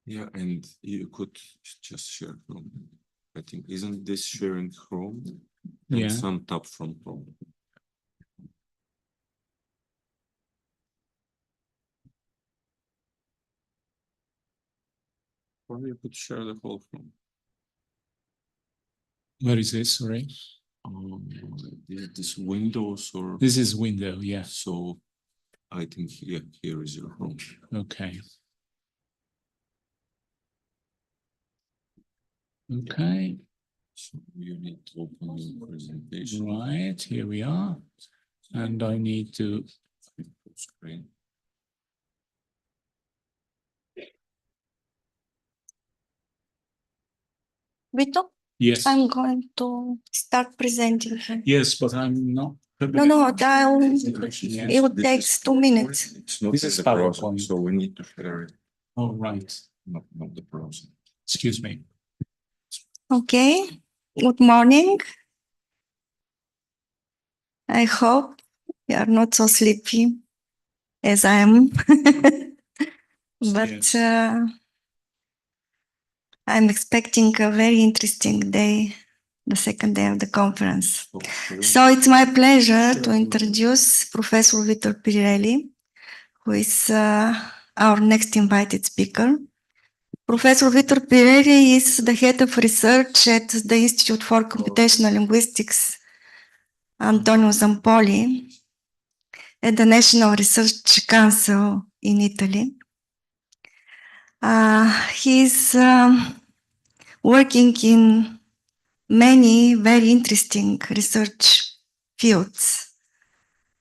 Yeah, and you could just share Chrome. I think, isn't this sharing Chrome? And Yeah. some tab from Chrome. Or you could share the whole Chrome. Where is this? Sorry. Is this Windows or? This is window, yeah. So I think here is your Chrome. Okay. Okay. So you need to open your presentation. Right, here we are. And I need to Screen. Vito, yes. I'm going to start presenting him. Yes, but I'm not. No, Yeah. it will take 2 minutes. It's not This in is the browser, PowerPoint. so we need to share it, Oh, right. not the browser. Excuse me. Okay, good morning. I hope you are not so sleepy as I am. But Yes. I'm expecting a very interesting day, the second day of the conference. So it's my pleasure to introduce Professor Vito Pirrelli, who is our next invited speaker. Professor Vito Pirrelli is the head of research at the Institute for Computational Linguistics, Antonio Zampoli, at the National Research Council in Italy. He's working in many very interesting research fields,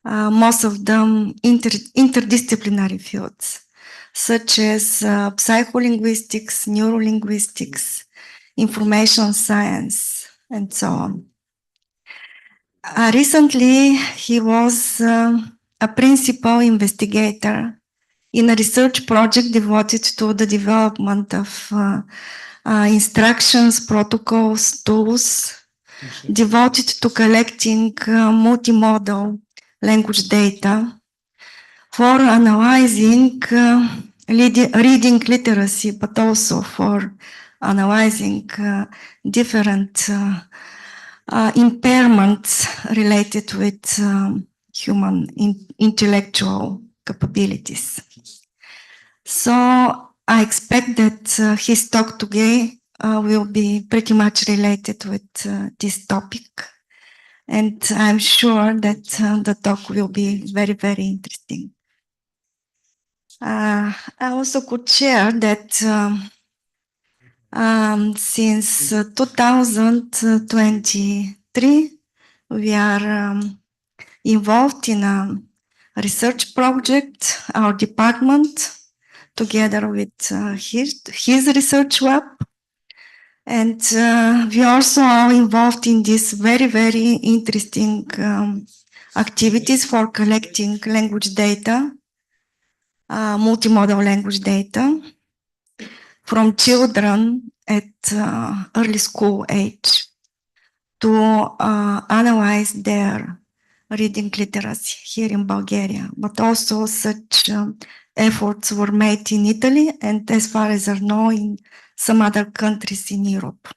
most of them interdisciplinary fields, such as psycholinguistics, neurolinguistics, information science, and so on. Recently, he was a principal investigator in a research project devoted to the development of instructions, protocols, tools, devoted to collecting multimodal language data for analyzing reading literacy, but also for analyzing different impairments related with human intellectual capabilities. So I expect that his talk today will be pretty much related with this topic. And I'm sure that the talk will be very, very interesting. I also could share that since 2023, we are involved in a research project, our department, together with his research lab. And we also are involved in these very, very interesting activities for collecting language data, multimodal language data, from children at early school age to analyze their reading literacy here in Bulgaria. But also such efforts were made in Italy and, as far as I know, in some other countries in Europe.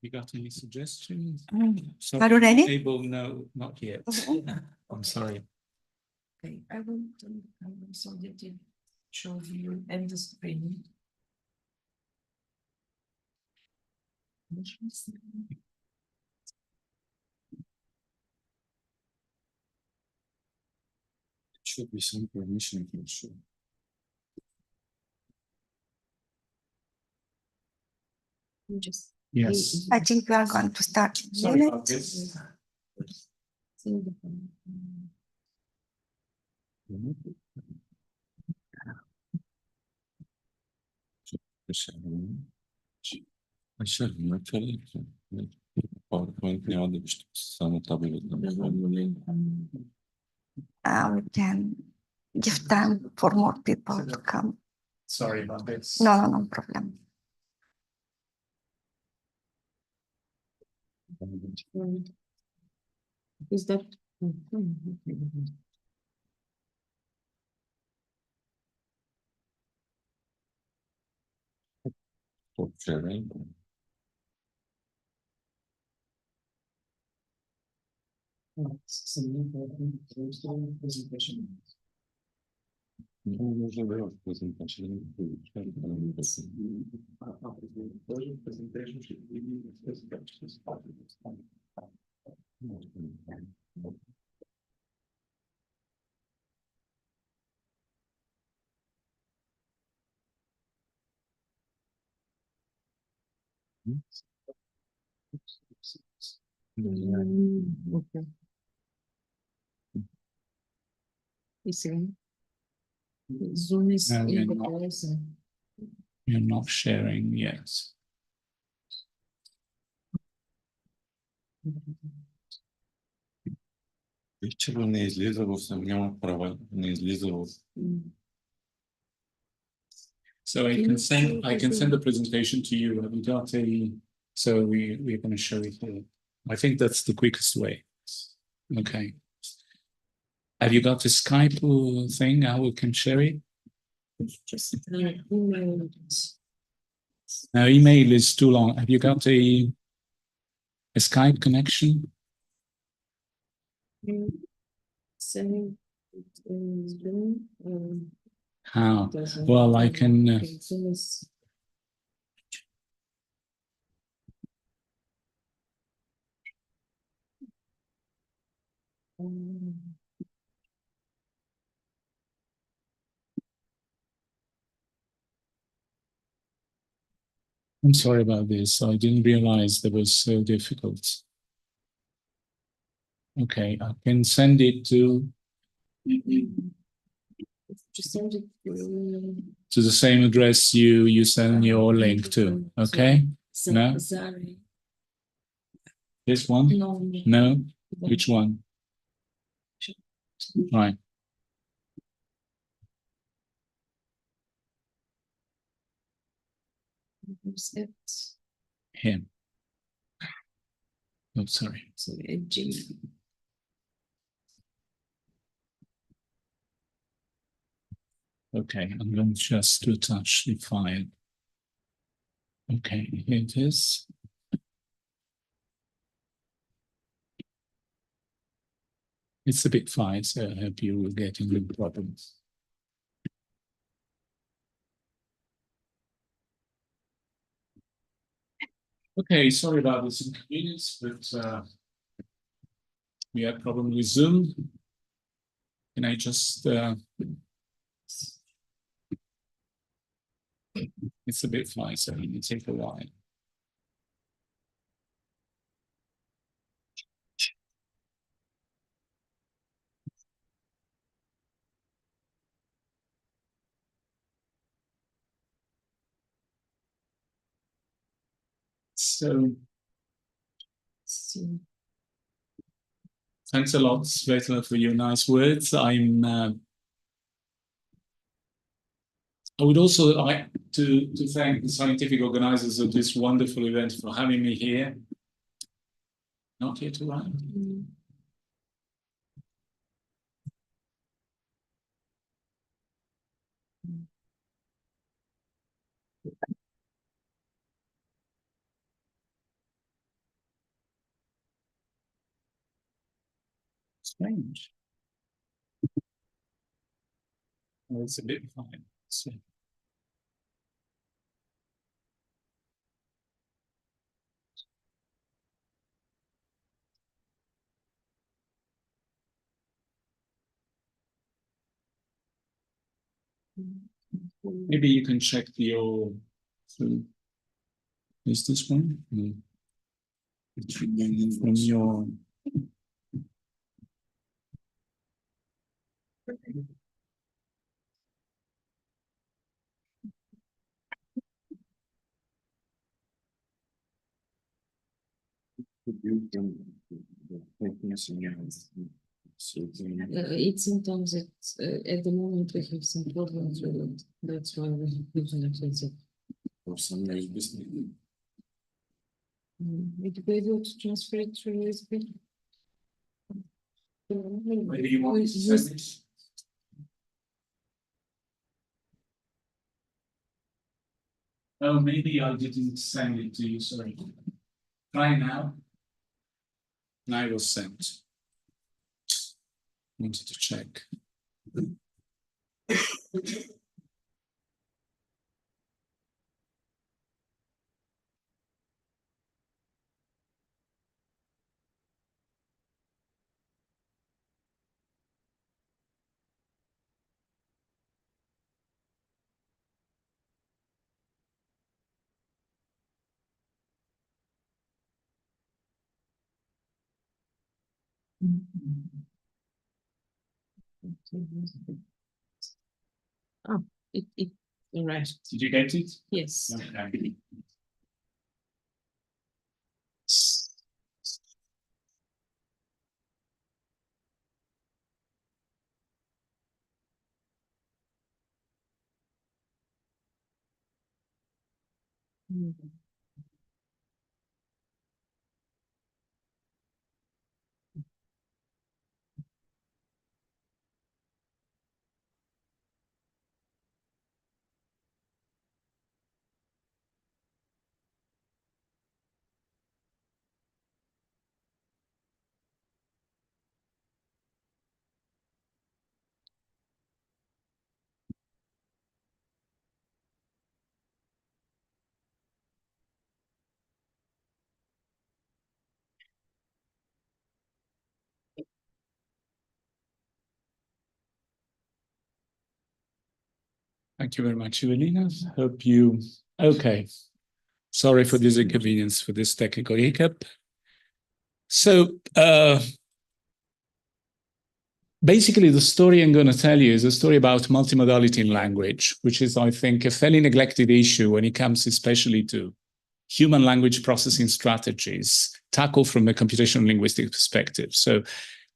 You got any suggestions? Sorry, are you ready? Able, no, not yet. I'm sorry. Okay, I will so that it shows you and the screen. Should be some permission for sure. Just Yes. I think we are going to start in a Sorry about minute. this. PowerPoint няма да вижте само таблета. We can give time for more people to come. Sorry about this. No problem. Is that Stop sharing. No, może było w prezentacji. Okay. You see? Zoom is No, we're in the not. place. You're not sharing yet. Пичера не излизало, съм нямах права, не излизало. So I can send the presentation to you. Have you got a, so we're going to show it here. I think that's the quickest way. Okay. Have you got a Skype thing? How we can share it? Just email. Now, email is too long. Have you got a Skype connection? Sending it in Zoom. How? Well, I can. Zoom is. I'm sorry about this. I didn't realize that was so difficult. Okay, I can send it to Just send it the same address you send your link to. Okay? No? Sorry. This one? No. No? Which one? Right. Him. Oh, sorry. Okay, I'm going just to attach the file. Okay, here it is. It's a big file, so I hope you will get no problems. Okay, sorry about this inconvenience, but we had a problem with Zoom. Can I just... it's a bit fine, so it will take a while. So, thanks a lot, Svetla, for your nice words. I would also like to thank the scientific organizers of this wonderful event for having me here. Not here to write. Strange. Well, it's a bit fine. So. Maybe you can check your. Is this one? No. From your. It's sometimes that at the moment we have some problems with it. That's why we have to For some reason, would you be able to transfer it to USB? Maybe you want to send this? Oh, maybe I didn't send it to you, sorry. Try now. I was sent. Wanted to check. Oh, all right. Did you get it? Yes. Okay. Thank you very much, Evelina. Hope you, okay. Sorry for this inconvenience, for this technical hiccup. So, basically, the story I'm going to tell you is a story about multimodality in language, which is, I think, a fairly neglected issue when it comes especially to human language processing strategies tackled from a computational linguistic perspective. So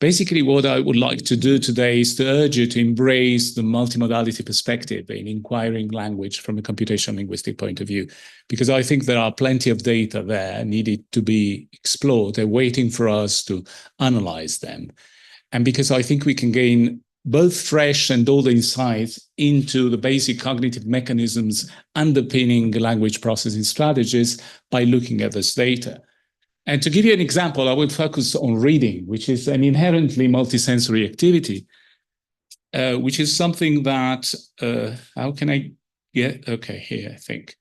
basically, what I would like to do today is to urge you to embrace the multimodality perspective in inquiring language from a computational linguistic point of view, because I think there are plenty of data there needed to be explored. They're waiting for us to analyze them. And because I think we can gain both fresh and old insights into the basic cognitive mechanisms underpinning language processing strategies by looking at this data. And to give you an example, I will focus on reading, which is an inherently multisensory activity, which is something that, how can I get, okay, here, I think.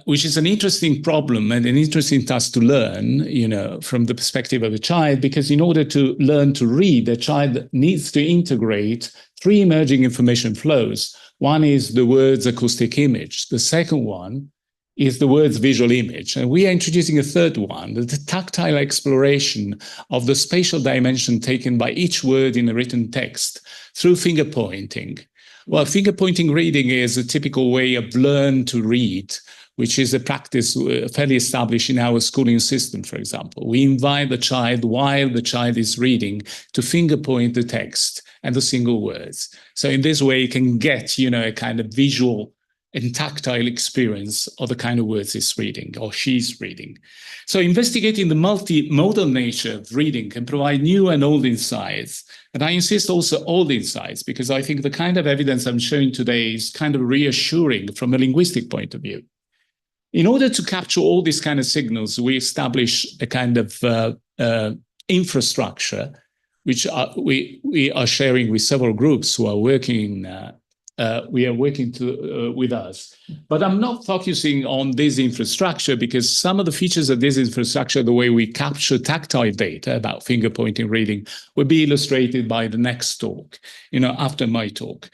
Which is an interesting problem and an interesting task to learn, you know, from the perspective of a child, because in order to learn to read, a child needs to integrate three emerging information flows. One is the word's acoustic image. The second one is the word's visual image. And we are introducing a third one, the tactile exploration of the spatial dimension taken by each word in a written text through finger pointing. Well, finger pointing reading is a typical way of learn to read, which is a practice fairly established in our schooling system, for example. We invite the child, while the child is reading, to finger point the text and the single words. So in this way, you can get, you know, a kind of visual and tactile experience of the kind of words he's reading or she's reading. So investigating the multimodal nature of reading can provide new and old insights. And I insist also old insights, because I think the kind of evidence I'm showing today is kind of reassuring from a linguistic point of view. In order to capture all these kind of signals, we establish a kind of infrastructure, which we are sharing with several groups who are working with us. But I'm not focusing on this infrastructure, because some of the features of this infrastructure, the way we capture tactile data about finger pointing reading, will be illustrated by the next talk, you know, after my talk.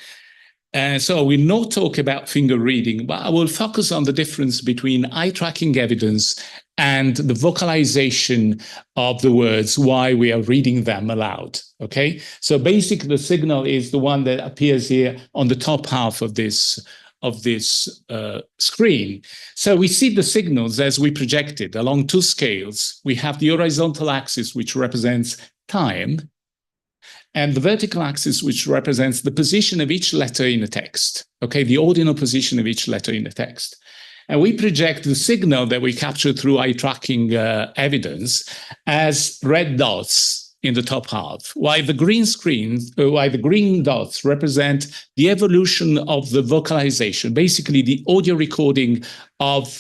So I will not talk about finger reading, but I will focus on the difference between eye tracking evidence and the vocalization of the words while we are reading them aloud. Okay, so basically the signal is the one that appears here on the top half of this screen. So we see the signals as we projected along two scales. We have the horizontal axis, which represents time, and the vertical axis, which represents the position of each letter in the text, okay, the ordinal position of each letter in the text. And we project the signal that we capture through eye tracking evidence as red dots in the top half, while the green dots represent the evolution of the vocalization, basically the audio recording of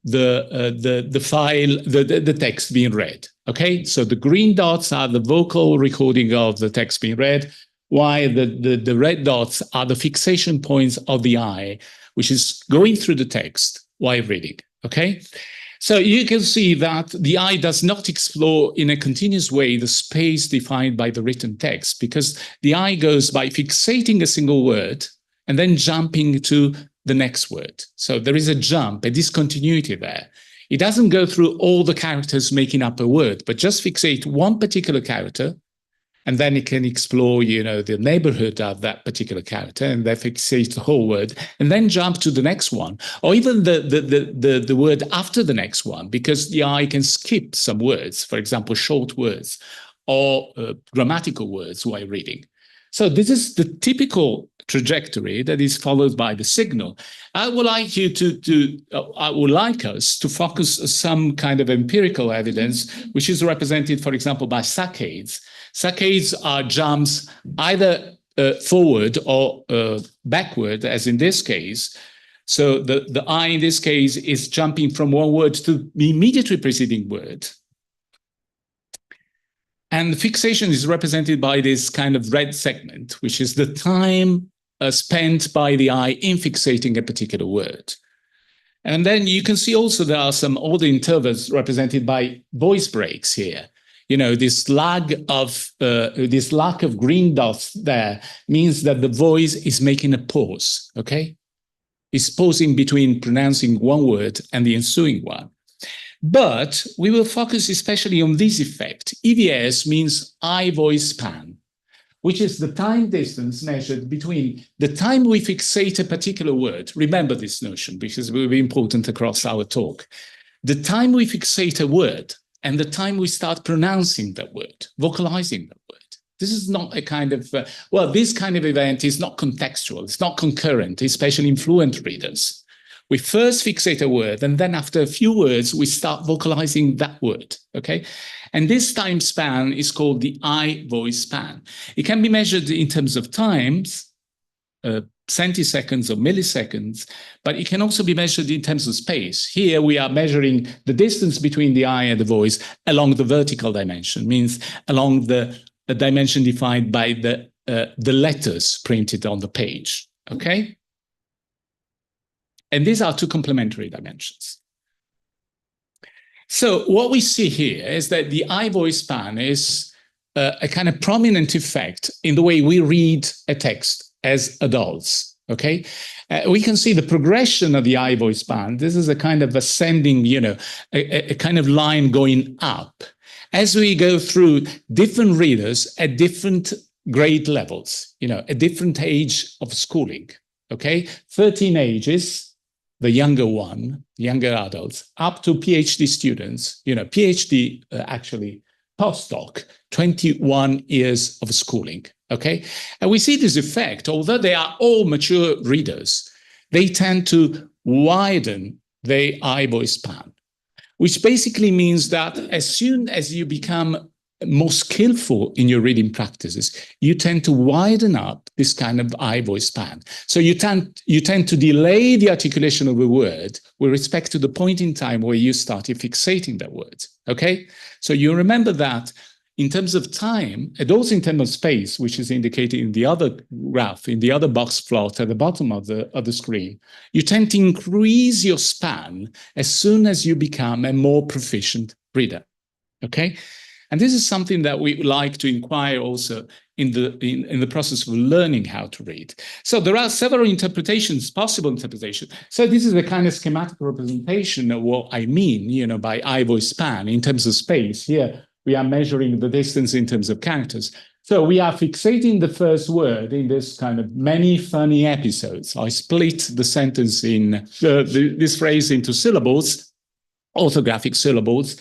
the file, the text being read. Okay, so the green dots are the vocal recording of the text being read, while the red dots are the fixation points of the eye, which is going through the text while reading. Okay. So you can see that the eye does not explore in a continuous way the space defined by the written text, because the eye goes by fixating a single word and then jumping to the next word. So there is a jump, a discontinuity there. It doesn't go through all the characters making up a word, but just fixate one particular character, and then it can explore, the neighborhood of that particular character, and then fixate the whole word, and then jump to the next one, or even the word after the next one, because the eye can skip some words, for example, short words or grammatical words while reading. So this is the typical trajectory that is followed by the signal. I would like us to focus on some kind of empirical evidence, which is represented, for example, by saccades. Saccades are jumps either forward or backward, as in this case. So the eye in this case is jumping from one word to the immediately preceding word. And fixation is represented by this kind of red segment, which is the time spent by the eye in fixating a particular word. And then you can see also there are some other intervals represented by voice breaks here. This lack of green dots there means that the voice is making a pause, okay? It's pausing between pronouncing one word and the ensuing one. But we will focus especially on this effect. EVS means eye-voice span, which is the time distance measured between the time we fixate a particular word. Remember this notion, because it will be important across our talk. The time we fixate a word and the time we start pronouncing that word, vocalizing that word. This is not a kind of, this kind of event is not contextual, it's not concurrent, especially in fluent readers. We first fixate a word, and then after a few words, we start vocalizing that word, okay? And this time span is called the eye-voice span. It can be measured in terms of times, centiseconds or milliseconds, but it can also be measured in terms of space. Here we are measuring the distance between the eye and the voice along the vertical dimension, means along the dimension defined by the letters printed on the page, okay? And these are two complementary dimensions. So what we see here is that the eye-voice span is a kind of prominent effect in the way we read a text as adults, okay? We can see the progression of the eye-voice span. This is a kind of ascending, a kind of line going up as we go through different readers at different grade levels, a different age of schooling, okay? 13 ages, the younger one, younger adults, up to PhD students, PhD actually postdoc, 21 years of schooling, okay? And we see this effect, although they are all mature readers, they tend to widen their eye-voice span, which basically means that as soon as you become more skillful in your reading practices, you tend to widen up this kind of eye-voice span. So you tend to delay the articulation of a word with respect to the point in time where you started fixating that word, okay? So you remember that in terms of time, and also in terms of space, which is indicated in the other graph, in the other box plot at the bottom of the screen, you tend to increase your span as soon as you become a more proficient reader, okay? And this is something that we like to inquire also in the process of learning how to read. So there are several interpretations, possible interpretations. So this is a kind of schematic representation of what I mean, by eye-voice span in terms of space. Here we are measuring the distance in terms of characters. So we are fixating the first word in this kind of many funny episodes. I split the sentence in this phrase into syllables, orthographic syllables.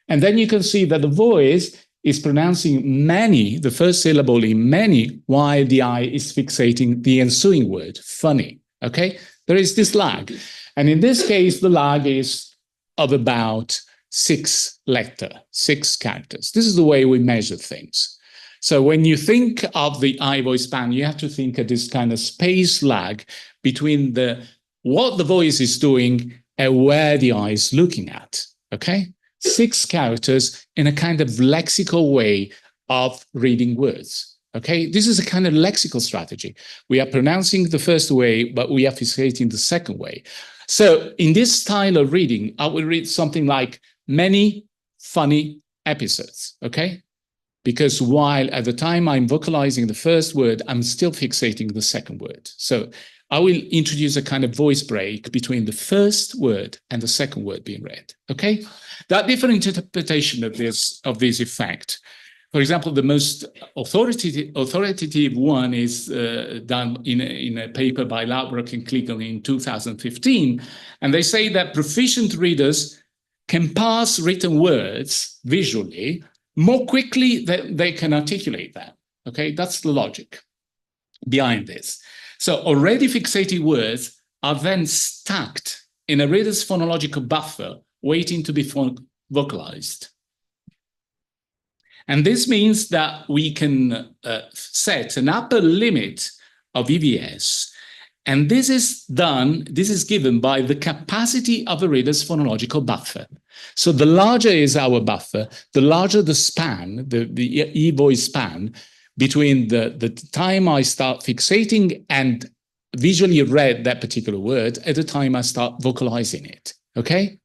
And then you can see that the voice is pronouncing many, the first syllable in many, while the eye is fixating the ensuing word, funny, okay? There is this lag. And in this case, the lag is of about 6 characters. This is the way we measure things. So when you think of the I voice span, you have to think of this kind of space lag between what the voice is doing and where the I is looking at, okay? 6 characters in a kind of lexical way of reading words, okay? This is a kind of lexical strategy. We are pronouncing the first way, but we are fixating the second way. So in this style of reading, I will read something like many funny episodes, okay? Because while at the time I'm vocalizing the first word, I'm still fixating the second word. So I will introduce a kind of voice break between the first word and the second word being read, okay? There are different interpretation of this effect. For example, the most authoritative one is done in a paper by Laubrock and Kligel in 2015. And they say that proficient readers can parse written words visually more quickly than they can articulate them. Okay, that's the logic behind this. So already fixated words are then stacked in a reader's phonological buffer waiting to be vocalized. And this means that we can set an upper limit of EVS, and this is given by the capacity of a reader's phonological buffer. So the larger is our buffer, the larger the span, the e-voice span between the time I start fixating and visually read that particular word at the time I start vocalizing it, okay?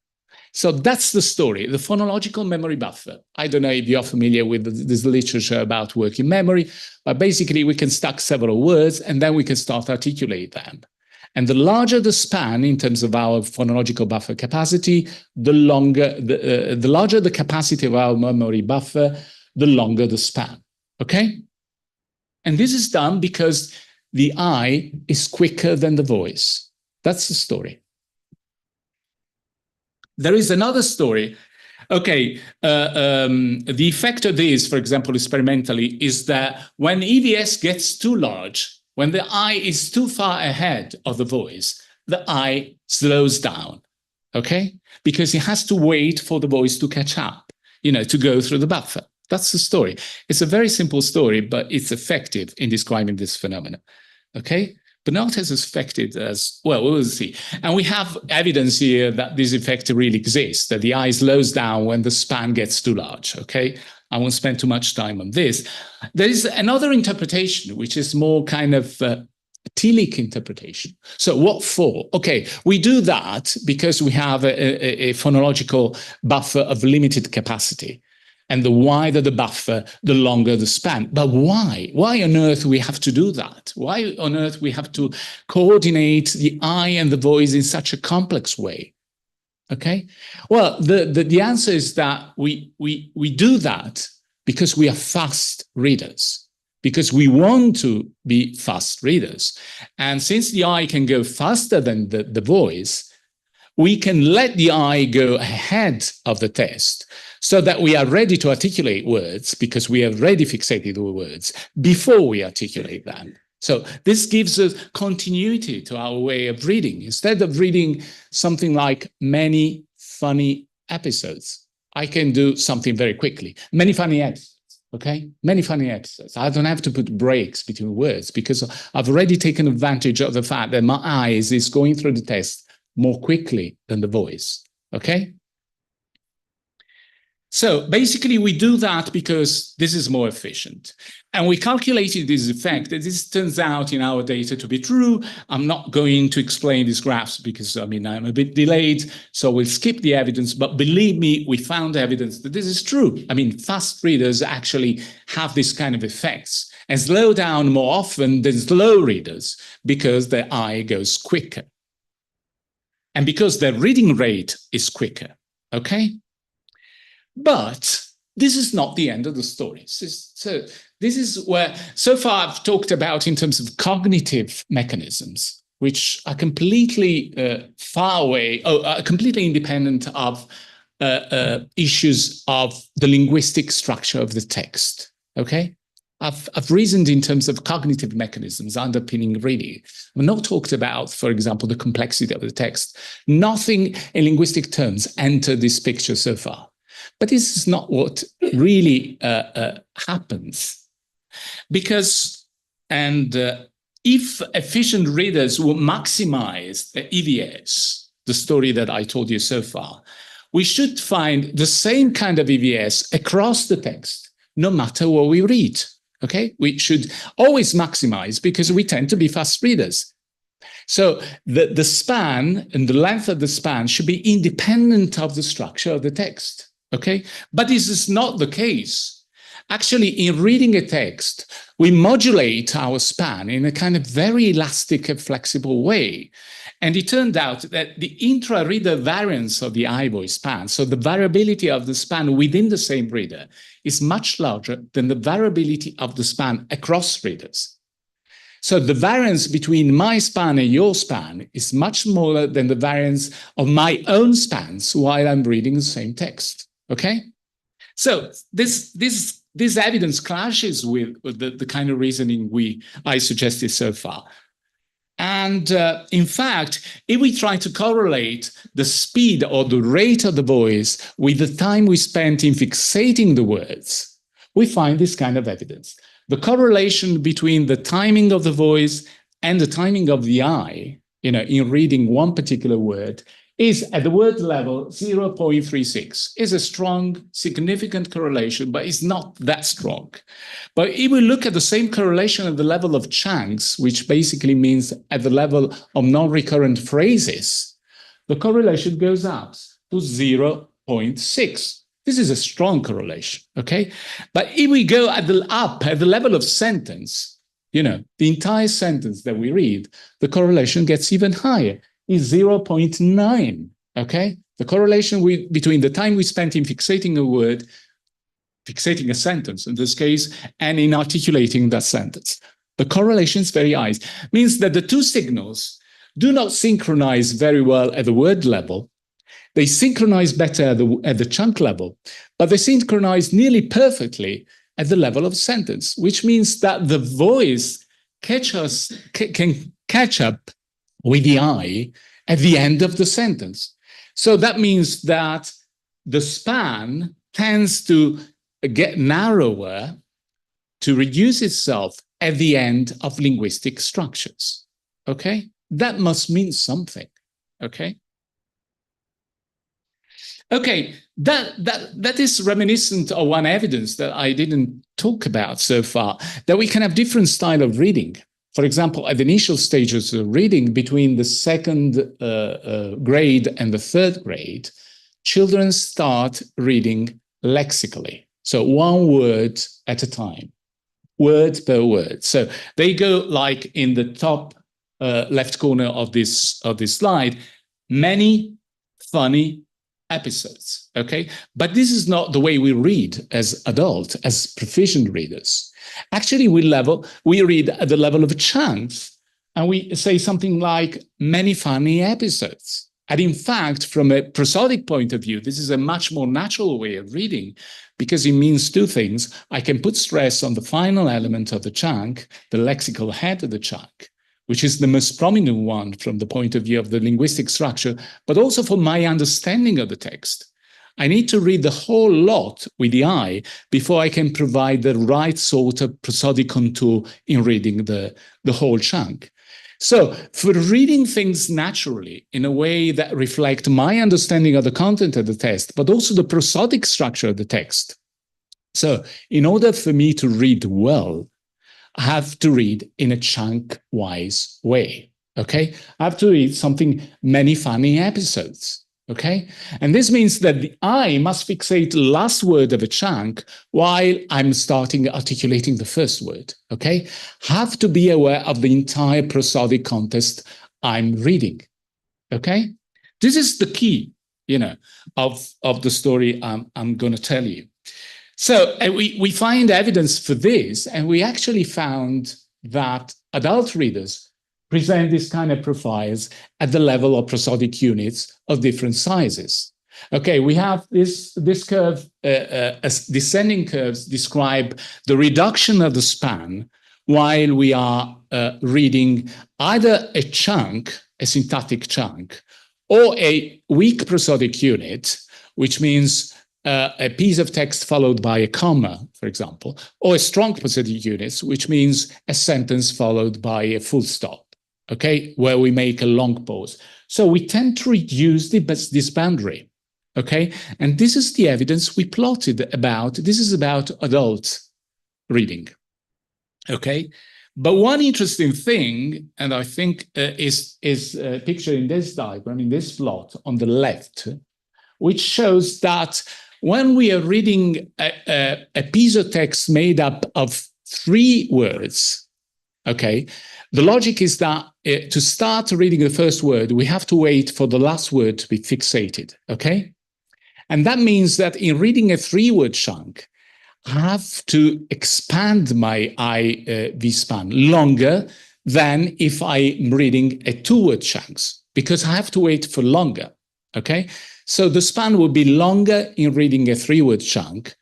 So that's the story, the phonological memory buffer. I don't know if you're familiar with this literature about working memory, but basically we can stack several words and then we can start articulate them. And the larger the span in terms of our phonological buffer capacity, the larger the capacity of our memory buffer, the longer the span, okay? And this is done because the I is quicker than the voice. That's the story. There is another story. Okay, the effect of this, for example, experimentally, is that when EVS gets too large, when the I is too far ahead of the voice, the I slows down, okay? Because it has to wait for the voice to catch up, to go through the buffer. That's the story. It's a very simple story, but it's effective in describing this phenomenon, okay? But not as effective as, well, we will see. And we have evidence here that this effect really exists, that the I slows down when the span gets too large, okay? I won't spend too much time on this. There is another interpretation, which is more kind of telic interpretation. So what for? Okay, we do that because we have a phonological buffer of limited capacity. And the wider the buffer, the longer the span. But why? Why on earth we have to do that? Why on earth we have to coordinate the I and the voice in such a complex way? Okay? Well, the answer is that we do that because we are fast readers, because we want to be fast readers. And since the I can go faster than the voice, we can let the I go ahead of the test so that we are ready to articulate words because we have already fixated the words before we articulate them. So this gives us continuity to our way of reading. Instead of reading something like many funny episodes, I can do something very quickly. Many funny episodes, okay? Many funny episodes. I don't have to put breaks between words because I've already taken advantage of the fact that my eyes is going through the test more quickly than the voice, okay? So basically we do that because this is more efficient. And we calculated this effect, and this turns out in our data to be true. I'm not going to explain these graphs because, I'm a bit delayed, so we'll skip the evidence, but believe me, we found evidence that this is true. Fast readers actually have this kind of effects and slow down more often than slow readers because their eye goes quicker. And because their reading rate is quicker, okay? But this is not the end of the story. So this is where, so far I've talked about in terms of cognitive mechanisms, which are completely far away, completely independent of issues of the linguistic structure of the text, okay? I've reasoned in terms of cognitive mechanisms underpinning reading. I've not talked about, for example, the complexity of the text. Nothing in linguistic terms entered this picture so far. But this is not what really happens. Because, if efficient readers will maximize the EVS, the story that I told you so far, we should find the same kind of EVS across the text, no matter what we read. Okay, we should always maximize because we tend to be fast readers. So the span and the length of the span should be independent of the structure of the text. Okay, but this is not the case. Actually, in reading a text, we modulate our span in a kind of very elastic and flexible way. And it turned out that the intra-reader variance of the eye voice span, so the variability of the span within the same reader, is much larger than the variability of the span across readers. So the variance between my span and your span is much smaller than the variance of my own spans while I'm reading the same text. Okay? So this evidence clashes with the kind of reasoning I suggested so far. And in fact, if we try to correlate the speed or the rate of the voice with the time we spent in fixating the words, we find this kind of evidence. The correlation between the timing of the voice and the timing of the eye, in reading one particular word, is at the word level 0.36. Is a strong, significant correlation, but it's not that strong. But if we look at the same correlation at the level of chunks, which basically means at the level of non-recurrent phrases, the correlation goes up to 0.6. This is a strong correlation, okay? But if we go at the level of sentence, the entire sentence that we read, the correlation gets even higher. Is 0.9, okay? The correlation between the time we spent in fixating a word, fixating a sentence in this case, and in articulating that sentence. The correlation is very high. It means that the two signals do not synchronize very well at the word level. They synchronize better at the chunk level, but they synchronize nearly perfectly at the level of sentence, which means that the voice can catch up with the eye at the end of the sentence. So that means that the span tends to get narrower, to reduce itself at the end of linguistic structures. Okay? That must mean something. Okay? Okay, that is reminiscent of one evidence that I didn't talk about so far, that we can have different style of reading. For example, at the initial stages of reading between the second grade and the third grade, children start reading lexically. So one word at a time, word per word. So they go like in the top left corner of this slide, many funny episodes, okay? But this is not the way we read as adults, as proficient readers. Actually, we read at the level of chunks, and we say something like many funny episodes. And in fact, from a prosodic point of view, this is a much more natural way of reading because it means two things. I can put stress on the final element of the chunk, the lexical head of the chunk, which is the most prominent one from the point of view of the linguistic structure, but also for my understanding of the text. I need to read the whole lot with the eye before I can provide the right sort of prosodic contour in reading the whole chunk. So for reading things naturally in a way that reflect my understanding of the content of the text, but also the prosodic structure of the text. So in order for me to read well, I have to read in a chunk-wise way, okay? I have to read something many funny episodes. Okay, and this means that the eye must fixate the last word of a chunk while I'm starting articulating the first word. Okay, have to be aware of the entire prosodic context I'm reading. Okay, this is the key, of the story I'm going to tell you. So we find evidence for this, and we actually found that adult readers present this kind of profiles at the level of prosodic units of different sizes. Okay, we have this curve, as descending curves describe the reduction of the span while we are reading either a chunk, a syntactic chunk, or a weak prosodic unit, which means a piece of text followed by a comma, for example, or a strong prosodic unit, which means a sentence followed by a full stop, okay, where we make a long pause. So we tend to reduce this boundary, okay? And this is the evidence we plotted about. This is about adult reading, okay? But one interesting thing, and I think is pictured in this diagram, in this plot on the left, which shows that when we are reading a piece of text made up of 3 words, okay, the logic is that to start reading the first word, we have to wait for the last word to be fixated, okay? And that means that in reading a 3-word chunk, I have to expand my IV span longer than if I'm reading a 2-word chunks, because I have to wait for longer, okay? So the span will be longer in reading a 3-word chunk,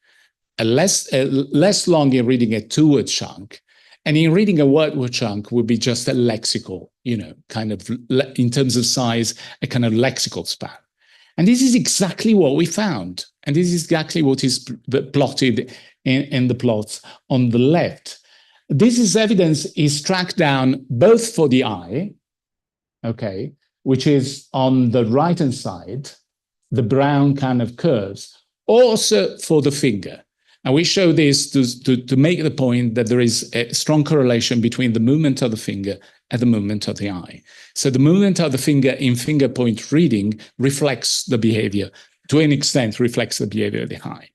less long in reading a 2-word chunk, and in reading a word chunk will be just a lexical, you know, kind of, in terms of size, a kind of lexical span. And this is exactly what we found. And this is exactly what is plotted in the plots on the left. This is evidence is tracked down both for the eye, okay, which is on the right-hand side, the brown kind of curves, also for the finger. And we show this to make the point that there is a strong correlation between the movement of the finger and the movement of the eye. So the movement of the finger in finger point reading reflects the behavior, to an extent reflects the behavior of the eye.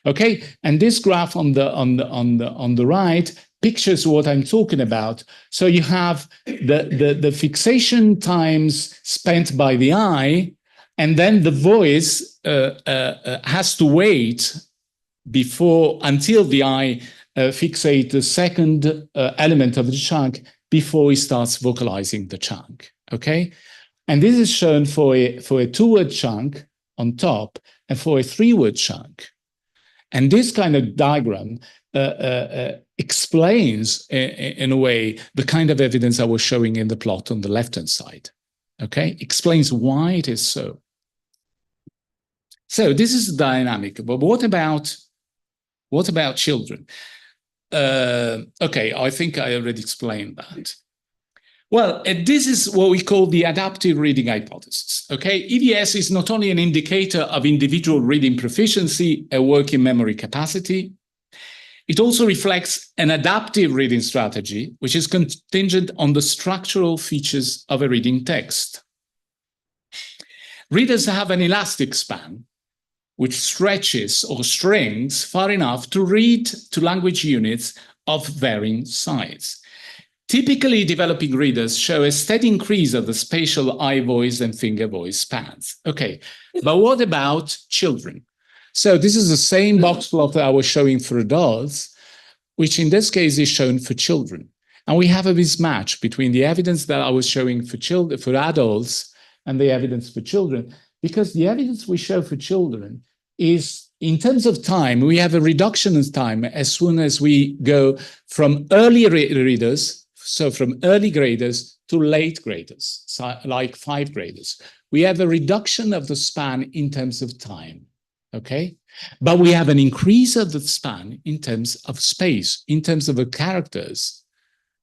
Okay, and this graph on the right pictures what I'm talking about. So you have the fixation times spent by the eye, and then the voice has to wait until the eye fixate the second element of the chunk before he starts vocalizing the chunk. Okay, and this is shown for a 2-word chunk on top and for a 3-word chunk. And this kind of diagram explains, in a way, the kind of evidence I was showing in the plot on the left-hand side. Okay, explains why it is so. So this is the dynamic. But what about children? Okay, I think I already explained that. Well, this is what we call the adaptive reading hypothesis. Okay, EVS is not only an indicator of individual reading proficiency and working memory capacity, it also reflects an adaptive reading strategy, which is contingent on the structural features of a reading text. Readers have an elastic span, which stretches or strings far enough to read to language units of varying size. Typically, developing readers show a steady increase of the spatial eye voice and finger voice spans. Okay, but what about children? So this is the same box plot that I was showing for adults, which in this case is shown for children. And we have a mismatch between the evidence that I was showing for adults and the evidence for children, because the evidence we show for children is, in terms of time, we have a reduction in time as soon as we go from early readers, so from early graders to late graders, so like 5th graders. We have a reduction of the span in terms of time, okay? But we have an increase of the span in terms of space, in terms of the characters,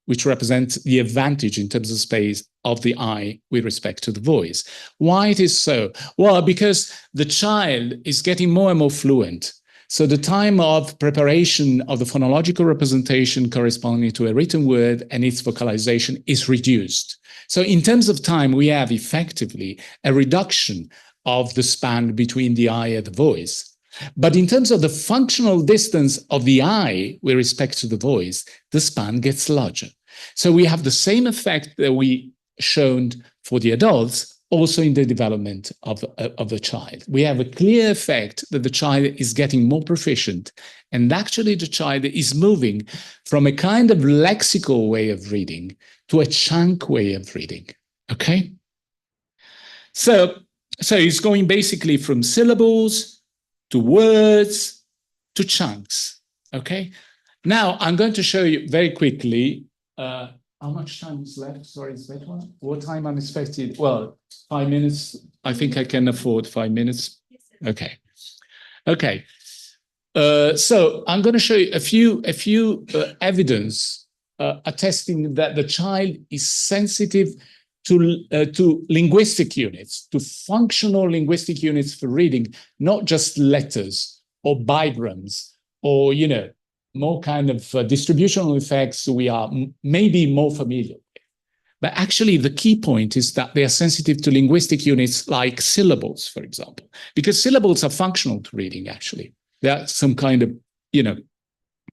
which represent the advantage in terms of space of the eye with respect to the voice. Why it is so? Well, because the child is getting more and more fluent. So the time of preparation of the phonological representation corresponding to a written word and its vocalization is reduced. So in terms of time, we have effectively a reduction of the span between the eye and the voice. But in terms of the functional distance of the eye with respect to the voice, the span gets larger. So we have the same effect that we shown for the adults, also in the development of the child. We have a clear effect that the child is getting more proficient, and actually the child is moving from a kind of lexical way of reading to a chunk way of reading, okay? So So it's going basically from syllables to words to chunks, okay? Now, I'm going to show you very quickly how much time is left. Sorry, Svetla. What time I'm expected? Well, 5 minutes. I think I can afford 5 minutes. Okay. Okay. So I'm going to show you a few evidence attesting that the child is sensitive to linguistic units, to functional linguistic units for reading, not just letters or bigrams or, you know, more kind of distributional effects we are maybe more familiar with. But actually, the key point is that they are sensitive to linguistic units like syllables, for example, because syllables are functional to reading, actually. They are some kind of, you know,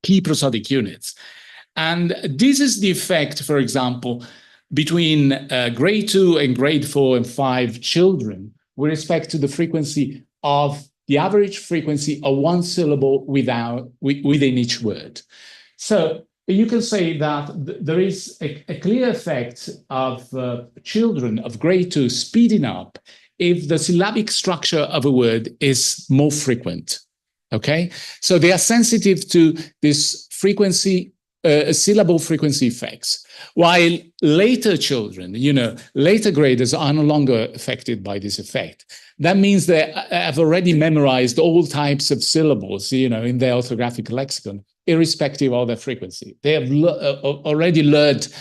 key prosodic units. And this is the effect, for example, between grade 2 and grade 4 and 5 children with respect to the frequency of the average frequency of one syllable within each word. So you can say that there is a clear effect of children of grade 2 speeding up if the syllabic structure of a word is more frequent. Okay, so they are sensitive to this frequency, syllable frequency effects, while later children, you know, later graders are no longer affected by this effect. That means they have already memorized all types of syllables, you know, in their orthographic lexicon, irrespective of their frequency. They have already learned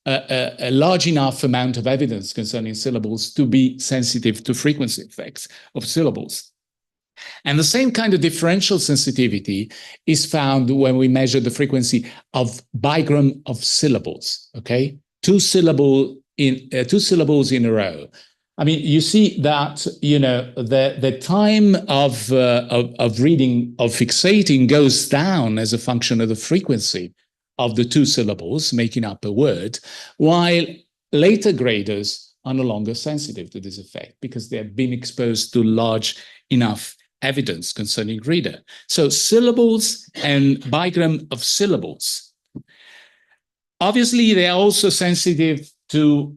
a large enough amount of evidence concerning syllables to be sensitive to frequency effects of syllables. And the same kind of differential sensitivity is found when we measure the frequency of bigram of syllables, okay? Two syllables in a row. I mean, you see that, you know, the time of reading, of fixating goes down as a function of the frequency of the two syllables making up a word, while later graders are no longer sensitive to this effect because they have been exposed to large enough evidence concerning reader. So syllables and bigram of syllables. Obviously, they are also sensitive to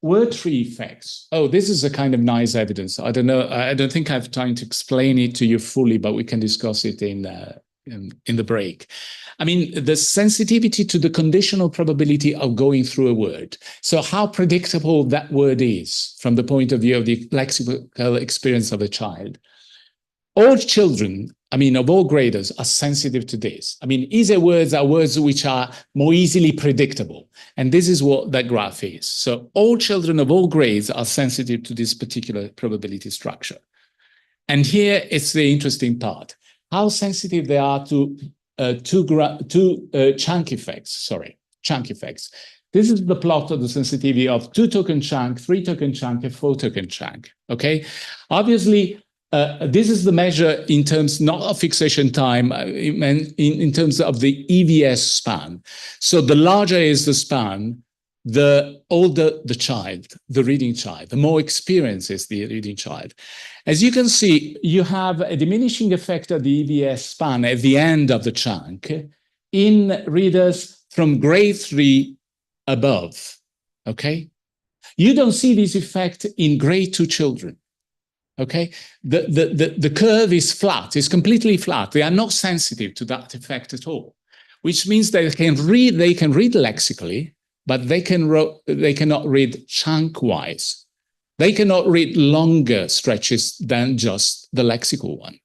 word tree effects. Oh, this is a kind of nice evidence. I don't know. I don't think I have time to explain it to you fully, but we can discuss it in the break. I mean, the sensitivity to the conditional probability of going through a word. So how predictable that word is from the point of view of the lexical experience of a child. All children, I mean, of all graders, are sensitive to this. I mean, easier words are words which are more easily predictable. And this is what that graph is. So all children of all grades are sensitive to this particular probability structure. And here it's the interesting part. How sensitive they are to chunk effects, chunk effects. This is the plot of the sensitivity of 2-token chunk, 3-token chunk, and 4-token chunk, okay? Obviously, this is the measure in terms not of fixation time, in terms of the EVS span. So the larger is the span, the older the child, the reading child, the more experienced is the reading child. As you can see, you have a diminishing effect of the EVS span at the end of the chunk in readers from grade 3 above, okay? You don't see this effect in grade 2 children. Okay, the curve is flat, it's completely flat. They are not sensitive to that effect at all, which means they can read lexically, but they cannot read chunk-wise. They cannot read longer stretches than just the lexical one.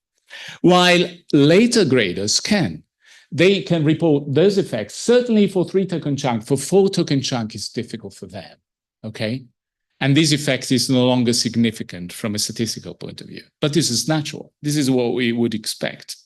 While later graders can. They can report those effects. Certainly for 3-token chunk, for 4-token chunk, it's difficult for them, okay? And this effect is no longer significant from a statistical point of view. But this is natural. This is what we would expect.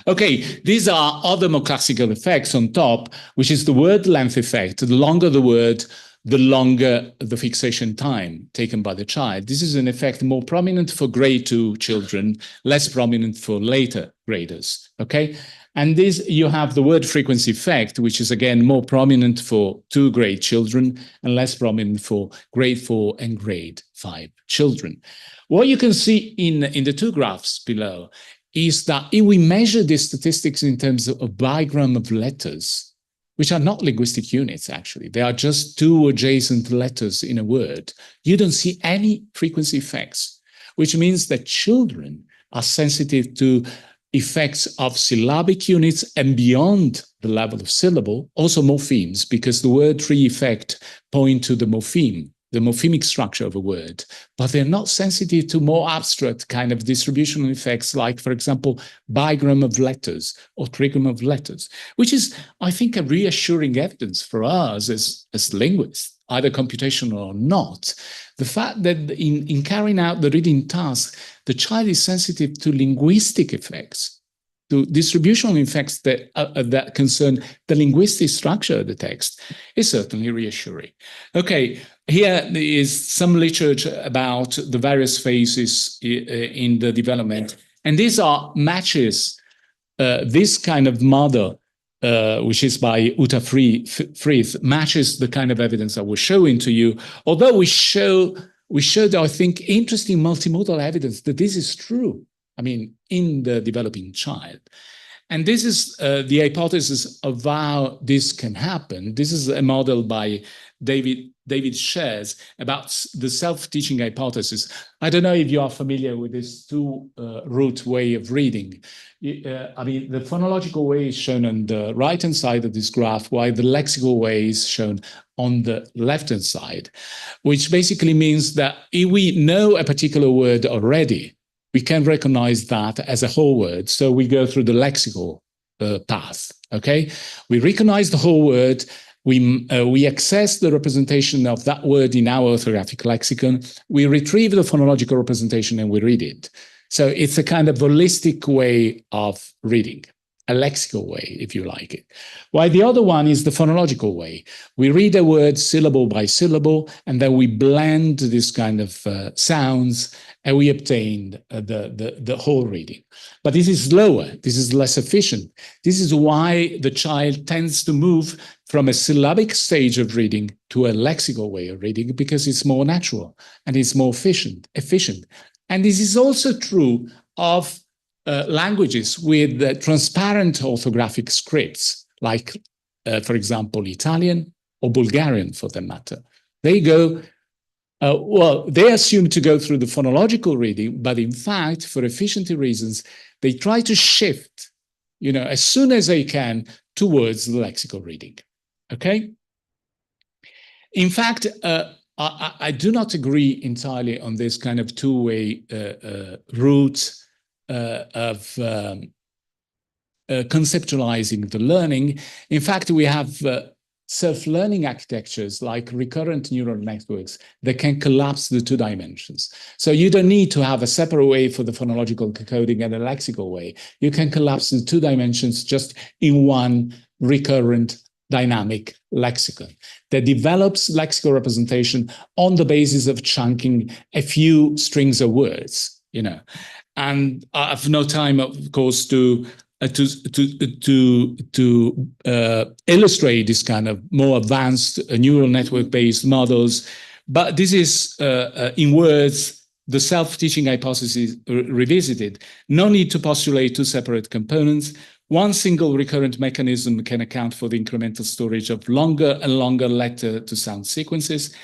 Okay, these are other more classical effects on top, which is the word length effect. The longer the word, the longer the fixation time taken by the child. This is an effect more prominent for grade 2 children, less prominent for later graders, okay? And this, you have the word frequency effect, which is again more prominent for 2 grade children and less prominent for grade 4 and grade 5 children. What you can see in the 2 graphs below is that if we measure these statistics in terms of bigram of letters, which are not linguistic units, actually. They are just two adjacent letters in a word. You don't see any frequency effects, which means that children are sensitive to effects of syllabic units and beyond the level of syllable, also morphemes, because the word tree effect point to the morpheme, the morphemic structure of a word, but they're not sensitive to more abstract kind of distributional effects, like, for example, bigram of letters or trigram of letters, which is, I think, a reassuring evidence for us as linguists, either computational or not. The fact that in carrying out the reading task, the child is sensitive to linguistic effects, to distributional effects that concern the linguistic structure of the text, is certainly reassuring. Okay, here is some literature about the various phases in the development. And these are matches, this kind of model, which is by Uta Frith, matches the kind of evidence I was showing to you. Although we showed, I think, interesting multimodal evidence that this is true. I mean, in the developing child. And this is the hypothesis of how this can happen. This is a model by David Shares about the self-teaching hypothesis. I don't know if you are familiar with this two-root way of reading. I mean, the phonological way is shown on the right-hand side of this graph, while the lexical way is shown on the left-hand side, which basically means that if we know a particular word already, we can recognize that as a whole word. So we go through the lexical path, okay? We recognize the whole word. We access the representation of that word in our orthographic lexicon. We retrieve the phonological representation and we read it. So it's a kind of holistic way of reading, a lexical way, if you like it. While the other one is the phonological way. We read a word syllable by syllable, and then we blend this kind of sounds, and we obtain the whole reading. But this is slower, this is less efficient. This is why the child tends to move from a syllabic stage of reading to a lexical way of reading, because it's more natural and it's more efficient. And this is also true of languages with transparent orthographic scripts, like, for example, Italian or Bulgarian, for that matter. They go, they assume to go through the phonological reading, but in fact, for efficiency reasons, they try to shift, as soon as they can, towards the lexical reading. Okay? In fact, I do not agree entirely on this kind of two-way route of conceptualizing the learning. In fact, we have self-learning architectures like recurrent neural networks that can collapse the two dimensions. So you don't need to have a separate way for the phonological coding and a lexical way. You can collapse the two dimensions just in one recurrent dynamic lexicon that develops lexical representation on the basis of chunking a few strings of words, And I have no time, of course, to illustrate this kind of more advanced neural network-based models. But this is, in words, the self-teaching hypothesis revisited. No need to postulate two separate components. One single recurrent mechanism can account for the incremental storage of longer and longer letter-to-sound sequences.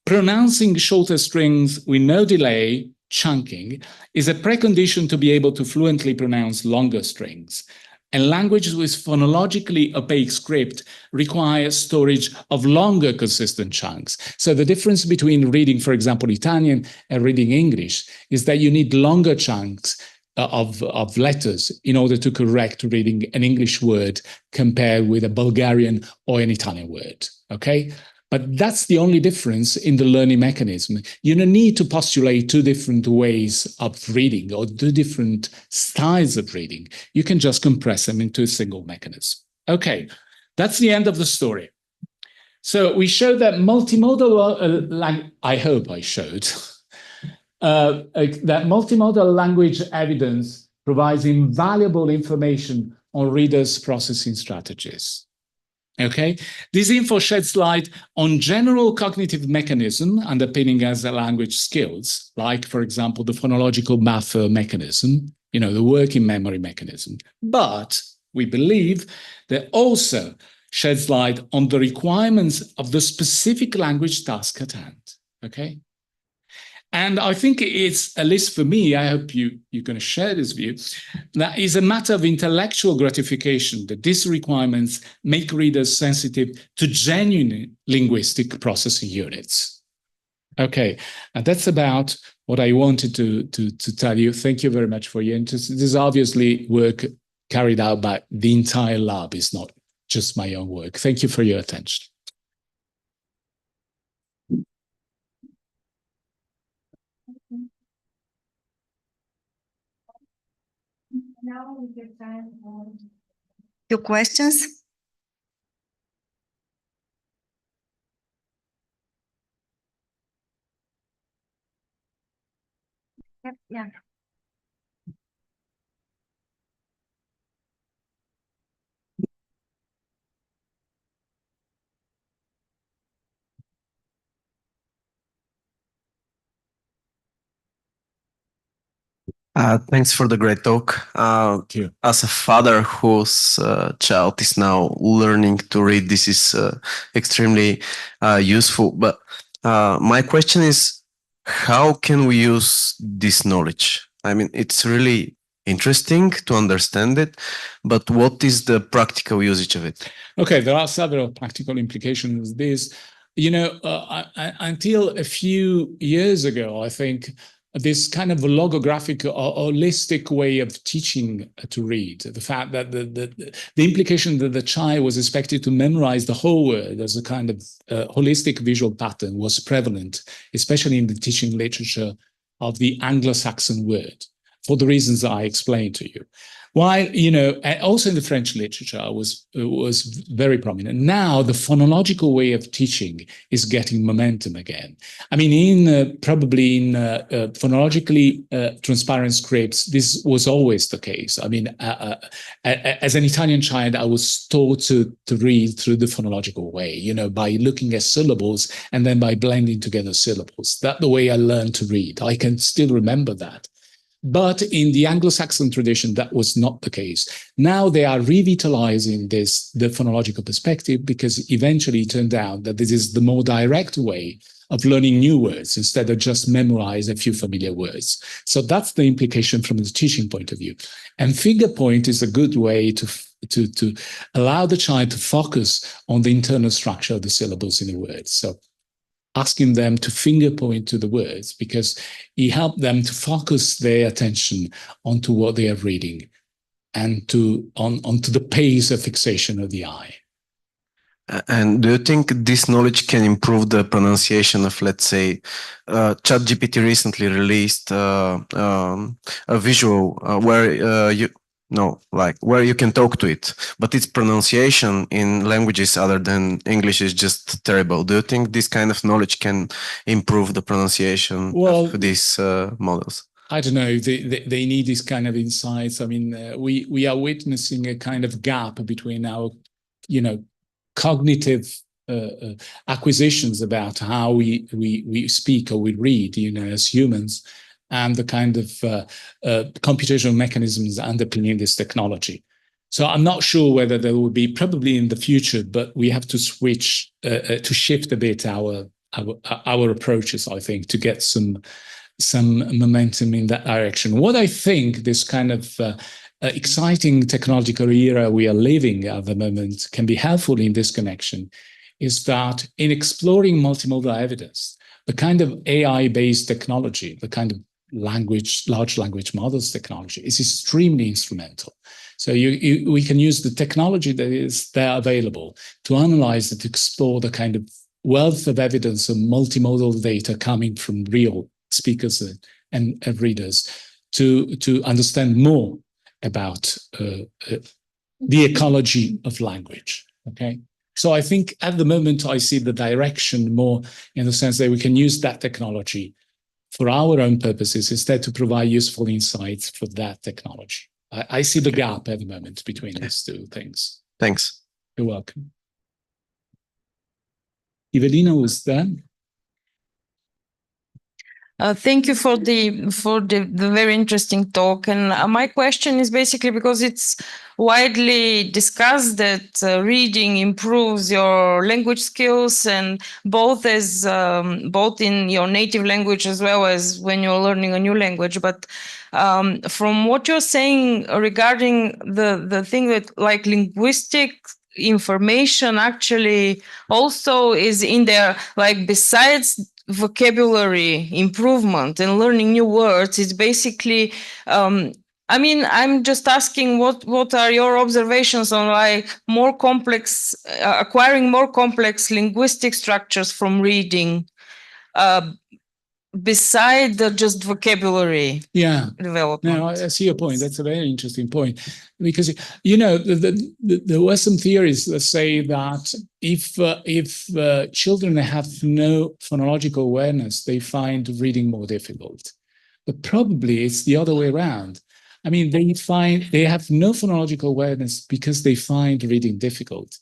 Pronouncing shorter strings with no delay, chunking, is a precondition to be able to fluently pronounce longer strings. And languages with phonologically opaque script require storage of longer consistent chunks. So the difference between reading, for example, Italian and reading English is that you need longer chunks of letters in order to correct reading an English word compared with a Bulgarian or an Italian word, okay? But that's the only difference in the learning mechanism. You don't need to postulate two different ways of reading or two different styles of reading. You can just compress them into a single mechanism. Okay, that's the end of the story. So we showed that multimodal, I hope I showed, that multimodal language evidence provides invaluable information on readers' processing strategies. Okay, this info sheds light on general cognitive mechanism underpinning as a language skills, like, for example, the phonological buffer mechanism, the working memory mechanism. But we believe that also sheds light on the requirements of the specific language task at hand. Okay? And I think it's, at least for me, I hope you're going to share this view, that is a matter of intellectual gratification that these requirements make readers sensitive to genuine linguistic processing units. Okay, and that's about what I wanted to tell you. Thank you very much for your interest. This is obviously work carried out by the entire lab. It's not just my own work. Thank you for your attention. Now we get time for your questions. Yep, yeah. Thanks for the great talk. As a father whose child is now learning to read, this is extremely useful. But my question is, how can we use this knowledge? I mean, it's really interesting to understand it, but what is the practical usage of it? Okay, there are several practical implications of this. You know, until a few years ago, I think this kind of logographic or holistic way of teaching to read, the fact that the implication that the child was expected to memorize the whole word as a kind of holistic visual pattern was prevalent, especially in the teaching literature of the Anglo-Saxon word, for the reasons I explained to you. While, you know, also in the French literature was very prominent. Now the phonological way of teaching is getting momentum again. I mean, probably in phonologically transparent scripts, this was always the case. I mean, as an Italian child, I was taught to read through the phonological way, you know, by looking at syllables and then by blending together syllables. That's the way I learned to read. I can still remember that. But in the Anglo-Saxon tradition, that was not the case. Now they are revitalizing the phonological perspective, because eventually it turned out that this is the more direct way of learning new words instead of just memorize a few familiar words. So that's the implication from the teaching point of view. And finger point is a good way to allow the child to focus on the internal structure of the syllables in the word. So asking them to finger point to the words, because it helped them to focus their attention onto what they are reading and onto the pace of fixation of the eye. And do you think this knowledge can improve the pronunciation of, let's say, ChatGPT recently released a visual where where you can talk to it, but its pronunciation in languages other than English is just terrible. Do you think this kind of knowledge can improve the pronunciation of these models? I don't know. They need this kind of insights. I mean, we are witnessing a kind of gap between our, you know, cognitive acquisitions about how we speak or we read, you know, as humans, and the kind of computational mechanisms underpinning this technology. So I'm not sure whether there will be, probably in the future, but we have to switch, to shift a bit our approaches, I think, to get some momentum in that direction. What I think this kind of exciting technological era we are living at the moment can be helpful in this connection is that in exploring multimodal evidence, the kind of AI-based technology, the kind of large language models technology is extremely instrumental. So we can use the technology that is there available to analyze and to explore the kind of wealth of evidence of multimodal data coming from real speakers and readers to understand more about the ecology of language. Okay, so I think at the moment I see the direction more in the sense that we can use that technology for our own purposes instead to provide useful insights for that technology. I see the gap at the moment between these two things. Thanks. You're welcome. Evelina was there. Thank you for the very interesting talk. And my question is basically because it's widely discussed that reading improves your language skills, and both in your native language as well as when you're learning a new language. But from what you're saying regarding the thing that like linguistic information actually also is in there, like besides vocabulary improvement and learning new words, it's basically I'm just asking what are your observations on like more complex acquiring more complex linguistic structures from reading beside the just vocabulary development. No, I see your point. That's a very interesting point, because there were some theories that say that if children have no phonological awareness, they find reading more difficult. But probably it's the other way around. I mean, they have no phonological awareness because they find reading difficult.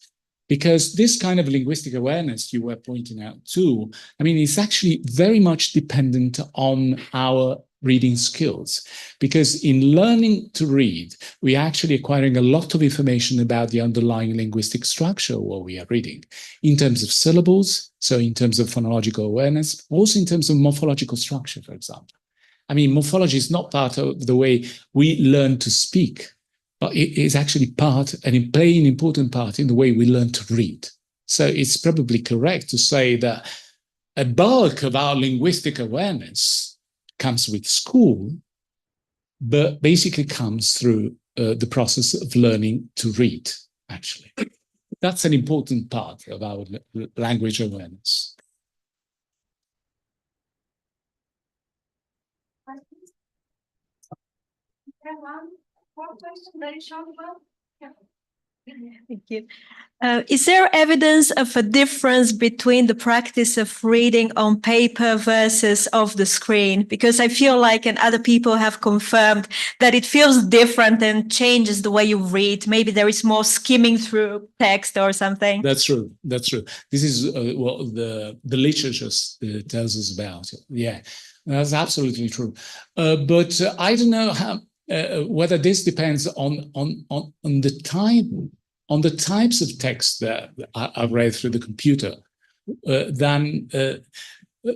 Because this kind of linguistic awareness you were pointing out too, I mean, it's actually very much dependent on our reading skills. Because in learning to read, we're actually acquiring a lot of information about the underlying linguistic structure of what we are reading, in terms of syllables, so in terms of phonological awareness, also in terms of morphological structure, for example. I mean, morphology is not part of the way we learn to speak, but it is actually part and play an important part in the way we learn to read. So it's probably correct to say that a bulk of our linguistic awareness comes with school, but basically comes through the process of learning to read, actually. That's an important part of our language awareness. Thank you. Is there evidence of a difference between the practice of reading on paper versus off the screen? Because I feel like, and other people have confirmed, that it feels different and changes the way you read. Maybe there is more skimming through text or something. That's true. That's true. This is what the literature tells us about. Yeah, that's absolutely true. But I don't know how. Whether this depends on the time, on the types of text that I've read through the computer,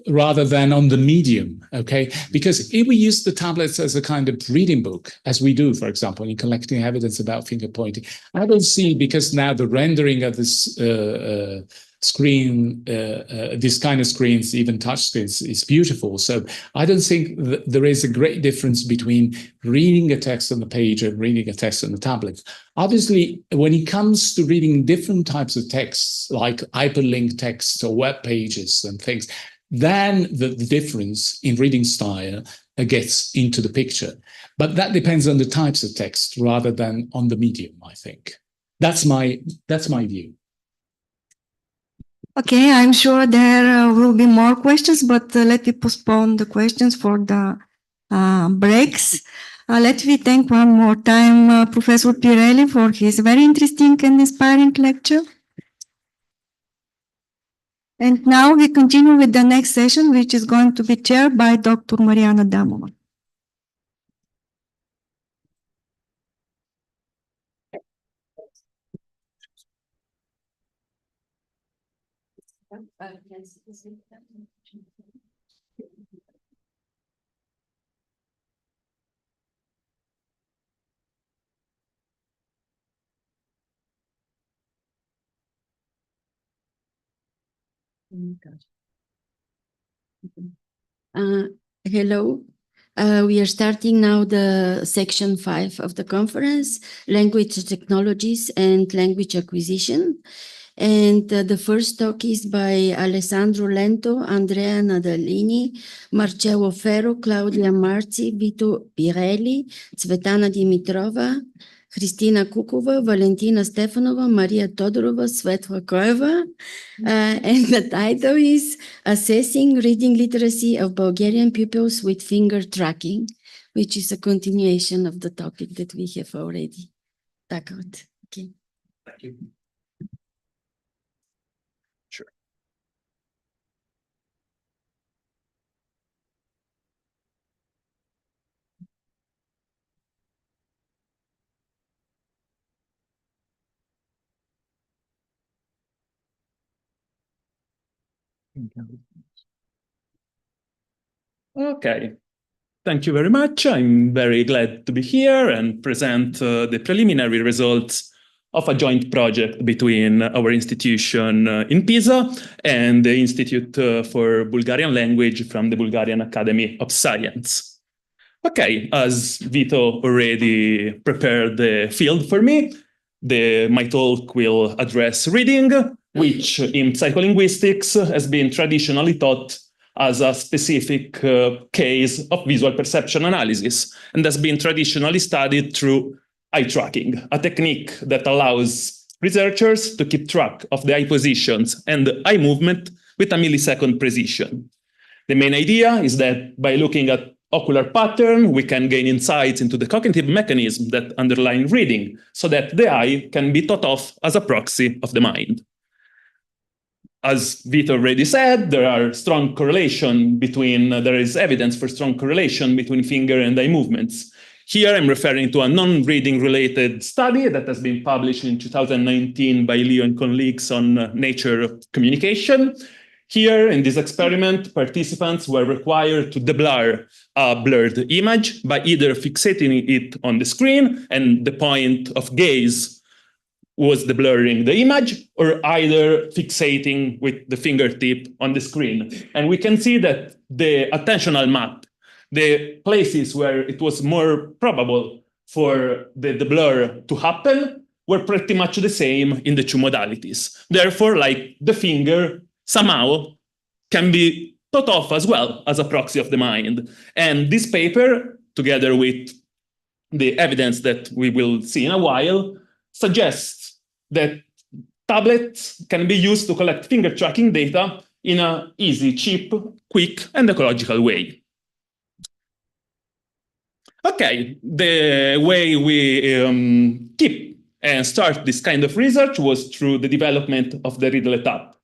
rather than on the medium, okay? Because if we use the tablets as a kind of reading book, as we do, for example, in collecting evidence about finger pointing, I don't see, because now the rendering of this screen, this kind of screens, even touch screens, is beautiful. So I don't think that there is a great difference between reading a text on the page and reading a text on the tablet. Obviously, when it comes to reading different types of texts, like hyperlinked texts or web pages and things, then the difference in reading style gets into the picture. But that depends on the types of text rather than on the medium, I think. That's my view. Okay, I'm sure there will be more questions, but let me postpone the questions for the breaks. Let me thank one more time Professor Pirrelli for his very interesting and inspiring lecture. And now we continue with the next session, which is going to be chaired by Dr. Mariana Damova. Hello. We are starting now the section 5 of the conference, Language Technologies and Language Acquisition. And the first talk is by Alessandro Lento, Andrea Nadalini, Marcello Ferro, Claudia Marzi, Vito Pirrelli, Tsvetana Dimitrova, Hristina Kukova, Valentina Stefanova, Maria Todorova, Svetla Koeva. And the title is Assessing Reading Literacy of Bulgarian Pupils with Finger Tracking, which is a continuation of the topic that we have already tackled. Okay. Thank you. Okay, thank you very much. I'm very glad to be here and present the preliminary results of a joint project between our institution in Pisa and the Institute for Bulgarian Language from the Bulgarian Academy of Science. Okay, as Vito already prepared the field for me, my talk will address reading, which in psycholinguistics has been traditionally taught as a specific case of visual perception analysis and has been traditionally studied through eye tracking, a technique that allows researchers to keep track of the eye positions and the eye movement with a millisecond precision. The main idea is that by looking at ocular pattern, we can gain insights into the cognitive mechanism that underlie reading so that the eye can be thought of as a proxy of the mind. As Vito already said, there is evidence for strong correlation between finger and eye movements. Here I'm referring to a non-reading related study that has been published in 2019 by Leo and colleagues on Nature of Communication. Here in this experiment, participants were required to deblur a blurred image by either fixating it on the screen, and the point of gaze was deblurring the image, or either fixating with the fingertip on the screen. And we can see that the attentional map, the places where it was more probable for the blur to happen, were pretty much the same in the two modalities. Therefore, like the finger somehow can be thought of as well as a proxy of the mind. And this paper, together with the evidence that we will see in a while, suggests that tablets can be used to collect finger tracking data in an easy, cheap, quick, and ecological way. Okay, the way we keep and start this kind of research was through the development of the Readlet app.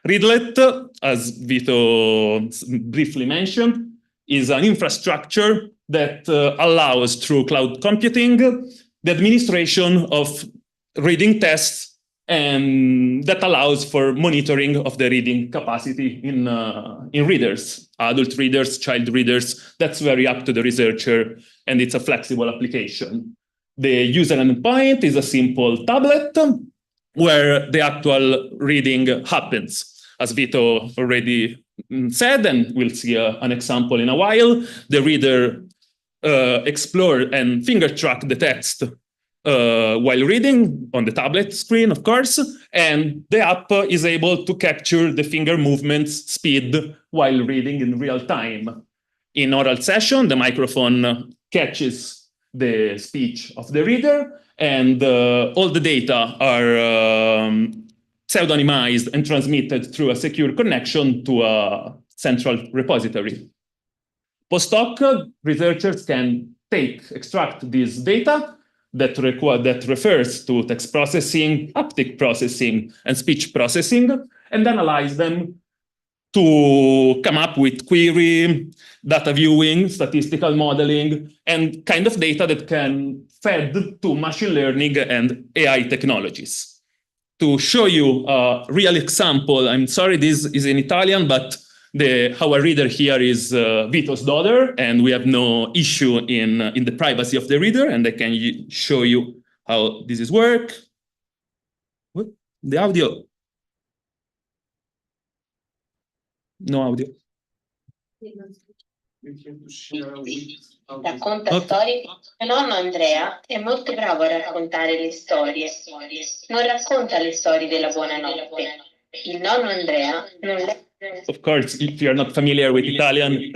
Readlet, as Vito briefly mentioned, is an infrastructure that allows, through cloud computing, the administration of reading tests, and that allows for monitoring of the reading capacity in readers, adult readers, child readers. That's very up to the researcher, and it's a flexible application. The user endpoint is a simple tablet where the actual reading happens. As Vito already said, and we'll see an example in a while, the reader explore and finger track the text while reading on the tablet screen, of course, and the app is able to capture the finger movements speed while reading in real time. In oral session, the microphone catches the speech of the reader, and all the data are pseudonymized and transmitted through a secure connection to a central repository. Post-hoc, researchers can extract this data that refers to text processing, haptic processing, and speech processing, and analyze them to come up with query, data viewing, statistical modeling, and kind of data that can fed to machine learning and AI technologies. To show you a real example, I'm sorry this is in Italian, but our reader here is Vito's daughter, and we have no issue in the privacy of the reader, and I can show you how this is work. What? The audio. No audio. Racconta storie. Mio nonno Andrea è molto bravo a raccontare le storie. Non racconta le storie della buonanotte. Il nonno Andrea non legge. Of course, if you're not familiar with Italian.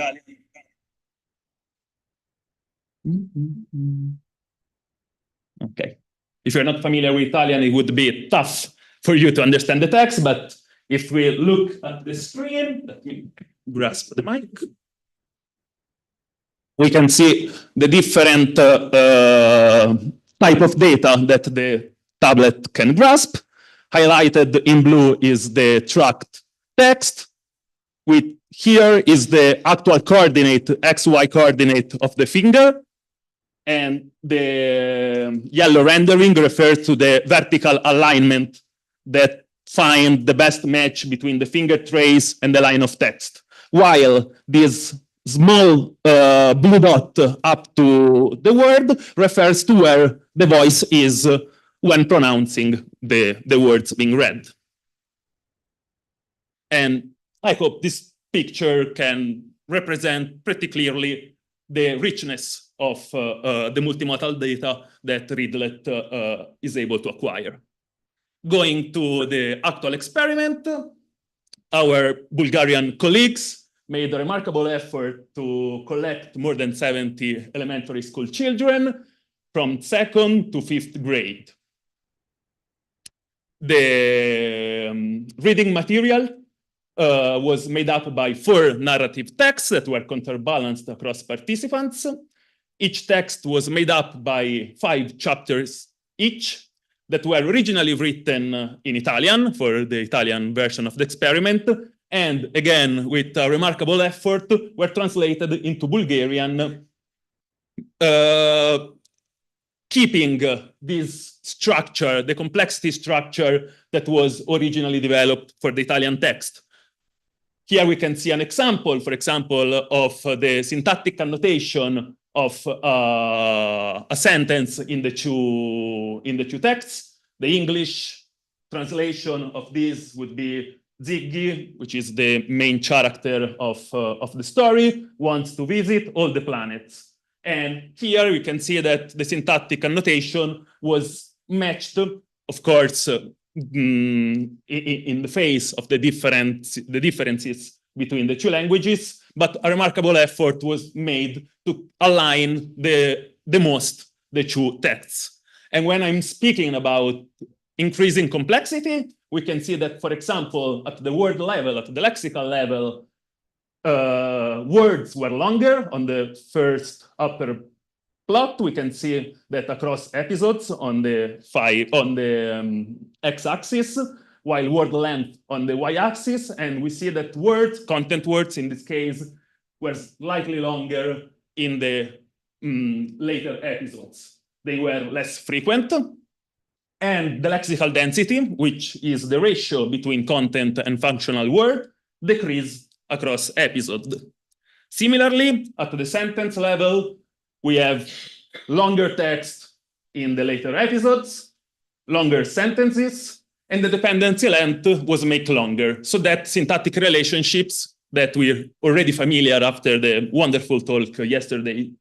Okay. If you're not familiar with Italian, it would be tough for you to understand the text, but if we look at the screen, let me grasp the mic. We can see the different type of data that the tablet can grasp. Highlighted in blue is the tracked text. Here is the actual coordinate, XY coordinate of the finger. And the yellow rendering refers to the vertical alignment that find the best match between the finger trace and the line of text, while this small blue dot up to the word refers to where the voice is when pronouncing the words being read. And I hope this picture can represent pretty clearly the richness of the multimodal data that Readlet is able to acquire. Going to the actual experiment, our Bulgarian colleagues made a remarkable effort to collect more than 70 elementary school children from 2nd to 5th grade. The reading material was made up by 4 narrative texts that were counterbalanced across participants. Each text was made up by 5 chapters each that were originally written in Italian for the Italian version of the experiment, and again, with a remarkable effort, were translated into Bulgarian, keeping this structure, the complexity structure that was originally developed for the Italian text. Here we can see an example, for example, of the syntactic annotation of a sentence in the two texts. The English translation of this would be Ziggy, which is the main character of the story, wants to visit all the planets. And here we can see that the syntactic annotation was matched, of course, in the face of the differences between the 2 languages, but a remarkable effort was made to align the most the 2 texts. And when I'm speaking about increasing complexity, we can see that, for example, at the word level, at the lexical level, words were longer on the first upper plot. We can see that across episodes on the x-axis, while word length on the y-axis, and we see that words, content words in this case, were slightly longer in the later episodes. They were less frequent. And the lexical density, which is the ratio between content and functional word, decreased across episodes. Similarly, at the sentence level, we have longer text in the later episodes, longer sentences, and the dependency length was made longer. So that syntactic relationships that we're already familiar after the wonderful talks yesterday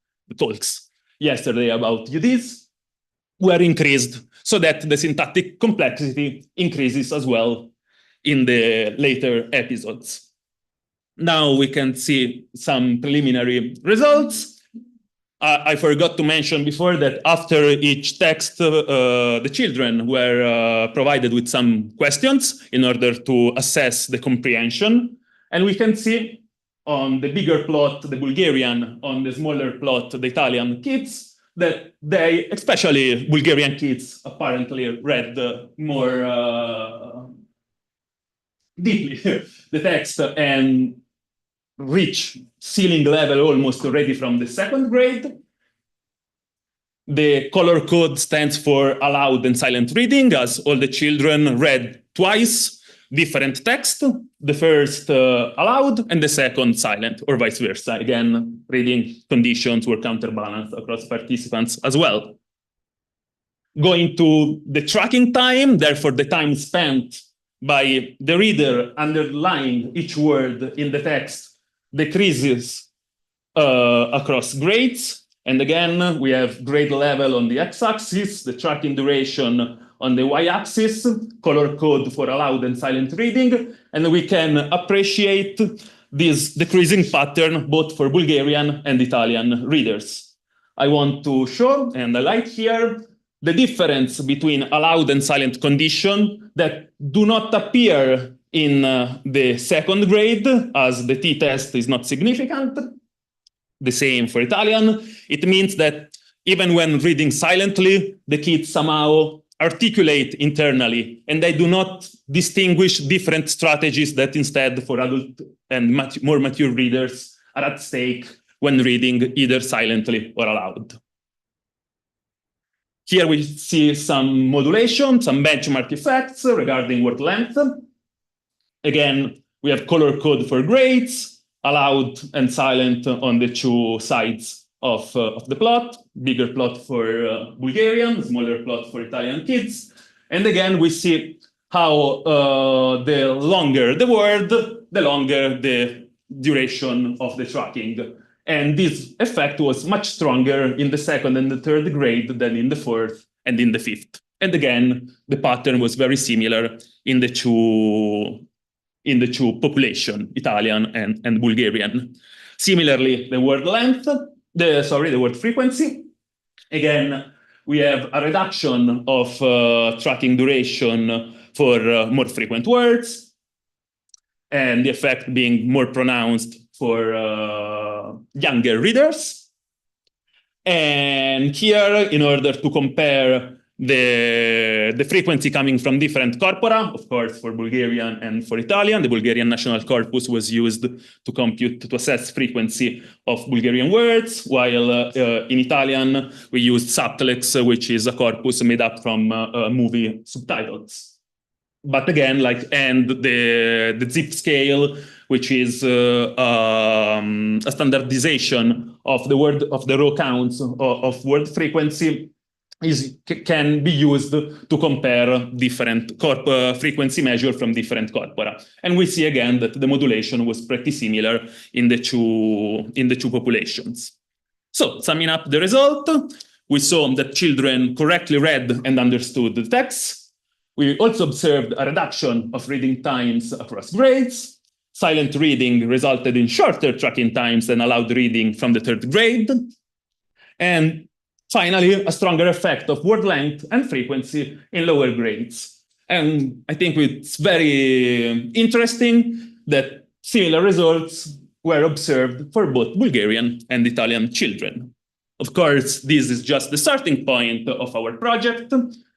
about UDs were increased, so that the syntactic complexity increases as well in the later episodes. Now we can see some preliminary results. I forgot to mention before that after each text, the children were provided with some questions in order to assess the comprehension. And we can see on the bigger plot, the Bulgarian, on the smaller plot, the Italian kids, that they, especially Bulgarian kids, apparently read more deeply the text and reach ceiling level almost already from the 2nd grade. The color code stands for aloud and silent reading, as all the children read twice different text, the first aloud and the second silent, or vice versa. Again, reading conditions were counterbalanced across participants as well. Going to the tracking time, therefore the time spent by the reader underlying each word in the text decreases across grades. And again, we have grade level on the x-axis, the tracking duration on the y-axis, color code for aloud and silent reading, and we can appreciate this decreasing pattern both for Bulgarian and Italian readers. I want to show and highlight here the difference between aloud and silent condition that do not appear in the 2nd grade, as the t-test is not significant. The same for Italian. It means that even when reading silently, the kids somehow articulate internally, and they do not distinguish different strategies that instead for adult and more mature readers are at stake when reading either silently or aloud. Here we see some modulation, some benchmark effects regarding word length. Again, we have color code for grades, allowed and silent on the two sides of the plot, bigger plot for Bulgarian, smaller plot for Italian kids. And again, we see how the longer the word, the longer the duration of the tracking. And this effect was much stronger in the second and the third grade than in the fourth and in the fifth. And again, the pattern was very similar in the two population, Italian and Bulgarian. Similarly, the word length, the word frequency. Again, we have a reduction of tracking duration for more frequent words, and the effect being more pronounced for younger readers. And here, in order to compare the frequency coming from different corpora, of course, for Bulgarian and for Italian, the Bulgarian national corpus was used to assess frequency of Bulgarian words, while in Italian, we used Subtlex, which is a corpus made up from movie subtitles. But again, and the zip scale, which is a standardization of the raw counts of word frequency, can be used to compare different frequency measure from different corpora. And we see again that the modulation was pretty similar in the two populations. So, summing up the result, we saw that children correctly read and understood the text. We also observed a reduction of reading times across grades. Silent reading resulted in shorter tracking times than allowed reading from the third grade. And finally, a stronger effect of word length and frequency in lower grades. And I think it's very interesting that similar results were observed for both Bulgarian and Italian children. Of course, this is just the starting point of our project.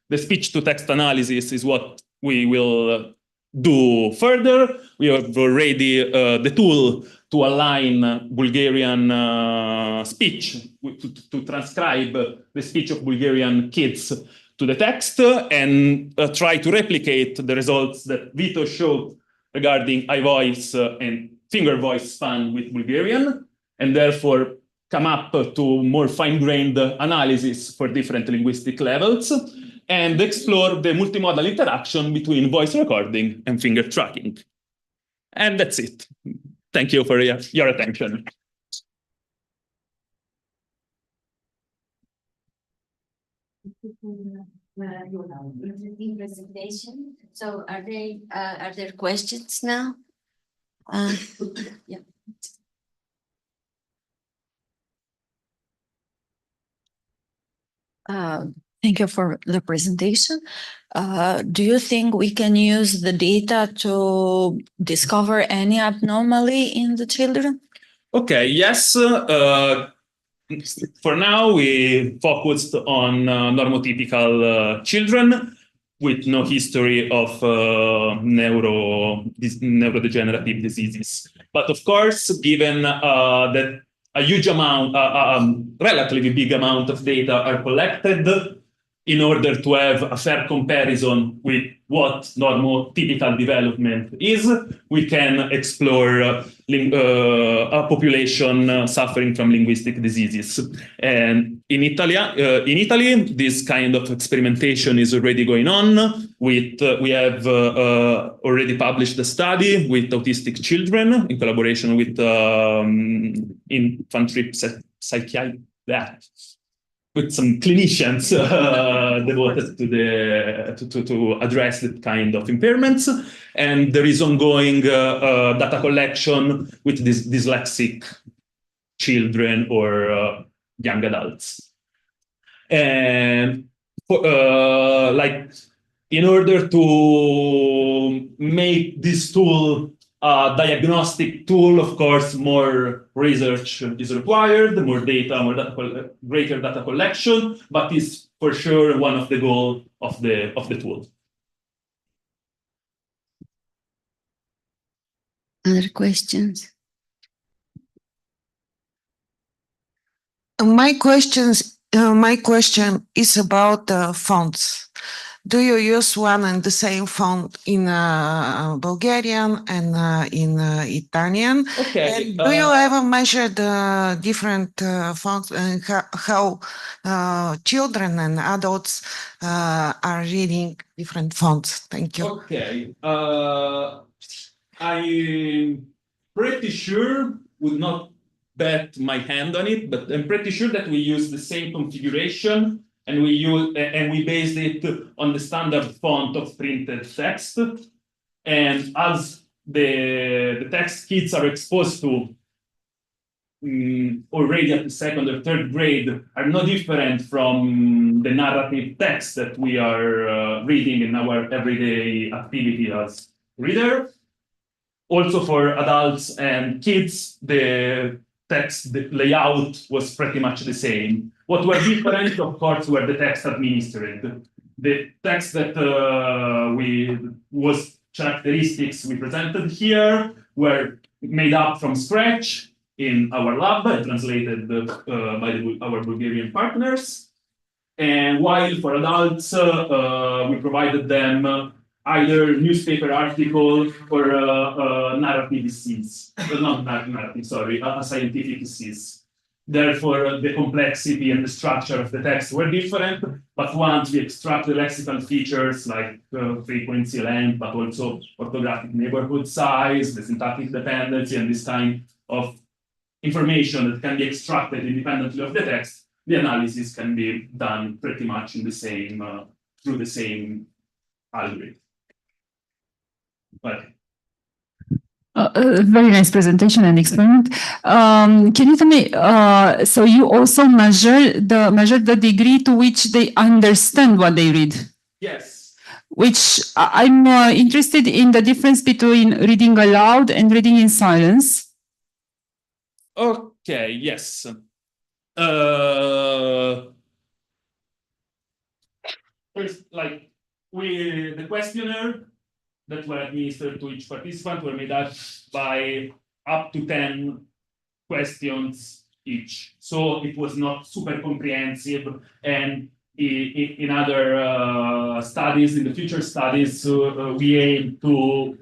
The speech-to-text analysis is what we will do further. We have already the tool to align Bulgarian speech, to transcribe the speech of Bulgarian kids to the text and try to replicate the results that Vito showed regarding eye voice and finger voice span with Bulgarian, and therefore come up to more fine-grained analysis for different linguistic levels and explore the multimodal interaction between voice recording and finger tracking. And that's it. Thank you for your attention. Interesting presentation. So, are there questions now? Yeah. Thank you for the presentation. Do you think we can use the data to discover any abnormality in the children? Okay, yes. For now, we focused on normotypical children with no history of neurodegenerative diseases. But of course, given that a huge amount, relatively big amount of data are collected in order to have a fair comparison with what normotypical development is, we can explore a population suffering from linguistic diseases. And in Italy, this kind of experimentation is already going on. We have already published a study with autistic children in collaboration with infantry psychiatry, with some clinicians devoted to address that kind of impairments. And there is ongoing data collection with these dyslexic children or young adults. And in order to make this tool a diagnostic tool, of course, more research is required, more data, greater data collection, but is for sure one of the goals of the tool. Other questions? My questions my question is about fonts. Do you use one and the same font in Bulgarian and in Italian? Okay. And do you ever measure the different fonts and how children and adults are reading different fonts? Thank you. Okay. I'm pretty sure, would not bet my hand on it, but I'm pretty sure that we use the same configuration and we based it on the standard font of printed text. And as the text kids are exposed to already at the second or third grade are no different from the narrative text that we are reading in our everyday activity as reader. Also for adults and kids, the text, the layout was pretty much the same. What were different, of course, were the text administered. The text that was characteristics we presented here were made up from scratch in our lab and translated by our Bulgarian partners. And while for adults, we provided them either newspaper article or narrative essays, not narrative, sorry, a scientific essays. Therefore, the complexity and the structure of the text were different, but once we extract the lexical features like frequency, length, but also orthographic neighborhood size, the syntactic dependency, and this kind of information that can be extracted independently of the text, the analysis can be done pretty much in the same, through the same algorithm. Okay. Very nice presentation and experiment. Can you tell me, so you also measure the degree to which they understand what they read? Yes. Which I'm interested in the difference between reading aloud and reading in silence. Okay, yes. First, like the questionnaire that were administered to each participant were made up by up to 10 questions each. So it was not super comprehensive. And in other studies, in the future studies, we aim to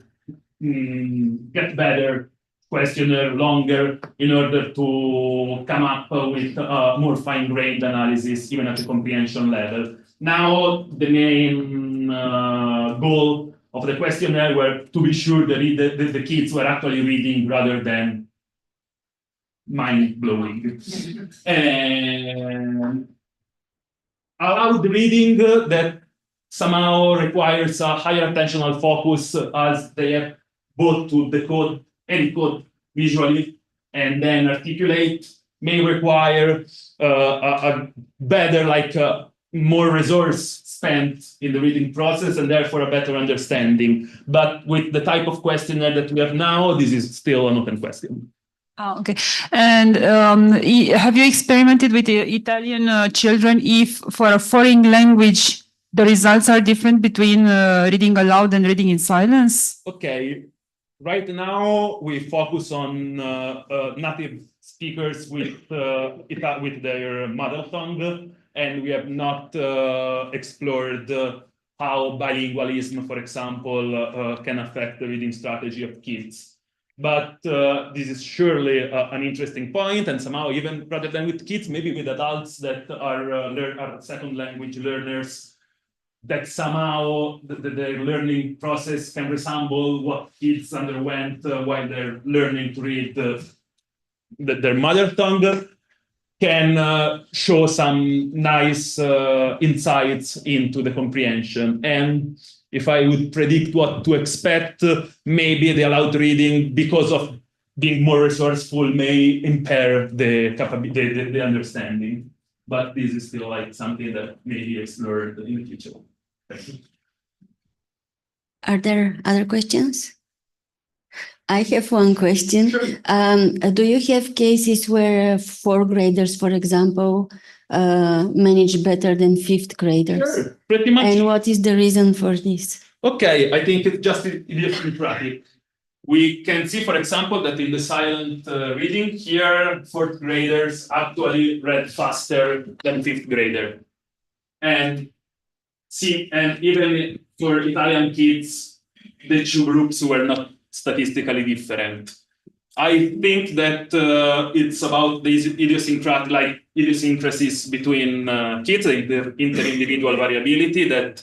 get better questionnaire, longer, in order to come up with more fine-grained analysis, even at the comprehension level. Now, the main goal of the questionnaire were to be sure that the kids were actually reading rather than mind-blowing. And aloud reading that somehow requires a higher attentional focus as they have both to decode, encode visually, and then articulate, may require a better, more resource spent in the reading process and therefore a better understanding. But with the type of questionnaire that we have now, this is still an open question. Oh, okay. And have you experimented with the Italian children if for a foreign language, the results are different between reading aloud and reading in silence? Okay. Right now, we focus on native speakers with their mother tongue, and we have not explored how bilingualism, for example, can affect the reading strategy of kids. But this is surely an interesting point, and somehow even rather than with kids, maybe with adults that are second language learners, that somehow the learning process can resemble what kids underwent while they're learning to read their mother tongue, can show some nice insights into the comprehension. And if I would predict what to expect, maybe the aloud reading, because of being more resourceful, may impair the understanding. But this is still something that may be explored in the future. Thank you. Are there other questions? I have one question. Sure. Do you have cases where fourth graders, for example, manage better than fifth graders? Sure, pretty much. And what is the reason for this? Okay, I think it's just idiosyncratic. we can see, for example, that in the silent reading here, fourth graders actually read faster than fifth grader. And even for Italian kids, the two groups were not statistically different. I think that it's about these idiosyncrasies between kids, inter-individual variability, that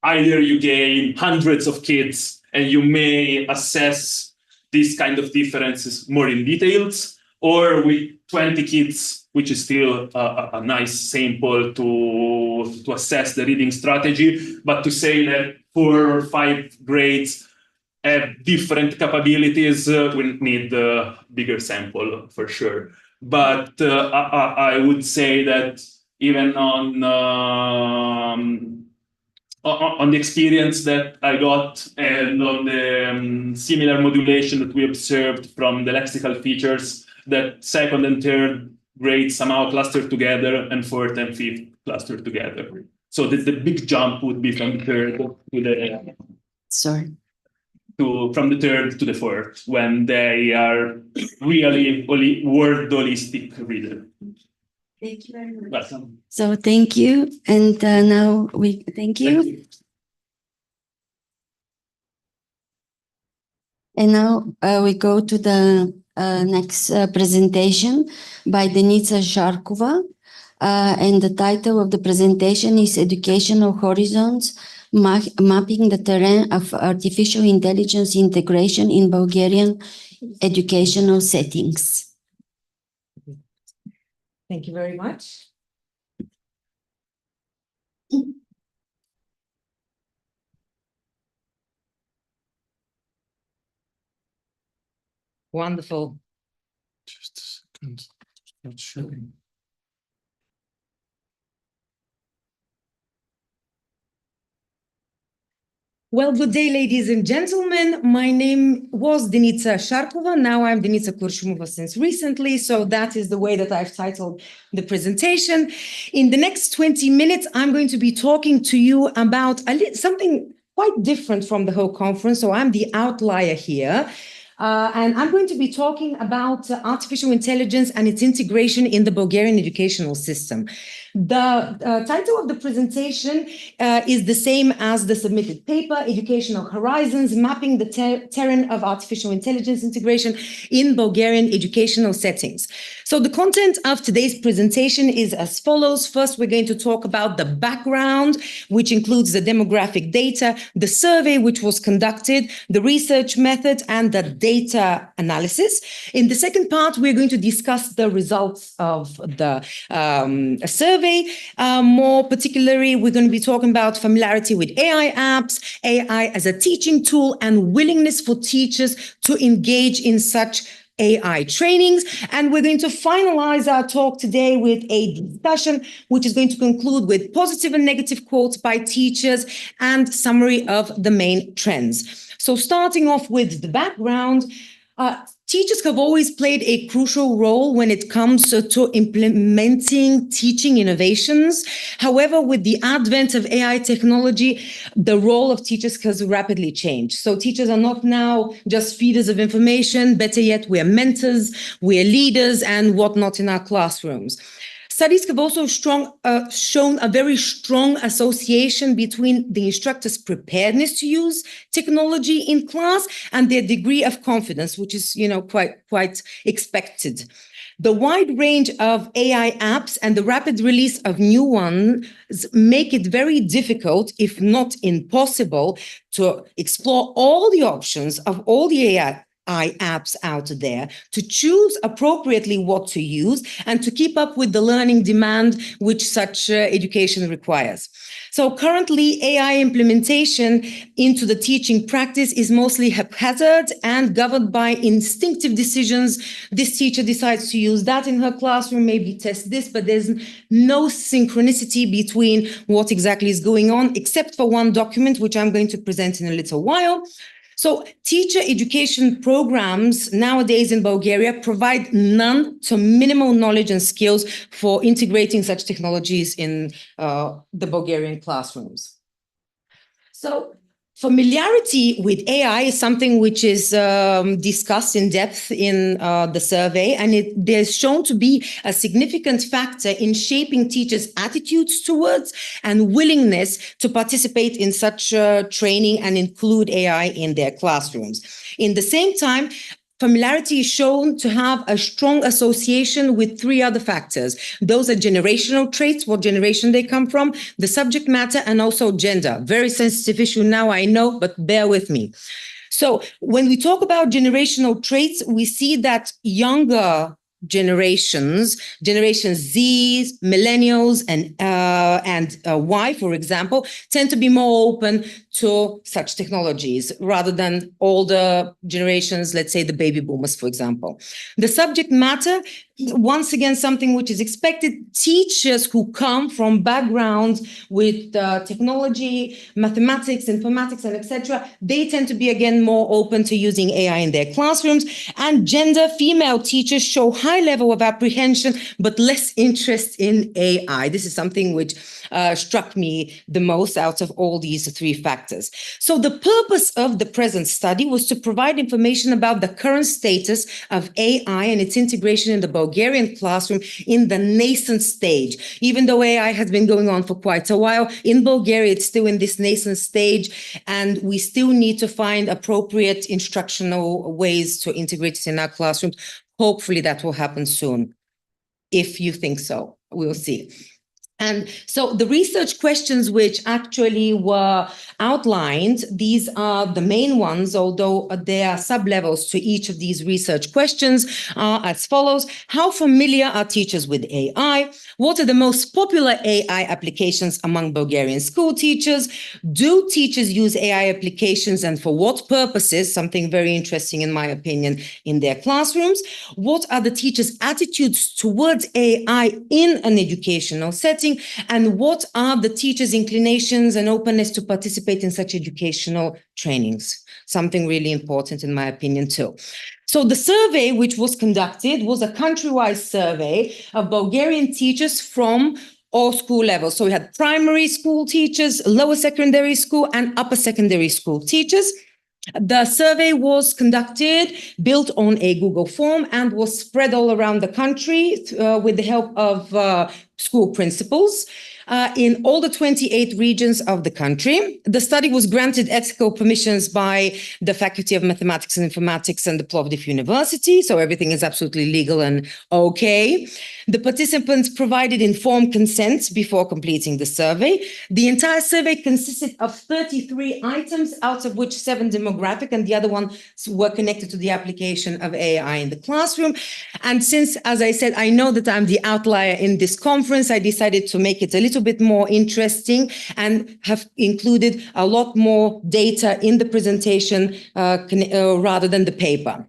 either you gain hundreds of kids and you may assess these kind of differences more in details, or with 20 kids, which is still a nice sample to assess the reading strategy, but to say that 4 or 5 grades have different capabilities, we need a bigger sample for sure. But I would say that even on the experience that I got and on the similar modulation that we observed from the lexical features, that second and third grades somehow cluster together and fourth and fifth cluster together. So the big jump would be from the third to the... Sorry. From the third to the fourth, when they are really word holistic reader. Thank you very much. Welcome. So thank you, and now we thank you. Thank you. And now we go to the next presentation by Denitza Charkova, and the title of the presentation is Educational Horizons, Mapping the Terrain of Artificial Intelligence Integration in Bulgarian Educational Settings. Thank you very much. Wonderful. Just a second. Not showing. Well, good day, ladies and gentlemen. My name was Denitza Charkova. Now I'm Denitza Kurshumova since recently. So that is the way that I've titled the presentation. In the next 20 minutes, I'm going to be talking to you about something quite different from the whole conference. So I'm the outlier here. And I'm going to be talking about artificial intelligence and its integration in the Bulgarian educational system. The title of the presentation is the same as the submitted paper, Educational Horizons, Mapping the Terrain of Artificial Intelligence Integration in Bulgarian Educational Settings. So the content of today's presentation is as follows. First, we're going to talk about the background, which includes the demographic data, the survey which was conducted, the research method, and the data analysis. In the second part, we're going to discuss the results of the survey. More particularly, we're going to be talking about familiarity with AI apps, AI as a teaching tool, and willingness for teachers to engage in such AI trainings. And we're going to finalize our talk today with a discussion, which is going to conclude with positive and negative quotes by teachers and summary of the main trends. So starting off with the background, teachers have always played a crucial role when it comes to implementing teaching innovations. However, with the advent of AI technology, the role of teachers has rapidly changed. So teachers are not now just feeders of information. Better yet, we're mentors, we're leaders, and whatnot in our classrooms. Studies have also shown a very strong association between the instructor's preparedness to use technology in class and their degree of confidence, which is, quite expected. The wide range of AI apps and the rapid release of new ones make it very difficult, if not impossible, to explore all the options of all the AI apps out there, to choose appropriately what to use, and to keep up with the learning demand which such education requires. So currently, AI implementation into the teaching practice is mostly haphazard and governed by instinctive decisions. This teacher decides to use that in her classroom, maybe test this, but there's no synchronicity between what exactly is going on, except for one document, which I'm going to present in a little while. So teacher education programs nowadays in Bulgaria provide none to minimal knowledge and skills for integrating such technologies in the Bulgarian classrooms. So Familiarity with AI is something which is discussed in depth in the survey, and there's shown to be a significant factor in shaping teachers' attitudes towards and willingness to participate in such training and include AI in their classrooms. In the same time, familiarity is shown to have a strong association with three other factors. Those are generational traits, what generation they come from, the subject matter, and also gender. Very sensitive issue now, I know, but bear with me. So when we talk about generational traits, we see that younger generations, Generation Z, millennials, and Y, for example, tend to be more open to such technologies rather than older generations, let's say the baby boomers, for example. The subject matter, once again, something which is expected. Teachers who come from backgrounds with technology, mathematics, informatics, and etc., they tend to be, again, more open to using AI in their classrooms. And gender, female teachers show high level of apprehension, but less interest in AI. This is something which struck me the most out of all these three factors. So the purpose of the present study was to provide information about the current status of AI and its integration in the Bulgarian classroom in the nascent stage. Even though AI has been going on for quite a while, in Bulgaria, it's still in this nascent stage, and we still need to find appropriate instructional ways to integrate it in our classrooms. Hopefully that will happen soon. If you think so, we'll see. And so the research questions which actually were outlined, these are the main ones, although there are sub-levels to each of these research questions, are as follows. How familiar are teachers with AI? What are the most popular AI applications among Bulgarian school teachers? Do teachers use AI applications, and for what purposes? Something very interesting, in my opinion, in their classrooms. What are the teachers' attitudes towards AI in an educational setting? And what are the teachers' inclinations and openness to participate in such educational trainings? Something really important, in my opinion, too. So the survey which was conducted was a countrywide survey of Bulgarian teachers from all school levels. So we had primary school teachers, lower secondary school, and upper secondary school teachers. The survey was conducted, built on a Google form, and was spread all around the country with the help of school principals in all the 28 regions of the country. The study was granted ethical permissions by the Faculty of Mathematics and Informatics and the Plovdiv University, so everything is absolutely legal and okay. The participants provided informed consent before completing the survey. The entire survey consisted of 33 items, out of which 7 demographic, and the other ones were connected to the application of AI in the classroom. And since, as I said, I know that I'm the outlier in this conference, I decided to make it a little bit more interesting and have included a lot more data in the presentation rather than the paper.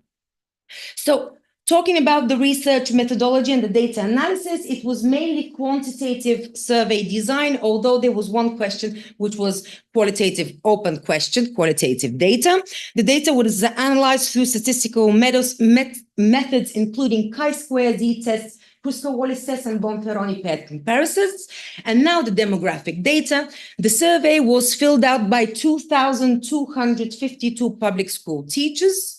So, talking about the research methodology and the data analysis, it was mainly quantitative survey design, although there was one question which was qualitative open question, qualitative data. The data was analyzed through statistical methods, including chi-square z-tests, Kruskal-Wallis tests, and Bonferroni paired comparisons. And now the demographic data. The survey was filled out by 2,252 public school teachers,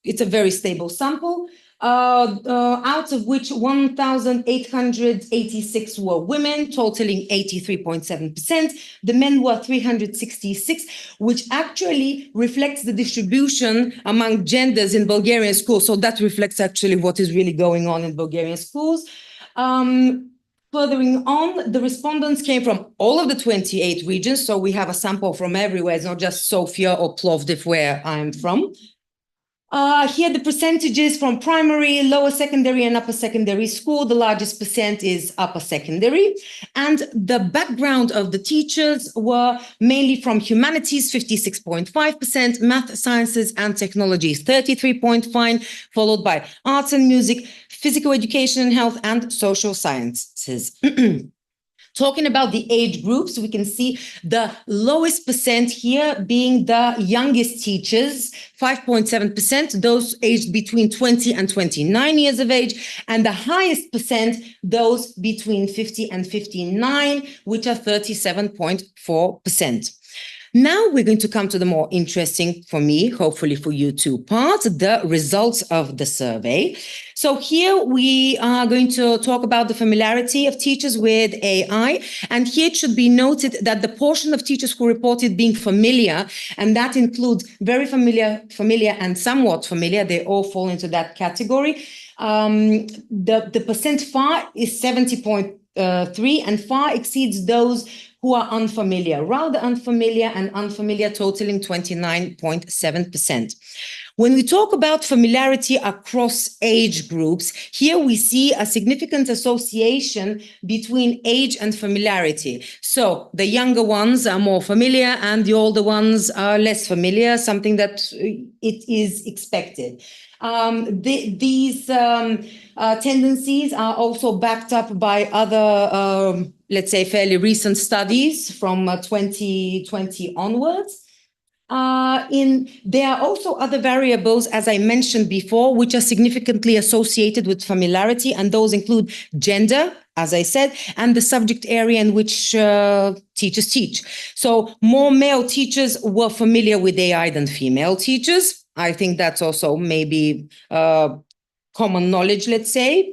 it's a very stable sample, out of which 1,886 were women, totaling 83.7%. The men were 366, which actually reflects the distribution among genders in Bulgarian schools. So that reflects actually what is really going on in Bulgarian schools. Furthering on, the respondents came from all of the 28 regions. So we have a sample from everywhere. It's not just Sofia or Plovdiv, where I'm from. Here the percentages from primary, lower secondary, and upper secondary school. The largest percent is upper secondary. And the background of the teachers were mainly from humanities, 56.5%, math, sciences, and technologies, 33.5%, followed by arts and music, physical education and health, and social sciences. Talking about the age groups, we can see the lowest percent here being the youngest teachers, 5.7%, those aged between 20 and 29 years of age, and the highest percent, those between 50 and 59, which are 37.4%. Now we're going to come to the more interesting, for me, hopefully for you too, part, the results of the survey. So here we are going to talk about the familiarity of teachers with AI. And here it should be noted that the portion of teachers who reported being familiar, and that includes very familiar, and somewhat familiar, they all fall into that category. The percent far is 70.3 and far exceeds those who are unfamiliar, rather unfamiliar and unfamiliar totaling 29.7%. When we talk about familiarity across age groups, here we see a significant association between age and familiarity. So the younger ones are more familiar and the older ones are less familiar, something that it is expected. These tendencies are also backed up by other, let's say, fairly recent studies from 2020 onwards. There are also other variables, as I mentioned before, which are significantly associated with familiarity, and those include gender, as I said, and the subject area in which teachers teach. So more male teachers were familiar with AI than female teachers. I think that's also maybe common knowledge, let's say,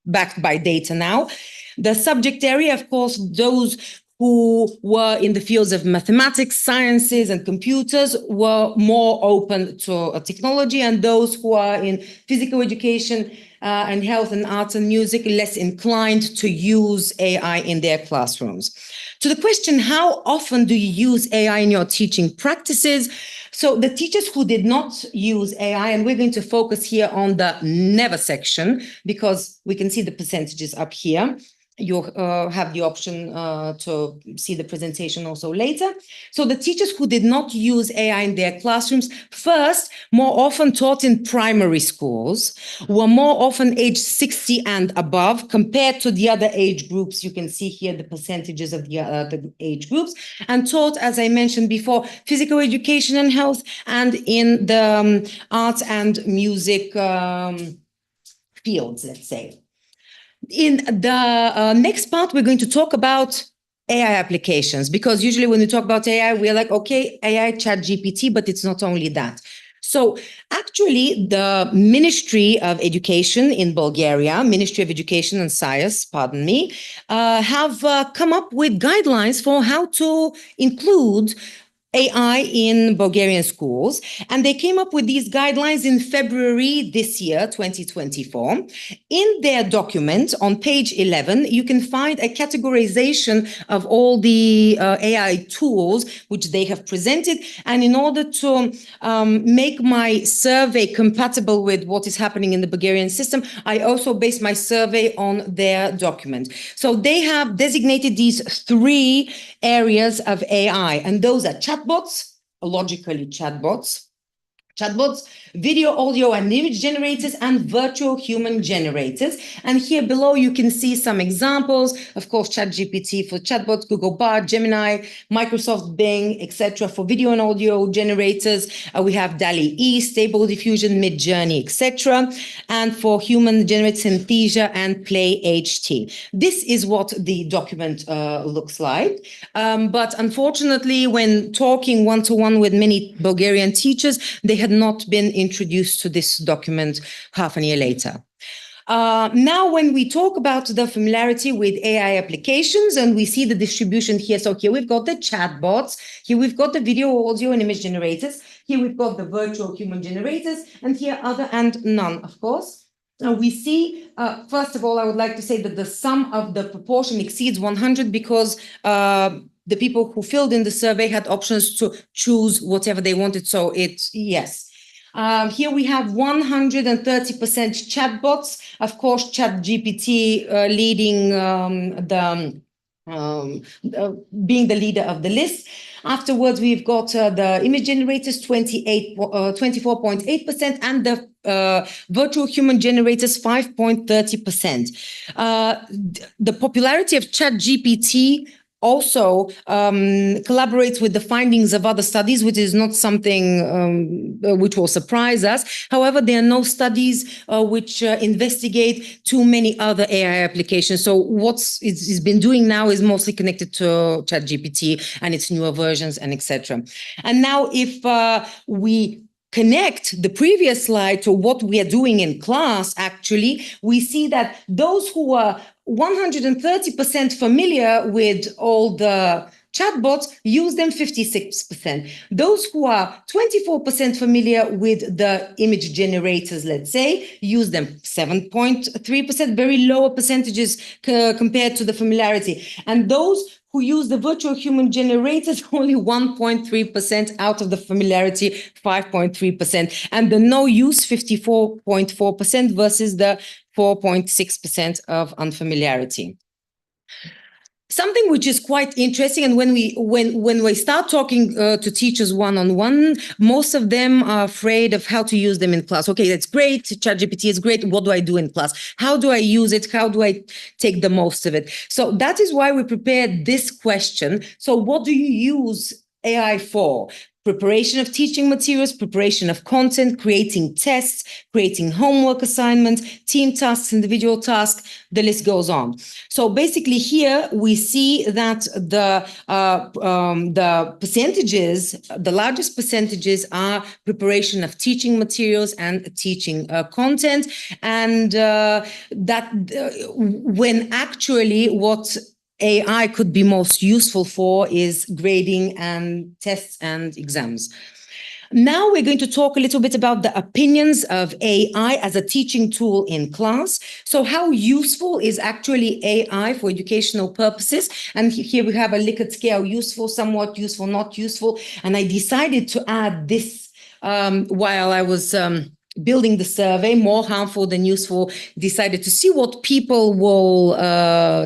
backed by data now. The subject area, of course, those who were in the fields of mathematics, sciences, and computers were more open to technology, and those who are in physical education and health and arts and music less inclined to use AI in their classrooms. To the question, how often do you use AI in your teaching practices? So the teachers who did not use AI, and we're going to focus here on the never section because we can see the percentages up here. You have the option to see the presentation also later. So the teachers who did not use AI in their classrooms, first, more often taught in primary schools, were more often age 60 and above compared to the other age groups. You can see here the percentages of the age groups, and taught, as I mentioned before, physical education and health, and in the arts and music fields, let's say. In the next part, we're going to talk about AI applications, because usually when we talk about AI, we're like, okay, AI, ChatGPT, but it's not only that. So actually, the Ministry of Education in Bulgaria, Ministry of Education and Science, pardon me, have come up with guidelines for how to include AI in Bulgarian schools. And they came up with these guidelines in February this year, 2024. In their document on page 11, you can find a categorization of all the AI tools which they have presented. And in order to make my survey compatible with what is happening in the Bulgarian system, I also based my survey on their document. So they have designated these 3 areas of AI, and those are chatbots, logically chatbots, video, audio, and image generators, and virtual human generators. And here below, you can see some examples. Of course, ChatGPT for chatbots, Google Bard, Gemini, Microsoft Bing, etc. For video and audio generators, we have DALL-E, Stable Diffusion, Midjourney, etc. And for human generators, Synthesia and Play HT. This is what the document looks like. But unfortunately, when talking one-to-one with many Bulgarian teachers, they had not been introduced to this document half a year later. Now, when we talk about the familiarity with AI applications, and we see the distribution here. So here we've got the chatbots, here we've got the video, audio, and image generators, here we've got the virtual human generators, and here other and none, of course. We see, first of all, I would like to say that the sum of the proportion exceeds 100 because the people who filled in the survey had options to choose whatever they wanted. So it's yes. Here we have 130% chatbots. Of course, ChatGPT leading being the leader of the list. Afterwards, we've got the image generators, 24.8%, and the virtual human generators, 5.30%. The popularity of ChatGPT also collaborates with the findings of other studies, which is not something which will surprise us. However, there are no studies which investigate too many other AI applications. So what it's been doing now is mostly connected to ChatGPT and its newer versions and etc. And now if we connect the previous slide to what we are doing in class, actually, we see that those who are 130% familiar with all the chatbots use them 56%. Those who are 24% familiar with the image generators, let's say, use them 7.3%, very lower percentages compared to the familiarity. And those who use the virtual human generators, only 1.3% out of the familiarity, 5.3%, and the no use, 54.4% versus the 4.6% of unfamiliarity. Something which is quite interesting, and when we start talking to teachers one-on-one, most of them are afraid of how to use them in class. Okay, that's great, ChatGPT is great, what do I do in class? How do I use it? How do I take the most of it? So that is why we prepared this question. So what do you use AI for? Preparation of teaching materials, preparation of content, creating tests, creating homework assignments, team tasks, individual tasks, the list goes on. So basically here we see that the percentages, the largest percentages are preparation of teaching materials and teaching content. And when actually what AI could be most useful for is grading and tests and exams. Now we're going to talk a little bit about the opinions of AI as a teaching tool in class. So how useful is actually AI for educational purposes? And here we have a Likert scale: useful, somewhat useful, not useful. And I decided to add this while I was building the survey, more harmful than useful, decided to see what people will,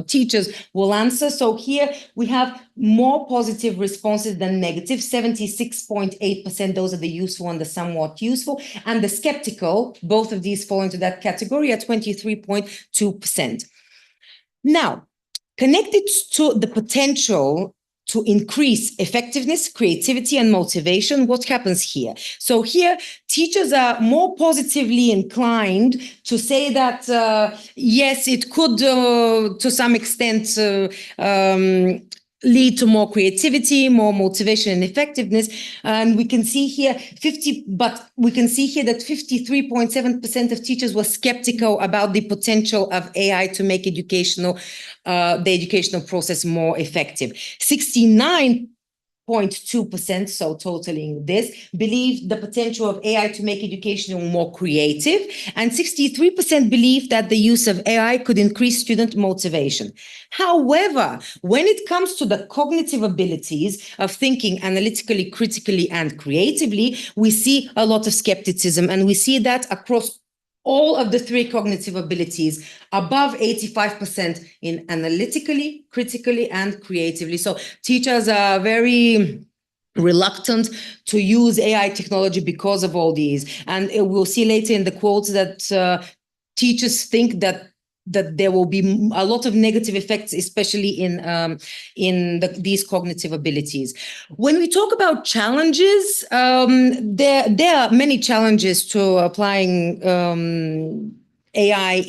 teachers will answer. So here we have more positive responses than negative, 76.8%. Those are the useful and the somewhat useful. And the skeptical, both of these fall into that category at 23.2%. Now, connected to the potential to increase effectiveness, creativity, and motivation, what happens here? So here, teachers are more positively inclined to say that, yes, it could, to some extent, lead to more creativity, more motivation and effectiveness. And we can see here that 53.7% of teachers were skeptical about the potential of AI to make the educational process more effective. 69.2%, so totaling this, believe the potential of AI to make education more creative, and 63% believe that the use of AI could increase student motivation. However, when it comes to the cognitive abilities of thinking analytically, critically, and creatively, we see a lot of skepticism, and we see that across all of the three cognitive abilities, above 85% in analytically, critically, and creatively. So teachers are very reluctant to use AI technology because of all these. And we'll see later in the quotes that teachers think that there will be a lot of negative effects, especially in these cognitive abilities. When we talk about challenges, there are many challenges to applying AI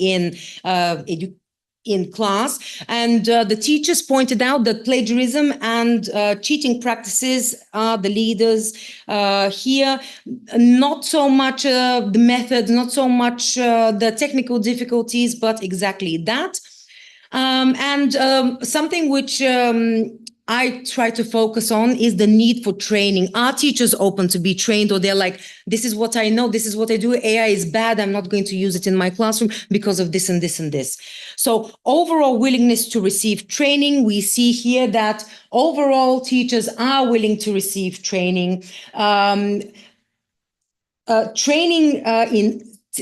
in class, and the teachers pointed out that plagiarism and cheating practices are the leaders here. Not so much the method, not so much the technical difficulties, but exactly that. And something which I try to focus on is the need for training. Are teachers open to be trained, or they're like, this is what I know, this is what I do, AI is bad, I'm not going to use it in my classroom because of this and this and this. So overall willingness to receive training, we see here that overall teachers are willing to receive training.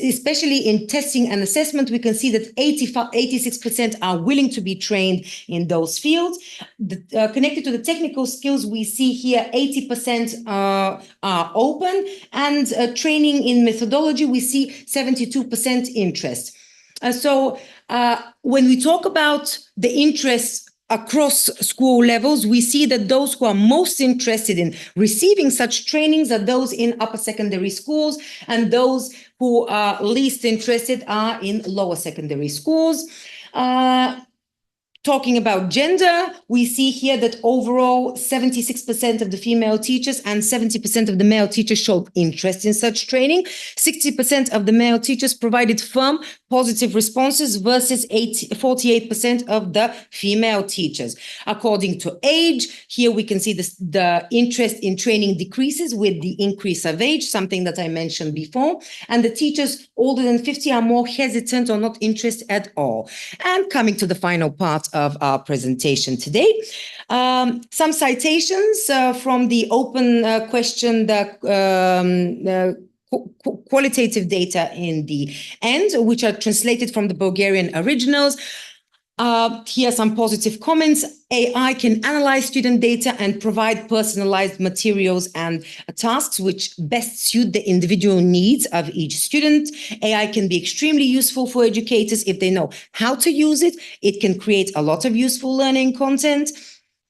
Especially in testing and assessment, we can see that 86% are willing to be trained in those fields. Connected to the technical skills, we see here 80% are open, and training in methodology, we see 72% interest. So when we talk about the interest across school levels, we see that those who are most interested in receiving such trainings are those in upper secondary schools, and those who are least interested are in lower secondary schools. Talking about gender, we see here that overall 76% of the female teachers and 70% of the male teachers showed interest in such training. 60% of the male teachers provided firm, positive responses versus 48% of the female teachers. According to age, here we can see the interest in training decreases with the increase of age, something that I mentioned before. And the teachers older than 50 are more hesitant or not interested at all. And coming to the final part of our presentation today, some citations from the open question, the qualitative data in the end, which are translated from the Bulgarian originals. Here are some positive comments. AI can analyze student data and provide personalized materials and tasks which best suit the individual needs of each student. AI can be extremely useful for educators if they know how to use it. It can create a lot of useful learning content.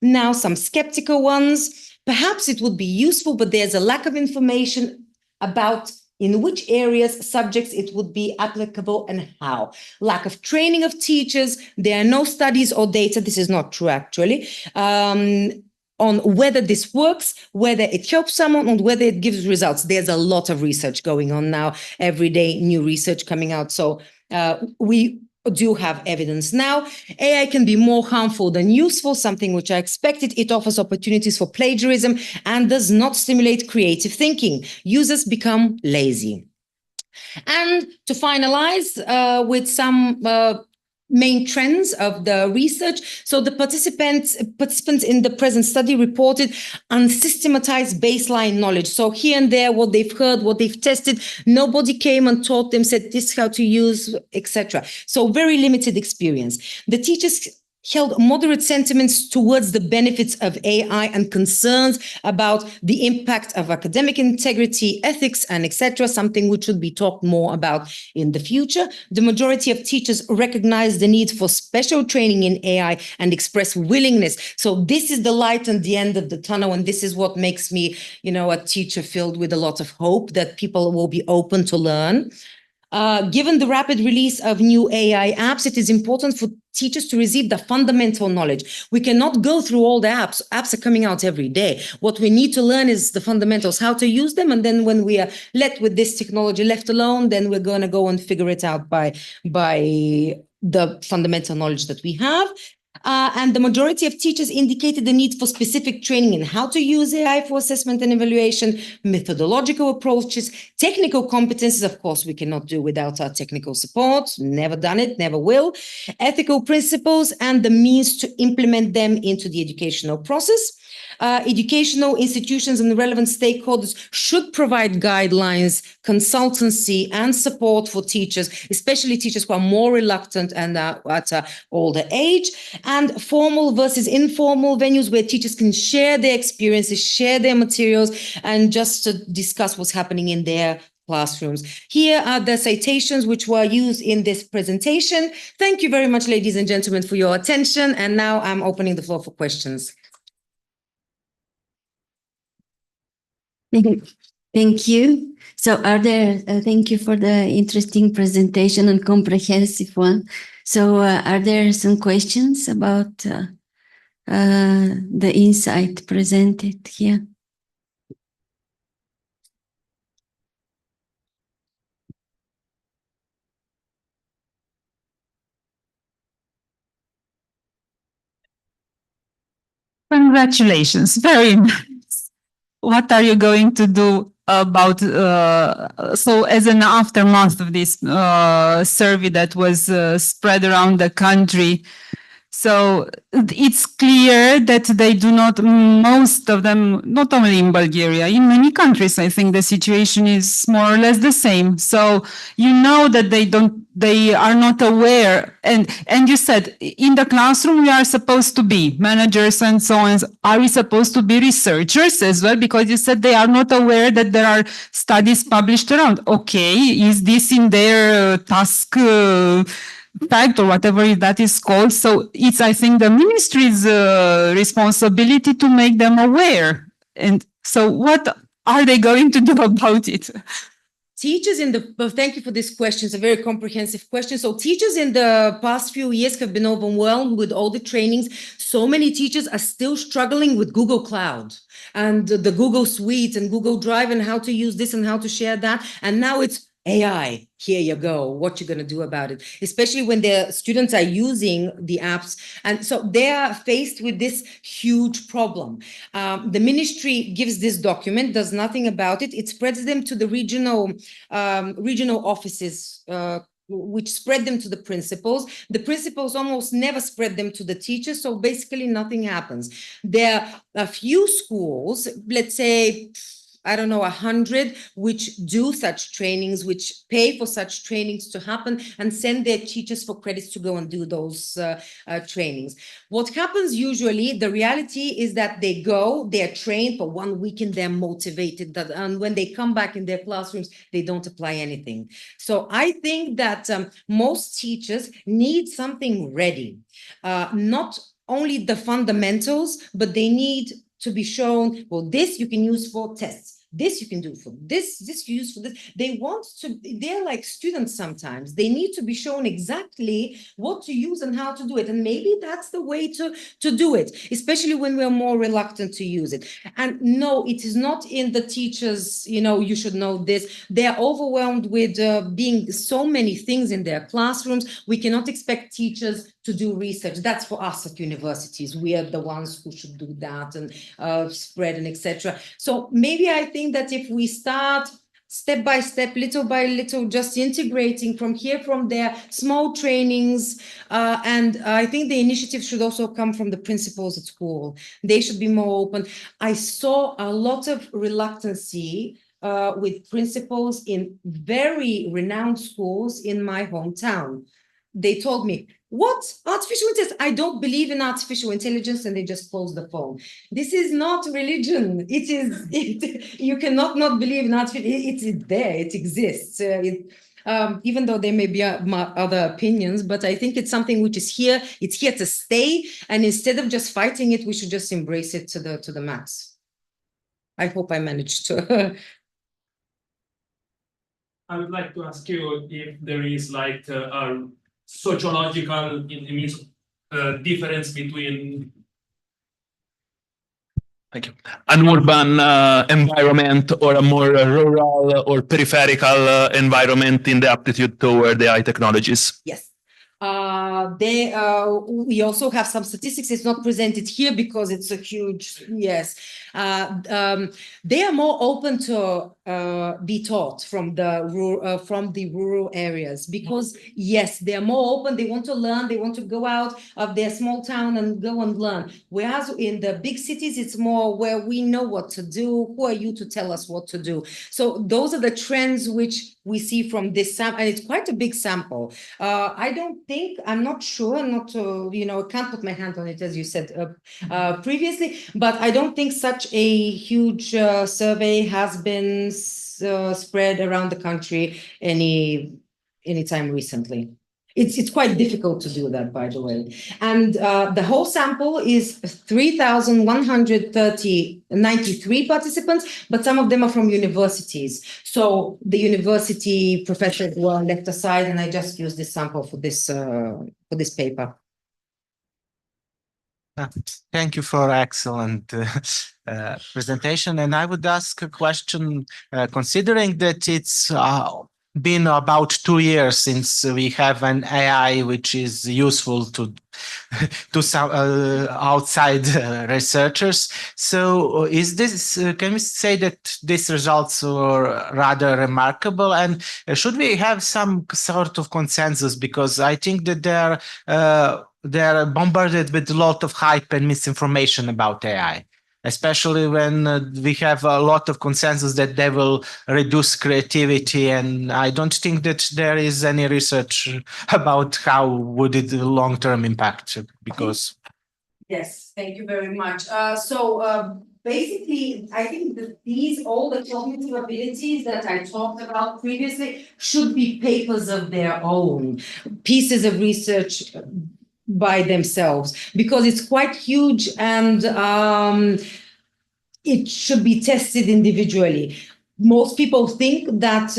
Now, some skeptical ones. Perhaps it would be useful, but there's a lack of information about in which areas, subjects it would be applicable and how. Lack of training of teachers. There are no studies or data. This is not true, actually, on whether this works, whether it helps someone, or whether it gives results. There's a lot of research going on now, every day, new research coming out. So we do have evidence now. AI can be more harmful than useful, something which I expected. It offers opportunities for plagiarism and does not stimulate creative thinking. Users become lazy. And to finalize with some main trends of the research. So the participants in the present study reported unsystematized baseline knowledge. So here and there, what they've heard, what they've tested, nobody came and taught them, said this how to use, etc. So very limited experience. The teachers held moderate sentiments towards the benefits of AI and concerns about the impact of academic integrity, ethics, and etc., something which should be talked more about in the future. The majority of teachers recognize the need for special training in AI and express willingness. So this is the light at the end of the tunnel, and this is what makes me, a teacher filled with a lot of hope that people will be open to learn. Given the rapid release of new AI apps, it is important for teachers to receive the fundamental knowledge. We cannot go through all the apps. Apps are coming out every day. What we need to learn is the fundamentals, how to use them. And then when we are left with this technology left alone, then we're going to go and figure it out by the fundamental knowledge that we have. And the majority of teachers indicated the need for specific training in how to use AI for assessment and evaluation, methodological approaches, technical competencies. Of course, we cannot do without our technical support. Never done it, never will. Ethical principles and the means to implement them into the educational process. Educational institutions and relevant stakeholders should provide guidelines, consultancy, and support for teachers, especially teachers who are more reluctant and at an older age, and formal versus informal venues where teachers can share their experiences, share their materials, and just to discuss what's happening in their classrooms. Here are the citations which were used in this presentation. Thank you very much, ladies and gentlemen, for your attention. And now I'm opening the floor for questions. Thank you. So thank you for the interesting presentation and comprehensive one. So are there some questions about the insight presented here? Congratulations, very nice. What are you going to do about, so as an aftermath of this survey that was spread around the country? So it's clear that they do not, most of them, not only in Bulgaria, in many countries, I think the situation is more or less the same. So you know that they are not aware. And you said in the classroom, we are supposed to be managers and so on. Are we supposed to be researchers as well? Because you said they are not aware that there are studies published around. Okay, is this in their task fact or whatever that is called. So it's, I think, the ministry's responsibility to make them aware. And so what are they going to do about it? Teachers thank you for this question. It's a very comprehensive question. So teachers in the past few years have been overwhelmed with all the trainings. So many teachers are still struggling with Google Cloud and the Google Suite and Google Drive and how to use this and how to share that. And now it's AI, here you go, what you're going to do about it, especially when their students are using the apps. And so they are faced with this huge problem. The ministry gives this document, does nothing about it. It spreads them to the regional offices, which spread them to the principals. The principals almost never spread them to the teachers, so basically nothing happens. There are a few schools, let's say, I don't know, 100, which do such trainings, which pay for such trainings to happen and send their teachers for credits to go and do those trainings. What happens usually, the reality is that they go, they're trained for 1 week and they're motivated, and when they come back in their classrooms, they don't apply anything. So I think that most teachers need something ready, not only the fundamentals, but they need to be shown, well, this you can use for tests. This you can do for this, this you use for this. They want to, they're like students sometimes. They need to be shown exactly what to use and how to do it. And maybe that's the way to do it, especially when we're more reluctant to use it. And no, it is not in the teachers, you should know this. They're overwhelmed with being so many things in their classrooms. We cannot expect teachers to do research. That's for us at universities. We are the ones who should do that and spread and etc. So maybe I think that if we start step by step, little by little, just integrating from here, from there, small trainings, and I think the initiative should also come from the principals at school. They should be more open. I saw a lot of reluctancy with principals in very renowned schools in my hometown. They told me, what? Artificial intelligence? I don't believe in artificial intelligence, and they just close the phone. This is not religion. You cannot not believe in artificial. It's there. It exists. Even though there may be other opinions, but I think it's something which is here. It's here to stay. And instead of just fighting it, we should just embrace it to the max. I hope I managed to. I would like to ask you if there is like a sociological difference between an urban environment or a more rural or peripheral environment in the aptitude toward the AI technologies. Yes. We also have some statistics. It's not presented here because it's a huge, yes. They are more open to be taught from the rural areas because, yes, they are more open. They want to learn. They want to go out of their small town and go and learn. Whereas in the big cities, it's more where we know what to do. Who are you to tell us what to do? So those are the trends which we see from this sample, and it's quite a big sample. I'm not sure, I can't put my hand on it, as you said previously, but I don't think such a huge survey has been spread around the country anytime recently. It's quite difficult to do that, by the way. And the whole sample is 3,193 participants, but some of them are from universities. So the university professors were left aside, and I just used this sample for this paper. Thank you for excellent presentation. And I would ask a question, considering that it's been about 2 years since we have an AI which is useful to some outside researchers. So is this, can we say that these results were rather remarkable? And should we have some sort of consensus? Because I think that they're bombarded with a lot of hype and misinformation about AI, especially when we have a lot of consensus that they will reduce creativity. And I don't think that there is any research about how would it long-term impact, because... Yes, thank you very much. basically, I think that all the cognitive abilities that I talked about previously should be papers of their own, pieces of research by themselves, because it's quite huge and it should be tested individually. Most people think that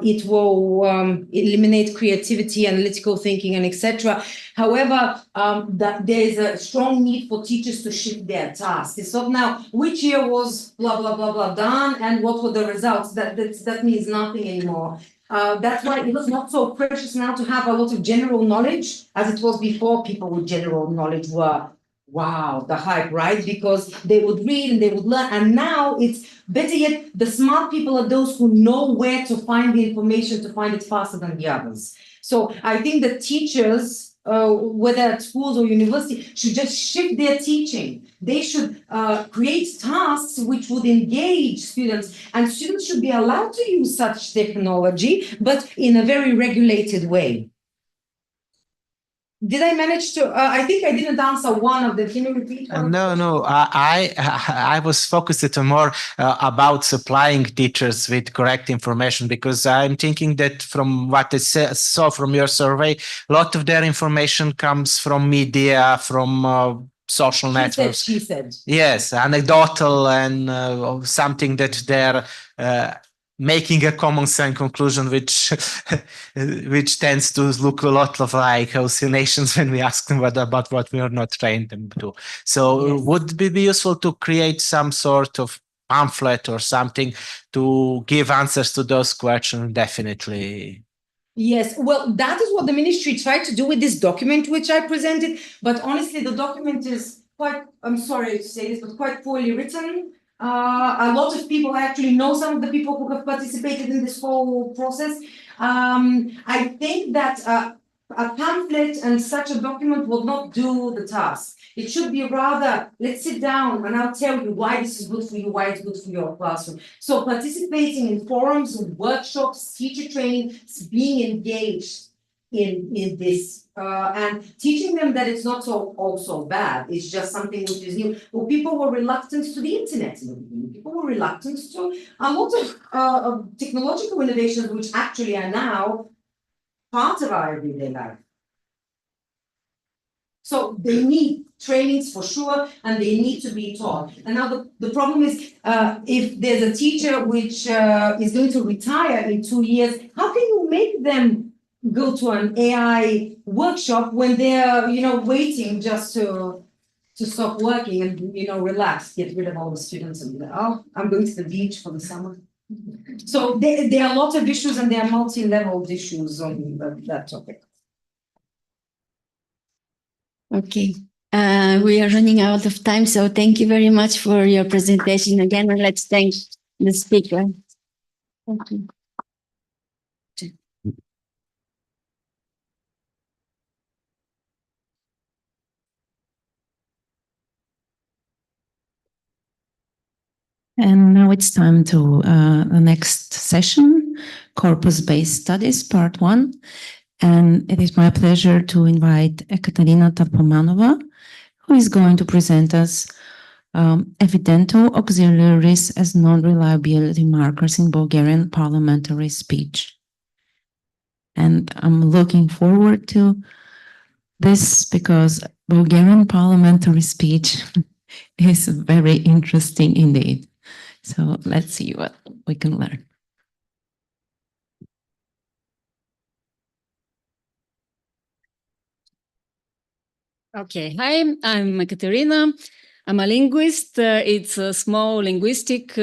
it will eliminate creativity, analytical thinking, and etc. However, that there is a strong need for teachers to shift their tasks. It's not now which year was blah blah blah blah done and what were the results. That means nothing anymore. That's why it was not so precious now to have a lot of general knowledge as it was before. People with general knowledge were, wow, the hype, right? Because they would read and they would learn. And now it's better yet, the smart people are those who know where to find the information to find it faster than the others. So I think that teachers, whether at schools or university, should just shift their teaching. They should create tasks which would engage students, and students should be allowed to use such technology, but in a very regulated way. Did I manage to? I think I didn't answer one of them. Can you repeat? No. I was focused on more about supplying teachers with correct information, because I'm thinking that from what I saw from your survey, a lot of their information comes from media, from social networks. She said. Yes, anecdotal and something that they're making a common sense conclusion, which tends to look a lot of like hallucinations when we ask them about what we are not trained them to. So yes. Would it be useful to create some sort of pamphlet or something to give answers to those questions? Definitely. Yes, well, that is what the ministry tried to do with this document, which I presented. But honestly, the document is quite, I'm sorry to say this, but quite poorly written. A lot of people, I actually know some of the people who have participated in this whole process. I think that a pamphlet and such a document will not do the task. It should be rather, let's sit down and I'll tell you why this is good for you, why it's good for your classroom. So participating in forums, workshops, teacher training, being engaged in this and teaching them that it's not so bad. It's just something which is new. Well, people were reluctant to the internet. People were reluctant to a lot of technological innovations, which actually are now part of our everyday life. So they need trainings for sure, and they need to be taught. And now the problem is, if there's a teacher which is going to retire in 2 years, how can you make them go to an AI workshop when they're, waiting just to stop working and, relax, get rid of all the students and be like, oh, I'm going to the beach for the summer. So there are a lot of issues, and there are multi-level issues on that topic. Okay. We are running out of time, so thank you very much for your presentation again, and let's thank the speaker. Thank you. And now it's time to the next session, Corpus-Based Studies, Part 1. And it is my pleasure to invite Ekaterina Tapomanova, who is going to present us evidential auxiliaries as non-reliability markers in Bulgarian parliamentary speech. And I'm looking forward to this because Bulgarian parliamentary speech is very interesting indeed. So let's see what we can learn. Okay, hi, I'm Ekaterina. I'm a linguist. It's a small linguistic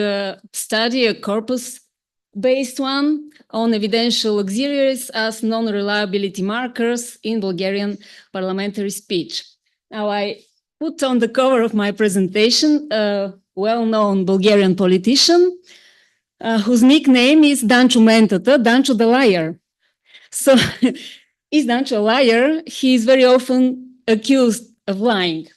study, a corpus-based one on evidential auxiliaries as non-reliability markers in Bulgarian parliamentary speech. Now, I put on the cover of my presentation a well-known Bulgarian politician whose nickname is Dancho Mentata, Dancho the liar. So, is Dancho a liar? He is very often accused of lying.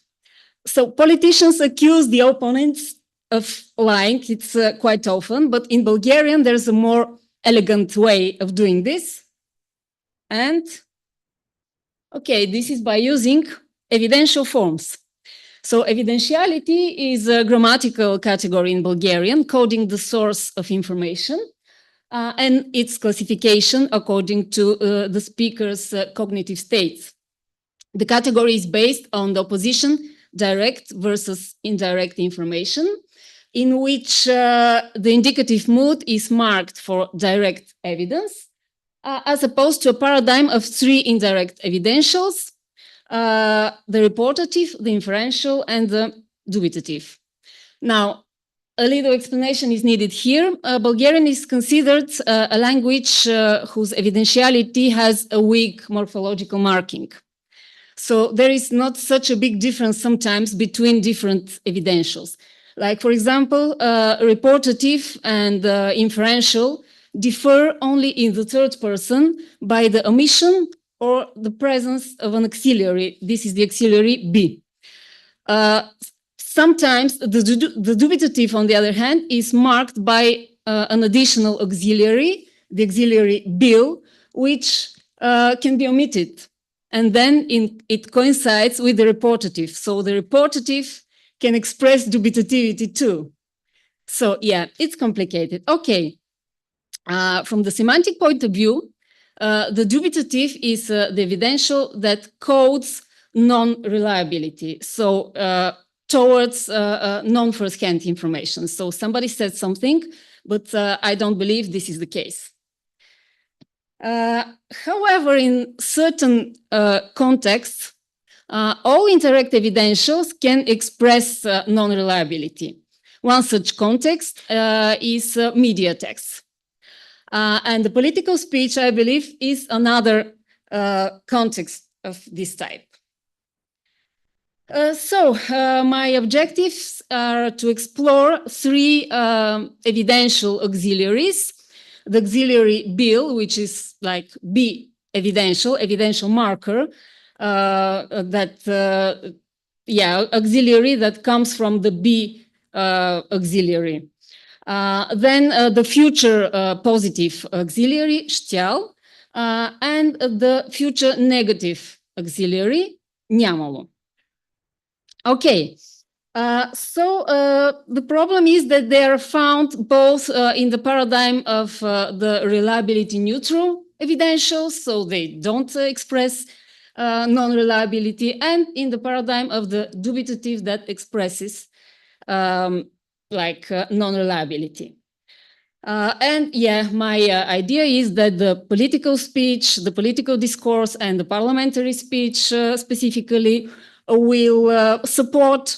So politicians accuse the opponents of lying. It's quite often, but in Bulgarian, there's a more elegant way of doing this. And, okay, this is by using evidential forms. So evidentiality is a grammatical category in Bulgarian, coding the source of information and its classification according to the speaker's cognitive states. The category is based on the opposition direct versus indirect information, in which the indicative mood is marked for direct evidence, as opposed to a paradigm of three indirect evidentials, the reportative, the inferential, and the dubitative. Now, a little explanation is needed here. Bulgarian is considered a language whose evidentiality has a weak morphological marking. So there is not such a big difference sometimes between different evidentials. Like, for example, reportative and inferential differ only in the third person by the omission or the presence of an auxiliary. This is the auxiliary B. Sometimes the dubitative, on the other hand, is marked by an additional auxiliary, the auxiliary bill, which can be omitted. And then it coincides with the reportative. So the reportative can express dubitativity too. So yeah, it's complicated. Okay. From the semantic point of view, the dubitative is the evidential that codes non-reliability. So towards non-first-hand information. So somebody said something, but I don't believe this is the case. However, in certain contexts, all indirect evidentials can express non-reliability. One such context is media text. And the political speech, I believe, is another context of this type. My objectives are to explore three evidential auxiliaries. The auxiliary bill, which is like B evidential marker, auxiliary that comes from the B auxiliary. Then the future positive auxiliary, shtial, and the future negative auxiliary, nямало. Okay, the problem is that they are found both in the paradigm of the reliability neutral evidentials, so they don't express non-reliability, and in the paradigm of the dubitative that expresses non-reliability. My idea is that the political speech, the political discourse, and the parliamentary speech specifically will support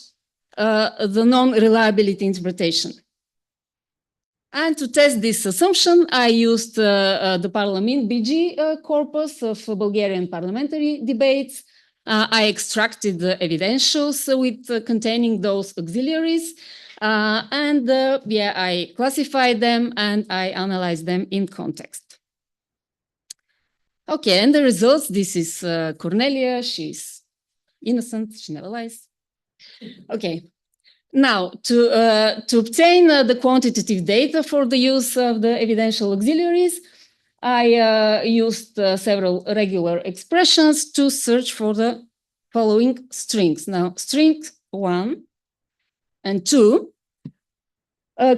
the non-reliability interpretation. And to test this assumption, I used the Parliament BG corpus of Bulgarian parliamentary debates. I extracted the evidentials with containing those auxiliaries. I classified them and I analyzed them in context. Okay, and the results, this is Cornelia, she's innocent, she never lies. Okay, now to obtain the quantitative data for the use of the evidential auxiliaries, I used several regular expressions to search for the following strings. Now, string 1 and 2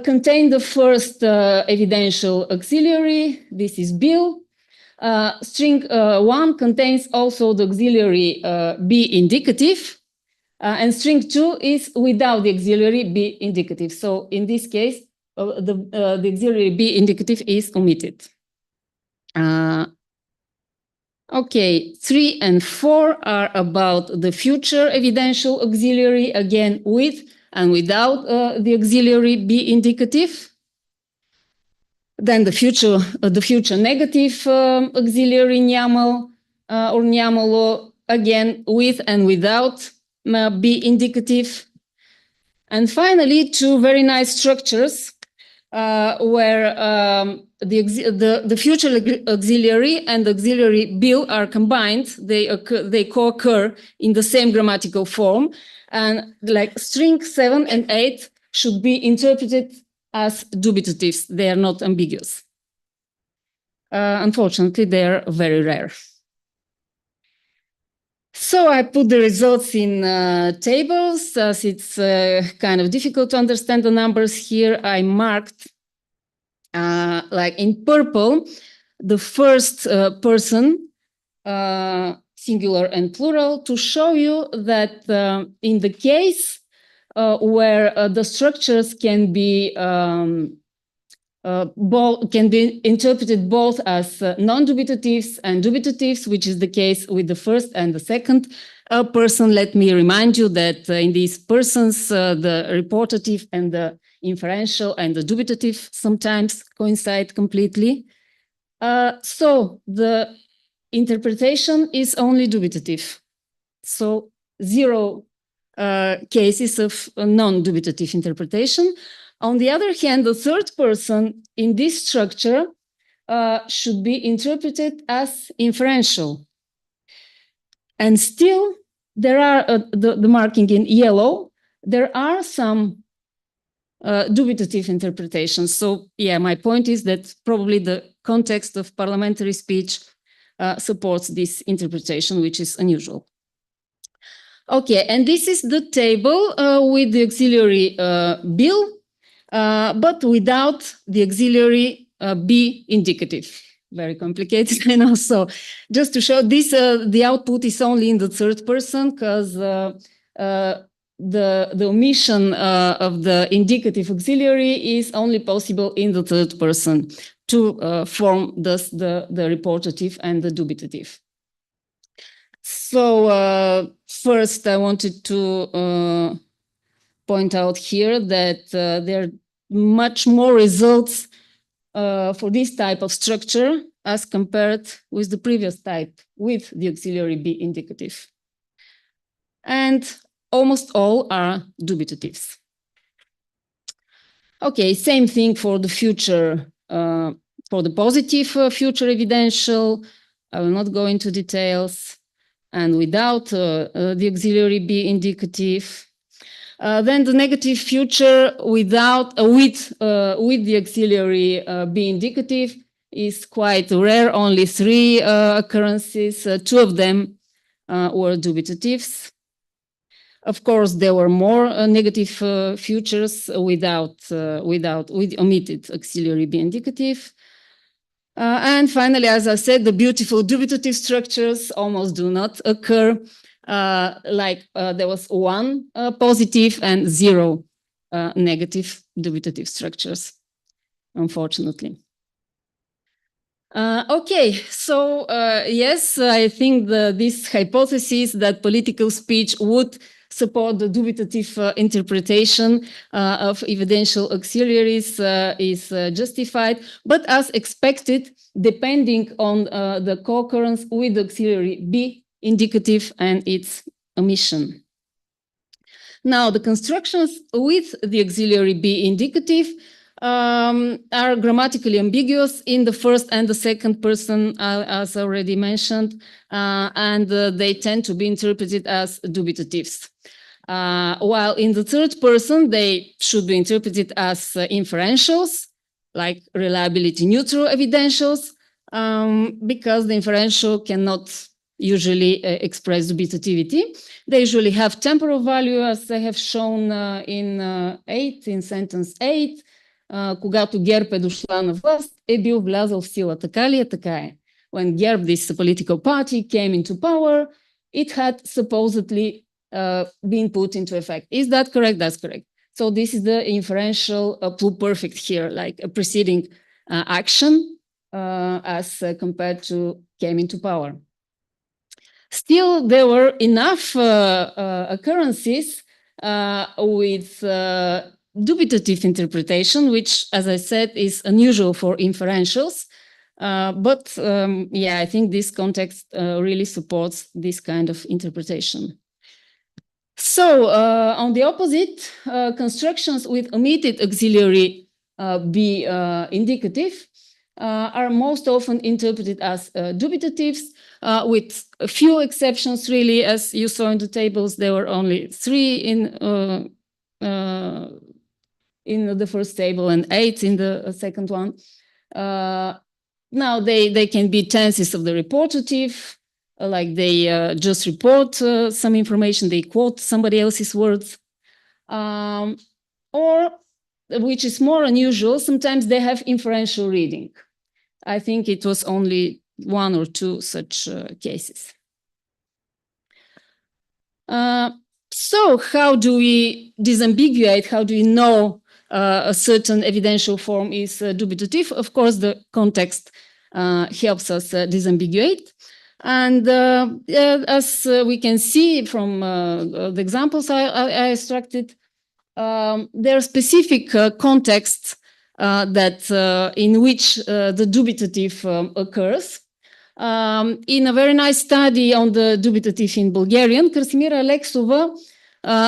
contain the first evidential auxiliary. This is bill. String 1 contains also the auxiliary B indicative, and string 2 is without the auxiliary B indicative. So in this case, the auxiliary B indicative is omitted. Okay, 3 and 4 are about the future evidential auxiliary, again with and without the auxiliary B indicative. Then the future negative auxiliary nyamal or nyamalo, again with and without B indicative. And finally, two very nice structures where the future auxiliary and auxiliary bill are combined. They co-occur in the same grammatical form. And like string 7 and 8 should be interpreted as dubitatives. They are not ambiguous. Unfortunately, they are very rare. So I put the results in tables, as it's kind of difficult to understand the numbers here. I marked, like in purple, the first person, singular and plural, to show you that in the case where the structures can be interpreted both as non-dubitatives and dubitatives, which is the case with the first and the second person. Let me remind you that in these persons, the reportative and the inferential and the dubitative sometimes coincide completely. So the interpretation is only dubitative. So 0 cases of non-dubitative interpretation. On the other hand, the third person in this structure should be interpreted as inferential. And still, there are the marking in yellow, there are some dubitative interpretations. So yeah, my point is that probably the context of parliamentary speech supports this interpretation, which is unusual. Okay, and this is the table with the auxiliary bill, but without the auxiliary be indicative. Very complicated, I know. So just to show this, the output is only in the third person because the omission of the indicative auxiliary is only possible in the third person to form thus the reportative and the dubitative. So first I wanted to point out here that there are much more results for this type of structure as compared with the previous type with the auxiliary be indicative. And almost all are dubitatives. Okay, same thing for the future, for the positive future evidential. I will not go into details. And without the auxiliary be indicative. Then the negative future without with the auxiliary be indicative is quite rare. Only 3 occurrences. 2 of them were dubitatives. Of course, there were more negative futures with omitted auxiliary be indicative. And finally, as I said, the beautiful dubitative structures almost do not occur. There was 1 positive and 0 negative dubitative structures, unfortunately. Okay, so yes, I think this hypothesis that political speech would support the dubitative interpretation of evidential auxiliaries is justified, but as expected, depending on the co-occurrence with the auxiliary be indicative and its omission. Now, the constructions with the auxiliary be indicative are grammatically ambiguous in the first and the second person, as already mentioned, and they tend to be interpreted as dubitatives. While in the third person, they should be interpreted as inferentials, like reliability neutral evidentials, because the inferential cannot usually express dubitativity. They usually have temporal value, as I have shown in sentence 8. Когато ГЕРБ е дошла на власт, е бил влязъл в сила. Така ли е? Така е. When ГЕРБ, this political party, came into power, it had supposedly been put into effect. Is that correct? That's correct. So this is the inferential pluperfect here, like a preceding action as compared to came into power. Still, there were enough occurrences with dubitative interpretation, which, as I said, is unusual for inferentials. But yeah, I think this context really supports this kind of interpretation. So on the opposite, constructions with omitted auxiliary be indicative are most often interpreted as dubitatives, with a few exceptions, really. As you saw in the tables, there were only 3 in the first table and 8 in the second one. Now they can be tenses of the reportative, like they just report some information, they quote somebody else's words. Or, which is more unusual, sometimes they have inferential reading. I think it was only 1 or 2 such cases. So how do we disambiguate? How do we know a certain evidential form is dubitative? Of course, the context helps us disambiguate. And as we can see from the examples I extracted, there are specific contexts that in which the dubitative occurs. In a very nice study on the dubitative in Bulgarian, Krasimira Aleksova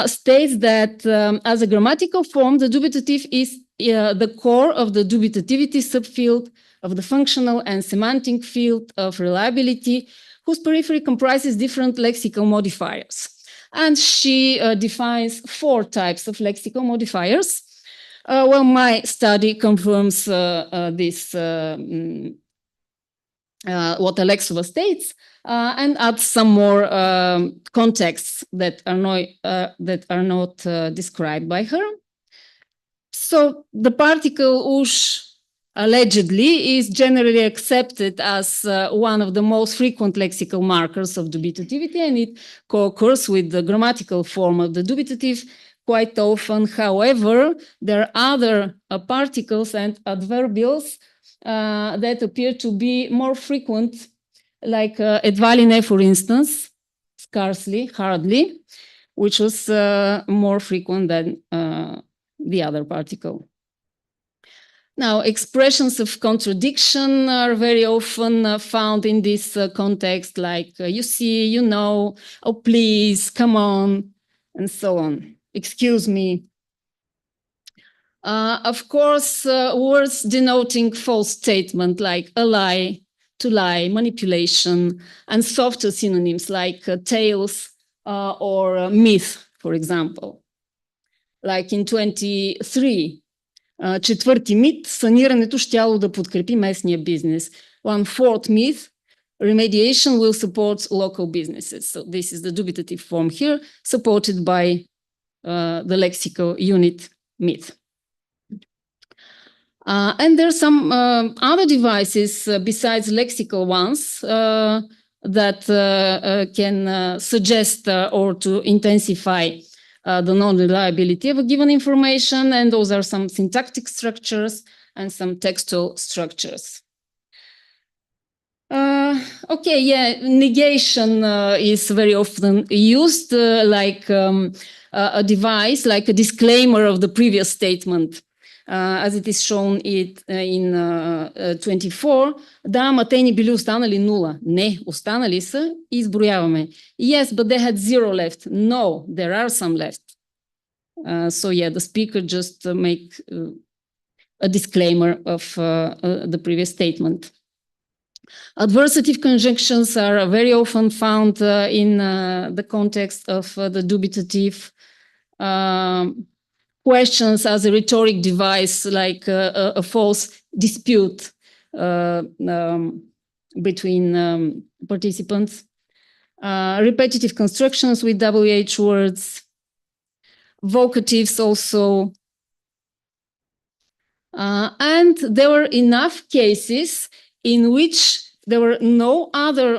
states that as a grammatical form, the dubitative is the core of the dubitativity subfield of the functional and semantic field of reliability, whose periphery comprises different lexical modifiers. And she defines 4 types of lexical modifiers. Well, my study confirms this, what Aleksova states, and adds some more contexts that are not described by her. So the particle ush allegedly is generally accepted as one of the most frequent lexical markers of dubitativity, and it co-occurs with the grammatical form of the dubitative quite often. However, there are other particles and adverbials that appear to be more frequent, like edvaline, for instance, scarcely, hardly, which was more frequent than the other particle. Now, expressions of contradiction are very often found in this context, like you see, you know, oh, please, come on, and so on. Excuse me. Of course, words denoting false statement like a lie, to lie, manipulation, and softer synonyms like tales or myth, for example. Like in 23, четвърти мит, санирането щяло да подкрепи местния бизнес. 1/4 myth, remediation will support local businesses. So this is the dubitative form here, supported by the lexical unit myth. And there are some other devices besides lexical ones that can suggest or to intensify the non-reliability of a given information, and those are some syntactic structures and some textual structures. Okay, yeah, negation is very often used like a device, like a disclaimer of the previous statement, as it is shown in 24. Да, ама те ни били останали 0. Не, останали са и изброяваме. Yes, but they had 0 left. No, there are some left. So yeah, the speaker just make a disclaimer of the previous statement. Adversative conjunctions are very often found in the context of the dubitative. Questions as a rhetoric device, like a false dispute between participants. Repetitive constructions with WH words. Vocatives also. And there were enough cases in which there were no other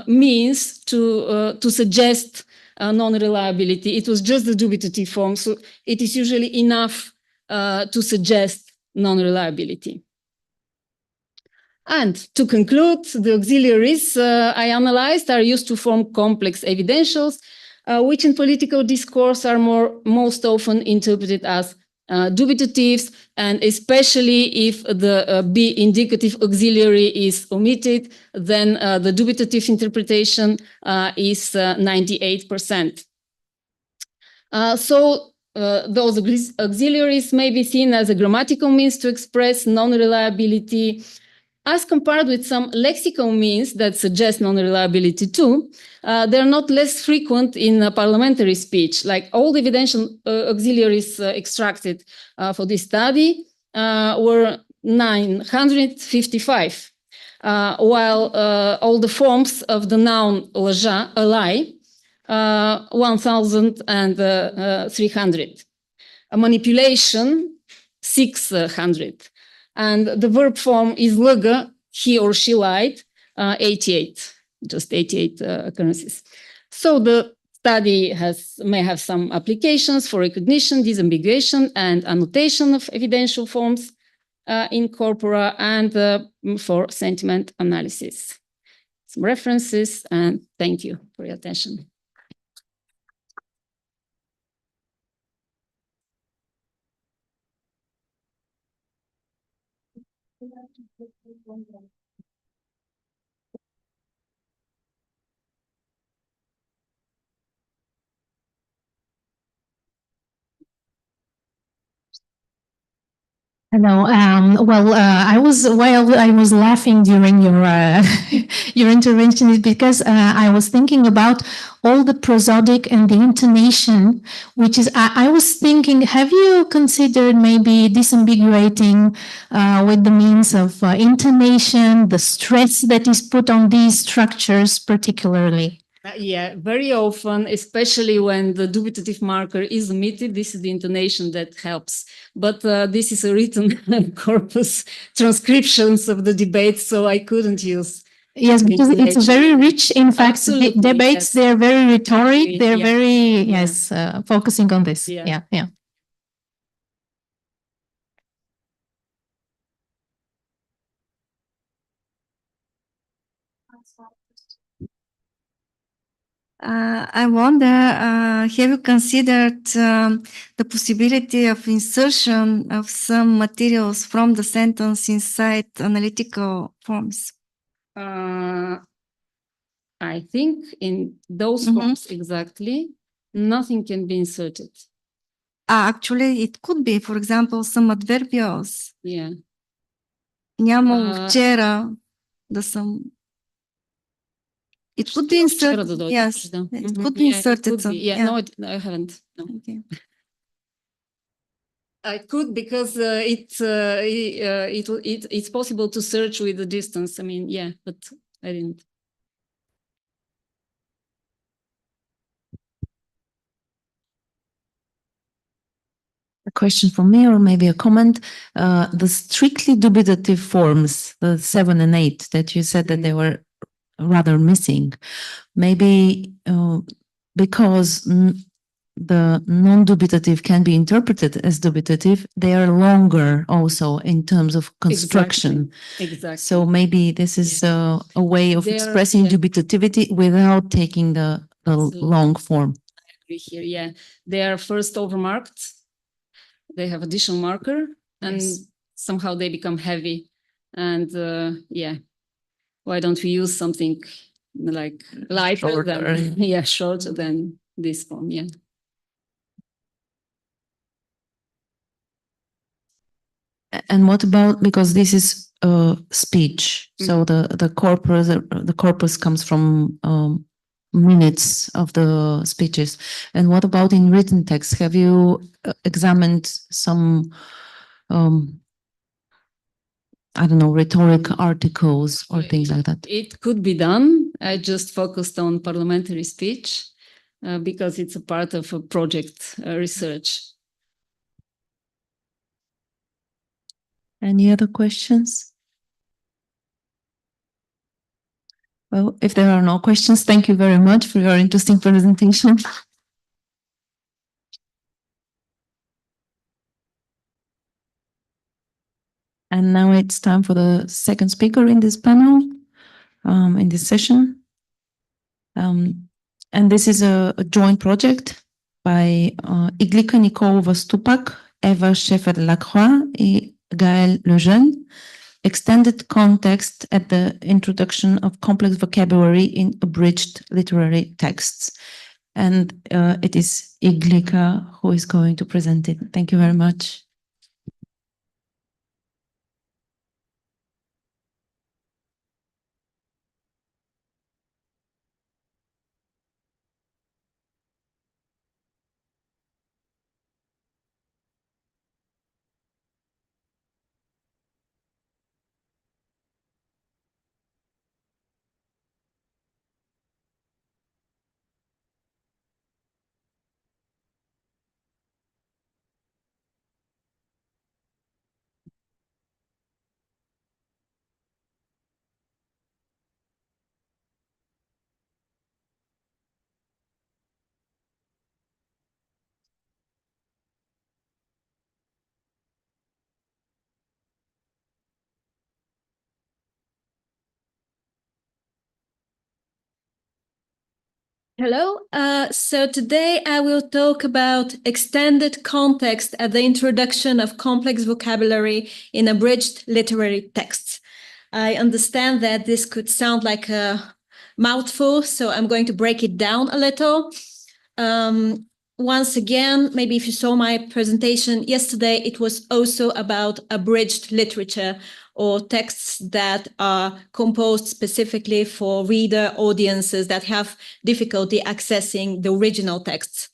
means to suggest non-reliability. It was just the dubitative form, so it is usually enough to suggest non-reliability. And to conclude, the auxiliaries I analyzed are used to form complex evidentials, which in political discourse are most often interpreted as dubitatives, and especially if the B indicative auxiliary is omitted, then the dubitative interpretation is 98%. So those auxiliaries may be seen as a grammatical means to express non-reliability, as compared with some lexical means that suggest non-reliability too. They're not less frequent in parliamentary speech. Like all the evidential auxiliaries extracted for this study were 955. while all the forms of the noun lie, 1,300. A manipulation, 600. And the verb form is lăgă, he or she lied, 88, just 88 occurrences. So the study may have some applications for recognition, disambiguation, and annotation of evidential forms in corpora, and for sentiment analysis. Some references, and thank you for your attention. Hello. I was laughing during your your intervention is because I was thinking about all the prosodic and the intonation, which is I was thinking, have you considered maybe disambiguating with the means of intonation, the stress that is put on these structures particularly? Yeah, very often, especially when the dubitative marker is omitted, this is the intonation that helps. But this is a written corpus transcriptions of the debate, so I couldn't use. Yes, because it's very rich. In fact, the debates, yes. they're very rhetoric. They're Yeah. very, yes, focusing on this. Yeah. Yeah. I wonder, have you considered the possibility of insertion of some materials from the sentence inside analytical forms? I think in those forms exactly, nothing can be inserted. Actually, it could be, for example, some adverbials. Yeah. Нямало вчера, да съм. It could be inserted. Yes, it could be inserted. Yeah, no, I haven't. No. Okay. I could because it's possible to search with the distance. I mean, yeah, but I didn't. A question from me, or maybe a comment. The strictly dubitative forms, the 7 and 8, that you said that they were rather missing. Maybe because the non-dubitative can be interpreted as dubitative, they are longer also in terms of construction. Exactly. So maybe this is a way of expressing dubitativity without taking the long form. I agree here. Yeah, they are first overmarked. They have additional marker, and somehow they become heavy. And yeah, why don't we use something like lighter than, shorter than this form? Yeah. And what about, because this is speech, so the corpus comes from minutes of the speeches. And what about in written text? Have you examined some I don't know, rhetoric articles or things like that? It could be done. I just focused on parliamentary speech because it's a part of a project research. Any other questions? Well, if there are no questions, thank you very much for your interesting presentation. And now it's time for the second speaker in this panel, in this session. And this is a joint project by Iglika Nikolova Stupak, Eva Scheffer-Lacroix, and Gaël Lejeune. Extended context at the introduction of complex vocabulary in abridged literary texts. And it is Iglika who is going to present it. Thank you very much. Hello. So today I will talk about extended context at the introduction of complex vocabulary in abridged literary texts. I understand that this could sound like a mouthful, so I'm going to break it down a little. Once again, maybe if you saw my presentation yesterday, it was also about abridged literature or texts that are composed specifically for reader audiences that have difficulty accessing the original texts.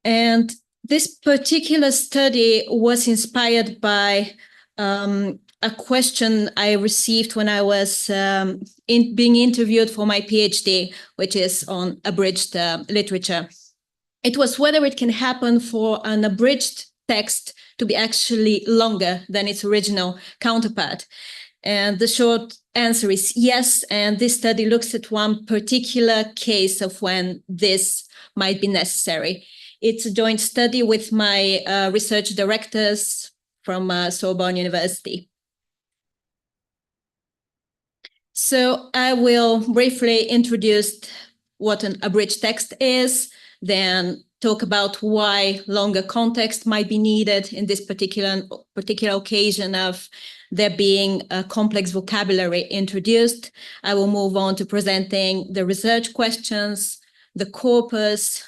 And this particular study was inspired by a question I received when I was being interviewed for my PhD, which is on abridged literature. It was whether it can happen for an abridged text to be actually longer than its original counterpart. And the short answer is yes. And this study looks at one particular case of when this might be necessary. It's a joint study with my research directors from Sorbonne University. So I will briefly introduce what an abridged text is, then talk about why longer context might be needed in this particular occasion of there being a complex vocabulary introduced. I will move on to presenting the research questions, the corpus,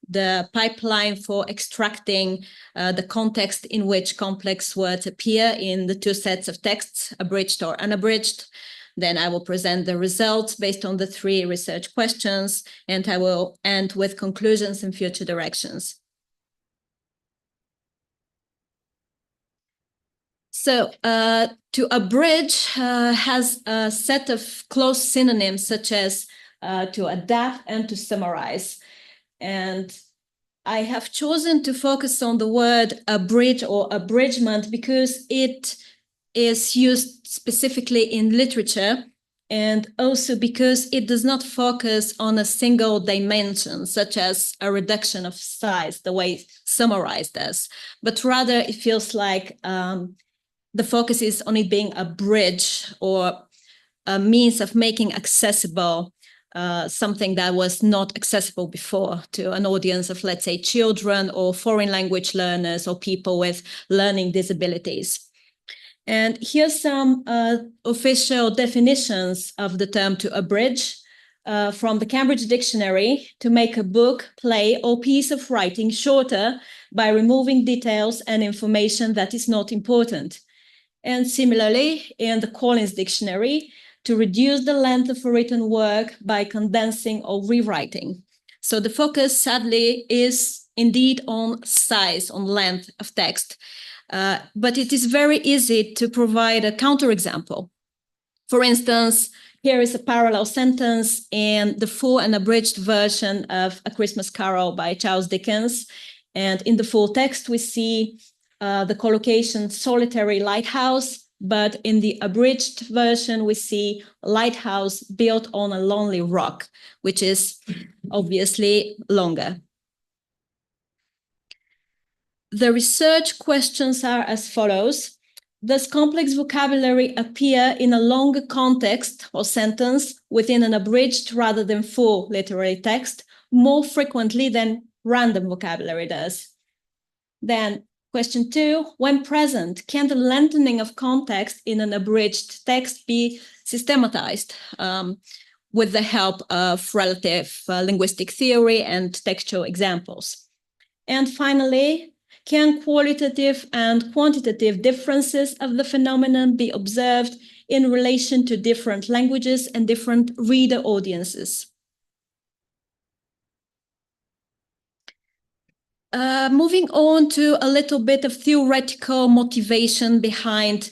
the pipeline for extracting the context in which complex words appear in the two sets of texts, abridged or unabridged. Then I will present the results based on the three research questions, and I will end with conclusions and future directions. So to abridge has a set of close synonyms such as to adapt and to summarize. And I have chosen to focus on the word abridge or abridgment because it is used specifically in literature, and also because it does not focus on a single dimension, such as a reduction of size, the way summarize does, but rather it feels like the focus is on it being a bridge or a means of making accessible something that was not accessible before to an audience of, let's say, children or foreign language learners or people with learning disabilities. And here's some official definitions of the term to abridge from the Cambridge Dictionary: to make a book, play, or piece of writing shorter by removing details and information that is not important. And similarly, in the Collins Dictionary, to reduce the length of a written work by condensing or rewriting. So the focus, sadly, is indeed on size, on length of text. But it is very easy to provide a counterexample. For instance, here is a parallel sentence in the full and abridged version of A Christmas Carol by Charles Dickens. And in the full text, we see the collocation solitary lighthouse, but in the abridged version, we see a lighthouse built on a lonely rock, which is obviously longer. The research questions are as follows. Does complex vocabulary appear in a longer context or sentence within an abridged rather than full literary text more frequently than random vocabulary does? Then question 2, when present, can the lengthening of context in an abridged text be systematized with the help of relative linguistic theory and textual examples? And finally, can qualitative and quantitative differences of the phenomenon be observed in relation to different languages and different reader audiences? Moving on to a little bit of theoretical motivation behind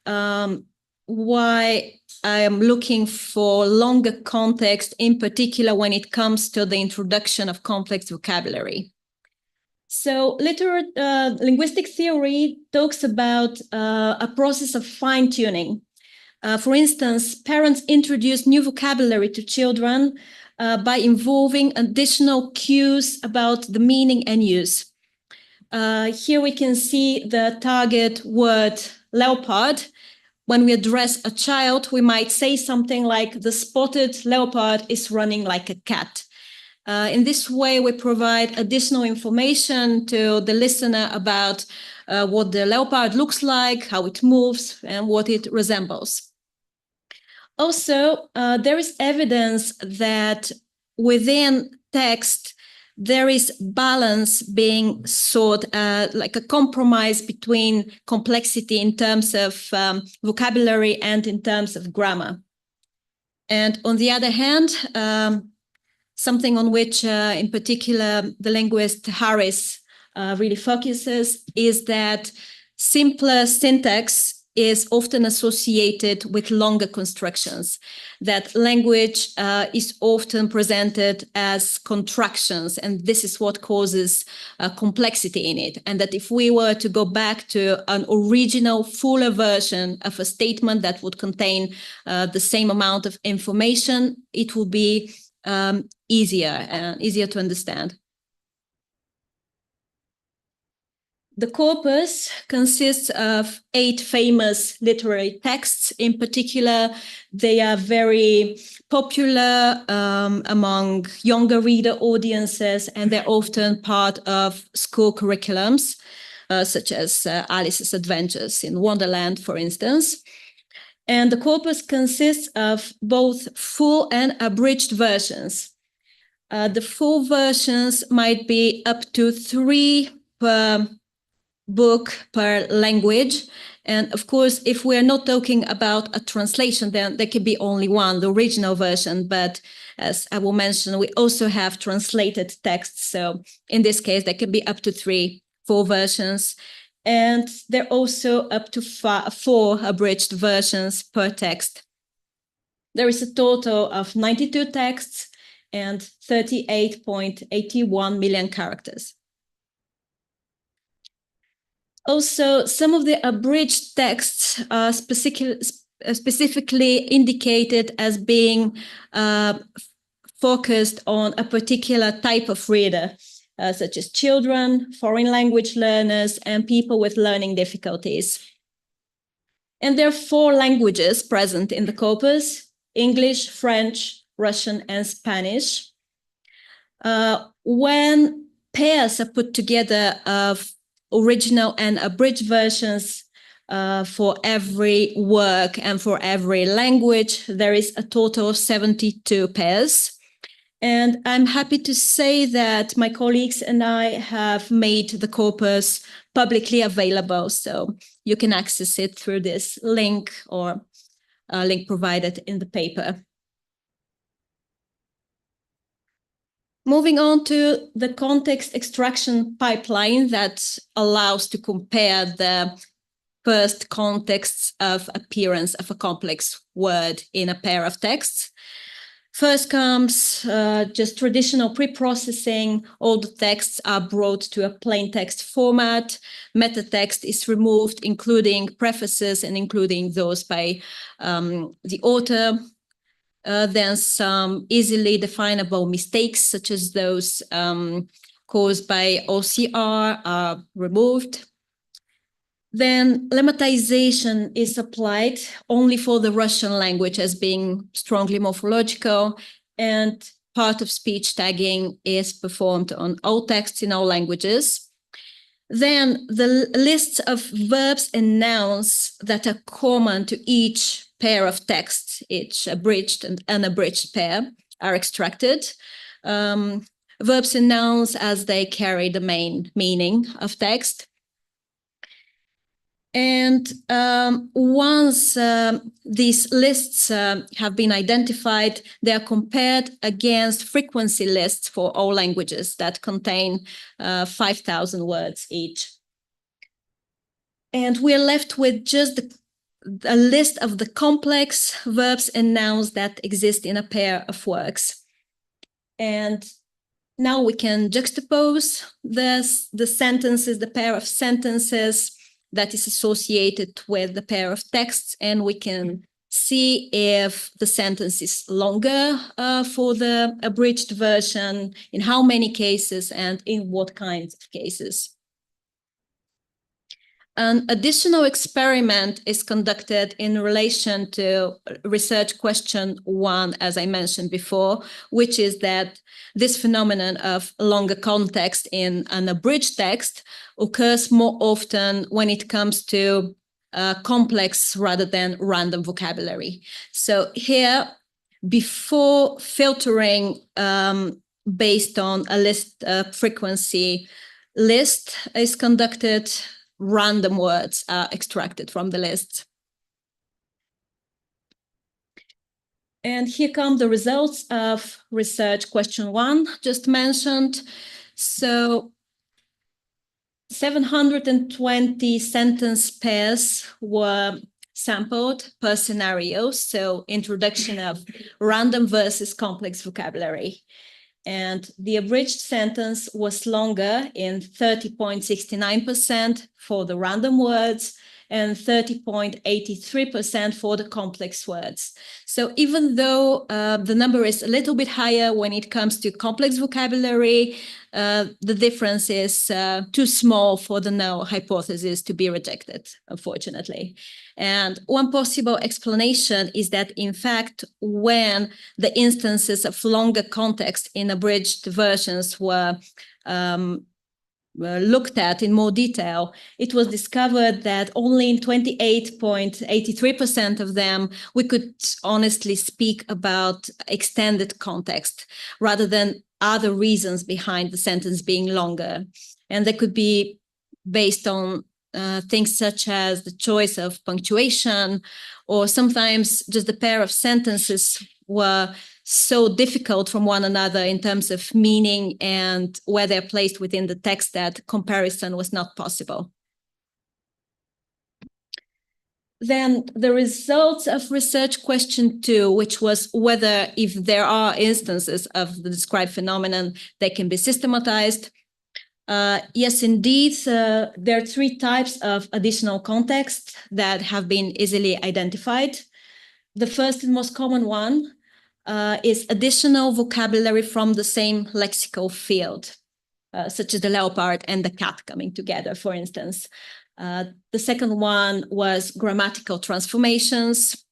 why I am looking for longer context, in particular when it comes to the introduction of complex vocabulary. So linguistic theory talks about a process of fine-tuning. For instance, parents introduce new vocabulary to children by involving additional cues about the meaning and use. Here we can see the target word leopard. When we address a child, we might say something like, the spotted leopard is running like a cat. In this way, we provide additional information to the listener about what the leopard looks like, how it moves, and what it resembles. Also, there is evidence that within text, there is balance being sought, like a compromise between complexity in terms of vocabulary and in terms of grammar. And on the other hand, something on which in particular the linguist Harris really focuses is that simpler syntax is often associated with longer constructions, that language is often presented as contractions, and this is what causes complexity in it. And that if we were to go back to an original, fuller version of a statement that would contain the same amount of information, it would be easier to understand. The corpus consists of 8 famous literary texts. In particular, they are very popular among younger reader audiences, and they're often part of school curriculums, such as Alice's Adventures in Wonderland, for instance. And the corpus consists of both full and abridged versions. The full versions might be up to 3 per book per language. And of course, if we're not talking about a translation, then there can be only one, the original version. But as I will mention, we also have translated texts. So in this case, there can be up to 3 full versions. And there are also up to 4 abridged versions per text. There is a total of 92 texts and 38.81 million characters. Also, some of the abridged texts are specifically indicated as being focused on a particular type of reader, such as children, foreign language learners, and people with learning difficulties. And there are 4 languages present in the corpus: English, French, Russian, and Spanish. When pairs are put together of original and abridged versions for every work and for every language, there is a total of 72 pairs. And I'm happy to say that my colleagues and I have made the corpus publicly available, so you can access it through this link or a link provided in the paper. Moving on to the context extraction pipeline that allows to compare the first contexts of appearance of a complex word in a pair of texts. First comes just traditional pre-processing. All the texts are brought to a plain text format. Meta text is removed, including prefaces and including those by the author. Then some easily definable mistakes, such as those caused by OCR, are removed. Then lemmatization is applied only for the Russian language as being strongly morphological, and part of speech tagging is performed on all texts in all languages. Then the lists of verbs and nouns that are common to each pair of texts, each abridged and unabridged pair, are extracted. Verbs and nouns as they carry the main meaning of text. And once these lists have been identified, they are compared against frequency lists for all languages that contain 5,000 words each. And we're left with just a list of the complex verbs and nouns that exist in a pair of works. And now we can juxtapose the sentences, the pair of sentences that is associated with the pair of texts, and we can see if the sentence is longer for the abridged version, in how many cases, and in what kinds of cases. An additional experiment is conducted in relation to research question 1, as I mentioned before, which is that this phenomenon of longer context in an abridged text occurs more often when it comes to complex rather than random vocabulary. So here, before filtering based on a list frequency list is conducted, random words are extracted from the list. And here come the results of research question 1 just mentioned. So 720 sentence pairs were sampled per scenario. So introduction of random versus complex vocabulary. And the abridged sentence was longer in 30.69% for the random words and 30.83% for the complex words. So even though the number is a little bit higher when it comes to complex vocabulary, the difference is too small for the null hypothesis to be rejected, unfortunately. And one possible explanation is that, in fact, when the instances of longer context in abridged versions were looked at in more detail, it was discovered that only in 28.83% of them we could honestly speak about extended context rather than other reasons behind the sentence being longer. And they could be based on things such as the choice of punctuation, or sometimes just the pair of sentences were so difficult from one another in terms of meaning and where they're placed within the text that comparison was not possible. Then the results of research question 2, which was whether if there are instances of the described phenomenon, they can be systematized. Yes, indeed, there are 3 types of additional context that have been easily identified. The first and most common one is additional vocabulary from the same lexical field, such as the leopard and the cat coming together, for instance. The second one was grammatical transformations.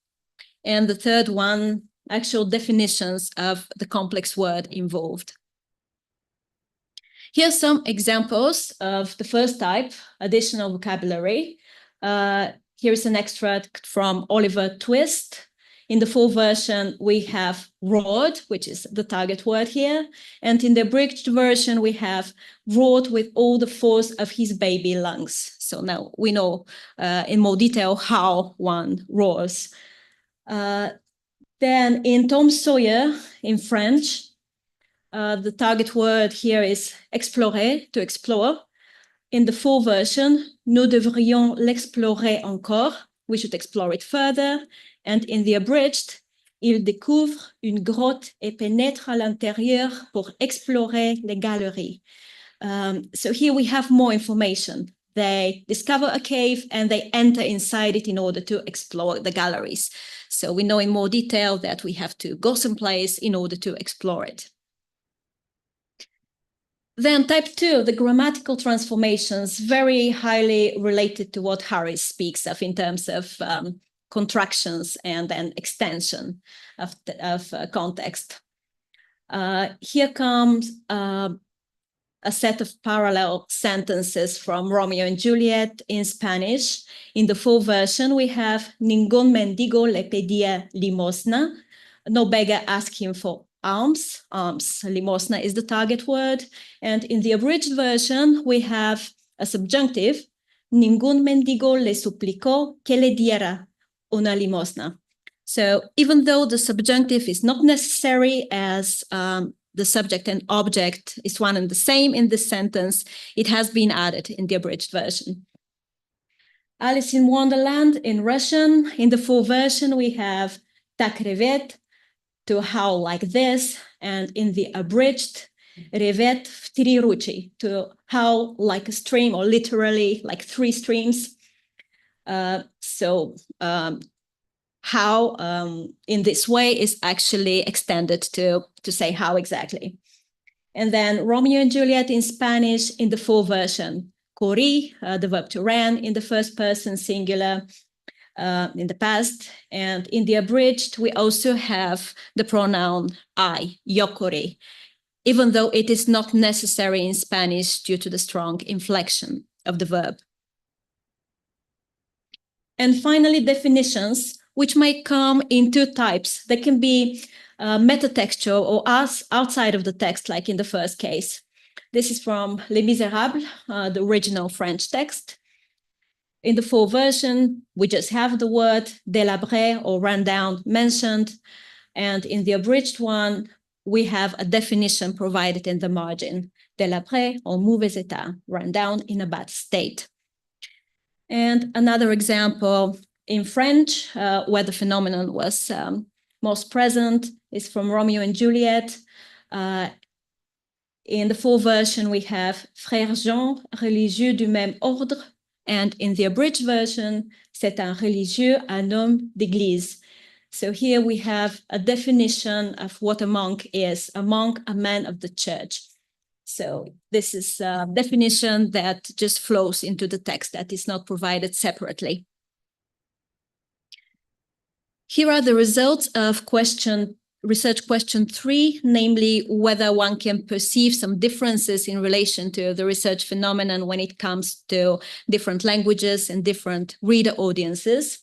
And the third one, actual definitions of the complex word involved. Here are some examples of the first type, additional vocabulary. Here's an extract from Oliver Twist. In the full version, we have roared, which is the target word here. And in the abridged version, we have roared with all the force of his baby lungs. So now we know in more detail how one roars. Then in Tom Sawyer, in French, the target word here is explorer, to explore. In the full version, nous devrions l'explorer encore. We should explore it further. And in the abridged, il découvre une grotte et pénètre à l'intérieur pour explorer les galeries. So here we have more information. They discover a cave and they enter inside it in order to explore the galleries. So we know in more detail that we have to go someplace in order to explore it. Then type 2, the grammatical transformations, very highly related to what Harris speaks of in terms of contractions and then extension of context. Here comes a set of parallel sentences from Romeo and Juliet in Spanish. In the full version, we have ningún mendigo le pedía limosna. No beggar asked him for alms. Alms, limosna is the target word. And in the abridged version, we have a subjunctive. Ningún mendigo le suplicó que le diera una limosna. So even though the subjunctive is not necessary as the subject and object is one and the same in this sentence, it has been added in the abridged version. Alice in Wonderland in Russian. In the full version, we have tak revet, to howl like this. And in the abridged, revet v 3 ruchi, to howl like a stream, or literally like 3 streams. How in this way is actually extended to say how exactly. And then Romeo and Juliet in Spanish in the full version. kori, the verb to ran in the first person singular in the past. And in the abridged, we also have the pronoun I, yokori, even though it is not necessary in Spanish due to the strong inflection of the verb. And finally, definitions, which might come in two types. They can be metatextual or outside of the text, like in the first case. This is from Les Misérables, the original French text. In the full version, we just have the word délabré or run down mentioned. And in the abridged one, we have a definition provided in the margin, délabré or mauvais état, run down in a bad state. And another example in French, where the phenomenon was most present, is from Romeo and Juliet. In the full version, we have frère Jean, religieux du même ordre. And in the abridged version, c'est un religieux, un homme d'église. So here we have a definition of what a monk is, a monk, a man of the church. So this is a definition that just flows into the text, that is not provided separately. Here are the results of research question 3, namely whether one can perceive some differences in relation to the research phenomenon when it comes to different languages and different reader audiences.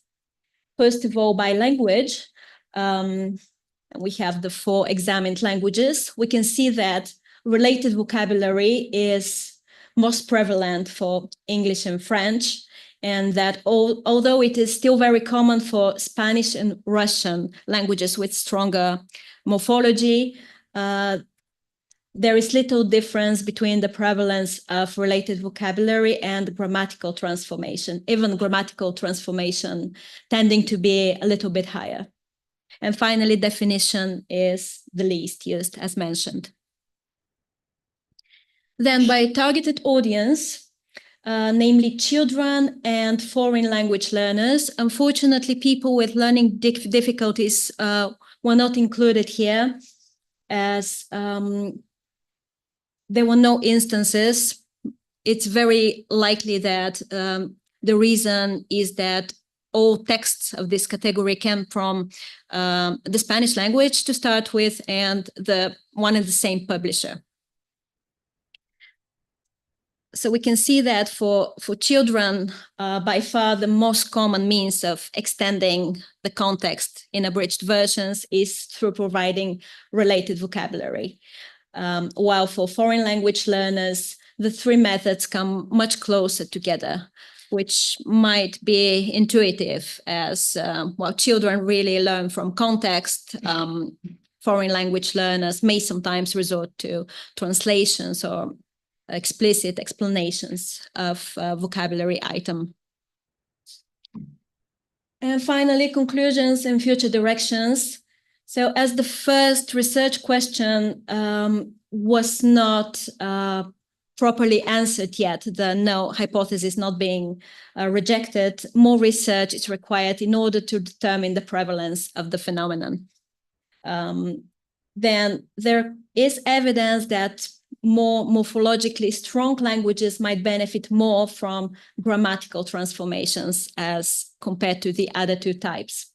First of all, by language, we have the 4 examined languages. We can see that related vocabulary is most prevalent for English and French, and that although it is still very common for Spanish and Russian languages with stronger morphology, there is little difference between the prevalence of related vocabulary and grammatical transformation, even grammatical transformation tending to be a little bit higher. And finally, definition is the least used, as mentioned. Then by targeted audience, namely children and foreign language learners. Unfortunately, people with learning difficulties were not included here, as there were no instances. It's very likely that the reason is that all texts of this category came from the Spanish language to start with, and the one and the same publisher. So we can see that for children, by far the most common means of extending the context in abridged versions is through providing related vocabulary. While for foreign language learners, the 3 methods come much closer together, which might be intuitive, as while children really learn from context, foreign language learners may sometimes resort to translations or explicit explanations of vocabulary item. And finally, conclusions and future directions. So as the first research question was not properly answered yet, the no hypothesis not being rejected, more research is required in order to determine the prevalence of the phenomenon. Then there is evidence that more morphologically strong languages might benefit more from grammatical transformations as compared to the other 2 types.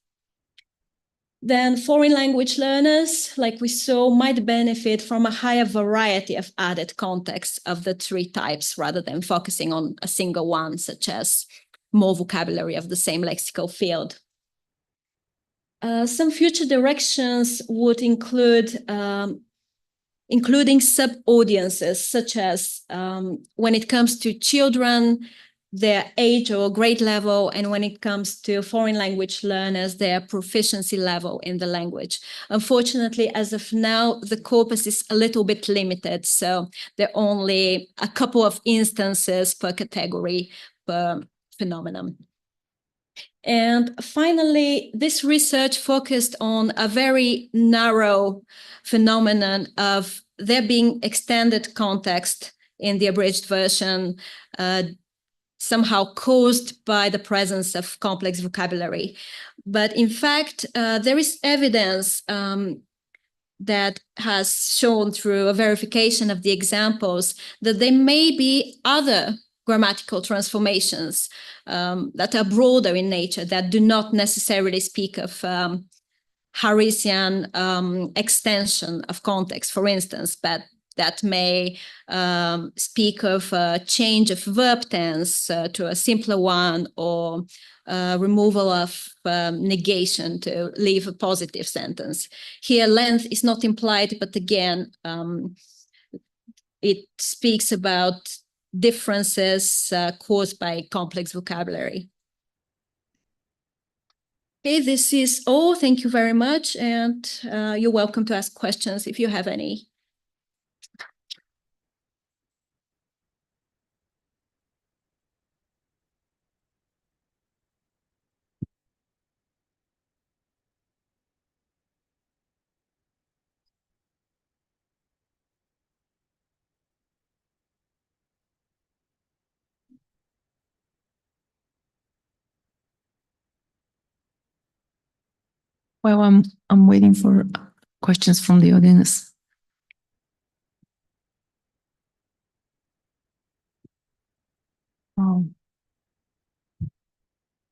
Then foreign language learners, like we saw, might benefit from a higher variety of added contexts of the 3 types, rather than focusing on a single one, such as more vocabulary of the same lexical field. Some future directions would include including sub-audiences, such as when it comes to children, their age or grade level, and when it comes to foreign language learners, their proficiency level in the language. Unfortunately, as of now, the corpus is a little bit limited, so there are only a couple of instances per category per phenomenon. And finally, this research focused on a very narrow phenomenon of there being extended context in the abridged version, somehow caused by the presence of complex vocabulary. But in fact, there is evidence that has shown through a verification of the examples that there may be other grammatical transformations that are broader in nature, that do not necessarily speak of Harisian extension of context, for instance, but that may speak of a change of verb tense to a simpler one, or removal of negation to leave a positive sentence. Here, length is not implied, but again, it speaks about differences caused by complex vocabulary. Okay, this is all. Thank you very much. And you're welcome to ask questions if you have any. Well, I'm waiting for questions from the audience.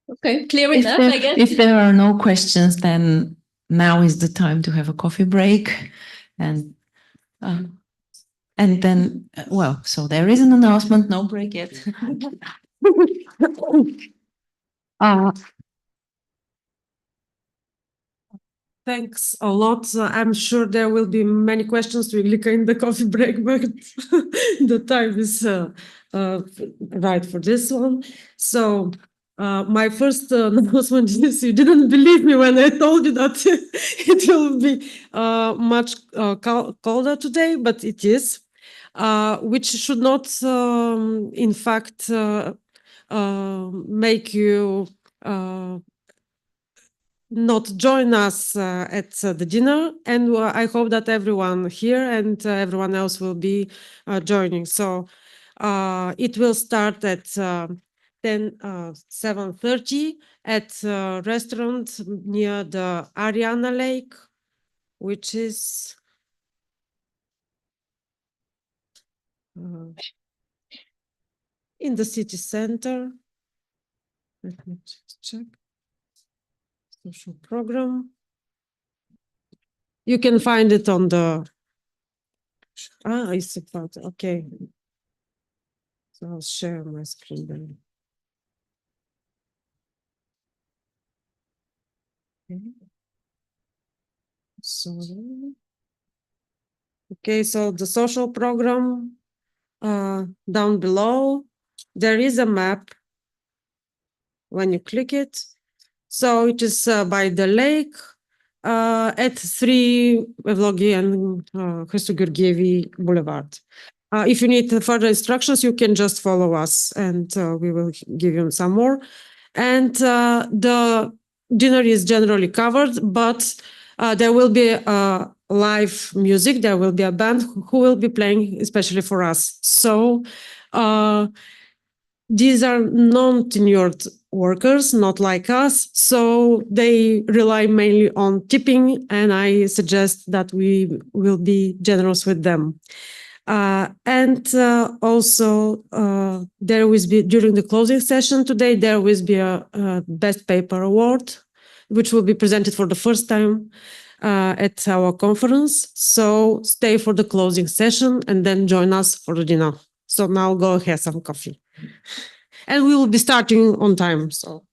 Okay, clear enough, I guess. If there are no questions, then now is the time to have a coffee break, and then well, so there is an announcement. No break yet. Thanks a lot. I'm sure there will be many questions to Ilika in the coffee break, but the time is right for this one. So my first announcement is you didn't believe me when I told you that it will be much colder today, but it is, which should not, in fact, make you not join us at the dinner, and I hope that everyone here and everyone else will be joining. So it will start at 7:30 at a restaurant near the Mariana Lake, which is in the city center. Let me just check. Social program. You can find it on the. It's about, okay. So I'll share my screen then. Okay, so the social program down below, there is a map when you click it. So it is by the lake at 3 Evlogi and Hristo Georgievi Boulevard. If you need further instructions, you can just follow us and we will give you some more. And the dinner is generally covered, but there will be live music. There will be a band who will be playing especially for us. So these are non-tenured workers, not like us. So they rely mainly on tipping, and I suggest that we will be generous with them. Also, there will be, during the closing session today, there will be a Best Paper Award, which will be presented for the first time at our conference. So stay for the closing session and then join us for the dinner. So now go have some coffee. And we will be starting on time, so.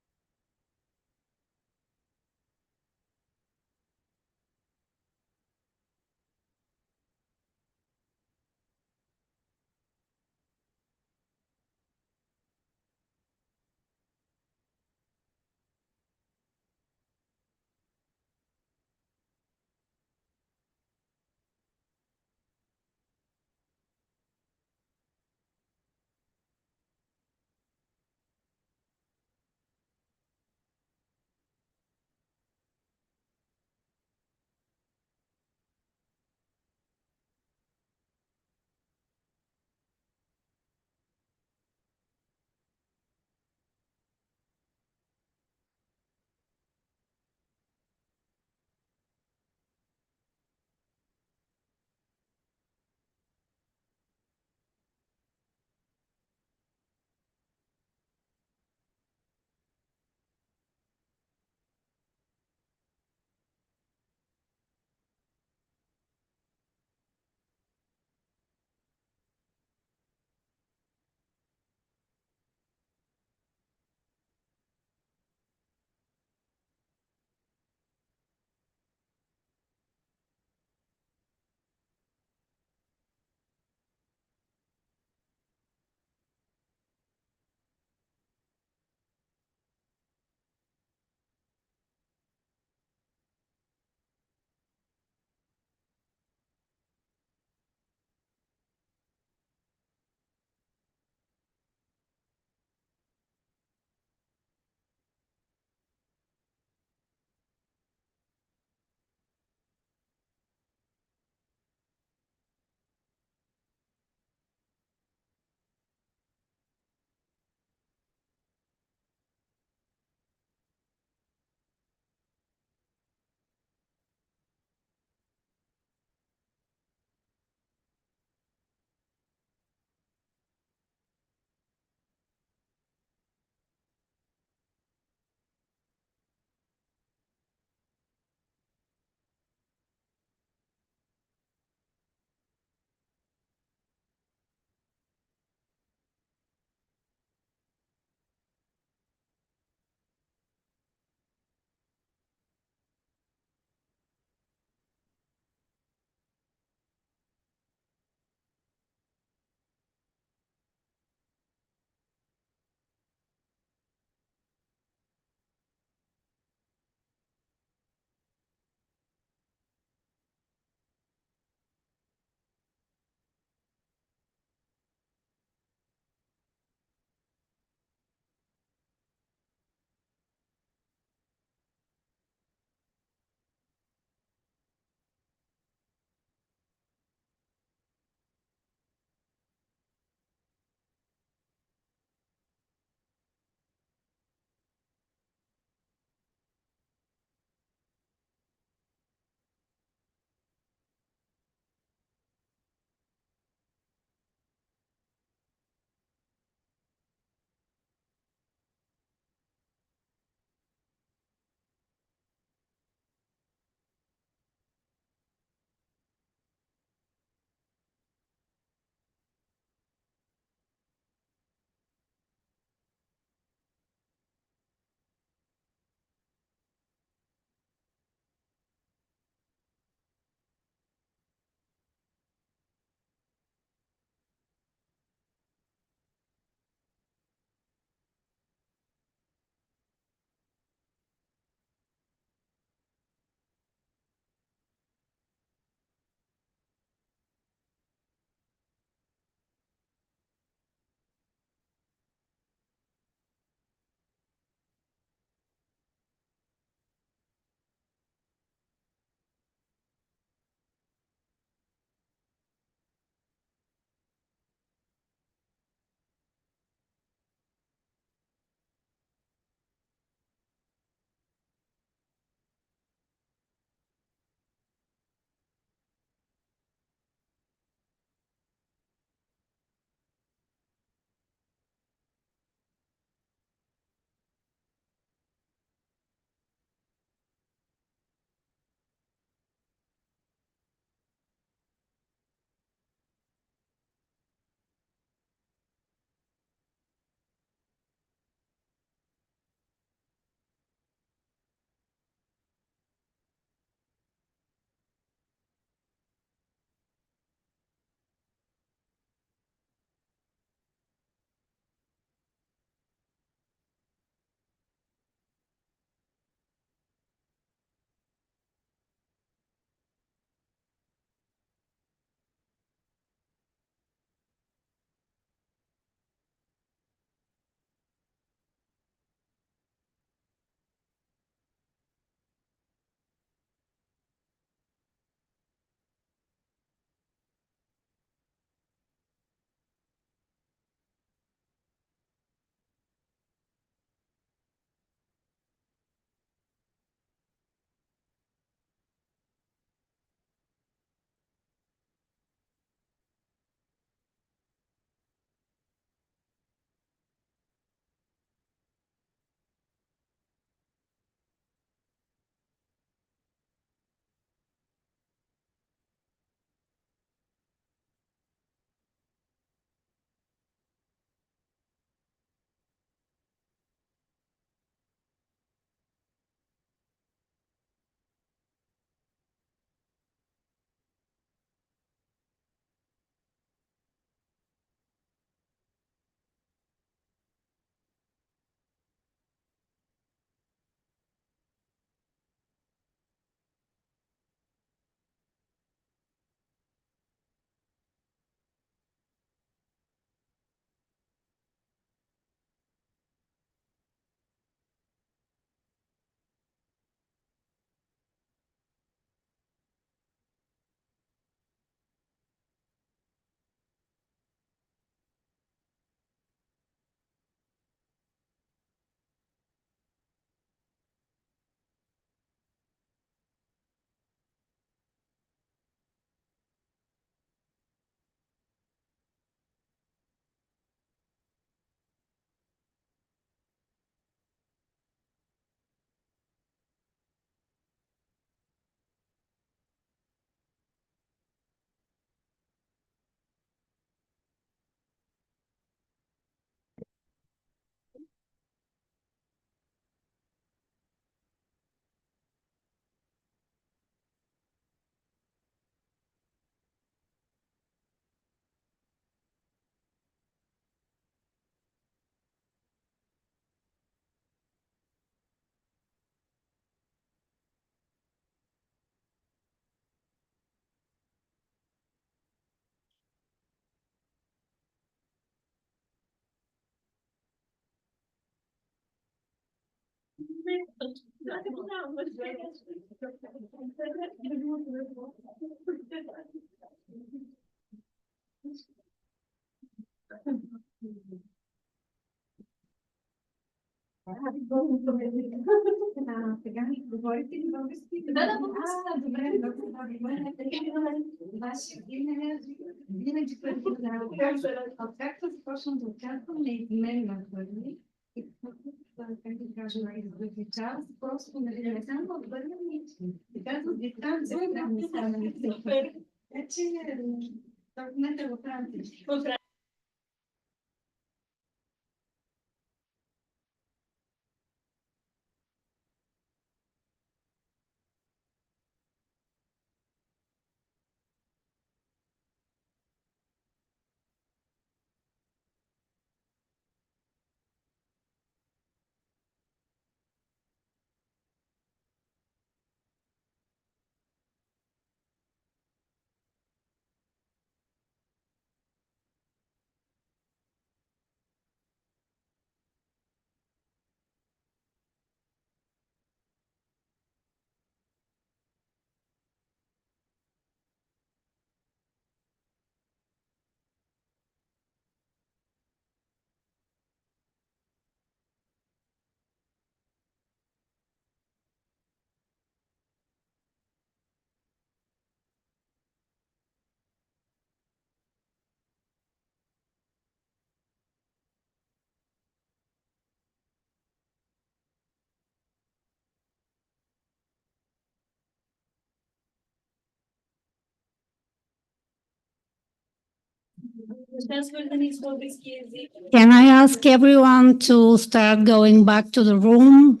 Can I ask everyone to start going back to the room?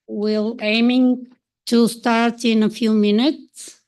We're aiming to start in a few minutes.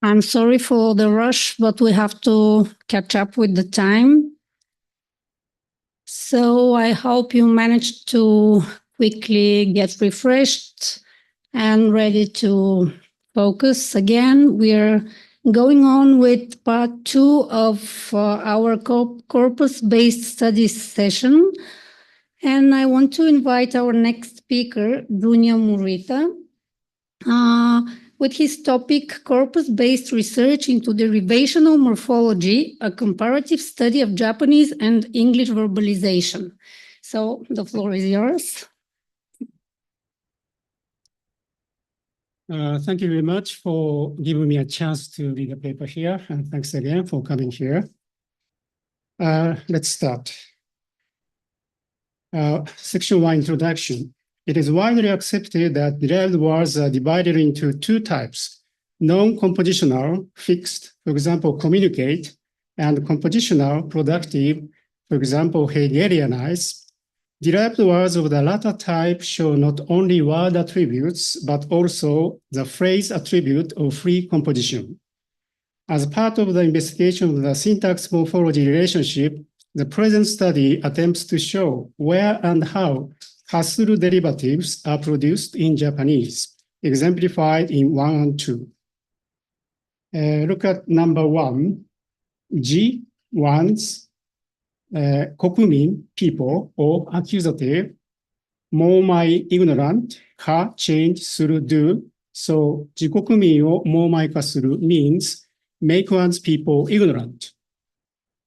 I'm sorry for the rush, but we have to catch up with the time. So I hope you managed to quickly get refreshed and ready to focus again. We're going on with part 2 of our corpus-based studies session. And I want to invite our next speaker, Dunia Murita, with his topic, Corpus-Based Research into Derivational Morphology, a Comparative Study of Japanese and English Verbalization. So the floor is yours. Thank you very much for giving me a chance to read the paper here, and thanks again for coming here. Let's start. Section 1, Introduction. It is widely accepted that derived words are divided into 2 types, non-compositional, fixed, for example, communicate, and compositional, productive, for example, Hegelianize. Derived words of the latter type show not only word attributes, but also the phrase attribute of free composition. As part of the investigation of the syntax morphology relationship, the present study attempts to show where and how Hassuru derivatives are produced in Japanese, exemplified in 1 and 2. Look at number 1, G, ones, kokumin, people, or accusative, momai, ignorant, ka, change, suru, do. So, jikokumin o momai ka suru means make one's people ignorant.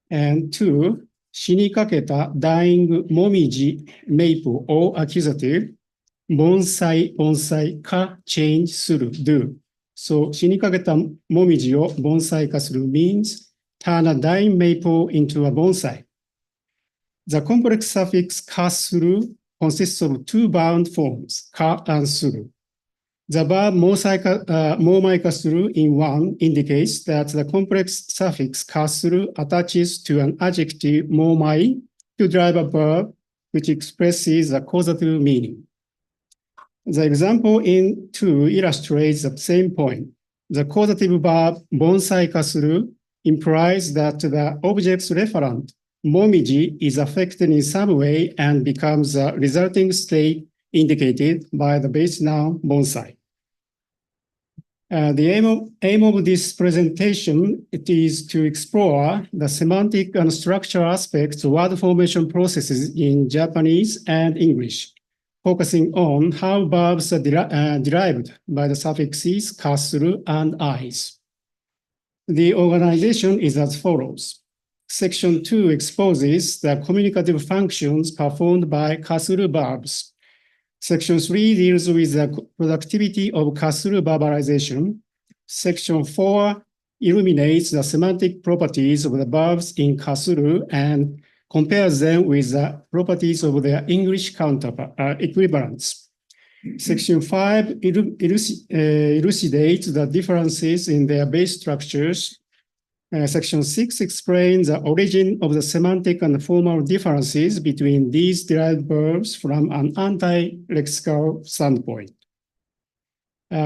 And 2, shinikaketa, dying, momiji, maple, or accusative, bonsai, bonsai, ka, change, suru, do. So, shinikaketa momiji o bonsai ka suru means turn a dying maple into a bonsai. The complex suffix ka suru consists of two bound forms, ka and suru. The verb momaika suru in one indicates that the complex suffix ka suru attaches to an adjective momai to drive a verb which expresses a causative meaning. The example in 2 illustrates the same point. The causative verb bonsai kasuru implies that the object's referent, momiji, is affected in some way and becomes a resulting state indicated by the base noun bonsai. The aim of this presentation is to explore the semantic and structural aspects of word formation processes in Japanese and English, focusing on how verbs are derived by the suffixes kasuru and ais. The organization is as follows. Section 2 exposes the communicative functions performed by kasuru verbs. Section 3 deals with the productivity of kasuru verbalization. Section 4 illuminates the semantic properties of the verbs in kasuru and compares them with the properties of their English equivalents. Section 5 elucidates the differences in their base structures. Section 6 explains the origin of the semantic and formal differences between these derived verbs from an anti-lexical standpoint.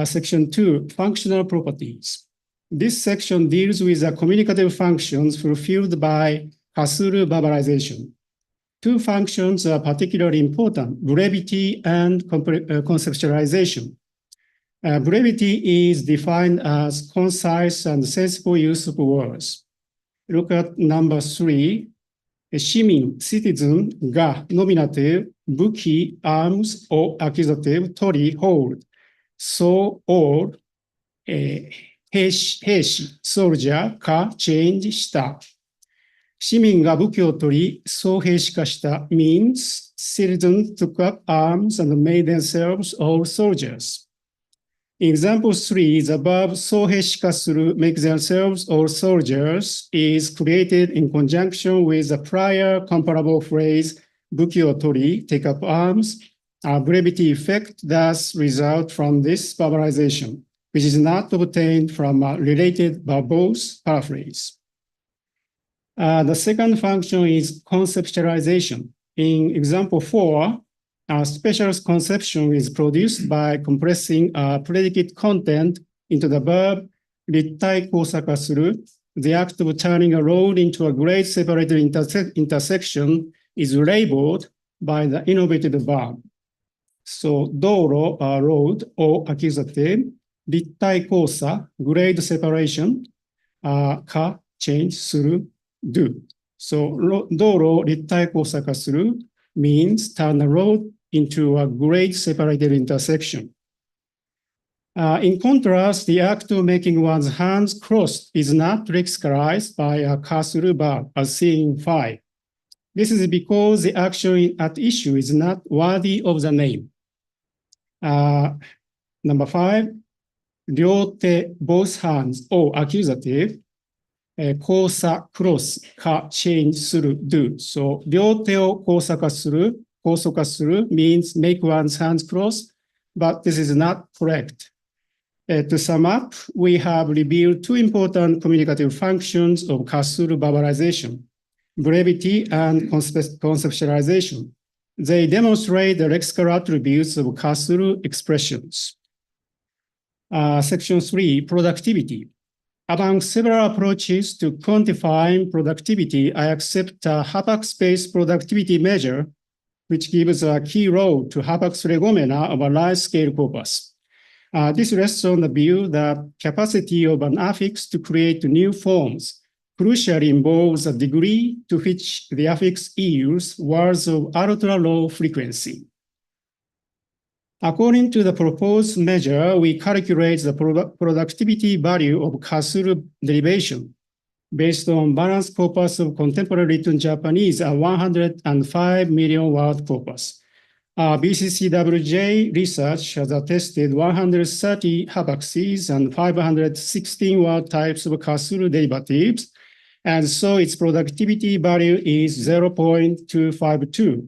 Section 2, functional properties. This section deals with the communicative functions fulfilled by kasuru verbalization. Two functions are particularly important, brevity and conceptualization. Brevity is defined as concise and sensible use of words. Look at number 3. Shimin, citizen, ga, nominative, buki, arms, or accusative, tori, hold. So, or, heishi, soldier, ka, change, shita. Shimin ga buki o tori, so heishi ka shita means citizens took up arms and made themselves all soldiers. In example 3, the verb so heishi ka suru, make themselves all soldiers, is created in conjunction with the prior comparable phrase buki o tori, take up arms. A brevity effect thus result from this verbalization, which is not obtained from a related verbose paraphrase. The second function is conceptualization. In example 4, a special conception is produced by compressing a predicate content into the verb rittai kosaka suru. The act of turning a road into a grade separated intersection is labeled by the innovated verb. So, doro, road, or accusative, rittai kosa, grade separation, ka, change, suru, do. So, doro rittai kosaka suru means turn a road into a grade separated intersection. In contrast, the act of making one's hands crossed is not lexicalized by a kasuru verb as seen in 5. This is because the action at issue is not worthy of the name. Number 5, ryote, both hands, or accusative, kosa, cross, ka, change, suru, do. So, ryote o kosaka suru, kosoka suru means make one's hands cross, but this is not correct. To sum up, we have revealed two important communicative functions of kasuru verbalization, brevity and conceptualization. They demonstrate the lexical attributes of kasuru expressions. Section 3, productivity. Among several approaches to quantifying productivity, I accept a hapax-based productivity measure, which gives a key role to hapax legomena of a large-scale corpus. This rests on the view that capacity of an affix to create new forms crucially involves the degree to which the affix yields words of ultra-low frequency. According to the proposed measure, we calculate the productivity value of kasuru derivation based on balanced corpus of contemporary written Japanese, a 105 million word corpus. BCCWJ research has attested 130 hapaxes and 516 word types of kasuru derivatives, and so its productivity value is 0.252.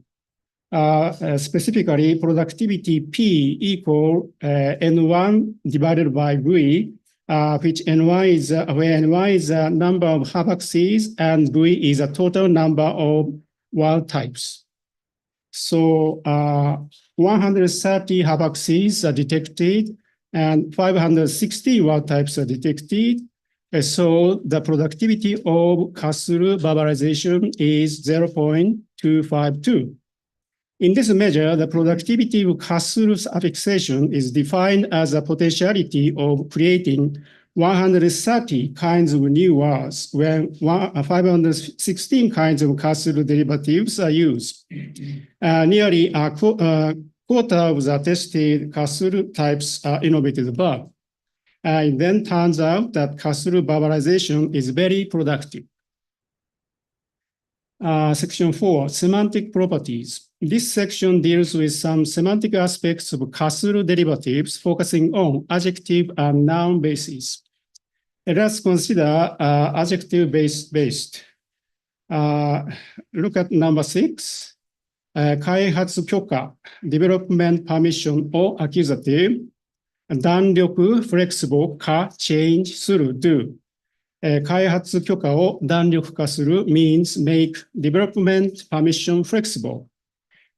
specifically productivity P equal N1 divided by V, which N1 is where N1 is a number of hypoxes and V is a total number of wild types. So 130 hypoxes are detected and 560 wild types are detected. So the productivity of Kasuru bubblization is 0.252. In this measure, the productivity of Kasuru's affixation is defined as a potentiality of creating 130 kinds of new words when 516 kinds of Kasuru derivatives are used. Nearly a quarter of the tested Kasuru types are innovative above. It then turns out that Kasuru bubblization is very productive. Section 4, semantic properties. This section deals with some semantic aspects of Kasuru derivatives, focusing on adjective and noun bases. Let us consider adjective based. Look at number 6. 開発許可 development permission or accusative 弾力 flexible 化 change する do 開発許可を弾力化する means make development permission flexible.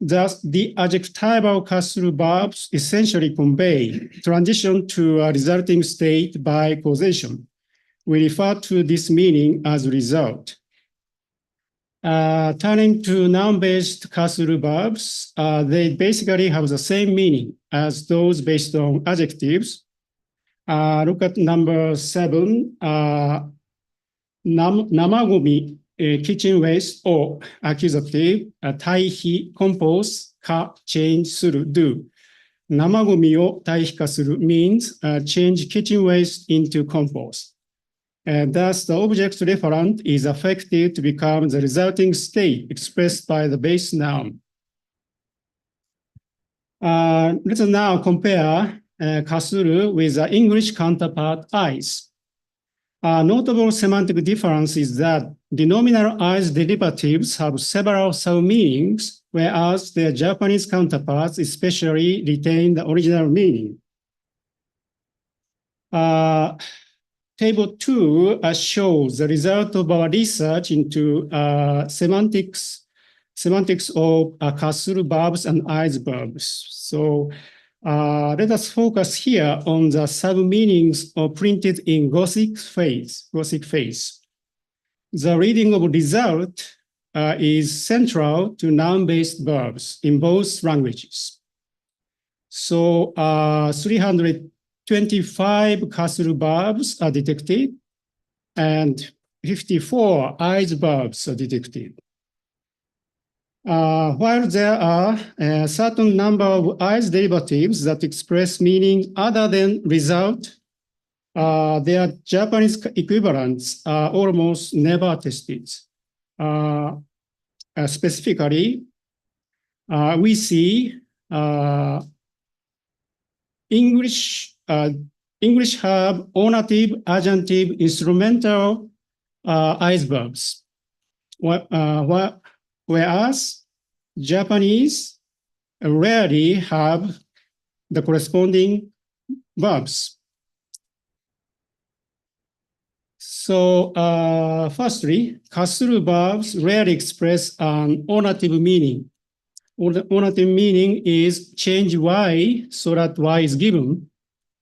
Thus, the adjectival Kasuru verbs essentially convey transition to a resulting state by causation. We refer to this meaning as result. Turning to noun-based Kasuru verbs, they basically have the same meaning as those based on adjectives. Look at number 7. Namagomi, kitchen waste or accusative, 対比 compose 化 change する do. 生ゴミを対比化する means change kitchen waste into compost. Thus, the object referent is affected to become the resulting state expressed by the base noun. Let's now compare Kasuru with the English counterpart eyes. A notable semantic difference is that denominal eyes derivatives have several sub-meanings, whereas their Japanese counterparts especially retain the original meaning. Table 2 shows the result of our research into semantics of Kasuru verbs and eyes verbs. So let us focus here on the sub-meanings printed in Gothic phase. The reading of result is central to noun-based verbs in both languages. So 325 Kasuru verbs are detected and 54 eyes verbs are detected. While there are a certain number of eyes derivatives that express meaning other than result, their Japanese equivalents are almost never tested. Specifically, we see English have onative, adjunctive, instrumental eyes verbs, whereas Japanese rarely have the corresponding verbs. So firstly, Kasuru verbs rarely express an onative meaning. Onative meaning is change y so that y is given.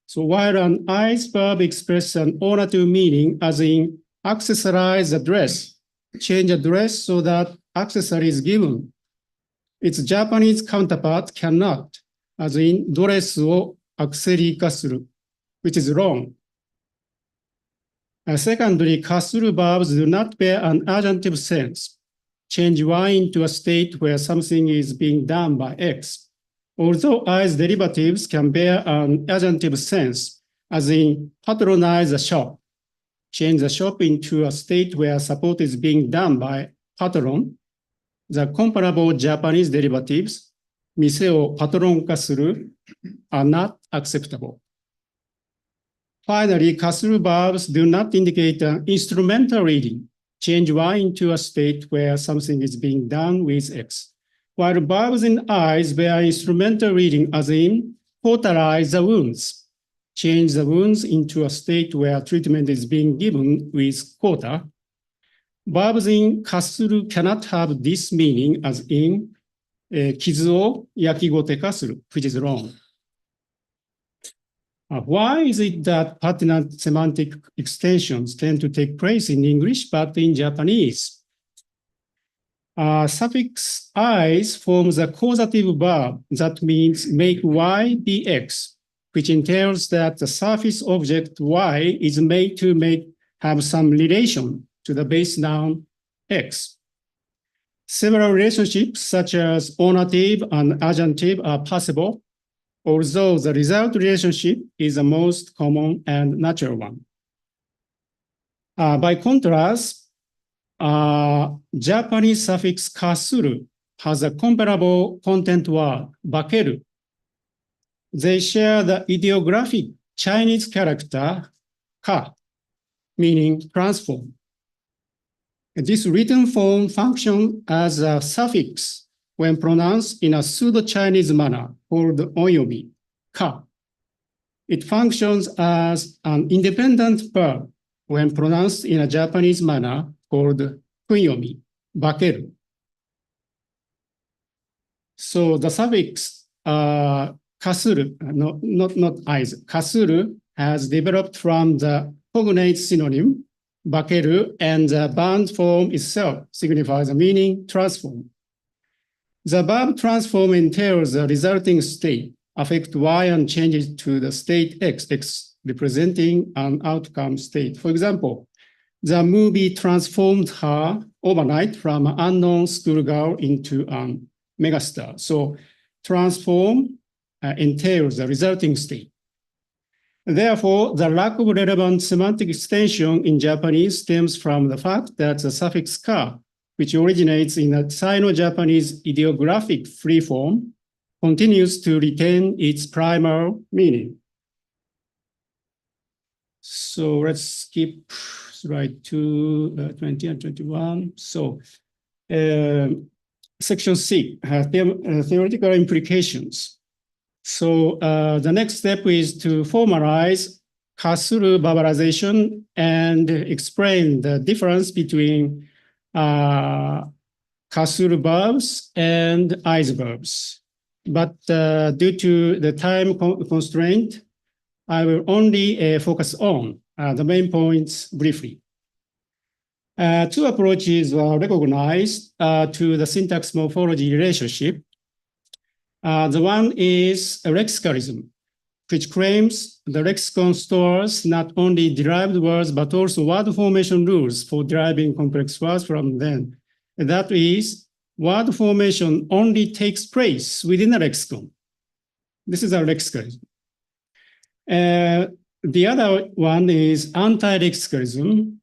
So while an eyes verb expresses an onative meaning as in accessorize the dress, change a dress so that accessory is given, its Japanese counterpart cannot, as in ドレスをアクセリー化する, which is wrong. Secondly, Kasuru verbs do not bear an adjunctive sense. Change y into a state where something is being done by x. Although eyes derivatives can bear an adjunctive sense, as in patronize the shop, change the shop into a state where support is being done by patron, the comparable Japanese derivatives, 店をパトロン化する, are not acceptable. Finally, Kasuru verbs do not indicate an instrumental reading, change y into a state where something is being done with x. while verbs in eyes bear instrumental reading as in cauterize the wounds, change the wounds into a state where treatment is being given with cauter. Verbs in kasuru cannot have this meaning as in kizu o yakigote ka suru, which is wrong. Why is it that pertinent semantic extensions tend to take place in English but in Japanese? Suffix "-is" forms a causative verb that means make y be x, which entails that the surface object y is made to have some relation to the base noun x. Several relationships such as ornative and adjunctive are possible, although the result relationship is the most common and natural one. By contrast, Japanese suffix kasuru has a comparable content word, bakeru. They share the ideographic Chinese character ka, meaning transform. This written form functions as a suffix when pronounced in a pseudo-Chinese manner called onyomi, ka. It functions as an independent verb when pronounced in a Japanese manner called kunyomi, bakeru. So the suffix kasuru, not eyes, kasuru has developed from the cognate synonym bakeru, and the bound form itself signifies the meaning transform. The verb transform entails the resulting state, affect y and change it to the state x, representing an outcome state. For example, the movie transformed her overnight from an unknown schoolgirl into a megastar. So transform entails the resulting state. Therefore, the lack of relevant semantic extension in Japanese stems from the fact that the suffix ka, which originates in a Sino-Japanese ideographic free form, continues to retain its primal meaning. So let's skip slide 20 and 21. So section C, theoretical implications. So the next step is to formalize kasuru verbalization and explain the difference between kasuru verbs and eyes verbs. But due to the time constraint, I will only focus on the main points briefly. Two approaches were recognized to the syntax morphology relationship. The one is a lexicalism, which claims the lexicon stores not only derived words, but also word formation rules for deriving complex words from them. That is, word formation only takes place within a lexicon. This is a lexicalism. The other one is anti-lexicalism,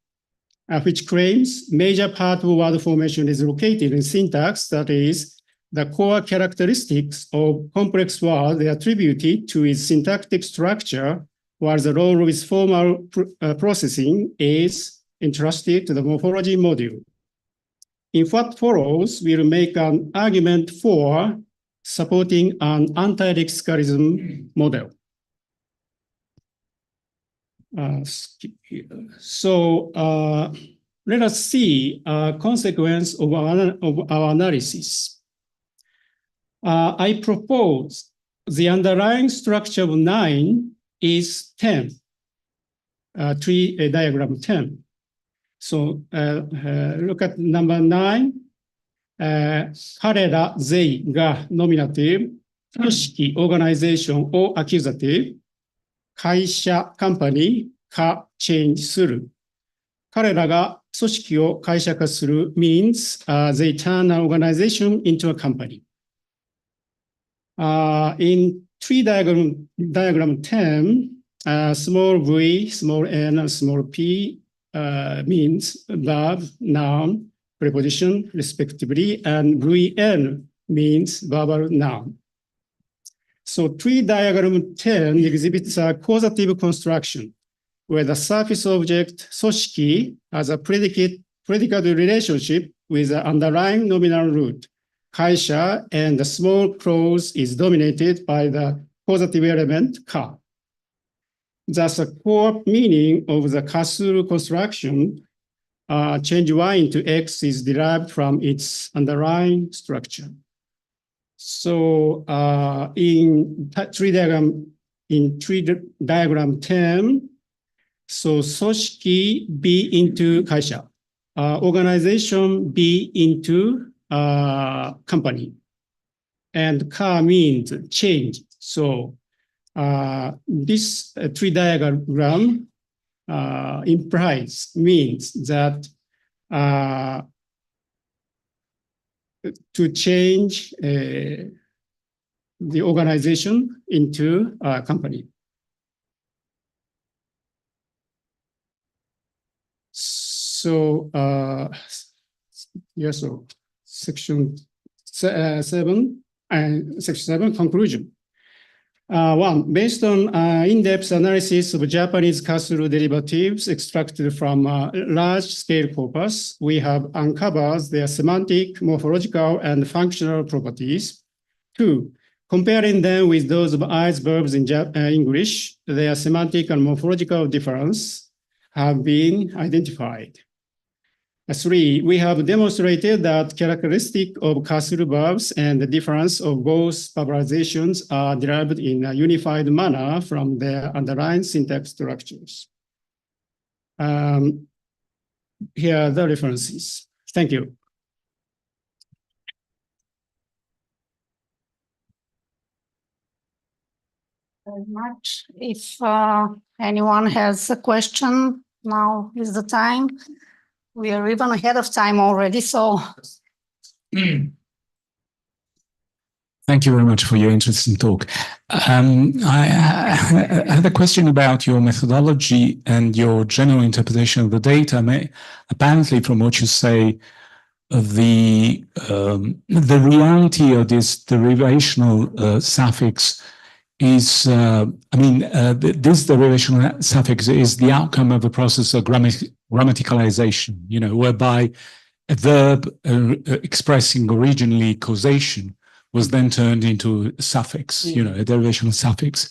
which claims major part of word formation is located in syntax, that is, the core characteristics of complex words are attributed to its syntactic structure, while the role of its formal processing is entrusted to the morphology module. In what follows, we'll make an argument for supporting an anti-lexicalism model. So let us see a consequence of our analysis. I propose the underlying structure of 9 is 10, tree diagram 10. So look at number 9. 彼ら they が nominative、組織 organization を accusative、会社 company か change する。彼らが組織を会社化する means they turn an organization into a company. In tree diagram 10, small v, small n, and small p means verb, noun, preposition, respectively, and vn means verbal noun. So tree diagram 10 exhibits a causative construction where the surface object 組織 has a predicate relationship with the underlying nominal root kaisha, and the small clause is dominated by the causative element ka. Thus, the core meaning of the kasuru construction, change y into x, is derived from its underlying structure. So in tree diagram 10, so soshiki B into kaisha, organization B into company, and ka means change. So this tree diagram means that to change the organization into a company. So, yes, so section 7 and section 7 conclusion. One, based on in-depth analysis of Japanese kasuru derivatives extracted from large-scale corpus, we have uncovered their semantic, morphological, and functional properties. Two, comparing them with those of eyes verbs in English, their semantic and morphological difference have been identified. Three, we have demonstrated that characteristic of kasuru verbs and the difference of both verbalizations are derived in a unified manner from their underlying syntax structures. Here are the references. Thank you. Very much. If anyone has a question, now is the time. We are even ahead of time already, so. Thank you very much for your interesting talk. I had a question about your methodology and your general interpretation of the data. Apparently, from what you say, the reality of this derivational suffix is, this derivational suffix is the outcome of a process of grammaticalization, whereby a verb expressing originally causation was then turned into a suffix, a derivational suffix.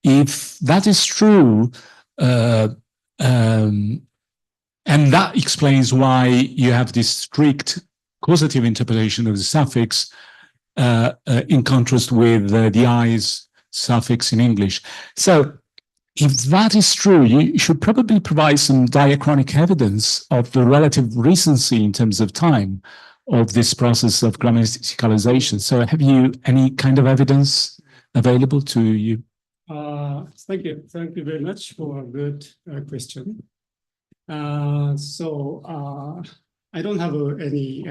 If that is true, and that explains why you have this strict causative interpretation of the suffix in contrast with the eyes suffix in English. So if that is true, you should probably provide some diachronic evidence of the relative recency in terms of time of this process of grammaticalization. So have you any kind of evidence available to you? Thank you. Thank you very much for a good question. So I don't have any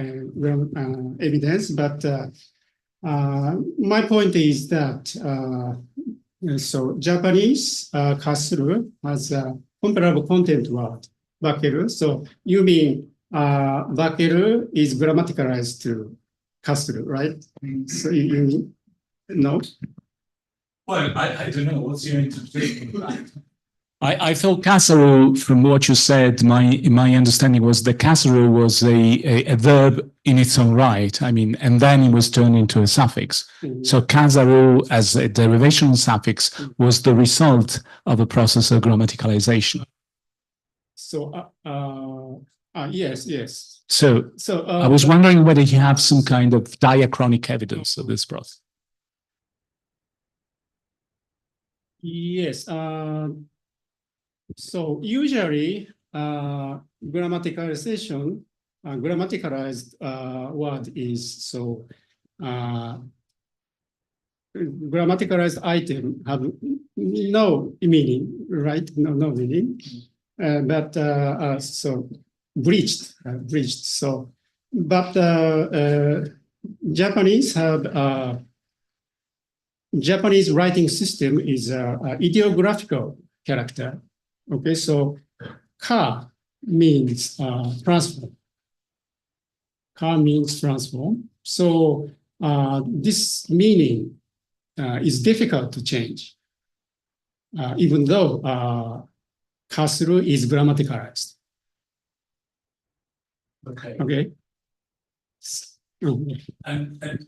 evidence, but my point is that so Japanese kasuru has a comparable content word, bakeru. So you mean bakeru is grammaticalized to kasuru, right? So you mean no? Well, I don't know. What's your interpretation of that? I thought kasuru, from what you said, my understanding was that kasuru was a verb in its own right. And then it was turned into a suffix. So kazaru as a derivational suffix was the result of a process of grammaticalization. So yes. So I was wondering whether you have some kind of diachronic evidence of this process. Yes. So usually grammaticalized word is so grammaticalized item have no meaning, right? No meaning. But so breached. So, but Japanese have Japanese writing system is ideographical character. Okay, so ka means transform. Ka means transform. So this meaning is difficult to change, even though kasuru is grammaticalized. Okay. And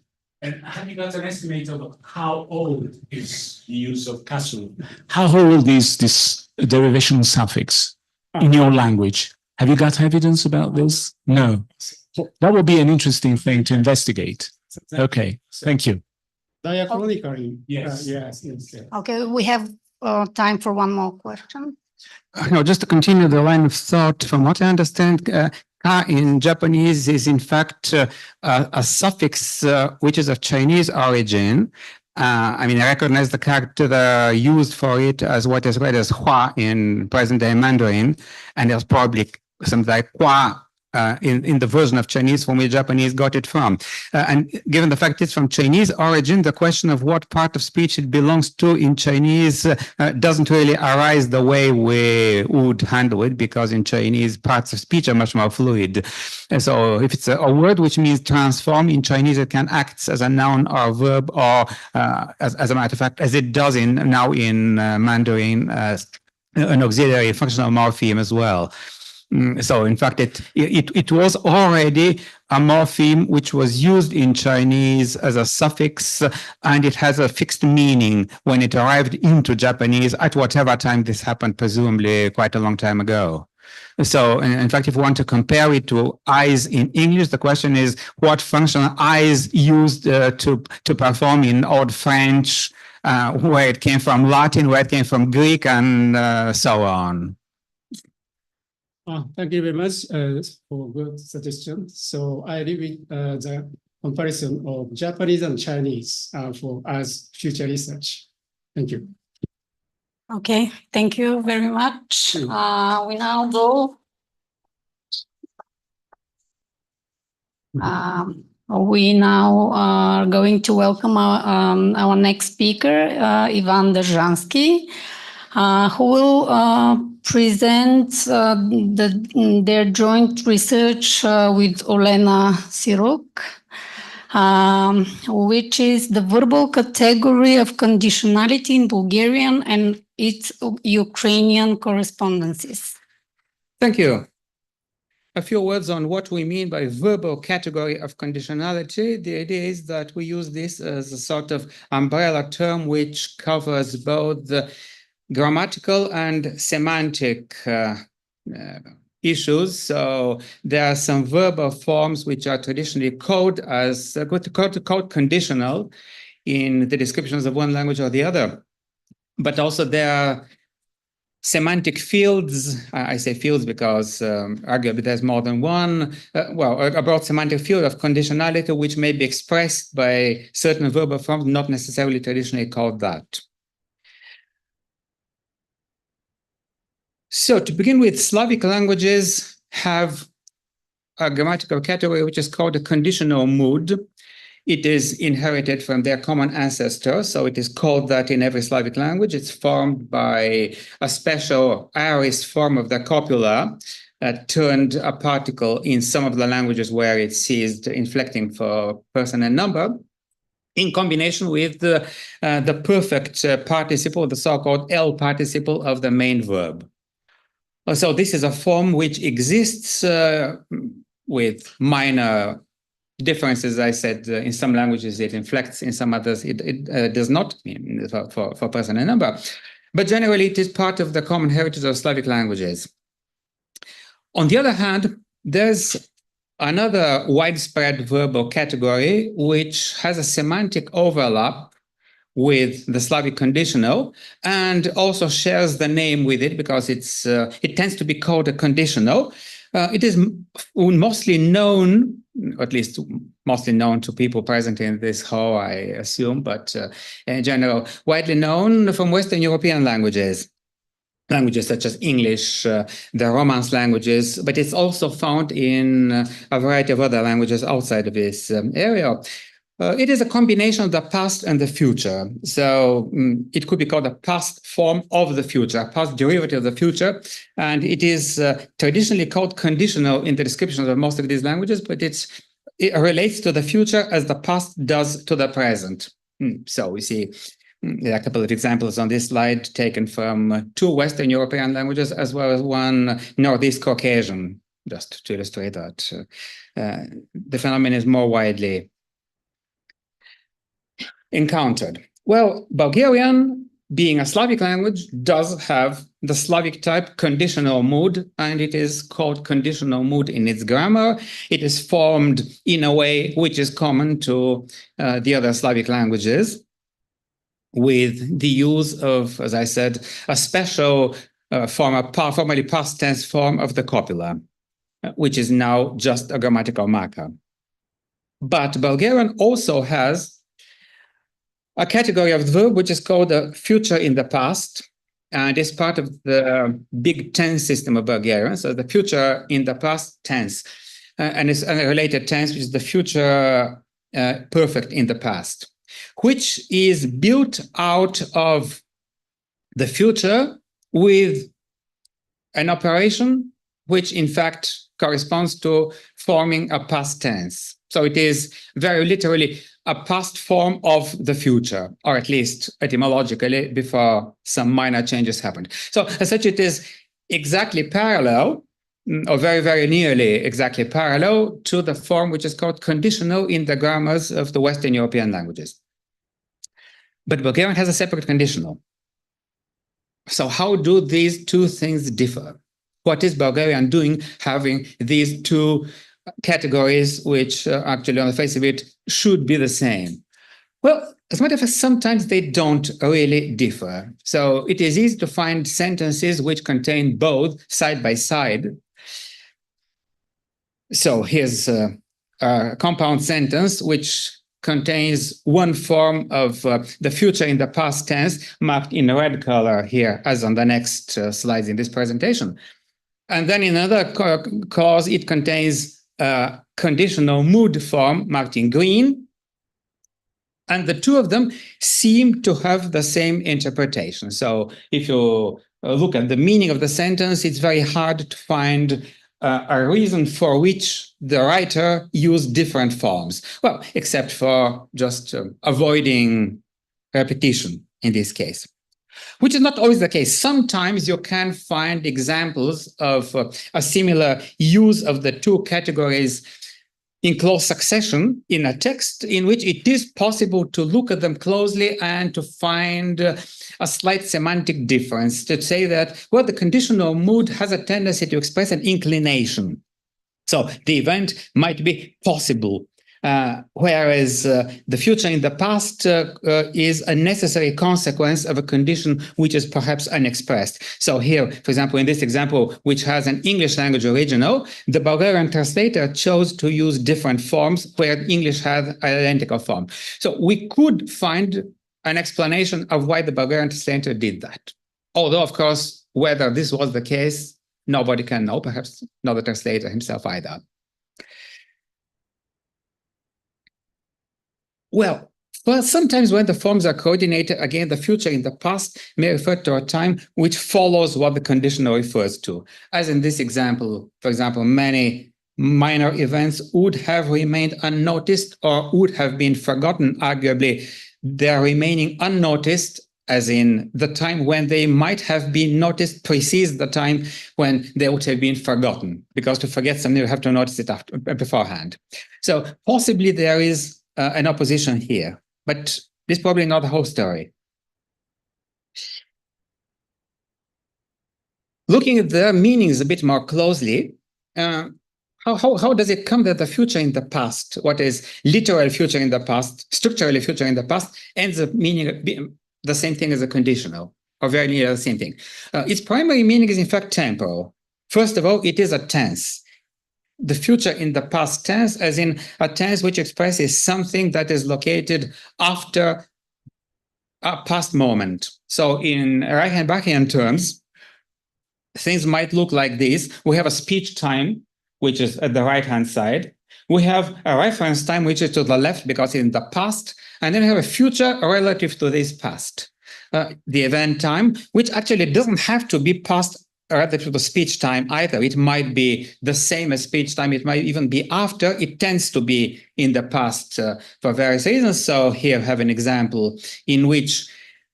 have you got an estimate of how old is the use of kasu? How old is this derivation suffix in your language? Have you got evidence about this? No. That would be an interesting thing to investigate. Okay, thank you. Diachronically. Yes. Yes. Okay, we have time for one more question. No, just to continue the line of thought, from what I understand, ka in Japanese is in fact a suffix which is of Chinese origin. I mean, I recognize the character used for it as what is read as hua in present-day Mandarin, and there's probably something like hua in the version of Chinese from which Japanese got it from. And given the fact it's from Chinese origin, the question of what part of speech it belongs to in Chinese doesn't really arise the way we would handle it, because in Chinese parts of speech are much more fluid. And so if it's a word which means transform, in Chinese it can act as a noun or a verb, or as a matter of fact, as it does now in Mandarin, an auxiliary functional morpheme as well. So in fact, it was already a morpheme which was used in Chinese as a suffix, and it has a fixed meaning when it arrived into Japanese at whatever time this happened, presumably quite a long time ago. So in fact, if we want to compare it to eyes in English, the question is what function eyes used to perform in Old French, where it came from Latin, where it came from Greek, and so on. Thank you very much for good suggestion. So I leave the comparison of Japanese and Chinese for as future research. Thank you. Okay, thank you very much. We now go. We now are going to welcome our next speaker, Ivan Derzhansky, who will present their joint research with Olena Sirok, which is the verbal category of conditionality in Bulgarian and its Ukrainian correspondences. Thank you. A few words on what we mean by verbal category of conditionality. The idea is that we use this as a sort of umbrella term which covers both the grammatical and semantic issues. So there are some verbal forms which are traditionally called conditional in the descriptions of one language or the other. But also there are semantic fields. I say fields because arguably there's more than one. A broad semantic field of conditionality which may be expressed by certain verbal forms, not necessarily traditionally called that. So to begin with, Slavic languages have a grammatical category which is called a conditional mood. It is inherited from their common ancestor, so it is called that in every Slavic language. It's formed by a special aorist form of the copula that turned a particle in some of the languages where it ceased inflecting for person and number, in combination with the perfect participle, the so-called L participle of the main verb. So this is a form which exists with minor differences. I said in some languages it inflects, in some others it does not, for person and number. But generally it is part of the common heritage of Slavic languages. On the other hand, there's another widespread verbal category which has a semantic overlap with the Slavic conditional, and also shares the name with it because it tends to be called a conditional. It is mostly known, or at least mostly known to people present in this hall, I assume, but in general, widely known from Western European languages. Languages such as English, the Romance languages, but it's also found in a variety of other languages outside of this area. It is a combination of the past and the future. So it could be called a past form of the future, a past derivative of the future. And it is traditionally called conditional in the descriptions of most of these languages, but it relates to the future as the past does to the present. So we see there are a couple of examples on this slide taken from two Western European languages as well as one Northeast Caucasian just to illustrate that the phenomenon is more widely encountered. Well, Bulgarian, being a Slavic language, does have the Slavic type conditional mood, and it is called conditional mood in its grammar. It is formed in a way which is common to the other Slavic languages, with the use of, as I said, a special form, a formally past tense form of the copula, which is now just a grammatical marker. But Bulgarian also has a category of the verb which is called the future in the past, and is part of the big tense system of Bulgarian. So the future in the past tense, and it's a related tense, which is the future perfect in the past, which is built out of the future with an operation which in fact corresponds to forming a past tense. So it is very literally a past form of the future, or at least etymologically, before some minor changes happened. So as such, it is exactly parallel, or very, very nearly exactly parallel to the form which is called conditional in the grammars of the Western European languages. But Bulgarian has a separate conditional. So how do these two things differ? What is Bulgarian doing having these two categories, which actually on the face of it should be the same? Well, as a matter of fact, sometimes they don't really differ. So it is easy to find sentences which contain both side by side. So here's a compound sentence which contains one form of the future in the past tense marked in red color here, as on the next slides in this presentation. And then in another clause, it contains a conditional mood form marked in green. And the two of them seem to have the same interpretation. So if you look at the meaning of the sentence, it's very hard to find a reason for which the writer used different forms. Well, except for just avoiding repetition in this case, which is not always the case. Sometimes you can find examples of a similar use of the two categories in close succession in a text in which it is possible to look at them closely and to find a slight semantic difference, to say that, well, the conditional mood has a tendency to express an inclination. So the event might be possible, whereas the future in the past is a necessary consequence of a condition which is perhaps unexpressed. So here, for example, in this example, which has an English language original, the Bulgarian translator chose to use different forms where English had an identical form. So we could find an explanation of why the Bulgarian translator did that. Although, of course, whether this was the case, nobody can know, perhaps not the translator himself either. Well, sometimes when the forms are coordinated, again, the future in the past may refer to a time which follows what the conditional refers to. As in this example, for example, many minor events would have remained unnoticed or would have been forgotten. Arguably, they're remaining unnoticed, as in the time when they might have been noticed precedes the time when they would have been forgotten, because to forget something, you have to notice it beforehand. So possibly there is an opposition here, but this is probably not the whole story. Looking at the meanings a bit more closely, how does it come that the future in the past, what is literal future in the past, structurally future in the past, ends up meaning the same thing as a conditional, or very near the same thing? Its primary meaning is in fact temporal. First of all, it is a tense. The future in the past tense, as in a tense which expresses something that is located after a past moment. So in Reichenbachian terms, things might look like this. We have a speech time, which is at the right-hand side. We have a reference time, which is to the left because it's in the past. And then we have a future relative to this past. The event time, which actually doesn't have to be past relative to the speech time either. It might be the same as speech time. It might even be after. It tends to be in the past for various reasons. So here I have an example in which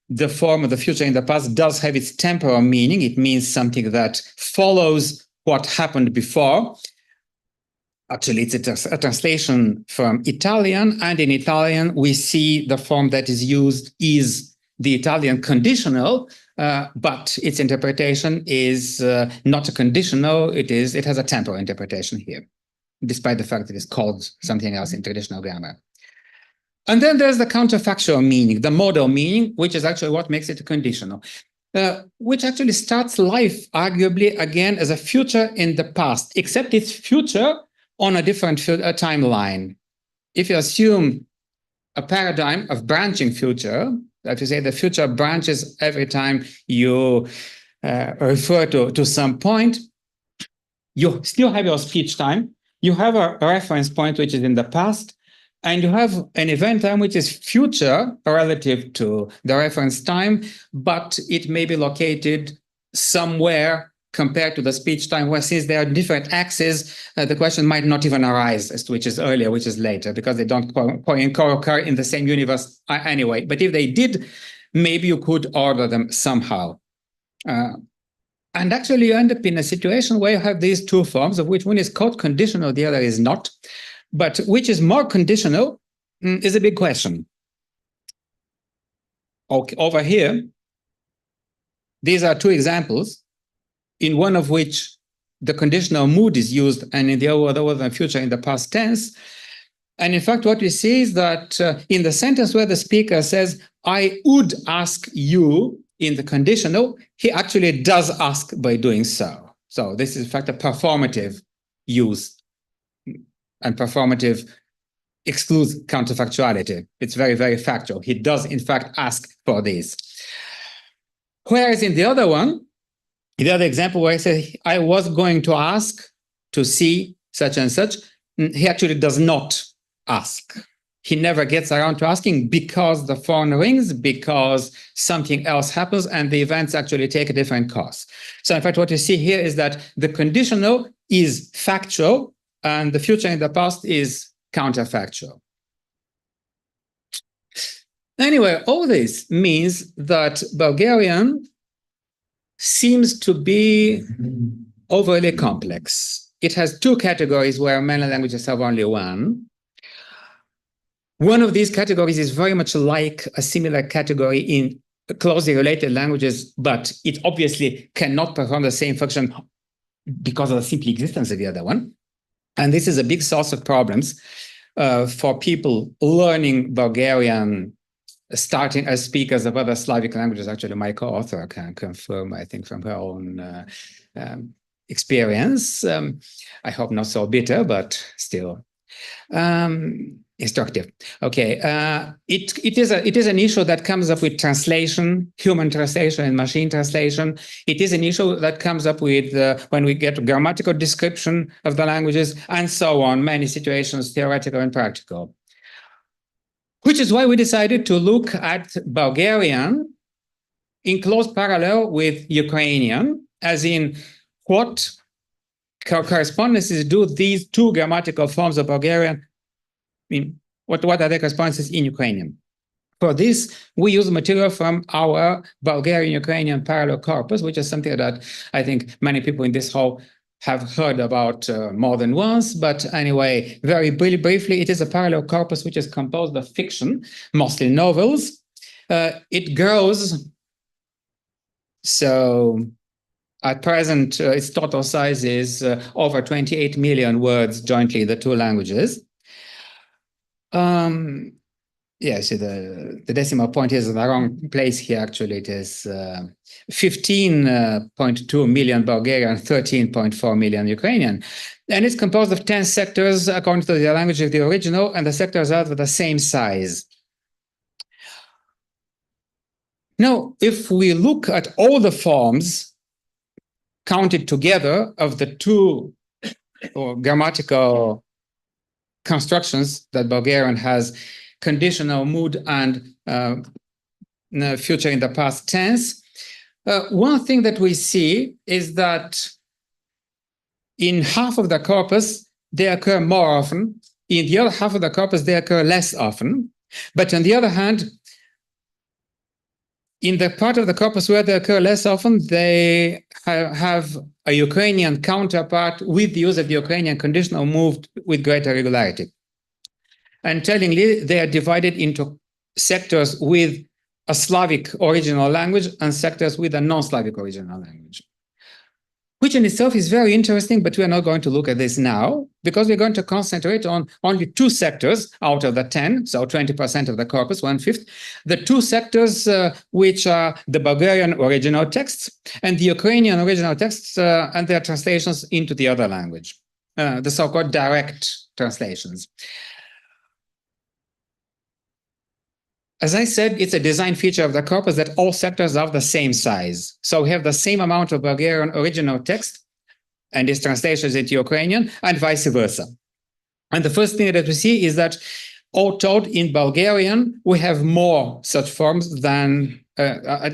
the form of the future in the past does have its temporal meaning. It means something that follows what happened before. Actually, it's a translation from Italian, and in Italian, we see the form that is used is the Italian conditional, but its interpretation is not a conditional, it has a temporal interpretation here, despite the fact that it's called something else in traditional grammar. And then there's the counterfactual meaning, the modal meaning, which is actually what makes it a conditional, which actually starts life, arguably, again, as a future in the past, except it's future on a different timeline. If you assume a paradigm of branching future, that is, say the future branches every time you refer to some point, you still have your speech time, you have a reference point which is in the past, and you have an event time which is future relative to the reference time, but it may be located somewhere compared to the speech time, where since there are different axes, the question might not even arise as to which is earlier, which is later, because they don't co-occur in the same universe anyway. But if they did, maybe you could order them somehow. And actually you end up in a situation where you have these two forms, of which one is called conditional, the other is not. But which is more conditional is a big question. Okay, over here, these are two examples, in one of which the conditional mood is used, and in the other one, future in the past tense. And in fact, what we see is that in the sentence where the speaker says, I would ask you in the conditional, he actually does ask by doing so. So this is in fact a performative use, and performative excludes counterfactuality. It's very, very factual. He does in fact ask for this. Whereas in the other one, the other example where I say, I was going to ask to see such and such, he actually does not ask. He never gets around to asking because the phone rings, because something else happens, and the events actually take a different course. So in fact, what you see here is that the conditional is factual, and the future in the past is counterfactual. Anyway, all this means that Bulgarian seems to be overly complex. It has two categories where many languages have only one. One of these categories is very much like a similar category in closely related languages, but it obviously cannot perform the same function because of the simple existence of the other one. And this is a big source of problems for people learning Bulgarian, starting as speakers of other Slavic languages. Actually, my co-author can confirm, I think, from her own experience. I hope not so bitter, but still instructive. Okay, it is an issue that comes up with translation, human translation and machine translation. It is an issue that comes up with when we get grammatical description of the languages and so on, many situations, theoretical and practical. Which is why we decided to look at Bulgarian in close parallel with Ukrainian, as in what correspondences do these two grammatical forms of Bulgarian, what are their correspondences in Ukrainian? For this, we use material from our Bulgarian-Ukrainian parallel corpus, which is something that I think many people in this hall have heard about more than once, but anyway, very briefly, it is a parallel corpus which is composed of fiction, mostly novels. It grows, so at present, its total size is over 28 million words jointly in the two languages. Yeah, see, the decimal point is in the wrong place here, actually. It is 15.2 million Bulgarian, 13.4 million Ukrainian. And it's composed of 10 sectors according to the language of the original, and the sectors are the same size. Now, if we look at all the forms counted together of the two grammatical constructions that Bulgarian has, conditional, mood, and future in the past tense, one thing that we see is that in half of the corpus, they occur more often. In the other half of the corpus, they occur less often. But on the other hand, In the part of the corpus where they occur less often, they have a Ukrainian counterpart with the use of the Ukrainian conditional mood with greater regularity. And tellingly, they are divided into sectors with a Slavic original language and sectors with a non-Slavic original language, which in itself is very interesting, but we are not going to look at this now because we're going to concentrate on only 2 sectors out of the 10, so 20% of the corpus, 1/5. The 2 sectors which are the Bulgarian original texts and the Ukrainian original texts and their translations into the other language, the so-called direct translations. As I said, it's a design feature of the corpus that all sectors are of the same size. So we have the same amount of Bulgarian original text and its translations into Ukrainian and vice versa. And the first thing that we see is that all told in Bulgarian, we have more such forms than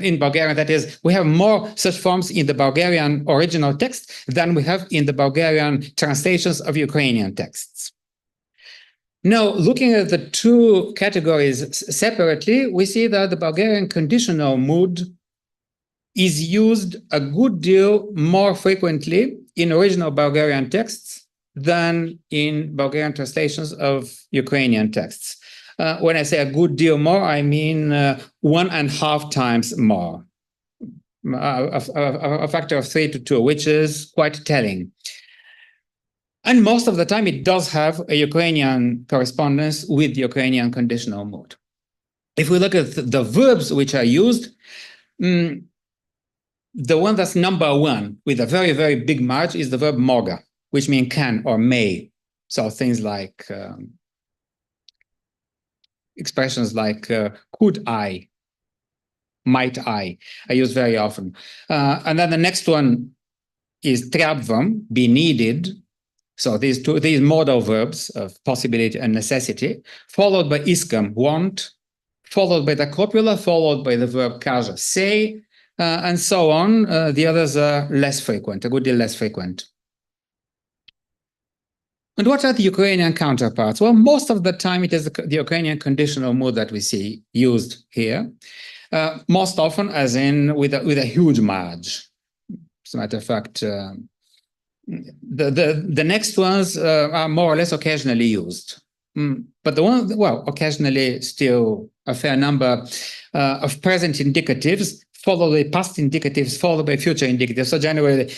in Bulgarian, that is, we have more such forms in the Bulgarian original text than we have in the Bulgarian translations of Ukrainian texts. Now, looking at the 2 categories separately, we see that the Bulgarian conditional mood is used a good deal more frequently in original Bulgarian texts than in Bulgarian translations of Ukrainian texts. When I say a good deal more, I mean 1.5 times more, a factor of 3 to 2, which is quite telling. And most of the time, it does have a Ukrainian correspondence with the Ukrainian conditional mood. If we look at the verbs which are used, the one that's number 1 with a very, very big march is the verb moga, which means can or may. So things like expressions like could I, might I, are used very often. And then the next one is treabvam, be needed. So these modal verbs of possibility and necessity, followed by iskam, want, followed by the copula, followed by the verb kaja, say, and so on. The others are less frequent, a good deal less frequent. And what are the Ukrainian counterparts? Well, most of the time it is the Ukrainian conditional mood that we see used here, most often as in with a huge marge. As a matter of fact, the next ones are more or less occasionally used. But the one, well, occasionally still a fair number of present indicatives, followed by past indicatives, followed by future indicatives. So generally,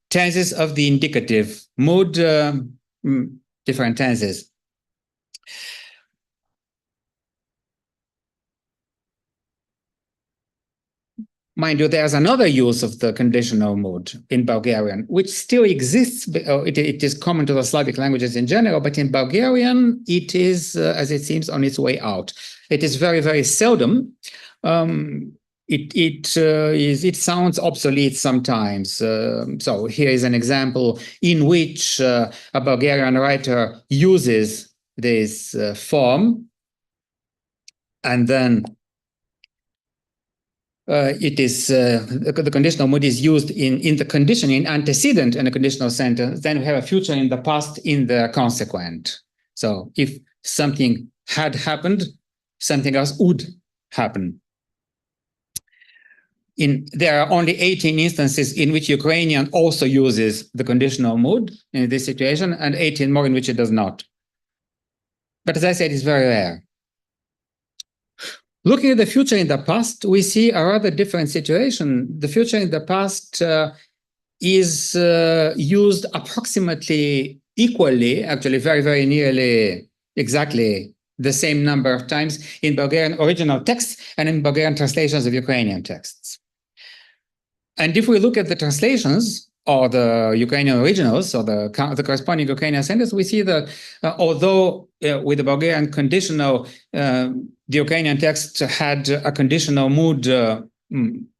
tenses of the indicative mood, different tenses. Mind you, there's another use of the conditional mood in Bulgarian, which still exists. It is common to the Slavic languages in general, but in Bulgarian, it is, as it seems, on its way out. It is very, very seldom. It sounds obsolete sometimes. So here is an example in which a Bulgarian writer uses this form, and then the conditional mood is used in the conditioning antecedent in a conditional sentence. Then we have a future in the past in the consequent. So if something had happened, something else would happen. There are only 18 instances in which Ukrainian also uses the conditional mood in this situation, and 18 more in which it does not. But as I said, it's very rare. Looking at the future in the past, we see a rather different situation. The future in the past is used approximately equally, actually very, very nearly exactly the same number of times in Bulgarian original texts and in Bulgarian translations of Ukrainian texts. And if we look at the translations or the Ukrainian originals or the corresponding Ukrainian sentence, we see that although with the Bulgarian conditional, the Ukrainian text had a conditional mood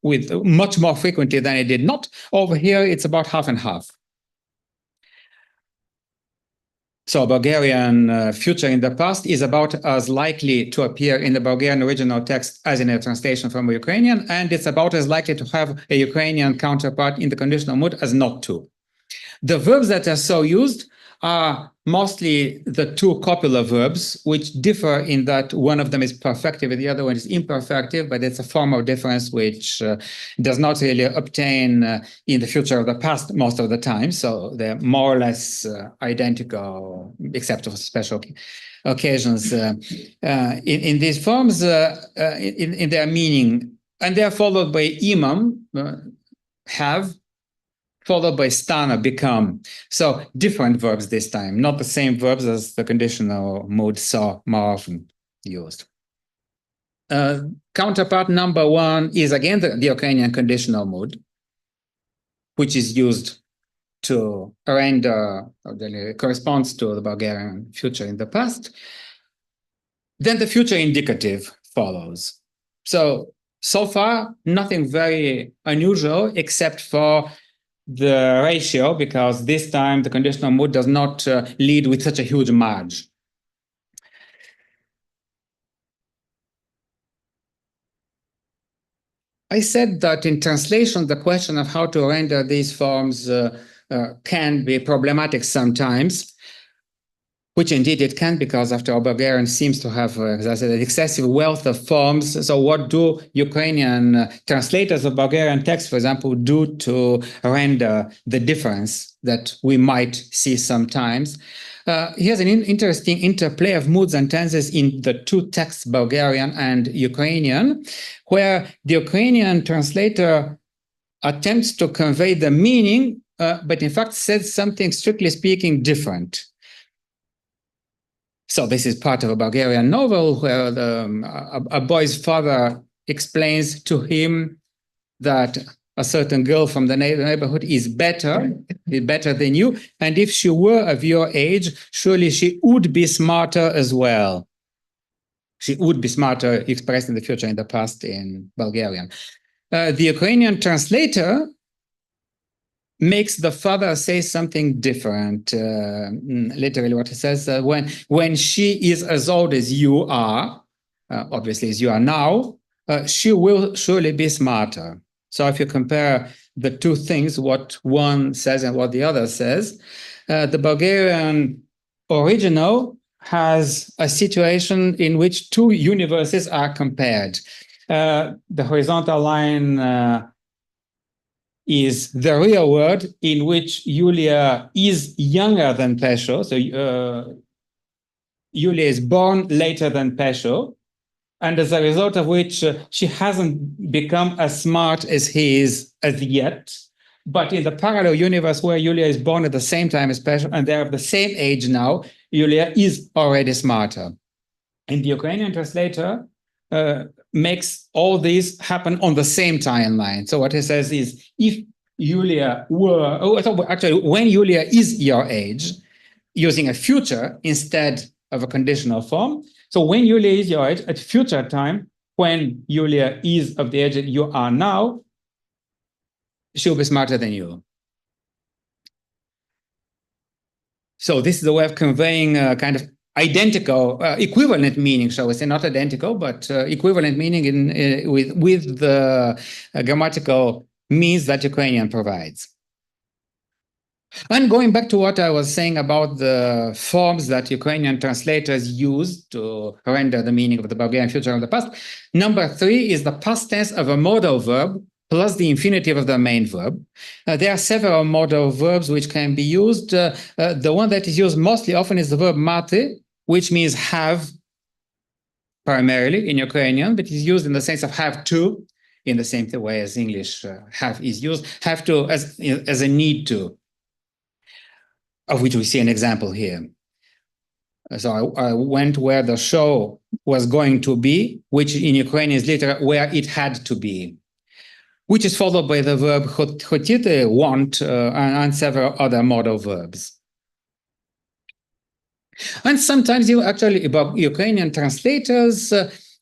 with much more frequently than it did not, over here it's about half and half. So Bulgarian future in the past is about as likely to appear in the Bulgarian original text as in a translation from Ukrainian, and it's about as likely to have a Ukrainian counterpart in the conditional mood as not to. The verbs that are so used are mostly the two copular verbs, which differ in that one of them is perfective and the other one is imperfective, but it's a form of difference which does not really obtain in the future of the past most of the time. So they're more or less identical, except for special occasions in these forms in their meaning. And they are followed by imam, have, followed by stana, become. So different verbs this time, not the same verbs as the conditional mood saw more often used. Counterpart number one is again the Ukrainian conditional mood, which is used to render, or corresponds to the Bulgarian future in the past. Then the future indicative follows. So far, nothing very unusual except for the ratio, because this time the conditional mood does not lead with such a huge margin. I said that in translation, the question of how to render these forms can be problematic sometimes, which indeed it can, because after all, Bulgarian seems to have, as I said, an excessive wealth of forms. So what do Ukrainian translators of Bulgarian text, for example, do to render the difference that we might see sometimes? Here's an interesting interplay of moods and tenses in the two texts, Bulgarian and Ukrainian, where the Ukrainian translator attempts to convey the meaning, but in fact says something, strictly speaking, different. So this is part of a Bulgarian novel where a boy's father explains to him that a certain girl from the neighborhood is better than you, and if she were of your age, surely she would be smarter as well. She would be smarter, expressed in the future, in the past in Bulgarian. The Ukrainian translator makes the father say something different. Literally what he says, when she is as old as you are, obviously as you are now, she will surely be smarter. So if you compare the two things, what one says and what the other says, the Bulgarian original has a situation in which two universes are compared. The horizontal line is the real world in which Yulia is younger than Pesho. So Yulia is born later than Pesho, and as a result of which she hasn't become as smart as he is as yet. But in the parallel universe where Yulia is born at the same time as Pesho, and they're of the same age now, Yulia is already smarter. And the Ukrainian translator makes all these happen on the same timeline. So what he says is, if Yulia were, actually, when Yulia is your age, using a future instead of a conditional form. So when Yulia is your age, at future time, when Yulia is of the age that you are now, she'll be smarter than you. So this is a way of conveying a kind of identical, equivalent meaning, shall we say, not identical, but equivalent meaning with the grammatical means that Ukrainian provides. And going back to what I was saying about the forms that Ukrainian translators use to render the meaning of the Bulgarian future of the past, number 3 is the past tense of a modal verb plus the infinitive of the main verb. There are several modal verbs which can be used. The one that is used mostly often is the verb mate, which means have primarily in Ukrainian, but is used in the sense of have to, in the same way as English have is used, have to as a need to, of which we see an example here. So I went where the show was going to be, which in Ukrainian is literally where it had to be, which is followed by the verb хотіти, want, and several other modal verbs. And sometimes you actually, Ukrainian translators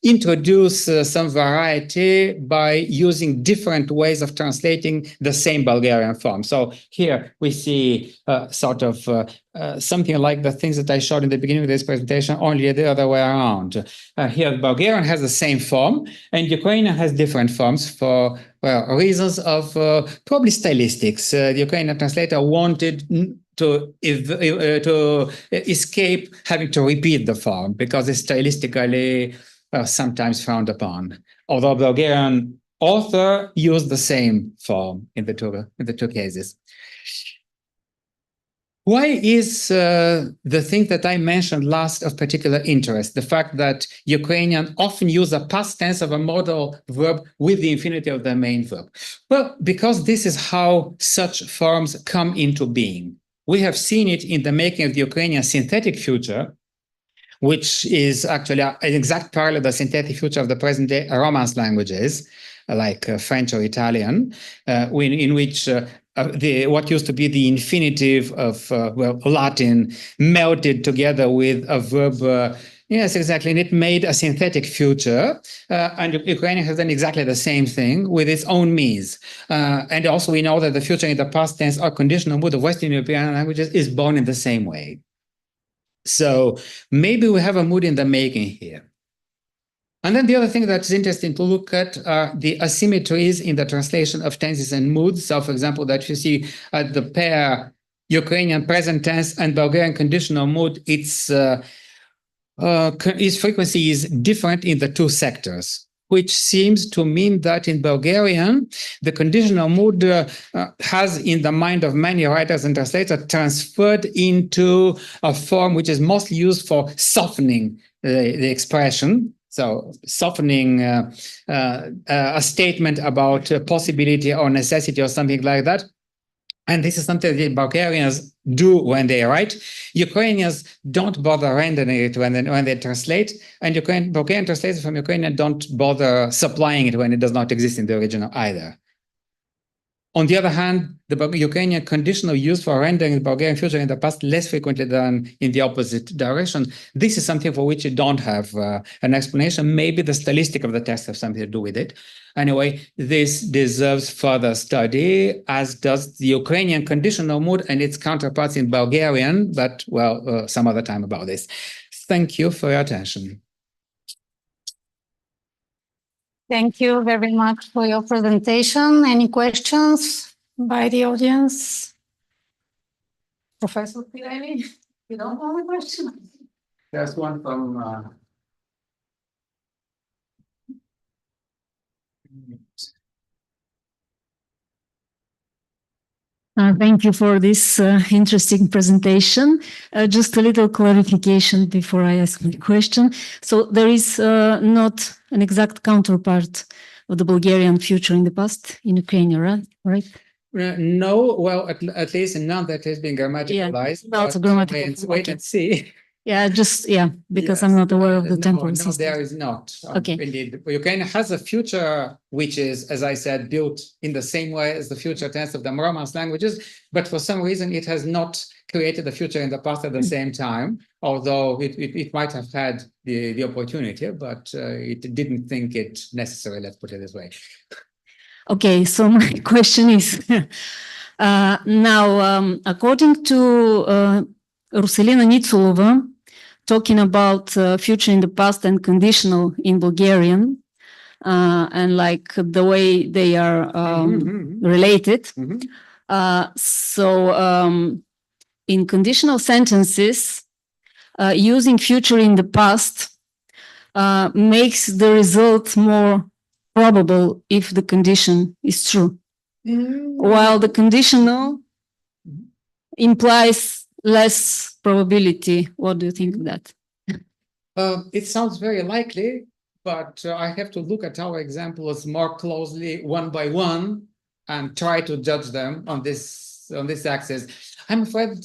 introduce some variety by using different ways of translating the same Bulgarian form. So here we see sort of something like the things that I showed in the beginning of this presentation, only the other way around. Here Bulgarian has the same form, and Ukrainian has different forms for well, reasons of probably stylistics. The Ukrainian translator wanted to escape having to repeat the form because it's stylistically sometimes frowned upon. Although Bulgarian author used the same form in the two cases. Why is the thing that I mentioned last of particular interest? The fact that Ukrainian often use a past tense of a modal verb with the infinitive of the main verb. Well, because this is how such forms come into being. We have seen it in the making of the Ukrainian synthetic future, which is actually an exact parallel to the synthetic future of the present-day Romance languages, like French or Italian, in which what used to be the infinitive of Latin melted together with a verb. Yes, exactly. And it made a synthetic future. And Ukrainian has done exactly the same thing with its own means. And also we know that the future in the past tense or conditional mood of Western European languages is born in the same way. So maybe we have a mood in the making here. And then the other thing that's interesting to look at are the asymmetries in the translation of tenses and moods. So, for example, that you see the pair Ukrainian present tense and Bulgarian conditional mood, its frequency is different in the two sectors, which seems to mean that in Bulgarian, the conditional mood has, in the mind of many writers and translators, transferred into a form which is mostly used for softening the expression. So softening a statement about possibility or necessity or something like that. And this is something that Bulgarians do when they write. Ukrainians don't bother rendering it when they translate, and Bulgarian translators from Ukrainian don't bother supplying it when it does not exist in the original either. On the other hand, the Ukrainian conditional used for rendering the Bulgarian future in the past less frequently than in the opposite direction. This is something for which you don't have an explanation. Maybe the stylistic of the text has something to do with it. Anyway, this deserves further study, as does the Ukrainian conditional mood and its counterparts in Bulgarian, but, well, some other time about this. Thank you for your attention. Thank you very much for your presentation. Any questions by the audience? Professor Pirrelli, you don't have a question? There's one from... Thank you for this interesting presentation. Just a little clarification before I ask the question. So there is not an exact counterpart of the Bulgarian future in the past in Ukrainian, right? No, well, at least none that has been grammaticalized. Yeah, that's a grammatical. Wait and see. Yeah, because I'm not aware of the temporal system. No, there is not. Okay. Indeed, Ukraine has a future which is, as I said, built in the same way as the future tense of the Romance languages, but for some reason it has not created a future in the past at the same time, although it might have had the opportunity, but it didn't think it necessary, let's put it this way. Okay, so my question is, now, according to Russelina Nitsulova, talking about future in the past and conditional in Bulgarian, and like the way they are related. So in conditional sentences, using future in the past makes the result more probable if the condition is true, while the conditional implies less probability. What do you think of that? It sounds very likely, but I have to look at our examples more closely one by one and try to judge them on this axis. I'm afraid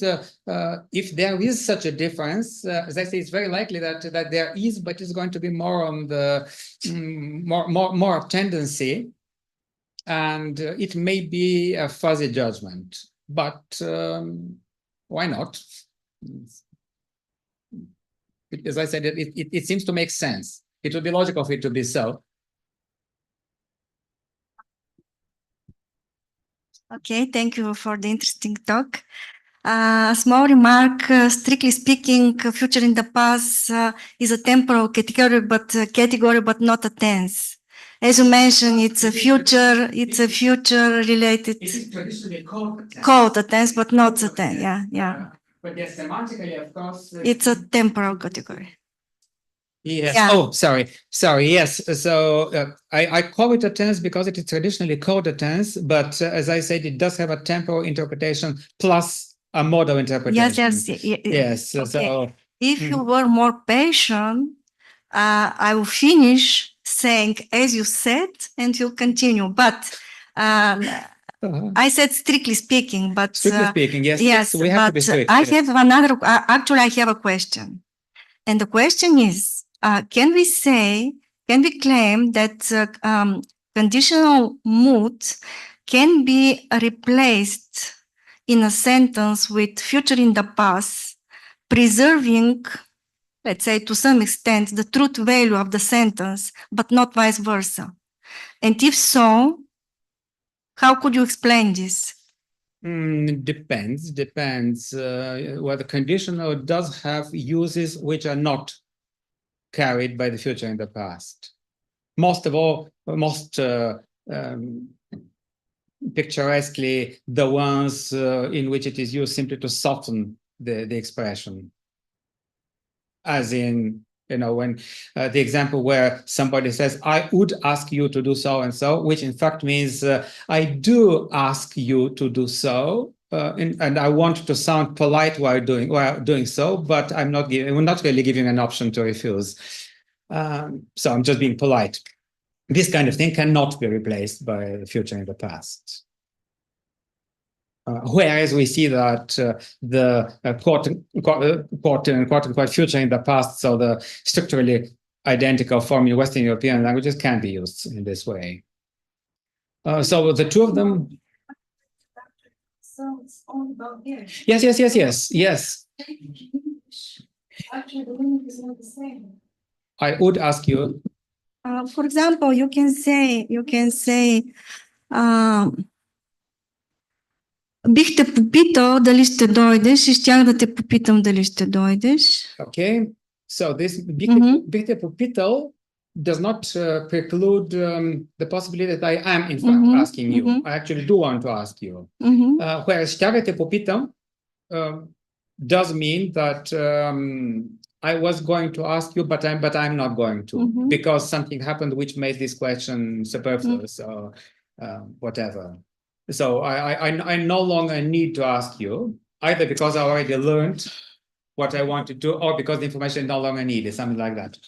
if there is such a difference, as I say, it's very likely that there is, but it's going to be more on the more of tendency, and it may be a fuzzy judgment, but why not? As I said, it seems to make sense. It would be logical for it to be so. Okay, thank you for the interesting talk. A small remark, strictly speaking, future in the past is a temporal category, but not a tense. as you mentioned, it's a future related. It is traditionally called a tense. Called a tense, but not a tense. Yeah. But yes, semantically, of course. It's a temporal category. Yes. Yeah. Oh, sorry. Yes. So I call it a tense because it is traditionally called a tense, but as I said, it does have a temporal interpretation plus a modal interpretation. Yes. Okay. So if you were more patient, I will finish saying as you said, and you'll continue. But I said strictly speaking, but strictly speaking, yes. Yes, we have to be but strict. I have another. Actually, I have a question, and the question is: can we claim that conditional mood can be replaced in a sentence with future in the past, preserving, let's say, to some extent, the truth value of the sentence, but not vice versa? And if so, how could you explain this? Depends. Well, the conditional does have uses which are not carried by the future in the past. Most picturesquely, the ones in which it is used simply to soften the expression. As in, when the example where somebody says, I would ask you to do so and so, which in fact means I do ask you to do so. And I want to sound polite while doing so, but I'm not really giving an option to refuse. So I'm just being polite. This kind of thing cannot be replaced by the future in the past. Whereas we see that the quote-unquote future in the past, so the structurally identical form in Western European languages can be used in this way. So the two of them. So it's all about here. Yes. Actually, the meaning is not the same. I would ask you. For example, you can say, бих те попитал дали ще дойдеш и щях да те попитам дали ще дойдеш. Okay, so this бих те попитал does not preclude the possibility that I am in fact asking you. I actually do want to ask you. Whereas щях да те попитам does mean that I was going to ask you, but I'm not going to, because something happened which made this question superfluous or whatever. So I no longer need to ask you, either because I already learned what I want to do, or because the information is no longer needed, something like that.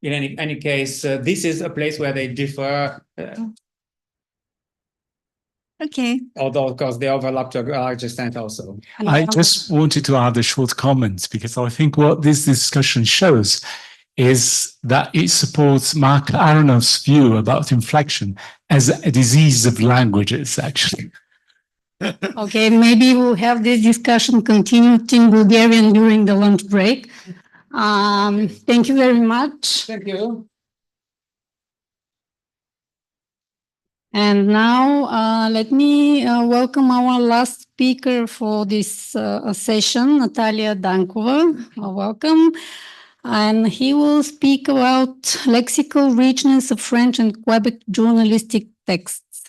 In any case, this is a place where they differ. Okay. Although, of course, they overlap to a large extent also. I just wanted to add a short comment, because I think what this discussion shows is that it supports Mark Aronoff's view about inflection as a disease of languages, actually. Okay, maybe we'll have this discussion continued in Bulgarian during the lunch break. Thank you very much. Thank you. And now let me welcome our last speaker for this session, Natalia Dankova. Welcome. And he will speak about lexical richness of French and Quebec journalistic texts.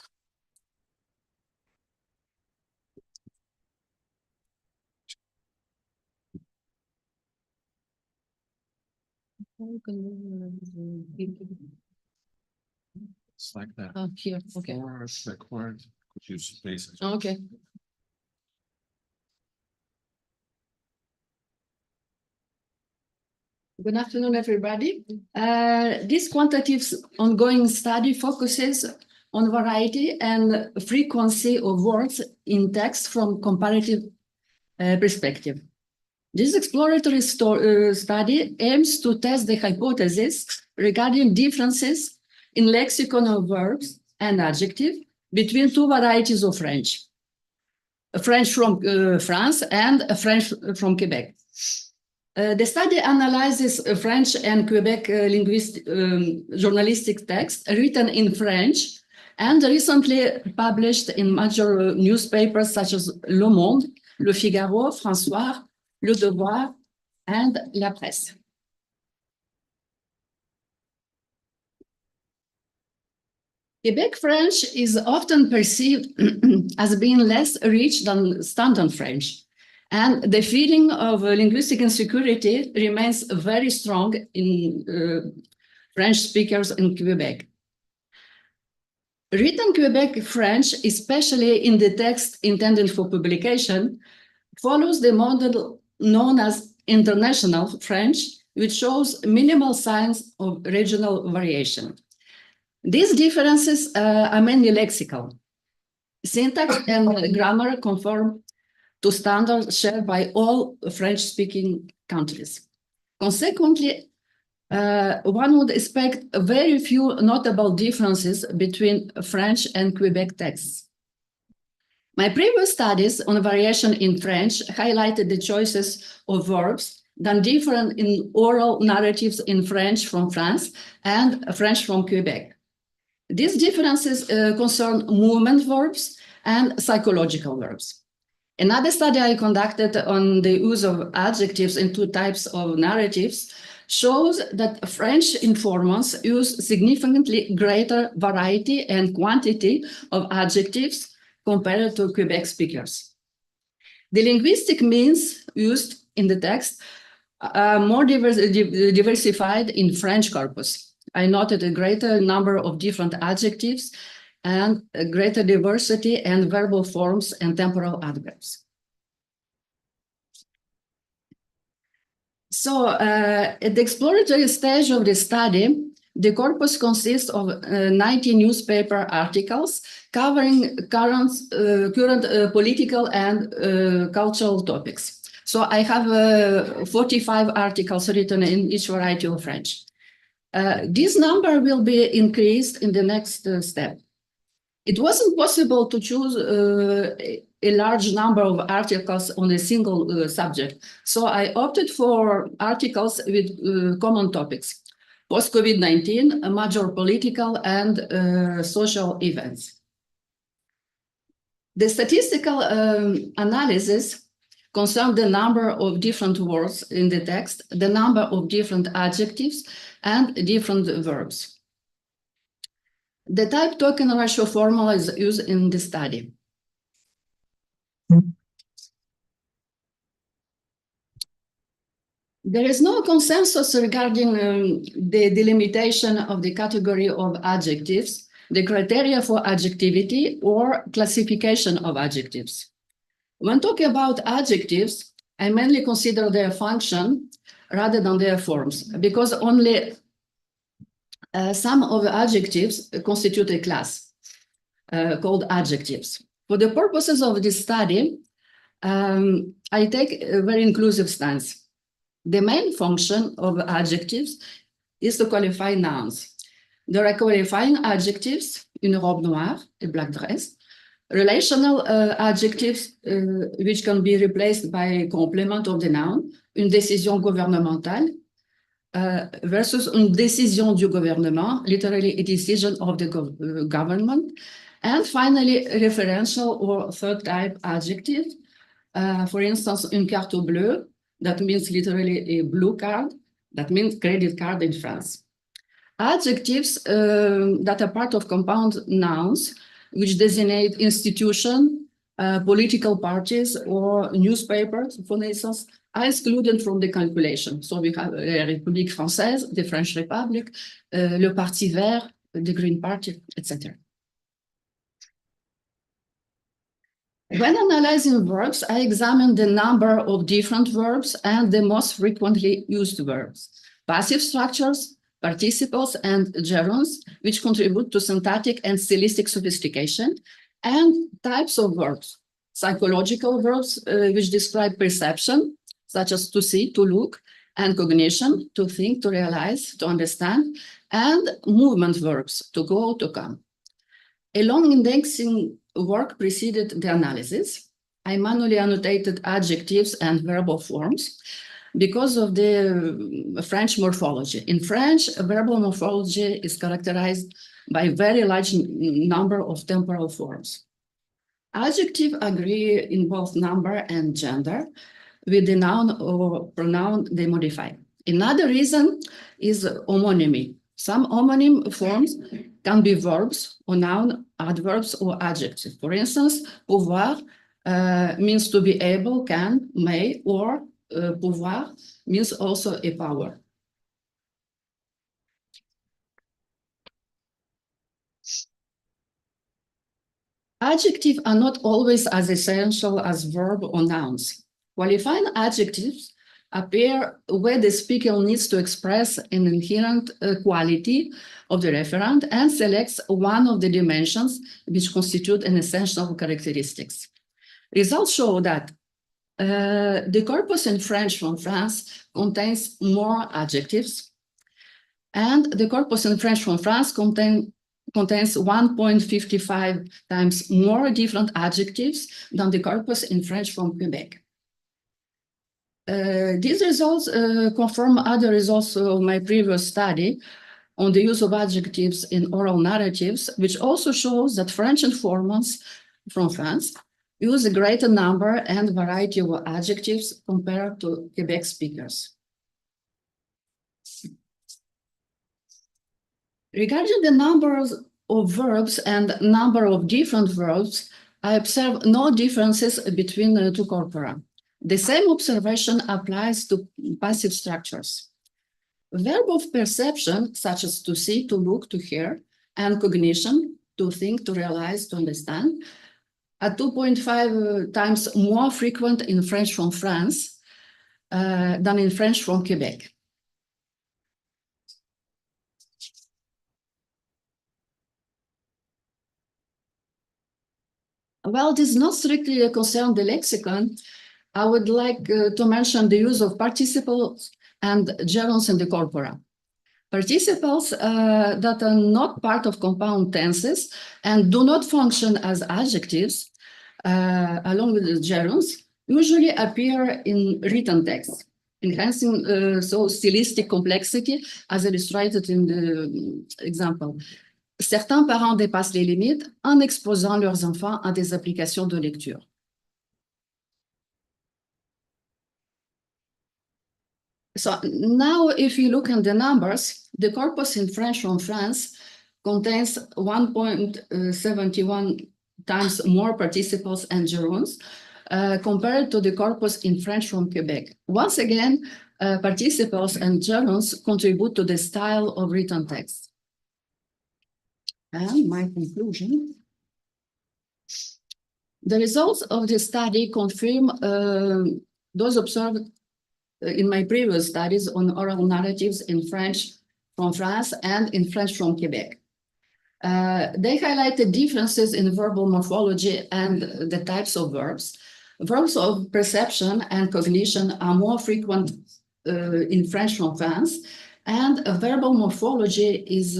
It's like that. Oh, here, okay. Backward, could use spaces. Okay. Good afternoon, everybody. This quantitative ongoing study focuses on variety and frequency of words in text from comparative perspective. This exploratory study aims to test the hypothesis regarding differences in lexicon of verbs and adjectives between two varieties of French. French from France and French from Quebec. The study analyzes French and Quebec journalistic texts written in French and recently published in major newspapers such as Le Monde, Le Figaro, François, Le Devoir, and La Presse. Quebec French is often perceived as being less rich than Standard French, and the feeling of linguistic insecurity remains very strong in French speakers in Quebec. Written Quebec French, especially in the text intended for publication, follows the model known as International French, which shows minimal signs of regional variation. These differences are mainly lexical. Syntax and grammar conform to standards shared by all French-speaking countries. Consequently, one would expect very few notable differences between French and Quebec texts. My previous studies on variation in French highlighted the choices of verbs that differ in oral narratives in French from France and French from Quebec. These differences concern movement verbs and psychological verbs. Another study I conducted on the use of adjectives in two types of narratives shows that French informants use significantly greater variety and quantity of adjectives compared to Quebec speakers. The linguistic means used in the text are more diversified in French corpus. I noted a greater number of different adjectives and a greater diversity and verbal forms and temporal adverbs. So at the exploratory stage of the study, the corpus consists of 90 newspaper articles covering current political and cultural topics. So I have 45 articles written in each variety of French. This number will be increased in the next step. It wasn't possible to choose a large number of articles on a single subject. So I opted for articles with common topics: post-COVID-19, major political and social events. The statistical analysis concerned the number of different words in the text, the number of different adjectives, and different verbs. The type token ratio formula is used in the study. There is no consensus regarding the delimitation of the category of adjectives, the criteria for adjectivity, or classification of adjectives. When talking about adjectives, I mainly consider their function rather than their forms, because only some of the adjectives constitute a class called adjectives. For the purposes of this study, I take a very inclusive stance. The main function of adjectives is to qualify nouns. There are qualifying adjectives, une robe noire, a black dress, relational adjectives which can be replaced by a complement of the noun, une décision gouvernementale, versus une décision du gouvernement, literally a decision of the government, and finally referential or third type adjective, for instance, une carte bleue, that means literally a blue card, that means credit card in France. Adjectives that are part of compound nouns, which designate institution, political parties, or newspapers, for instance, are excluded from the calculation. So we have La République Française, the French Republic, le Parti Vert, the Green Party, etc. When analyzing verbs, I examine the number of different verbs and the most frequently used verbs, passive structures, participles, and gerunds, which contribute to syntactic and stylistic sophistication, and types of verbs, psychological verbs, which describe perception, such as to see, to look, and cognition, to think, to realize, to understand, and movement verbs, to go, to come. A long indexing work preceded the analysis. I manually annotated adjectives and verbal forms because of the French morphology. In French, verbal morphology is characterized by a very large number of temporal forms. Adjectives agree in both number and gender. With the noun or pronoun they modify. Another reason is homonymy. Some homonym forms can be verbs or noun, adverbs or adjectives. For instance, pouvoir means to be able, can, may, or pouvoir means also a power. Adjectives are not always as essential as verb or nouns. Qualifying adjectives appear where the speaker needs to express an inherent quality of the referent and selects one of the dimensions which constitute an essential characteristics. Results show that the corpus in French from France contains more adjectives, and the corpus in French from France contains 1.55 times more different adjectives than the corpus in French from Quebec. These results confirm other results of my previous study on the use of adjectives in oral narratives, which also shows that French informants from France use a greater number and variety of adjectives compared to Quebec speakers. Regarding the numbers of verbs and number of different verbs, I observe no differences between the two corpora. The same observation applies to passive structures. Verb of perception, such as to see, to look, to hear, and cognition, to think, to realize, to understand, are 2.5 times more frequent in French from France than in French from Quebec. While this not strictly concern the lexicon, I would like to mention the use of participles and gerunds in the corpora. Participles that are not part of compound tenses and do not function as adjectives, along with the gerunds, usually appear in written text, enhancing so stylistic complexity as illustrated in the example. Certains parents dépassent les limites en exposant leurs enfants à des applications de lecture. So now if you look at the numbers, the corpus in French from France contains 1.71 times more participles and gerunds compared to the corpus in French from Quebec. Once again, participles and gerunds contribute to the style of written text. And my conclusion, the results of the study confirm those observed in my previous studies on oral narratives in French from France and in French from Quebec. They highlighted differences in verbal morphology and the types of verbs. Verbs of perception and cognition are more frequent in French from France, and verbal morphology is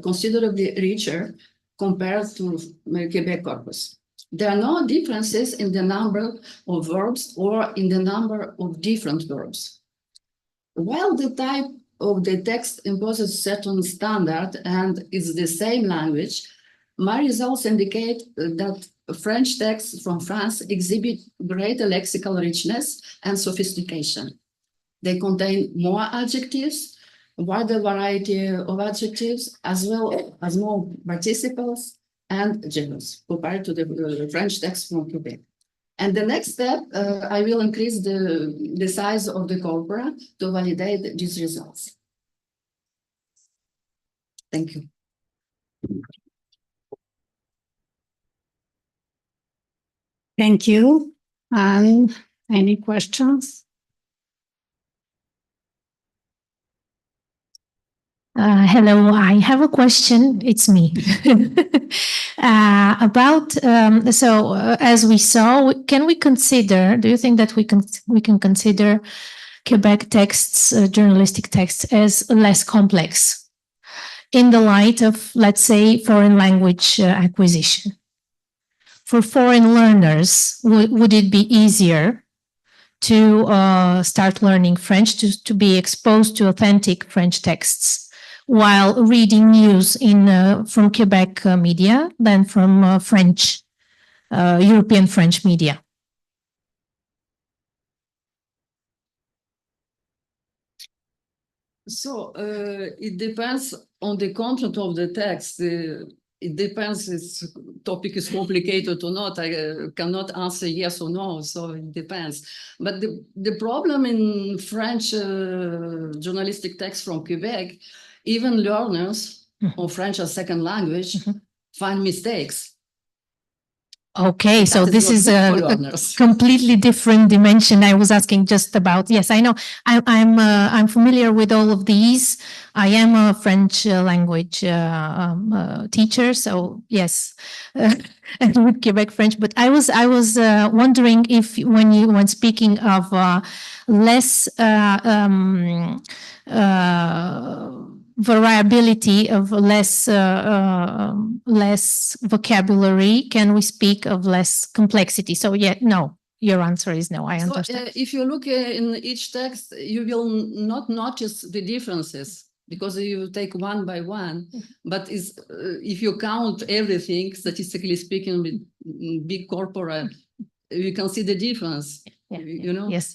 considerably richer compared to Quebec corpus. There are no differences in the number of verbs or in the number of different verbs. While the type of the text imposes certain standard and is the same language, my results indicate that French texts from France exhibit greater lexical richness and sophistication. They contain more adjectives, a wider variety of adjectives, as well as more participles and gerunds compared to the French text from Quebec. And the next step, I will increase the size of the corpora to validate these results. Thank you. Thank you. And any questions? Hello, I have a question. It's me. As we saw, can we consider, do you think that we can consider Quebec texts, journalistic texts, as less complex in the light of, let's say, foreign language acquisition? For foreign learners, would it be easier to start learning French, to be exposed to authentic French texts while reading news from Quebec media than from French, European French media? So it depends on the content of the text. It depends if topic is complicated or not. I cannot answer yes or no, so it depends. But the problem in French journalistic text from Quebec, even learners of French as second language find mistakes. Okay, That so is this not is good for a learners. completely different dimension. I was asking just about, yes, I know, I'm familiar with all of these. I am a French language teacher, so yes, and with Quebec French. But I was wondering if when speaking of less variability of less vocabulary, can we speak of less complexity? So yeah, no, your answer is no. I So understand. if you look in each text, you will not notice the differences because you take one by one. But if you count everything, statistically speaking, with big corporate, you can see the difference. You know? Yes.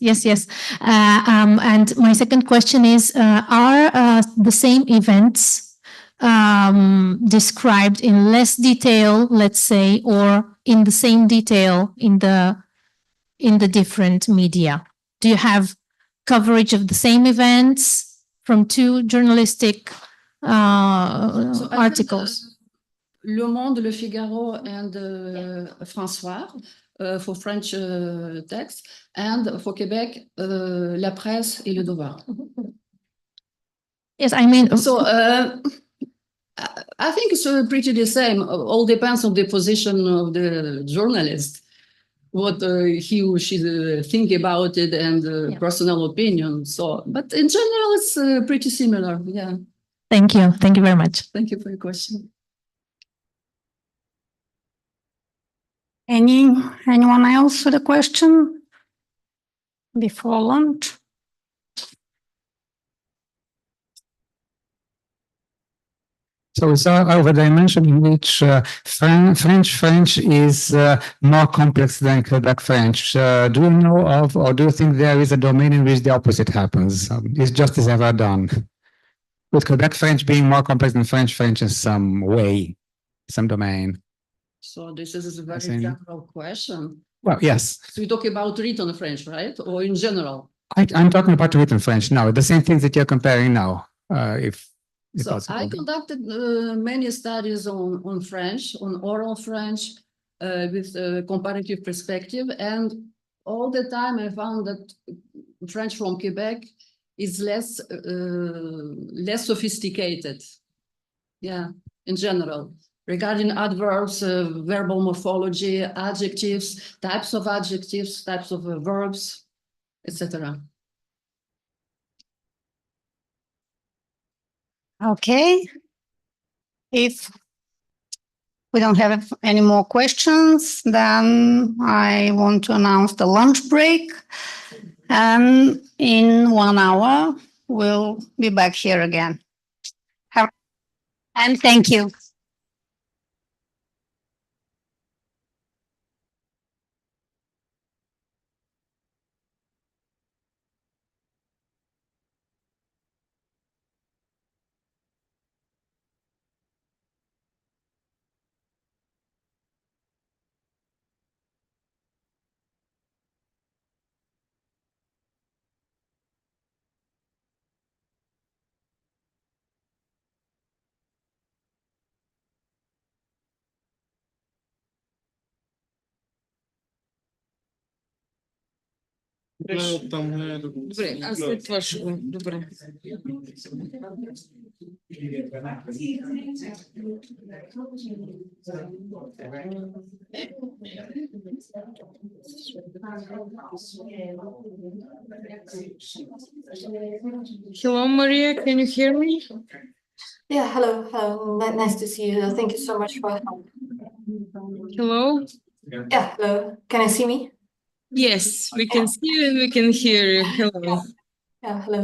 And my second question is, are the same events described in less detail, let's say, or in the same detail in the different media? Do you have coverage of the same events from two journalistic articles? Le Monde, Le Figaro, and François for French text, and for Quebec, La Presse et Le Devoir. Yes, I mean. So I think it's pretty the same. All depends on the position of the journalist, what he or she think about it, and personal opinion. So, but in general, it's pretty similar. Yeah. Thank you. Thank you very much. Thank you for your question. Anyone else with a question before lunch? So we saw over dimension in which French is more complex than Quebec French. Do you know of, or do you think there is a domain in which the opposite happens? Is justice ever done? With Quebec French being more complex than French in some way, some domain? So this is a very general question. Well, yes. So we talk about written French, right? Or in general? I'm talking about written French now, the same things that you're comparing now, if So possible. I conducted many studies on French, on oral French, with a comparative perspective. And all the time I found that French from Quebec is less sophisticated. Yeah, in general. Regarding adverbs, verbal morphology, adjectives, types of verbs, etc. Okay. If we don't have any more questions, then I want to announce the lunch break. And in 1 hour, we'll be back here again. And thank you. Добре, а след това ще го... Добре. Hello, Maria, can you hear me? Yeah, hello. Nice to see you. Thank you so much for help. Hello? Yeah, hello. Can I see me? Yes, we can see you and we can hear you. Hello. Yeah, hello.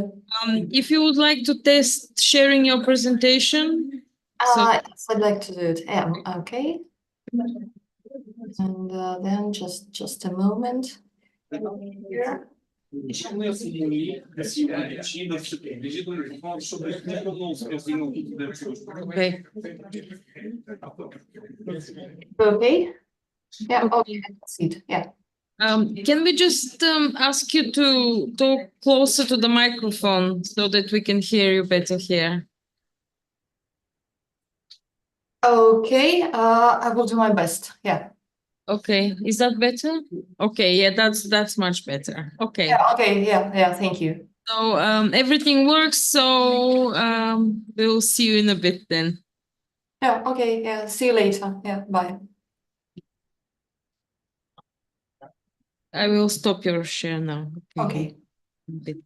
If you would like to test sharing your presentation. Yes, I'd like to do it. Yeah, okay. And then just a moment. Here. Okay. Okay. Yeah, okay, that's it. Yeah. Can we just ask you to talk closer to the microphone so that we can hear you better here? Okay, I will do my best. Yeah. Okay, is that better? Okay, yeah, that's much better. Okay. Yeah, okay, yeah, thank you. So everything works, so we'll see you in a bit then. Yeah, okay, yeah, see you later. Yeah, bye. I will stop your share now. Okay. Bit.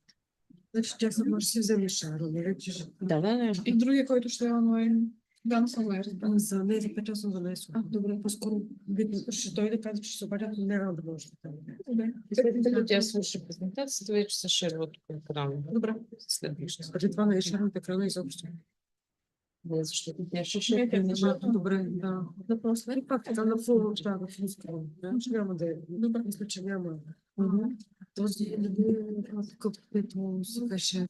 Значит, я сама все замешала, не речешь. Да. И другия, който ще е онлайн. Да, съм го разбрала. За не, за 5 съм занесла. Добре, по-скоро ще той да казва, че ще се обадят, но няма да може да. Добре. Докато тя слуша презентацията, вече се шерва тук екрана. Добре. Следващото. Преди това не е шерват екрана изобщо. Не, защото тя ще шерва. Добре, да. Да, просто. И пак така на фул, да, на фул скран. Няма да е. Добре, мисля, че няма. Този такъв, който се беше.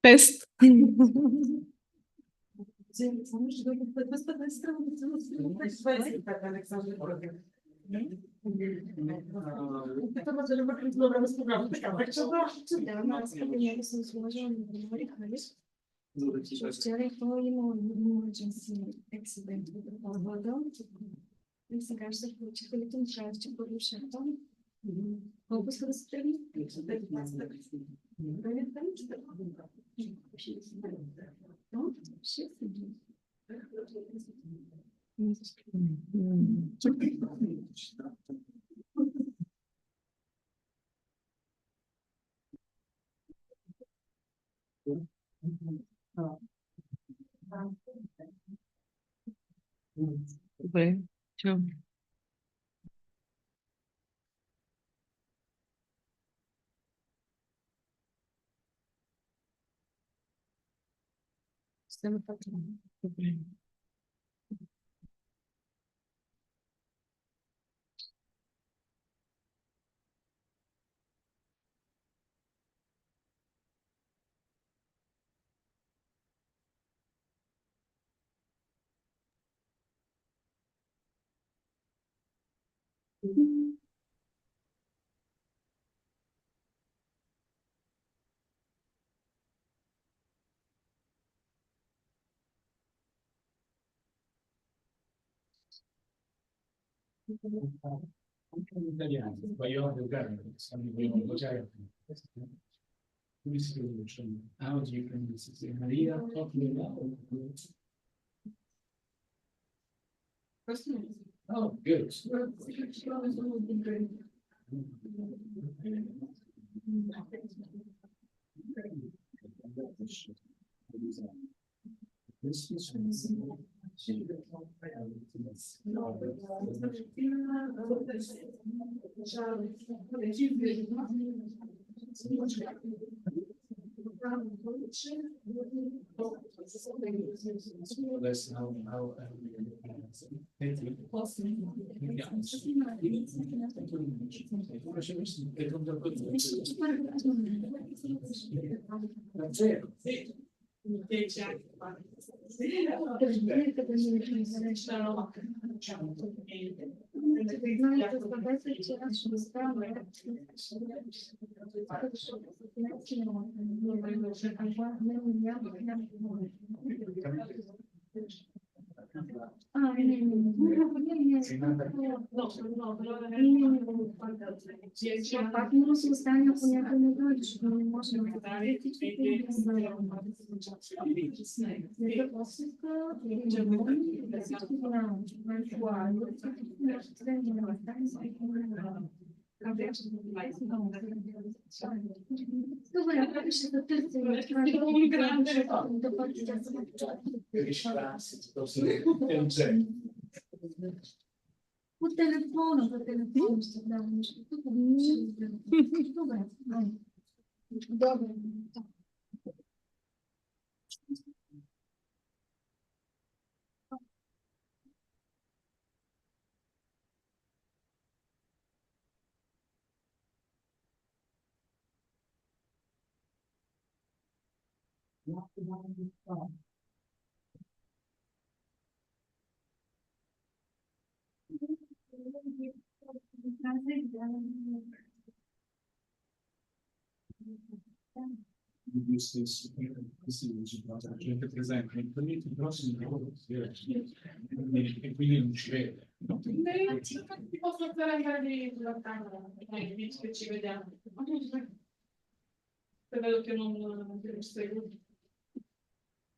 Test. Oh, good.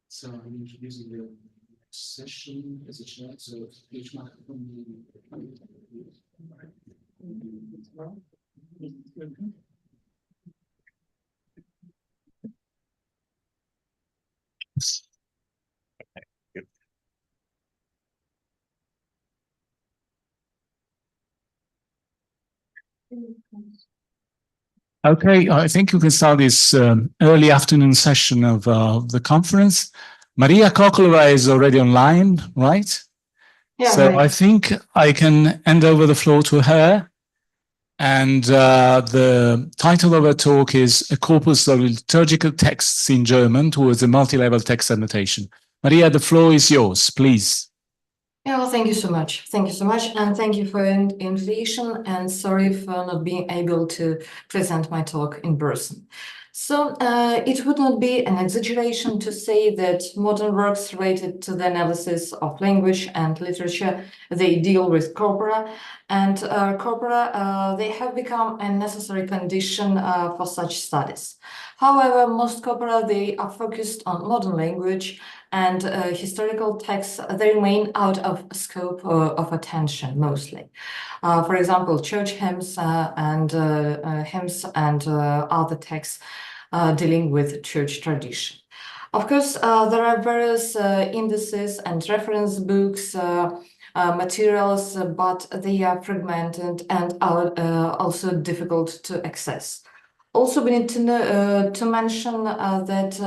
So I'm introducing the session as a chat, so each microphone. Okay, I think you can start this early afternoon session of the conference. Maria Koklova is already online, right? Yeah, So right. I think I can hand over the floor to her. And the title of our talk is A Corpus of Liturgical Texts in German towards a multi-level text annotation. Maria, the floor is yours, please. Yeah, well, thank you so much. Thank you so much. And thank you for the invitation. And sorry for not being able to present my talk in person. So it would not be an exaggeration to say that modern works related to the analysis of language and literature, they deal with corpora, and corpora, they have become a necessary condition for such studies. However, most corpora, they are focused on modern language, and historical texts, they remain out of scope of attention mostly. For example, church hymns and other texts dealing with church tradition. Of course, there are various indices and reference books, materials, but they are fragmented and are also difficult to access. Also, we need to mention that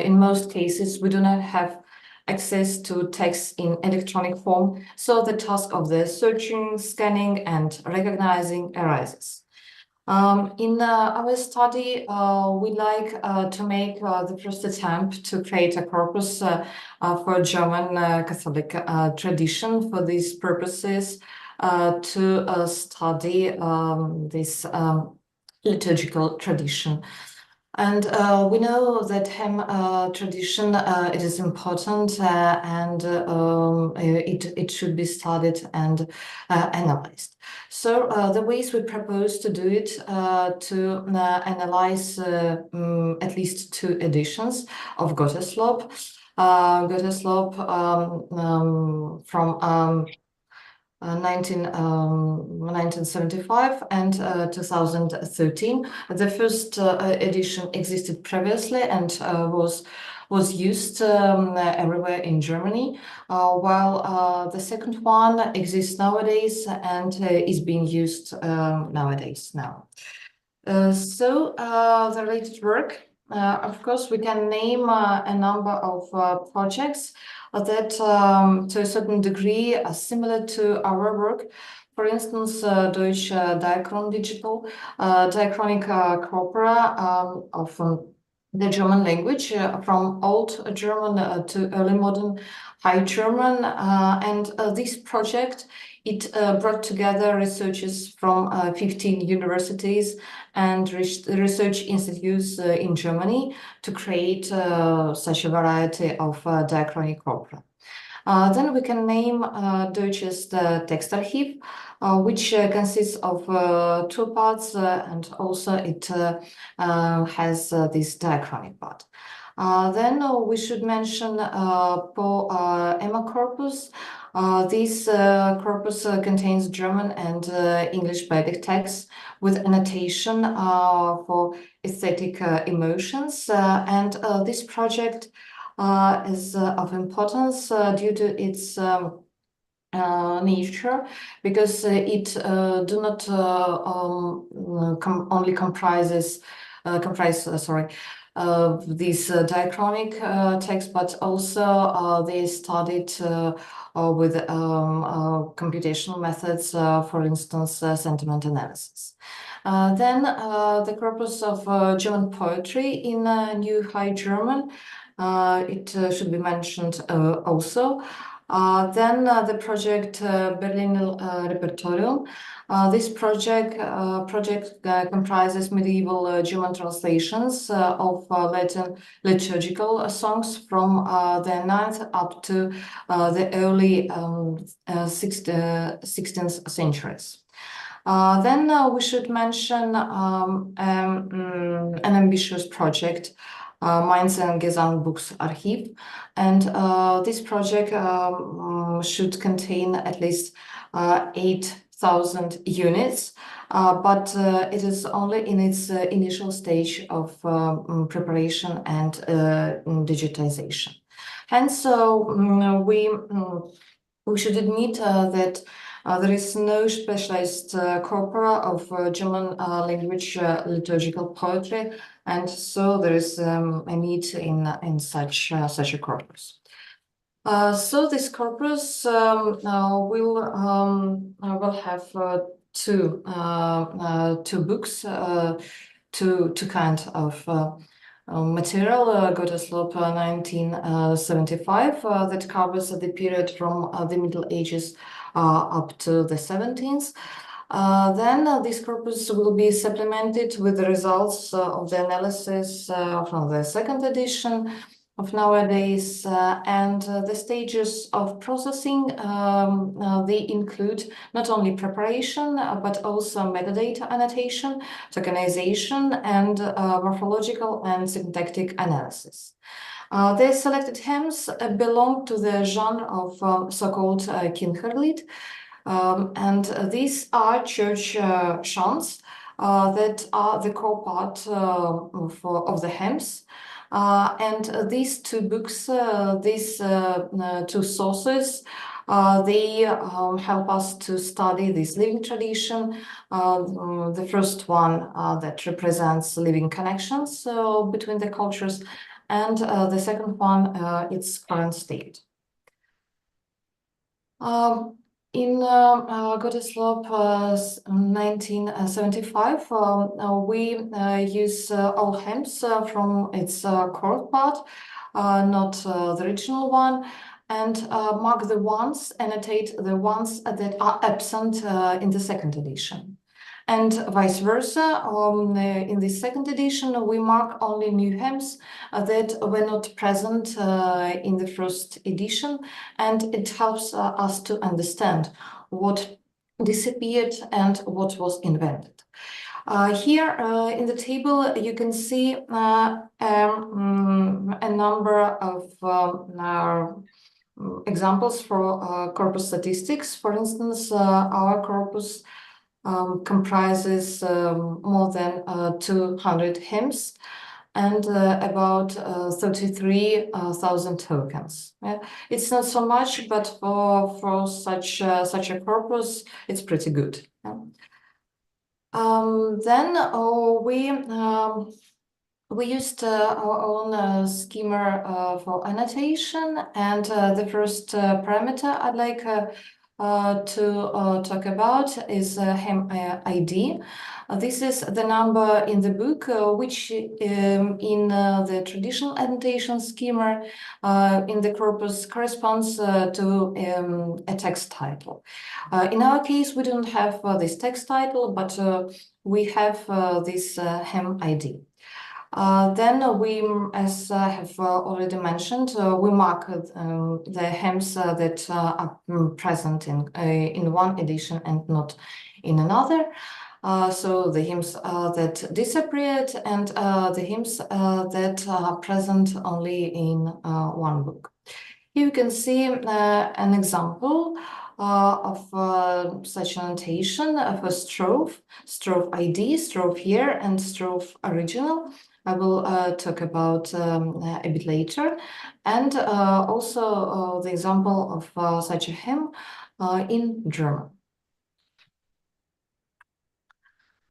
in most cases, we do not have access to text in electronic form, so the task of the searching, scanning, and recognizing arises. In our study, we like to make the first attempt to create a corpus for German Catholic tradition for these purposes, to study this liturgical tradition. And we know that hymn tradition, it is important and it should be studied and analyzed. So the ways we propose to do it, to analyze at least 2 editions of Gotteslob. Gotteslob from 1975 and 2013. The first edition existed previously and was used everywhere in Germany, while the second one exists nowadays and is being used nowadays now. So the related work, of course, we can name a number of projects that to a certain the are similar to our work. For instance, Deutsche Diachron Digital, diachronic corpora of the German language, from Old German to early modern High German. And this project, it brought together researchers from 15 universities and research institutes in Germany to create such a variety of diachronic corpora. Then we can name Deutsches Textarchiv, which consists of 2 parts, and also it has this diachronic part. Then we should mention Emma Corpus. This corpus contains German and English poetic texts with annotation for aesthetic emotions. And this project is of importance due to its nature, because it do not only comprise these diachronic texts, but also they studied with computational methods, for instance, sentiment analysis. Then the corpus of German poetry in New High German, it should be mentioned also. Then the project Berliner Repertorium. This project comprises medieval German translations of Latin liturgical songs from the 9th up to the early 16th centuries. Then we should mention an ambitious project, Mainz and Gesangbuchsarchiv, and this project should contain at least 8,000 units, but it is only in its initial stage of preparation and digitization. Hence, we should admit that there is no specialized corpora of German language liturgical poetry, and so there is a need in such a corpus. So this corpus will have two books, two kind of material, Gotteslob 1975, that covers the period from the Middle Ages up to the 17th. Then this corpus will be supplemented with the results of the analysis from the second edition of nowadays, and the stages of processing. They include not only preparation, but also metadata annotation, tokenization, and morphological and syntactic analysis. The selected hymns belong to the genre of so-called Kinderlied, and these are church chants that are the core part of the hymns. And these two books, these two sources, they help us to study this living tradition. The first one that represents living connections between the cultures, and the second one, its current state. In Gotteslob 1975, we use all hymns from its core part, not the original one, and mark the ones, annotate the ones that are absent in the second edition. And vice versa, in the second edition, we mark only new hymns that were not present in the first edition, and it helps us to understand what disappeared and what was invented. Here in the table, you can see a number of examples for corpus statistics. For instance, our corpus comprises more than 200 hymns and about 33,000 tokens. It's not so much, but for such a corpus, it's pretty good. Then we used our own schema for annotation, and the first parameter I'd like to talk about is hymn ID. This is the number in the book, which in the traditional annotation schema in the corpus corresponds to a text title. In our case, we don't have this text title, but we have this hymn ID. Then we, as I have already mentioned, we mark the hymns that are present in one edition and not in another. So the hymns that disappeared and the hymns that are present only in one book. Here you can see an example of such annotation of a strophe ID, strophe year, and strophe original. I will talk about a bit later, and also the example of such a hymn in German.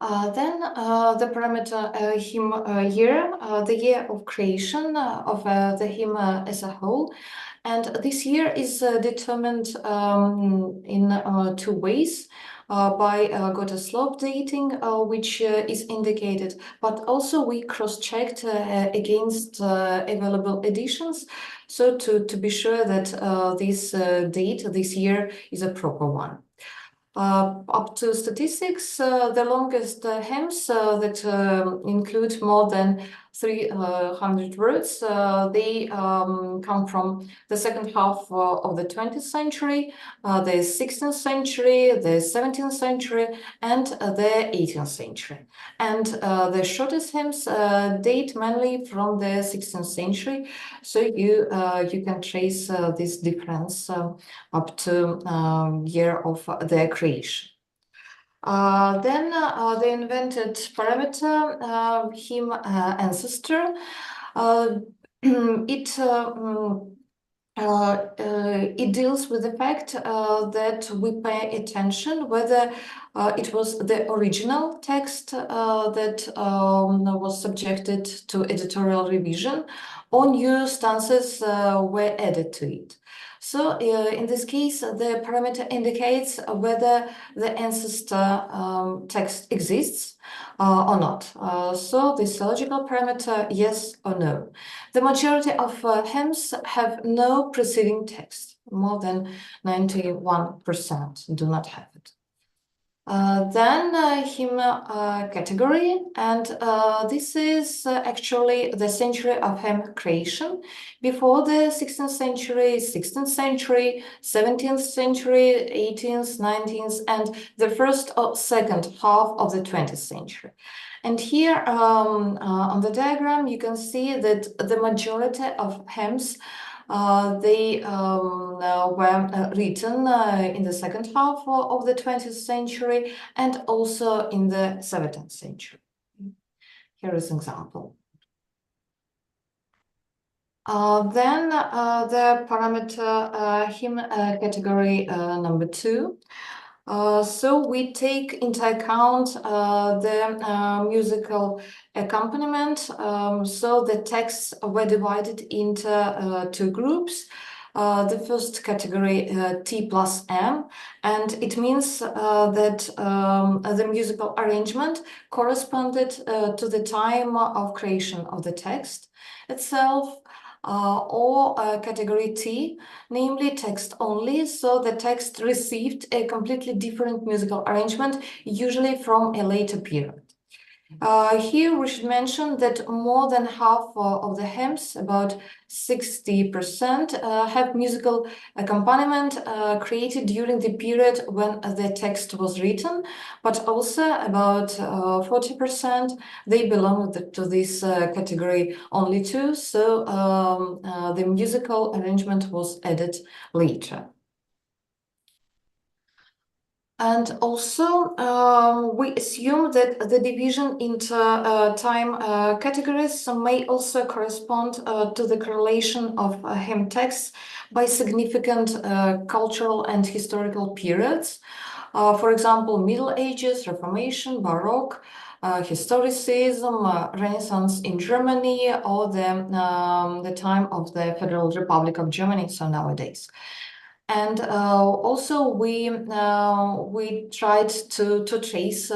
Then the parameter hymn year, the year of creation of the hymn as a whole. And this year is determined in two ways. By Gotteslob dating, which is indicated, but also we cross-checked against available editions, so to be sure that this date, this year, is a proper one. Up to statistics, the longest hymns that include more than 300 words, they come from the second half of the 20th century, the 16th century, the 17th century, and the 18th century. And the shortest hymns date mainly from the 16th century, so you can trace this difference up to year of their creation. Then the invented parameter, hymn ancestor, it deals with the fact that we pay attention whether it was the original text that was subjected to editorial revision or new stances were added to it. So in this case, the parameter indicates whether the ancestor text exists or not. So this logical parameter, yes or no. The majority of hymns have no preceding text. More than 91% do not have it. Then hymn category, and this is actually the century of hymn creation. Before the 16th century, 16th century, 17th century, 18th, 19th, and the first or second half of the 20th century. And here on the diagram, you can see that the majority of hymns they were written in the second half of the 20th century and also in the 17th century. Here is an example. Then the parameter hymn category number 2. So we take into account the musical accompaniment. So the texts were divided into 2 groups. The first category, T plus M, and it means that the musical arrangement corresponded to the time of creation of the text itself. Or category T, namely text only, so the text received a completely different musical arrangement, usually from a later period. Here we should mention that more than half of the hymns, about 60%, have musical accompaniment created during the period when the text was written, but also about 40% they belong to this category only too, so the musical arrangement was added later. And also, we assume that the division into time categories may also correspond to the correlation of hymn texts by significant cultural and historical periods. For example, Middle Ages, Reformation, Baroque, historicism, Renaissance in Germany, or the time of the Federal Republic of Germany, so nowadays. And also we tried to trace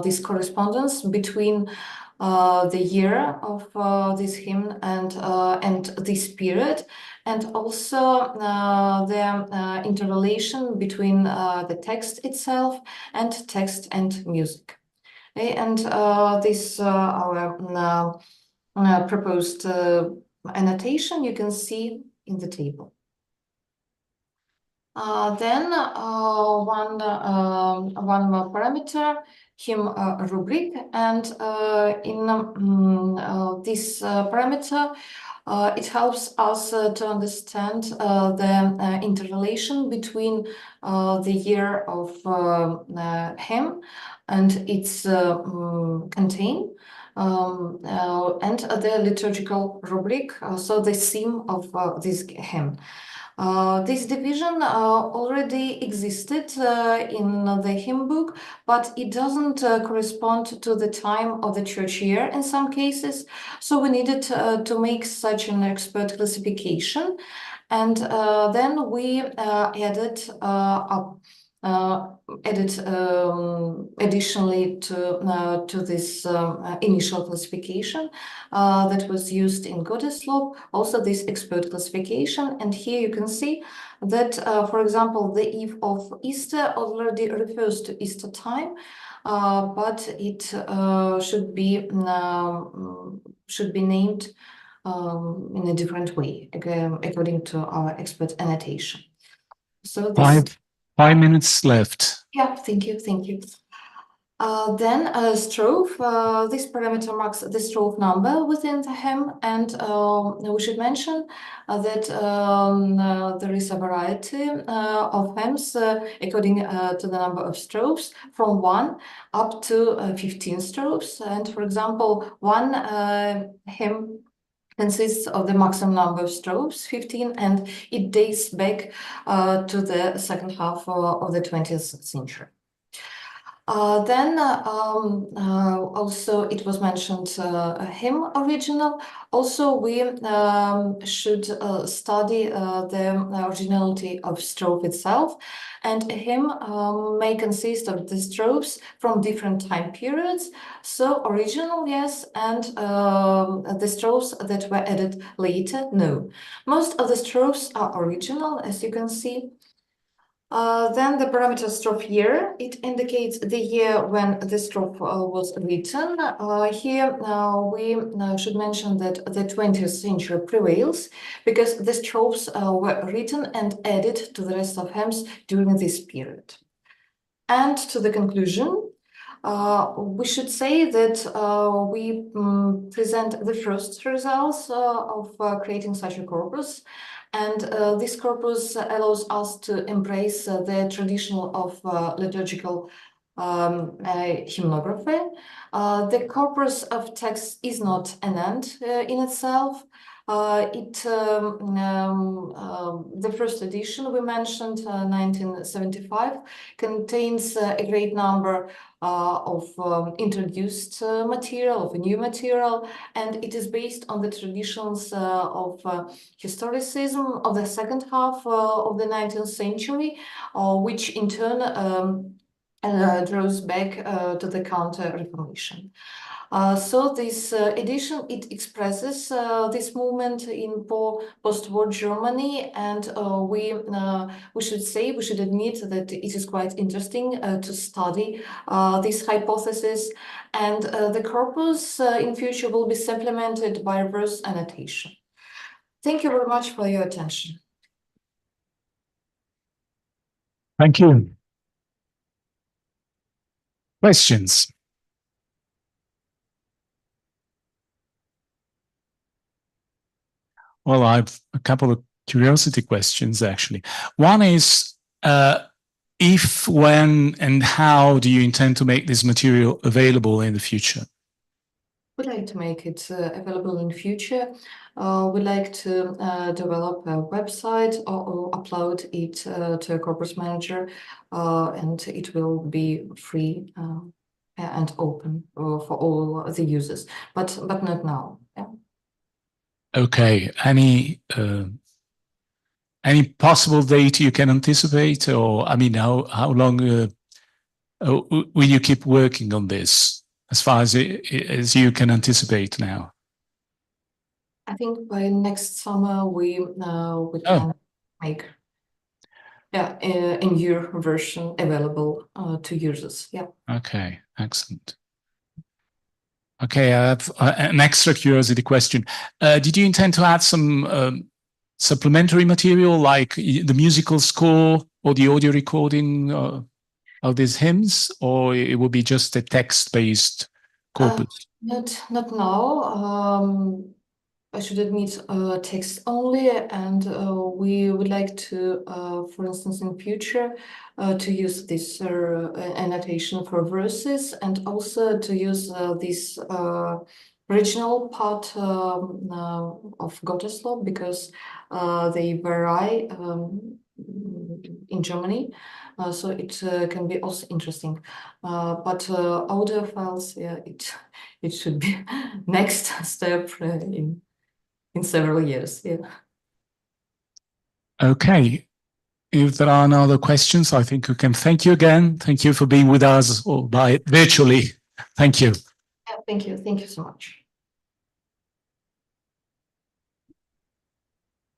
this correspondence between the year of this hymn and this period, and also the interrelation between the text itself and text and music. Okay? And this our proposed annotation you can see in the table. Then one more parameter, hymn rubric, and in this parameter, it helps us to understand the interrelation between the year of hymn and its content. And the liturgical rubric, so the theme of this hymn. This division already existed in the hymn book, but it doesn't correspond to the time of the church year in some cases. So we needed to make such an expert classification. And then we added additionally to this initial classification that was used in Godeslaw, also this expert classification. And here you can see that, for example, the eve of Easter already refers to Easter time, but it should be named in a different way, according to our expert annotation. So this 5 minutes left. Yeah, thank you. Then strophe, this parameter marks the strophe number within the hymn, and we should mention that there is a variety of hymns according to the number of strophes, from 1 up to 15 strophes. And for example, one hymn consists of the maximum number of strophes, 15, and it dates back to the second half of the 20th century. Then also it was mentioned a hymn original. Also, we should study the originality of strophe itself. And a hymn may consist of the strophes from different time periods. So original, yes, and the strophes that were added later, no. Most of the strophes are original, as you can see. Then the parameter strophe year, it indicates the year when the strophe was written. Here we should mention that the 20th century prevails because the strophes were written and added to the rest of hymns during this period. And to the conclusion, we should say that we present the first results of creating such a corpus. And this corpus allows us to embrace the traditional of liturgical hymnography. The corpus of text is not an end in itself. The first edition we mentioned, 1975, contains a great number of introduced material, of new material, and it is based on the traditions of historicism of the second half of the 19th century, which in turn draws back to the Counter-Reformation. So this edition, it expresses this movement in post-war Germany, and we should admit that it is quite interesting to study this hypothesis, and the corpus in future will be supplemented by verse annotation. Thank you very much for your attention. Thank you. Questions? Well, I've a couple of curiosity questions, actually. One is, if, when, and how do you intend to make this material available in the future? We'd like to make it available in future. We'd like to develop a website or upload it to a Corpus Manager, and it will be free and open for all the users, but not now. Yeah. Okay. Any possible date you can anticipate, or I mean, how long will you keep working on this, as far as you can anticipate now? I think by next summer we can make a new version available to users. Yeah. Okay, excellent. Okay, I have an extra curiosity question. Did you intend to add some supplementary material like the musical score or the audio recording of these hymns, or it will be just a text-based corpus? Not now. I should admit text only, and we would like to, for instance, in future, to use this annotation for verses, and also to use this original part of Gotteslob, because they vary in Germany, so it can be also interesting. But audio files, yeah, it should be next step in several years. Yeah. Okay. If there are no other questions, I think we can thank you again. Thank you for being with us or by virtually. Thank you. Yeah, thank you. Thank you so much.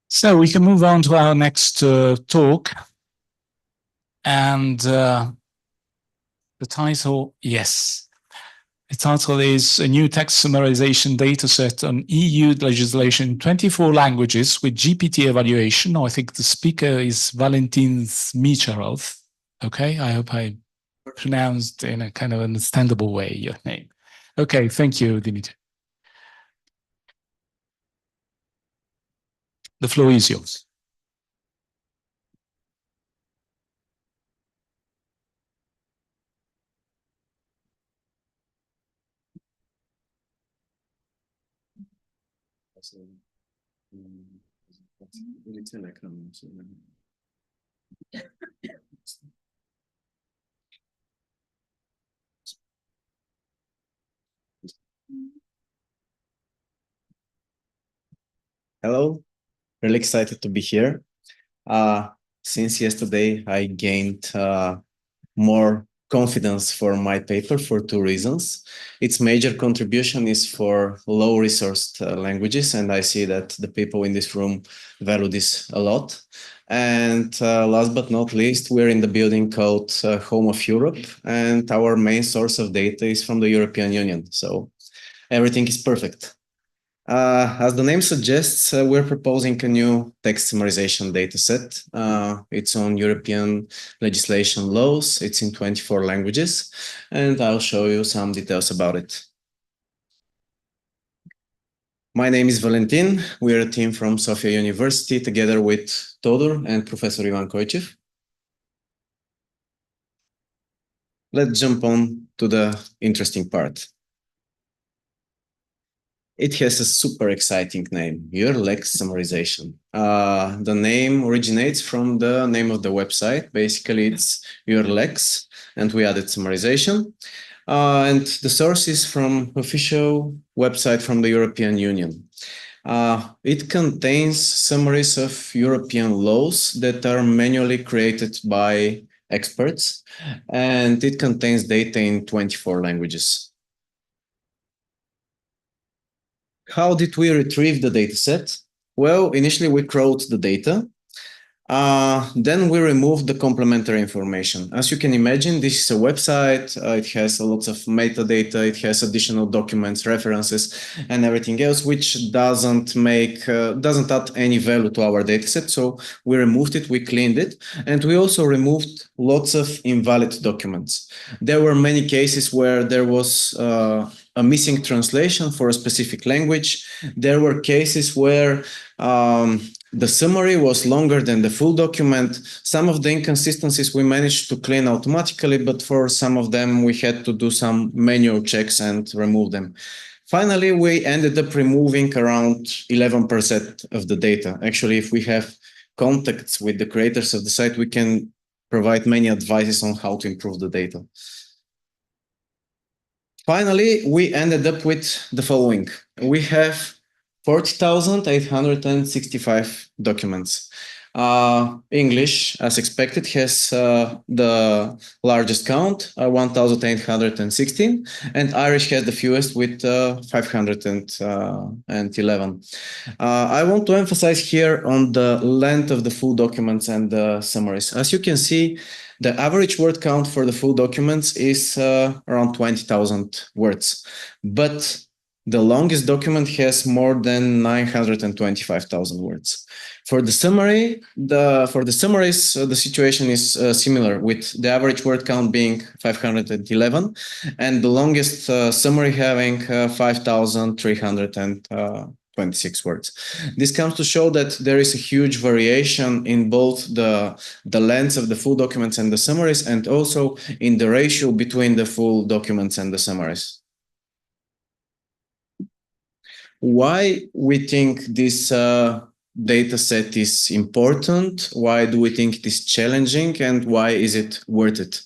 So we can move on to our next talk. And the title, yes. The title is A New Text Summarization Dataset on EU Legislation in 24 Languages with GPT Evaluation. I think the speaker is Valentin Micharov. Okay, I hope I pronounced in a kind of understandable way your name. Okay, thank you, Dimitri. The floor is yours. Hello, really excited to be here. Since yesterday, I gained more confidence for my paper for two reasons. Its major contribution is for low-resourced languages, and I see that the people in this room value this a lot. And last but not least, we're in the building called Home of Europe, and our main source of data is from the European Union. So everything is perfect. As the name suggests, we're proposing a new text summarization dataset. It's on European legislation laws. It's in 24 languages, and I'll show you some details about it. My name is Valentin. We're a team from Sofia University together with Todor and Professor Ivan Koichev. Let's jump on to the interesting part. It has a super exciting name, Your Lex Summarization. The name originates from the name of the website. Basically, it's Your Lex, and we added summarization. And the source is from official website from the European Union. It contains summaries of European laws that are manually created by experts, and it contains data in 24 languages. How did we retrieve the dataset? Well, initially we crawled the data. Then we removed the complementary information. As you can imagine, this is a website. It has lots of metadata. It has additional documents, references, and everything else, which doesn't add any value to our dataset. So we removed it, we cleaned it, and we also removed lots of invalid documents. There were many cases where there was a missing translation for a specific language. There were cases where the summary was longer than the full document. Some of the inconsistencies we managed to clean automatically, but for some of them we had to do some manual checks and remove them. Finally, we ended up removing around 11% of the data. Actually, if we have contacts with the creators of the site, we can provide many advices on how to improve the data. Finally, we ended up with the following. We have 40,865 documents. English, as expected, has the largest count, 1,816, and Irish has the fewest with 511. I want to emphasize here on the length of the full documents and the summaries. As you can see, the average word count for the full documents is around 20,000 words, but the longest document has more than 925,000 words. For the summary, the situation is similar, with the average word count being 511 and the longest summary having 5,326 words. This comes to show that there is a huge variation in both the length of the full documents and the summaries, and also in the ratio between the full documents and the summaries. Why we think this data set is important? Why do we think it is challenging? And why is it worth it?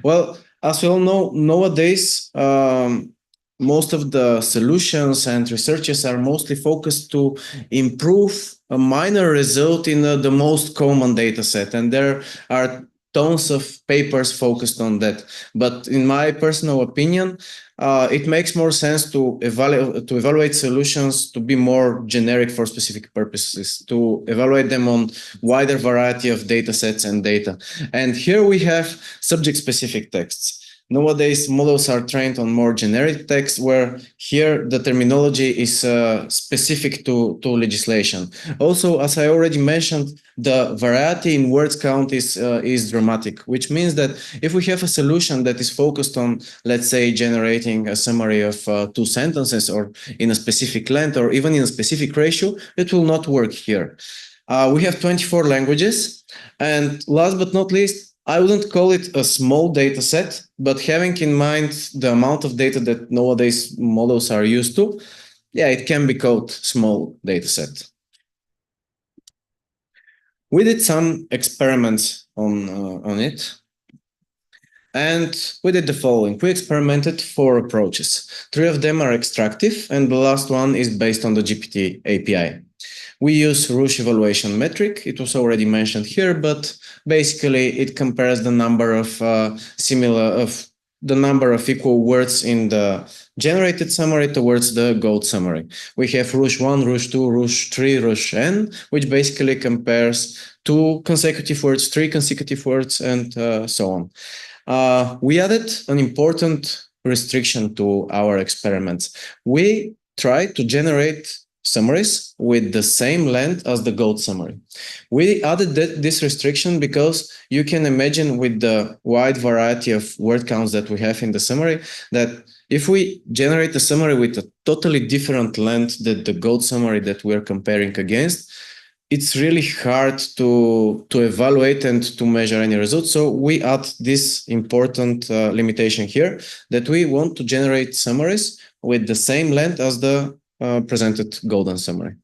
Well, as we all know, nowadays, most of the solutions and researches are mostly focused to improve a minor result in the most common data set. And there are tons of papers focused on that. But in my personal opinion, it makes more sense to evaluate solutions to be more generic for specific purposes, to evaluate them on wider variety of data sets and data. And here we have subject-specific texts. Nowadays, models are trained on more generic text, where here the terminology is specific to legislation. Also, as I already mentioned, the variety in words count is dramatic, which means that if we have a solution that is focused on, let's say, generating a summary of 2 sentences or in a specific length or even in a specific ratio, it will not work here. We have 24 languages, and last but not least, I wouldn't call it a small data set, but having in mind the amount of data that nowadays models are used to, yeah, it can be called small data set. We did some experiments on it. And we did the following. We experimented 4 approaches. 3 of them are extractive, and the last one is based on the GPT API. We use Rouge evaluation metric. It was already mentioned here, but basically it compares the number of equal words in the generated summary towards the gold summary. We have Rouge 1, Rouge 2, Rouge 3, Rouge N, which basically compares 2 consecutive words, 3 consecutive words, and so on. We added an important restriction to our experiments. We tried to generate summaries with the same length as the gold summary. We added this restriction because you can imagine with the wide variety of word counts that we have in the summary that if we generate a summary with a totally different length than the gold summary that we're comparing against, it's really hard to evaluate and to measure any results. So we add this important limitation here that we want to generate summaries with the same length as the presented golden summary.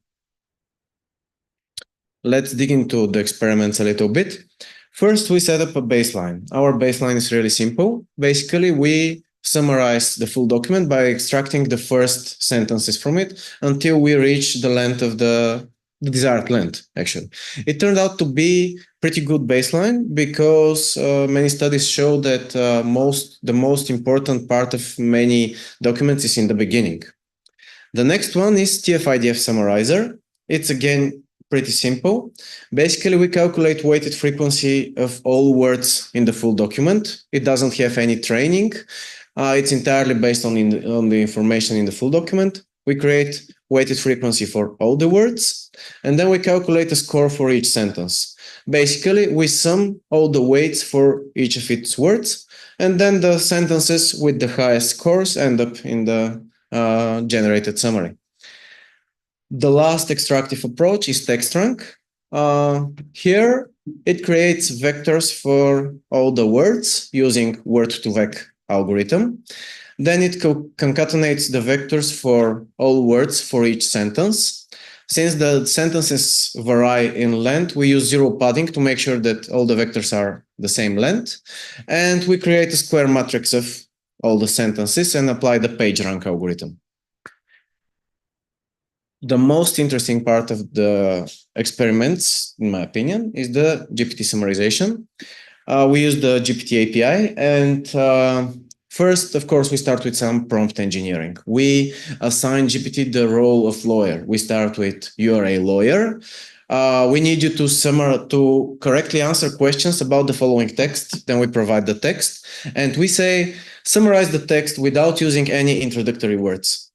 Let's dig into the experiments a little bit. First, we set up a baseline. Our baseline is really simple. Basically, we summarize the full document by extracting the first sentences from it until we reach the length of the desired length, actually. It turned out to be pretty good baseline because many studies show that the most important part of many documents is in the beginning. The next one is TF-IDF summarizer. It's again pretty simple. Basically, we calculate weighted frequency of all words in the full document. It doesn't have any training. It's entirely based on the information in the full document. We create weighted frequency for all the words, and then we calculate a score for each sentence. Basically, we sum all the weights for each of its words, and then the sentences with the highest scores end up in the generated summary. The last extractive approach is TextRank. Here, it creates vectors for all the words using word-to-vec algorithm. Then it concatenates the vectors for all words for each sentence. Since the sentences vary in length, we use zero padding to make sure that all the vectors are the same length. And we create a square matrix of all the sentences and apply the PageRank algorithm. The most interesting part of the experiments, in my opinion, is the GPT summarization. We use the GPT API, and first, of course, we start with some prompt engineering. We assign GPT the role of lawyer. We start with, you are a lawyer. We need you to correctly answer questions about the following text. Then we provide the text, and we say, summarize the text without using any introductory words.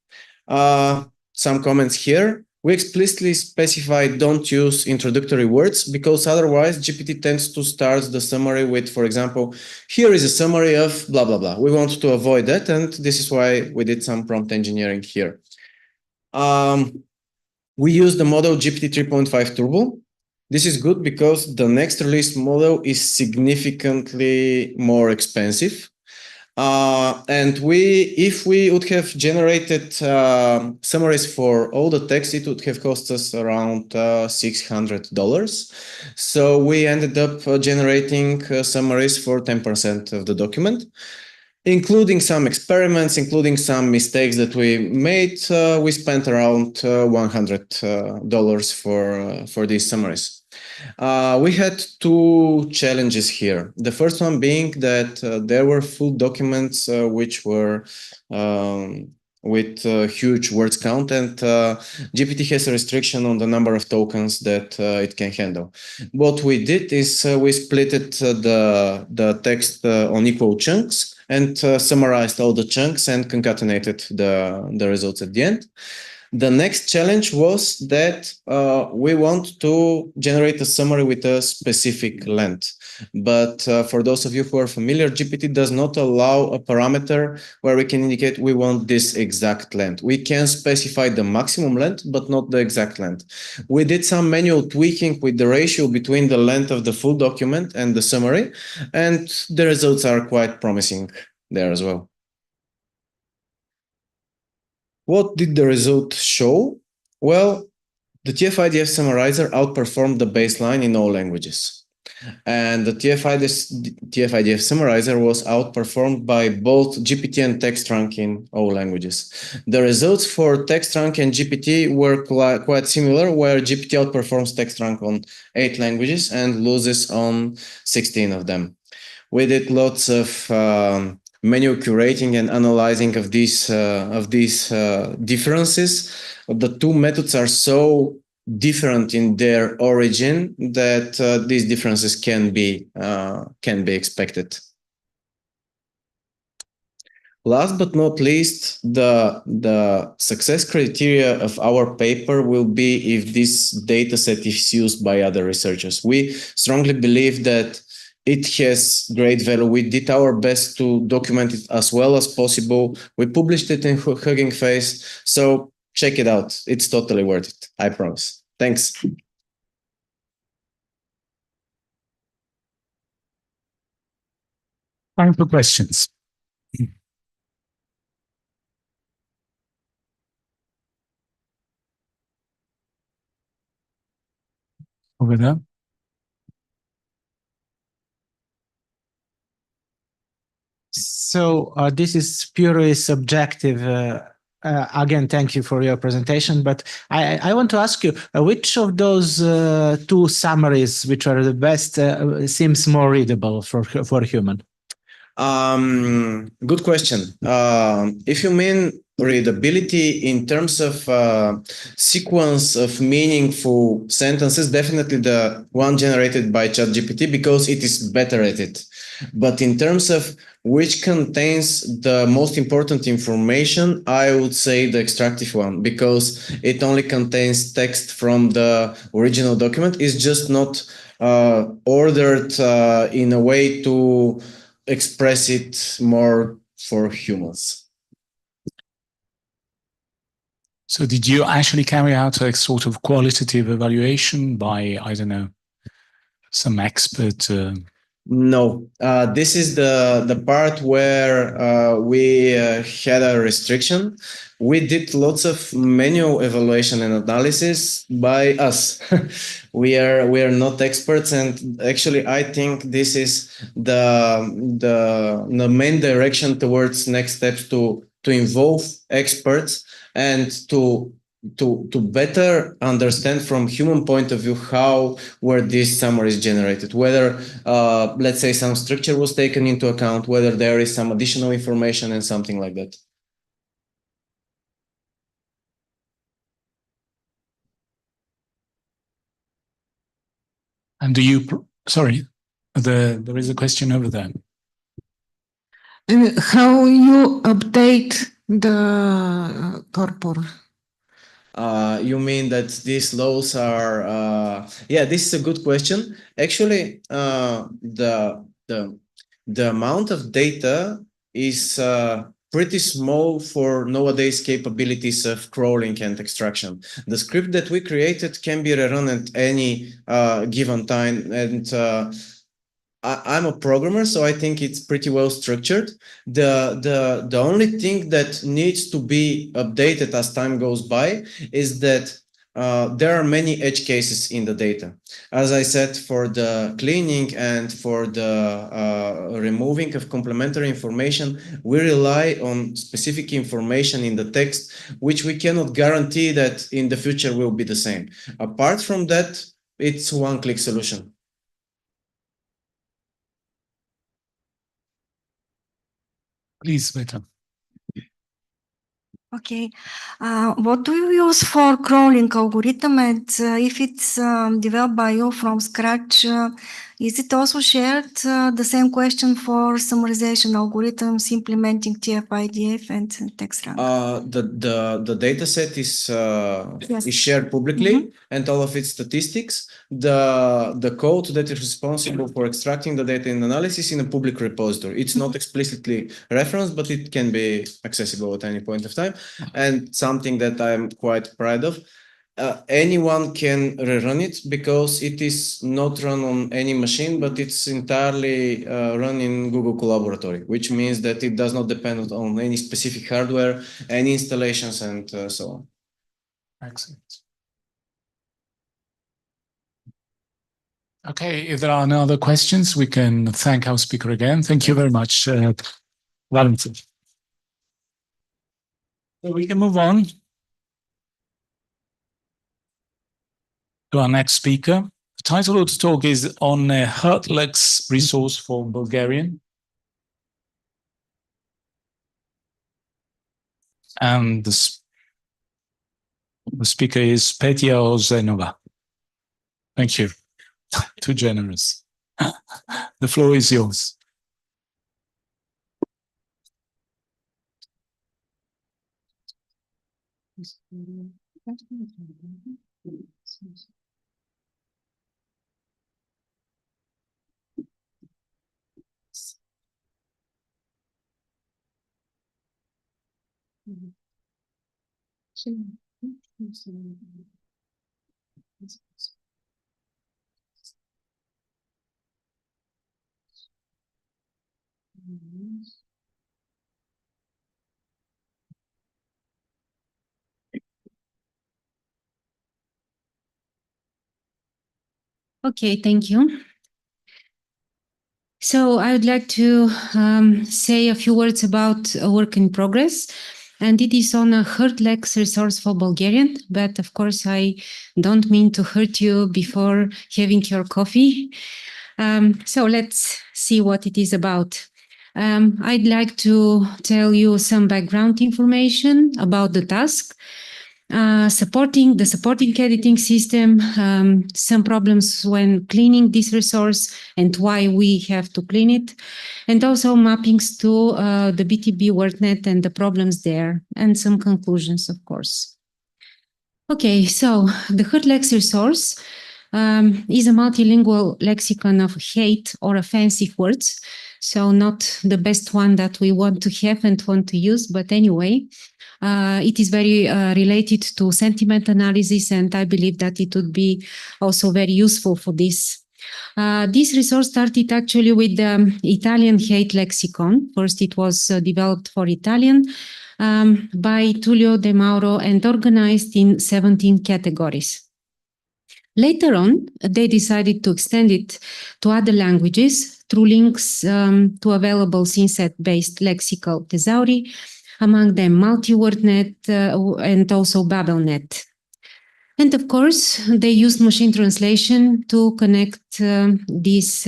Some comments here. We explicitly specify don't use introductory words because otherwise GPT tends to start the summary with, for example, here is a summary of blah, blah, blah. We want to avoid that, and this is why we did some prompt engineering here. We use the model GPT 3.5 Turbo. This is good because the next release model is significantly more expensive. And if we would have generated summaries for all the text, it would have cost us around $600. So we ended up generating summaries for 10% of the document, including some experiments, including some mistakes that we made. We spent around $100 for these summaries. We had 2 challenges here. The first one being that there were full documents which were with huge words count, and GPT has a restriction on the number of tokens that it can handle. What we did is we split the text on equal chunks and summarized all the chunks and concatenated the results at the end. The next challenge was that we want to generate a summary with a specific length. But for those of you who are familiar, GPT does not allow a parameter where we can indicate we want this exact length. We can specify the maximum length, but not the exact length. We did some manual tweaking with the ratio between the length of the full document and the summary, and the results are quite promising there as well. What did the result show? Well, the TF-IDF summarizer outperformed the baseline in all languages. And the TF-IDF summarizer was outperformed by both GPT and TextRank in all languages. The results for TextRank and GPT were quite similar, where GPT outperforms TextRank on 8 languages and loses on 16 of them. We did lots of menu curating and analyzing of these differences. The two methods are so different in their origin that these differences can be expected. Last but not least, the success criteria of our paper will be if this data set is used by other researchers. We strongly believe that it has great value. We did our best to document it as well as possible. We published it in Hugging Face, so check it out. It's totally worth it, I promise. Thanks. Time for questions. Over there. So this is purely subjective. Again, thank you for your presentation, but I want to ask you, which of those two summaries, which are the best, seems more readable for human? Good question. If you mean readability in terms of sequence of meaningful sentences, definitely the one generated by ChatGPT, because it is better at it. But in terms of which contains the most important information, I would say the extractive one, because it only contains text from the original document. It's just not ordered in a way to express it more for humans. So did you actually carry out a sort of qualitative evaluation by, I don't know, some expert? No, this is the part where we had a restriction. We did lots of manual evaluation and analysis by us. we are not experts, and actually I think this is the main direction towards next steps, to involve experts and to better understand from human point of view how were these summaries generated, whether let's say some structure was taken into account, whether there is some additional information and something like that. And do you, sorry, there is a question over there. How you update the corpus? You mean that these laws are? Yeah, this is a good question. Actually, the amount of data is pretty small for nowadays capabilities of crawling and extraction. The script that we created can be rerun at any given time, and I'm a programmer, so I think it's pretty well structured. The only thing that needs to be updated as time goes by is that there are many edge cases in the data. As I said, for the cleaning and for the removing of complementary information, we rely on specific information in the text, which we cannot guarantee that in the future will be the same. Apart from that, it's a one-click solution. Please, Vito. Okay. What do you use for crawling algorithm, and if it's developed by you from scratch, is it also shared the same question for summarization algorithms implementing TF-IDF and TextRank? The data set is Yes. is shared publicly, and all of its statistics. The code that is responsible for extracting the data in analysis in a public repository. It's not explicitly referenced, but it can be accessible at any point of time. And something that I'm quite proud of, anyone can rerun it, because it is not run on any machine, but it's entirely run in Google Collaboratory, which means that it does not depend on any specific hardware, any installations, and so on. Excellent. Okay, if there are no other questions, we can thank our speaker again. Thank you very much, Valentina. So we can move on to our next speaker. The title of the talk is on Hertlex resource for Bulgarian. And the speaker is Petya Ozenova. Thank you. Too generous. The floor is yours. Okay, thank you. So I would like to say a few words about a work in progress, and it is on a Hertlex resource for Bulgarian, but of course I don't mean to hurt you before having your coffee. So let's see what it is about. I'd like to tell you some background information about the task. Supporting editing system, some problems when cleaning this resource and why we have to clean it, and also mappings to the BTB WordNet and the problems there, and some conclusions, of course. Okay, so the Hertlex resource is a multilingual lexicon of hate or offensive words, so not the best one that we want to have and want to use, but anyway. It is very related to sentiment analysis, and I believe that it would be also very useful for this. This resource started actually with the Italian hate lexicon. First, it was developed for Italian by Tullio De Mauro and organized in 17 categories. Later on, they decided to extend it to other languages through links to available synset-based lexical thesauri, among them multi-WordNet and also BabelNet. And of course, they used machine translation to connect these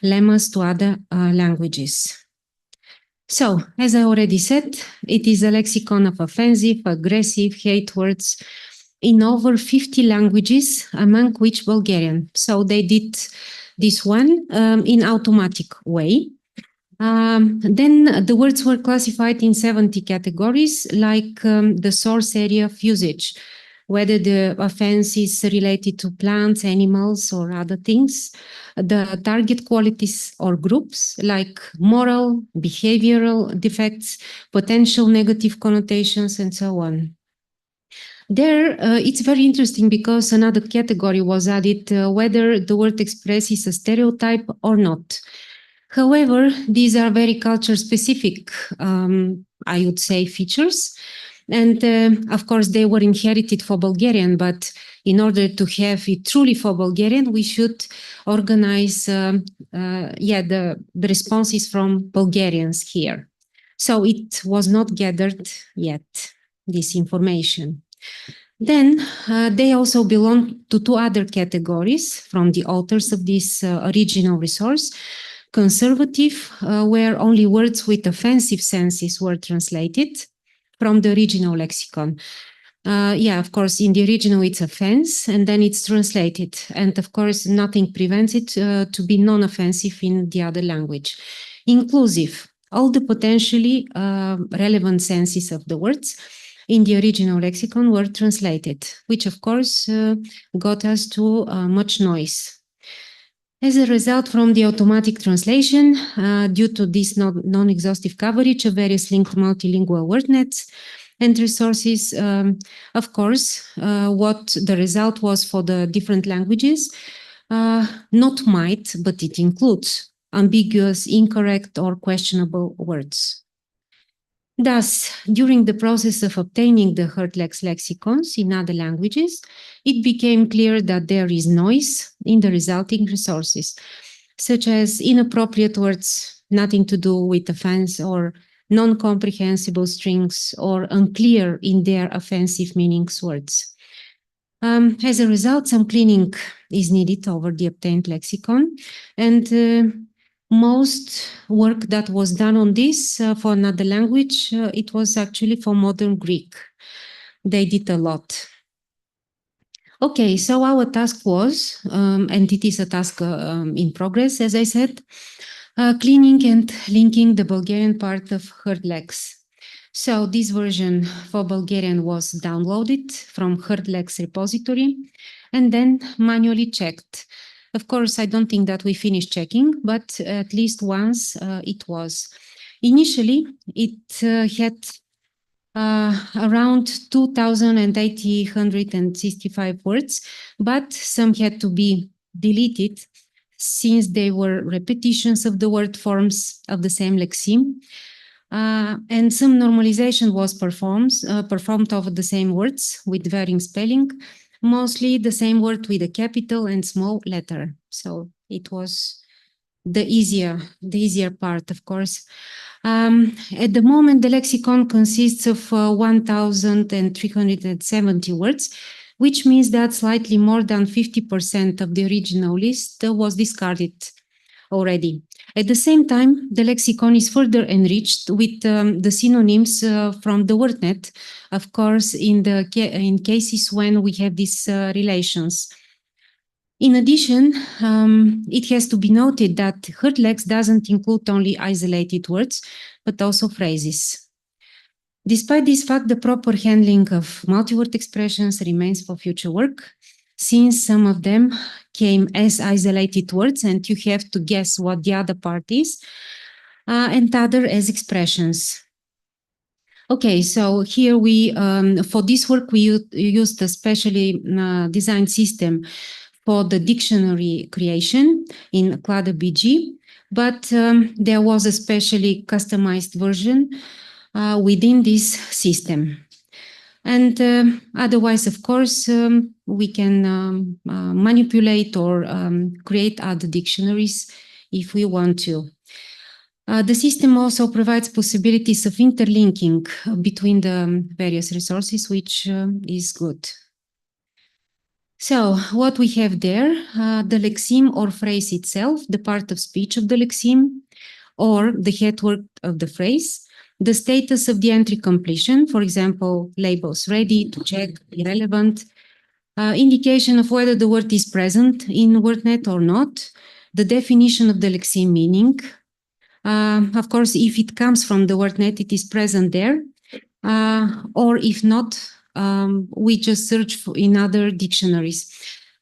lemmas to other languages. So, as I already said, it is a lexicon of offensive, aggressive, hate words in over 50 languages, among which Bulgarian. So they did this one in automatic way. Then the words were classified in 70 categories, like the source area of usage, whether the offense is related to plants, animals, or other things, the target qualities or groups, like moral, behavioral defects, potential negative connotations, and so on. There, it's very interesting because another category was added, whether the word expresses a stereotype or not. However, these are very culture-specific, I would say, features. And of course, they were inherited for Bulgarian, but in order to have it truly for Bulgarian, we should organize the responses from Bulgarians here. So it was not gathered yet, this information. Then they also belong to two other categories from the authors of this original resource. Conservative, where only words with offensive senses were translated from the original lexicon. Of course, in the original it's offense, and then it's translated. And of course, nothing prevents it to be non-offensive in the other language. Inclusive, all the potentially relevant senses of the words in the original lexicon were translated, which of course got us to much noise. As a result, from the automatic translation, due to this non-exhaustive coverage of various linked multilingual WordNets and resources, of course, what the result was for the different languages, not might, but it includes ambiguous, incorrect, or questionable words. Thus, during the process of obtaining the Hertlex lexicons in other languages, it became clear that there is noise in the resulting resources, such as inappropriate words, nothing to do with offense, or non-comprehensible strings, or unclear in their offensive meanings words. As a result, some cleaning is needed over the obtained lexicon, and most work that was done on this for another language, it was actually for modern Greek. They did a lot. Okay, so our task was, and it is a task in progress, as I said, cleaning and linking the Bulgarian part of Hertlex. So this version for Bulgarian was downloaded from Hertlex repository and then manually checked. Of course, I don't think that we finished checking, but at least once it was. Initially, it had around 2,865 words, but some had to be deleted since they were repetitions of the word forms of the same lexeme. And some normalization was performed over the same words with varying spelling, mostly the same word with a capital and small letter. So it was the easier part, of course. At the moment, the lexicon consists of 1,370 words, which means that slightly more than 50% of the original list was discarded already. At the same time, the lexicon is further enriched with the synonyms from the WordNet, of course, in cases when we have these relations. In addition, it has to be noted that Hertlex doesn't include only isolated words, but also phrases. Despite this fact, the proper handling of multi-word expressions remains for future work, since some of them came as isolated words and you have to guess what the other part is, and other as expressions. Okay, so here we, for this work, we used a specially designed system for the dictionary creation in Claudia BG, but there was a specially customized version within this system. And otherwise, of course, we can manipulate or create other dictionaries if we want to. The system also provides possibilities of interlinking between the various resources, which is good. So what we have there, the lexeme or phrase itself, the part of speech of the lexeme, or the headword of the phrase, the status of the entry completion, for example, labels ready, to check, irrelevant, indication of whether the word is present in WordNet or not, the definition of the lexeme meaning. Of course, if it comes from the WordNet, it is present there, or if not, we just search in other dictionaries.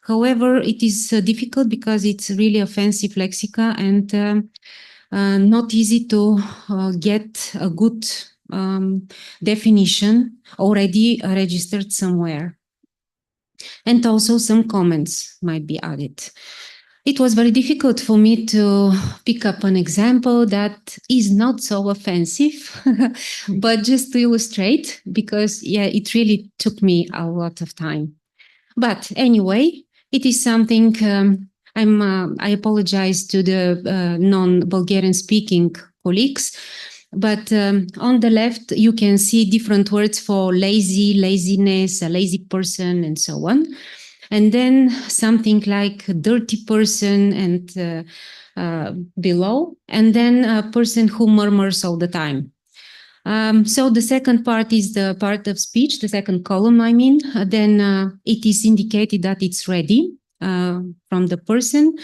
However, it is difficult because it's really offensive lexica and not easy to get a good definition already registered somewhere. And also some comments might be added. It was very difficult for me to pick up an example that is not so offensive, but just to illustrate, because yeah, it really took me a lot of time. But anyway, it is something I apologize to the non-Bulgarian speaking colleagues, but on the left, you can see different words for lazy, laziness, a lazy person, and so on. And then something like dirty person and below, and then a person who murmurs all the time. So the second part is the part of speech, the second column, I mean. Then it is indicated that it's ready from the person.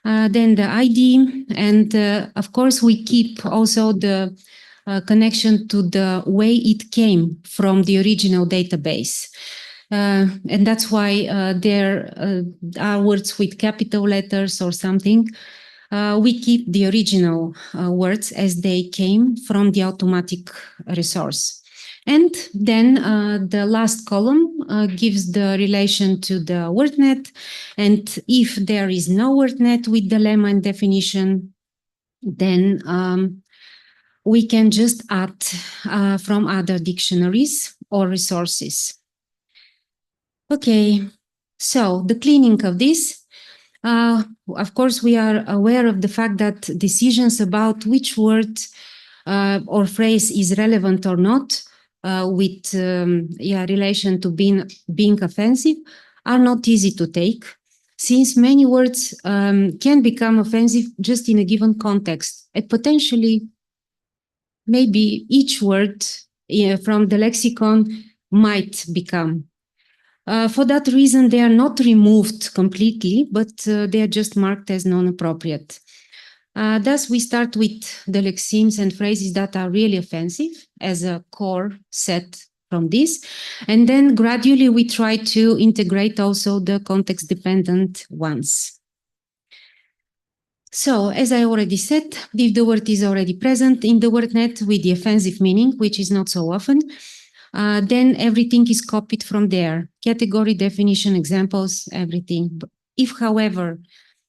Then the ID, and of course we keep also the connection to the way it came from the original database. And that's why there are words with capital letters or something. We keep the original words as they came from the automatic resource. And then the last column gives the relation to the WordNet. And if there is no WordNet with the lemma and definition, then we can just add from other dictionaries or resources. Okay, so the cleaning of this. Of course, we are aware of the fact that decisions about which word or phrase is relevant or not with relation to being offensive are not easy to take, since many words can become offensive just in a given context, and potentially maybe each word from the lexicon might become. For that reason, they are not removed completely, but they are just marked as non-appropriate. Thus, we start with the lexemes and phrases that are really offensive as a core set from this. And then gradually we try to integrate also the context-dependent ones. So, as I already said, if the word is already present in the wordnet with the offensive meaning, which is not so often, then everything is copied from there. Category, definition, examples, everything. If, however,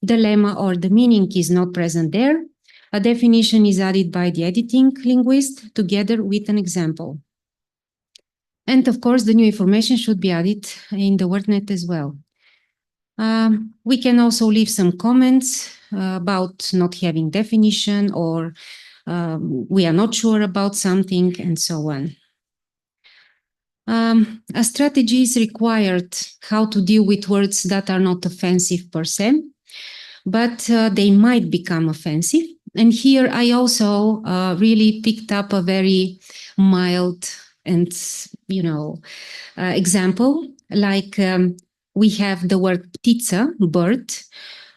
the lemma or the meaning is not present there, a definition is added by the editing linguist together with an example. And of course, the new information should be added in the wordnet as well. We can also leave some comments about not having definition, or we are not sure about something, and so on. A strategy is required how to deal with words that are not offensive per se, but they might become offensive. And here I also really picked up a very mild and, example, like we have the word ptica, bird,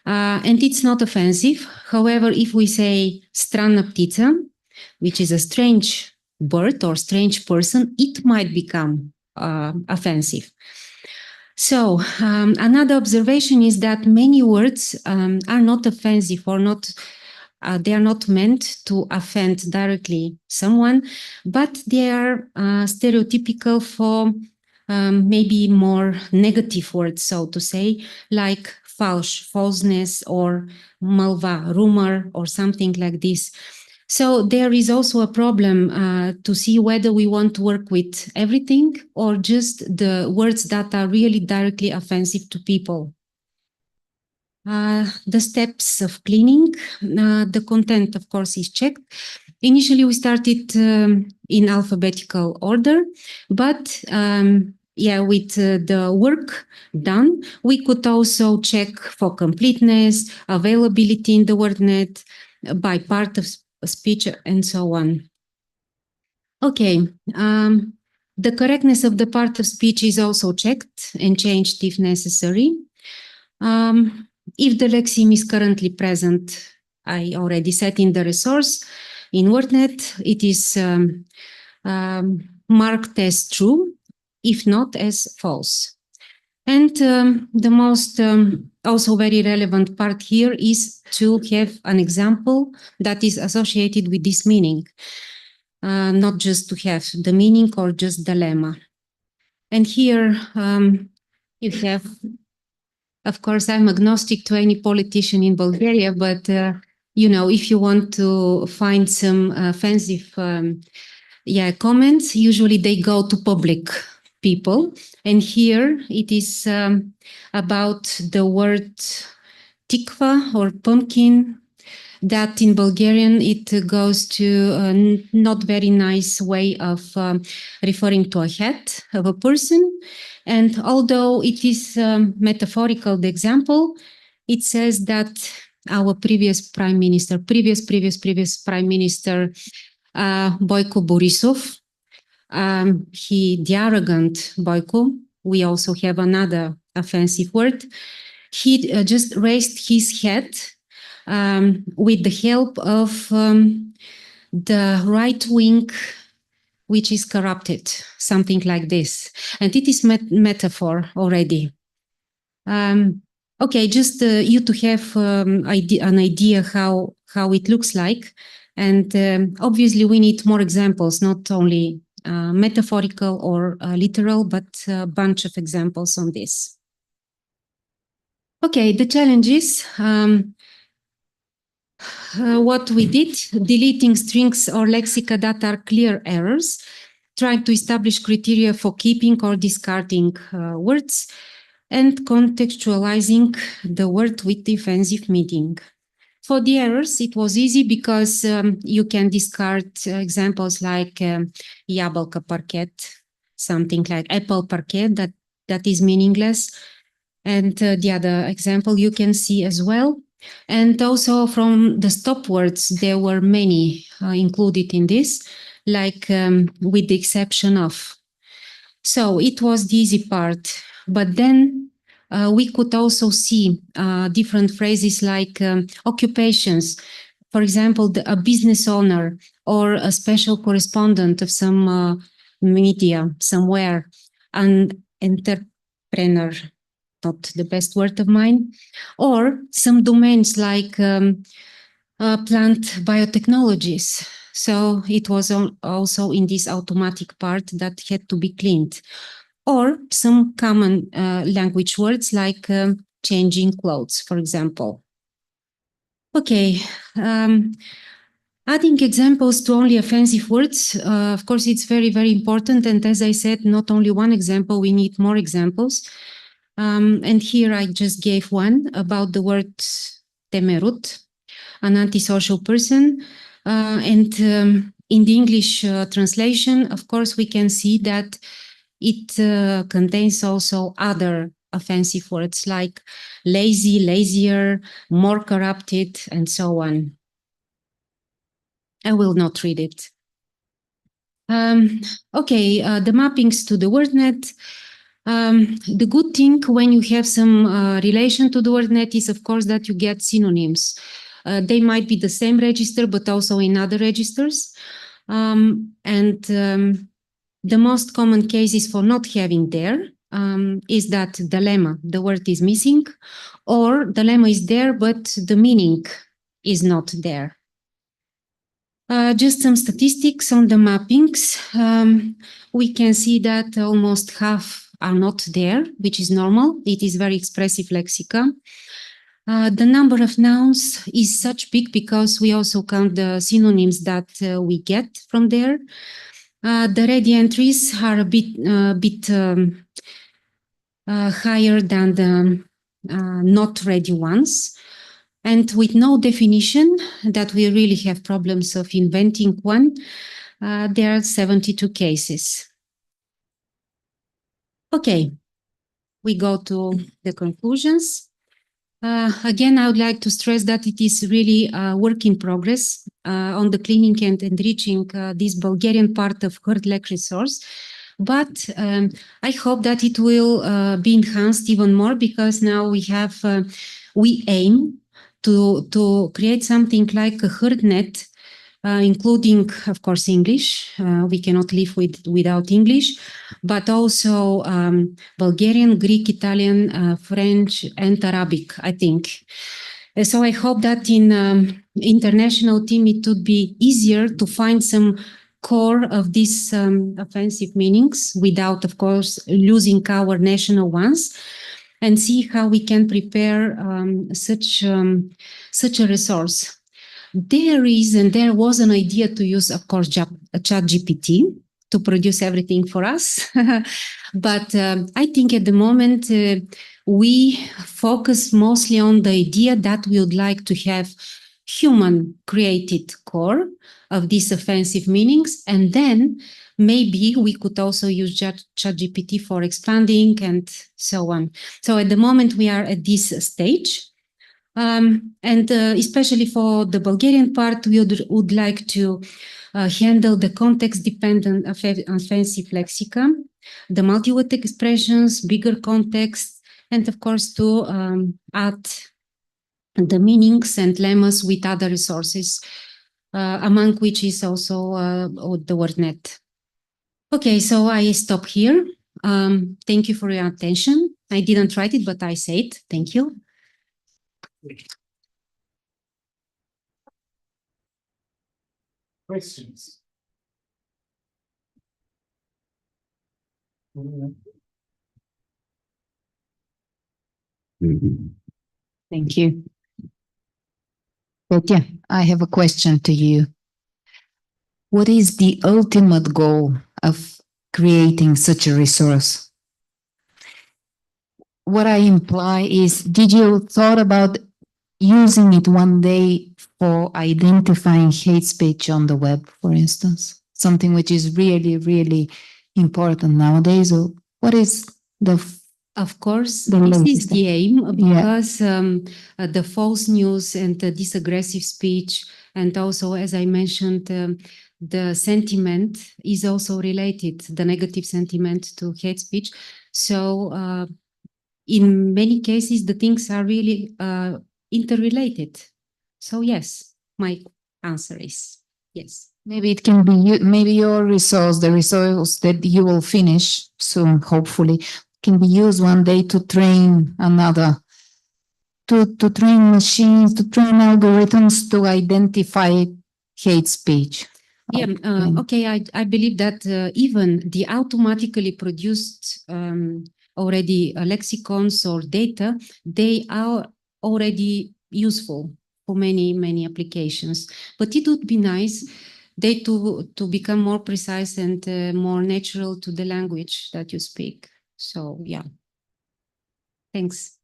and it's not offensive. However, if we say stranna ptica, which is a strange bird or strange person, it might become offensive. So another observation is that many words are not offensive or not, they are not meant to offend directly someone, but they are stereotypical for maybe more negative words, so to say, like false, falseness, or malva, rumor, or something like this. So there is also a problem to see whether we want to work with everything or just the words that are really directly offensive to people. The steps of cleaning, the content, of course, is checked. Initially, we started in alphabetical order, but with the work done, we could also check for completeness, availability in the wordnet, by part of speech, and so on. Okay, the correctness of the part of speech is also checked and changed if necessary. If the lexeme is currently present, I already said in the resource, in wordnet, it is marked as true, if not as false. And the most also very relevant part here is to have an example that is associated with this meaning, not just to have the meaning or just the lemma. And here you have, of course, I'm agnostic to any politician in Bulgaria, but if you want to find some offensive comments, usually they go to public people. And here it is about the word tikva or pumpkin, that in Bulgarian it goes to a not very nice way of referring to a head of a person. And although it is metaphorical, the example, it says that our previous prime minister, previous prime minister, Boyko Borisov, the arrogant Boyko, we also have another offensive word, he just raised his head with the help of the right wing, which is corrupted, something like this. And it is metaphor already. Okay, just you to have an idea how it looks like. And obviously we need more examples, not only metaphorical or literal, but a bunch of examples on this. Okay, the challenges. what we did, deleting strings or lexica that are clear errors, trying to establish criteria for keeping or discarding words, and contextualizing the word with defensive meaning. For the errors, it was easy because you can discard examples like jablka parquet, something like apple parquet that is meaningless. And the other example you can see as well. And also from the stop words, there were many included in this, like with the exception of. So it was the easy part. But then we could also see different phrases like occupations. For example, a business owner or a special correspondent of some media somewhere, an entrepreneur, not the best word of mine, or some domains like plant biotechnologies. So it was also in this automatic part that had to be cleaned. Or some common language words like changing clothes, for example. Okay, adding examples to only offensive words, of course, it's very, very important. And as I said, not only one example, we need more examples. And here I just gave one about the word temerut, an antisocial person. And in the English translation, of course, we can see that it contains also other offensive words like lazy, lazier, more corrupted, and so on. I will not read it. Okay, the mappings to the WordNet. The good thing when you have some relation to the WordNet is, of course, that you get synonyms. They might be the same register, but also in other registers. The most common cases for not having there is that the lemma, the word is missing, or the lemma is there, but the meaning is not there. Just some statistics on the mappings. We can see that almost half are not there, which is normal. It is very expressive lexica. The number of nouns is such big because we also count the synonyms that we get from there. The ready entries are a bit higher than the not ready ones. And with no definition, that we really have problems of inventing one, there are 72 cases. Okay, we go to the conclusions. Again, I would like to stress that it is really a work in progress on the cleaning and enriching this Bulgarian part of HERDLEC resource. But I hope that it will be enhanced even more because now we aim to create something like a HERDNet, including, of course, English. We cannot live without English, but also Bulgarian, Greek, Italian, French, and Arabic, I think. So I hope that in international team, it would be easier to find some core of these offensive meanings without, of course, losing our national ones, and see how we can prepare such a resource. There was an idea to use, of course, ChatGPT to produce everything for us. But I think at the moment, we focus mostly on the idea that we would like to have human-created core of these offensive meanings. And then maybe we could also use ChatGPT for expanding and so on. So at the moment, we are at this stage. And especially for the Bulgarian part, we would like to handle the context-dependent offensive lexica, the multi-word expressions, bigger context, and of course to add the meanings and lemmas with other resources, among which is also the WordNet. Okay, so I stop here. Thank you for your attention. I didn't write it, but I said thank you. Questions? Thank you. Katya, I have a question to you. What is the ultimate goal of creating such a resource? What I imply is, did you thought about using it one day for identifying hate speech on the web, for instance? Something which is really, really important nowadays? Or what is the Of course, the this is latest? the aim Yeah. because the false news and this aggressive speech, and also, as I mentioned, the sentiment is also related, the negative sentiment to hate speech. So in many cases, the things are really interrelated. So yes, my answer is yes. Maybe it can be maybe your resource, the resource that you will finish soon, hopefully, can be used one day to train to train machines, to train algorithms to identify hate speech. Yeah, okay, I believe that even the automatically produced already lexicons or data, they are already useful for many applications. But it would be nice they to become more precise and more natural to the language that you speak. So yeah, thanks.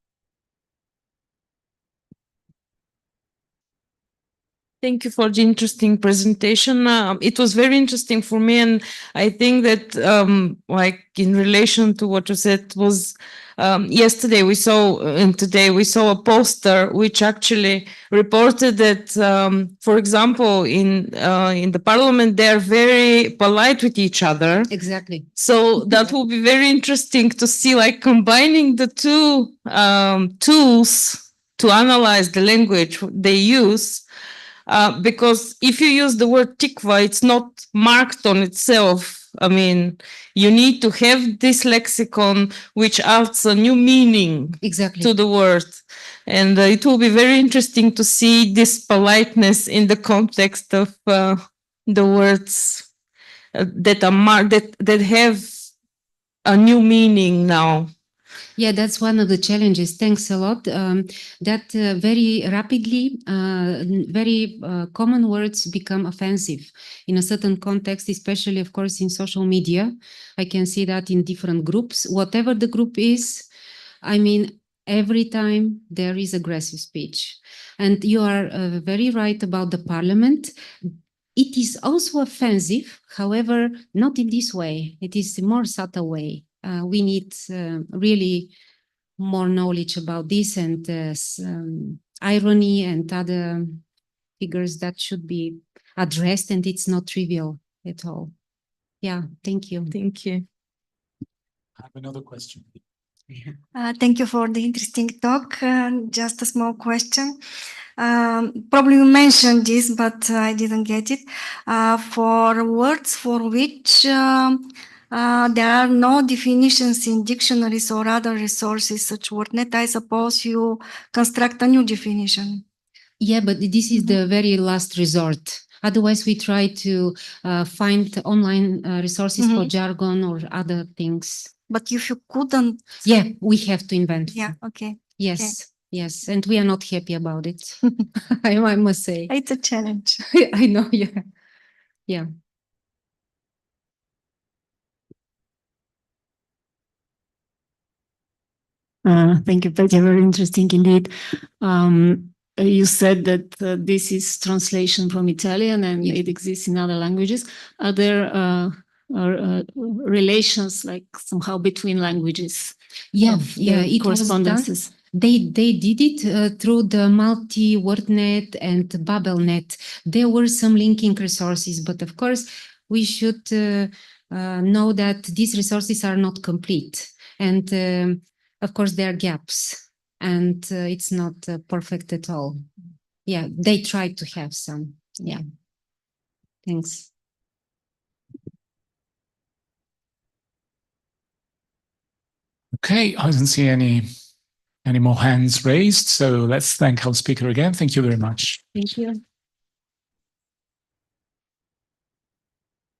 Thank you for the interesting presentation. It was very interesting for me, and I think that, like in relation to what you said, was yesterday we saw and today we saw a poster which actually reported that, for example, in the parliament they are very polite with each other. Exactly. So that will be very interesting to see, like combining the two tools to analyze the language they use. Because if you use the word tikva, it's not marked on itself. I mean, you need to have this lexicon which adds a new meaning to the word. And it will be very interesting to see this politeness in the context of the words that are that have a new meaning now. Yeah, that's one of the challenges. Thanks a lot. That very rapidly, very common words become offensive in a certain context, especially, of course, in social media. I can see that in different groups. Whatever the group is, I mean, every time there is aggressive speech. And you are very right about the parliament. It is also offensive, however, not in this way. It is a more subtle way. We need really more knowledge about this and irony and other figures that should be addressed, and it's not trivial at all. Yeah, thank you. Thank you. I have another question. Thank you for the interesting talk. Just a small question. Probably you mentioned this, but I didn't get it. For words for which there are no definitions in dictionaries or other resources such WordNet, I suppose you construct a new definition. Yeah, but this is the very last resort. Otherwise, we try to find online resources for jargon or other things. But if you couldn't... Yeah, we have to invent. Yeah, okay. Yes, okay. yes. And we are not happy about it. I must say. It's a challenge. I know, yeah. Yeah. Thank you, Petya. Very interesting indeed. You said that this is translation from Italian and it exists in other languages. Are there relations like somehow between languages? Yeah, yeah, it correspondences. They did it through the multi-WordNet and BabbleNet. There were some linking resources, but of course we should know that these resources are not complete. And of course there are gaps and it's not perfect at all. Yeah, they try to have some. Yeah, thanks. Okay, I don't see any more hands raised, so let's thank our speaker again. Thank you very much. Thank you. I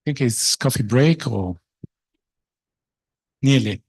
think it's coffee break or nearly.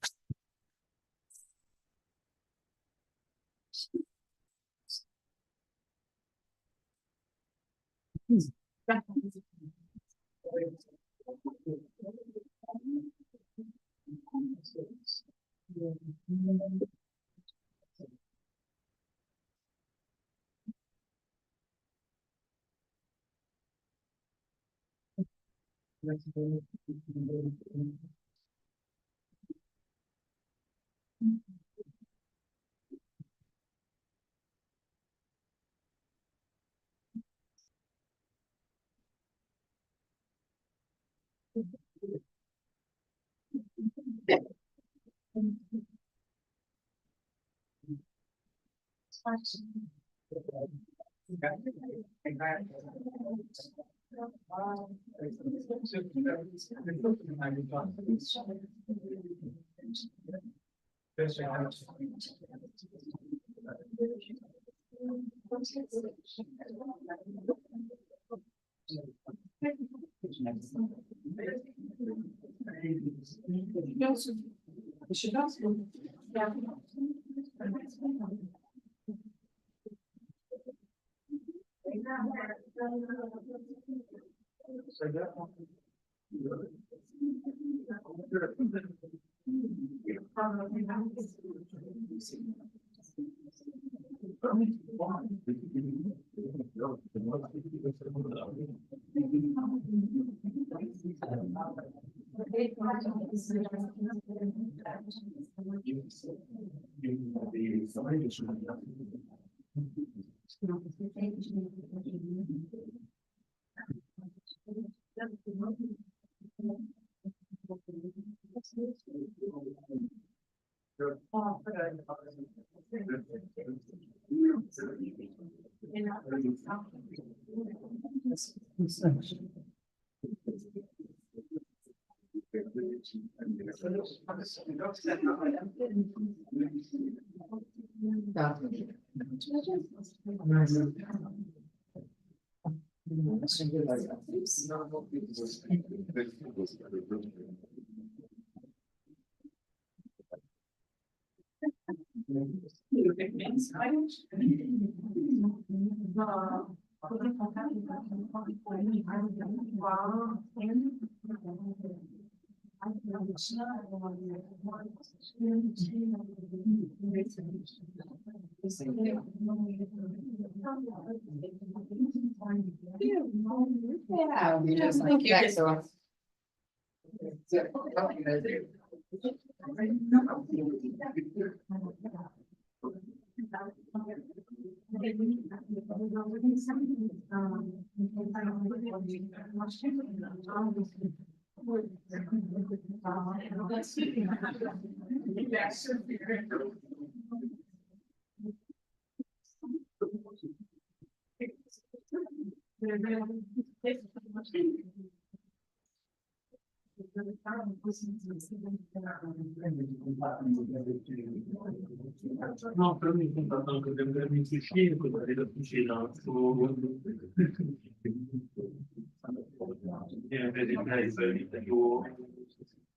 No, però mi contato che devo uscire con la cucina su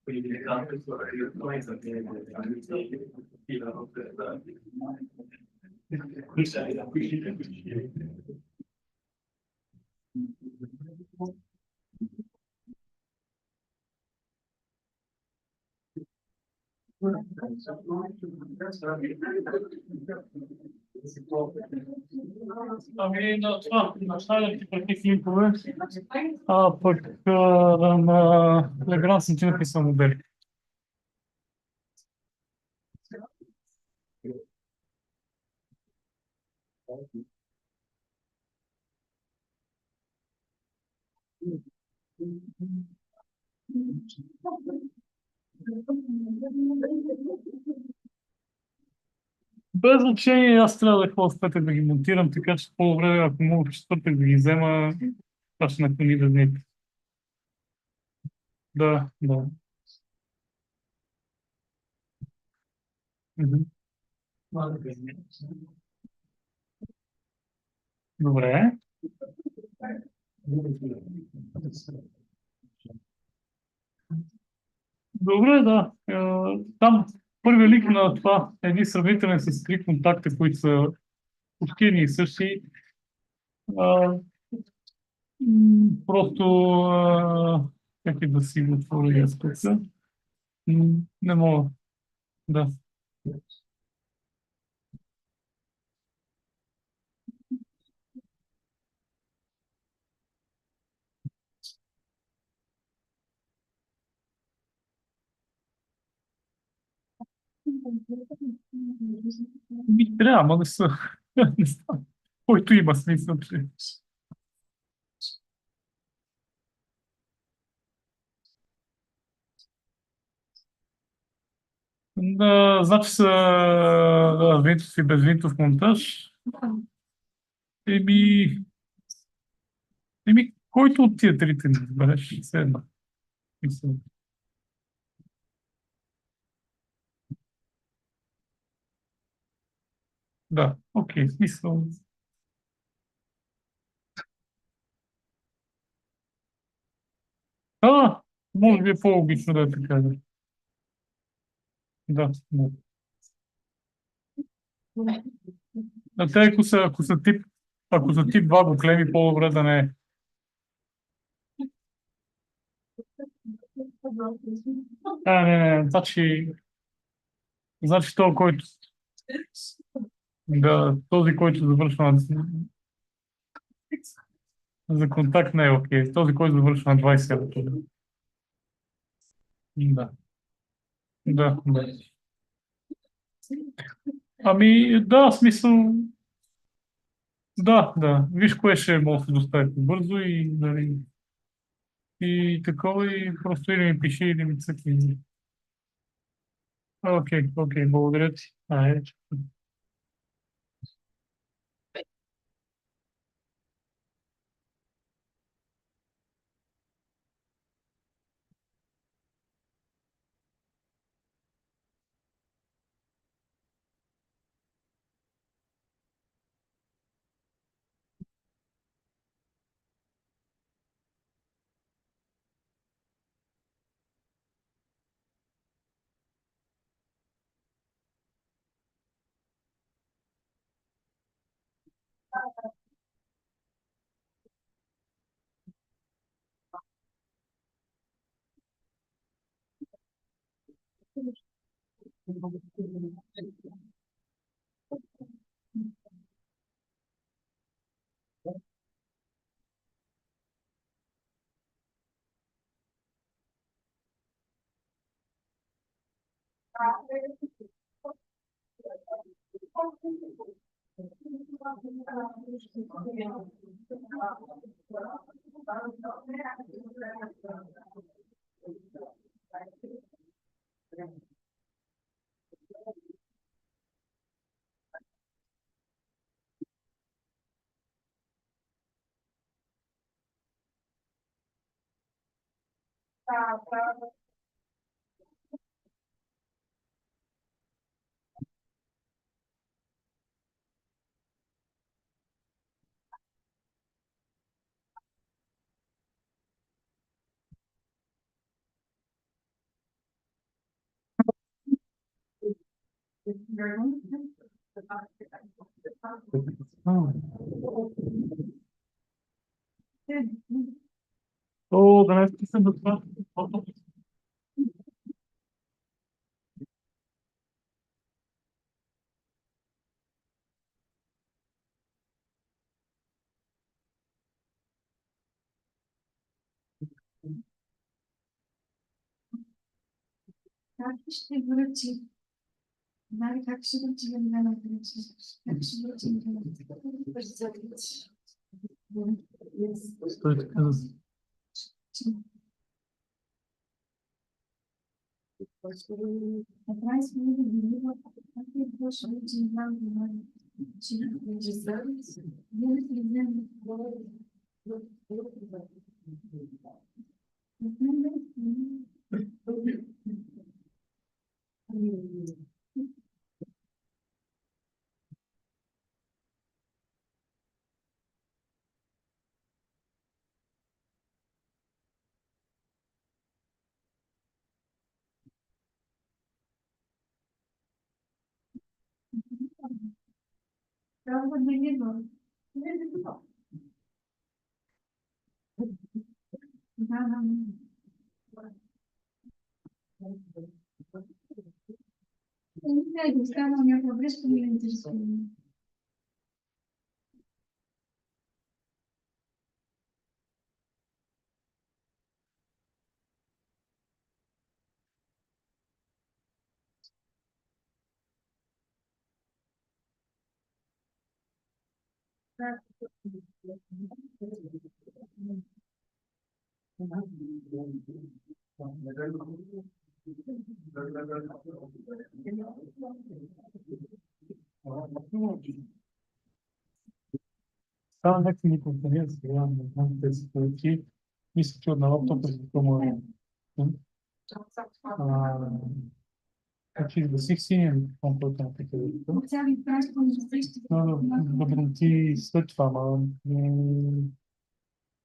quindi le carte sono questa è la cucina. Legrand sunt că sunt beri. Без значение, аз трябва да ходя в петък да ги монтирам, така че по-добре, ако мога в четвъртък да ги взема, това ще наклони да дните. Да, да. Добре. Добре, да. Там първи лик на това е един сравнителен с три контакта, които са почти и същи. Просто как да си го отворя спеца. Не мога. Да. Трябва да са. Не знам. Който има смисъл, че. Да, значи са винтов и безвинтов монтаж. Еми, който от тия трите не избереш? Все едно. Да, окей, смисъл. Може би е по-логично да е така. Да, да. А те, ако са тип 2 гоклеми, по-добре да не е. Не, значи този, който този, който завършва за контакт не е окей. Този, който завършва на 20 евро. Да. Ами, да, смисъл. Да. Виж кое ще може да се достави бързо и, нали, и такова, и просто или ми пиши, или ми цъкни. Окей, благодаря ти. Да не списам да това. Как ще връчи? Нали как ще връчи да не ме връчи? Как ще връчи да не връчи? Ставам някакви некомпонент сега на тези проекти. Мисля, че от на лаптопа му Actually, the 16 and component. Добре, ти след това, ма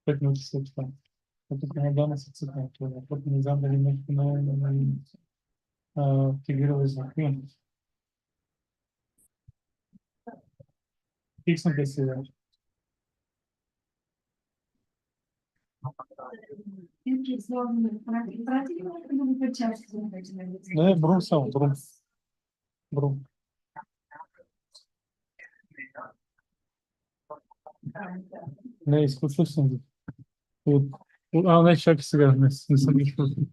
5 минути след това. Тук не даме се цъкна това, защото не знам дали нещо не активирал изнаки. Фиксната сега. Не, брум само, брум. Брум. Не, изключил съм ги. Не, чакай сега, не съм изключил.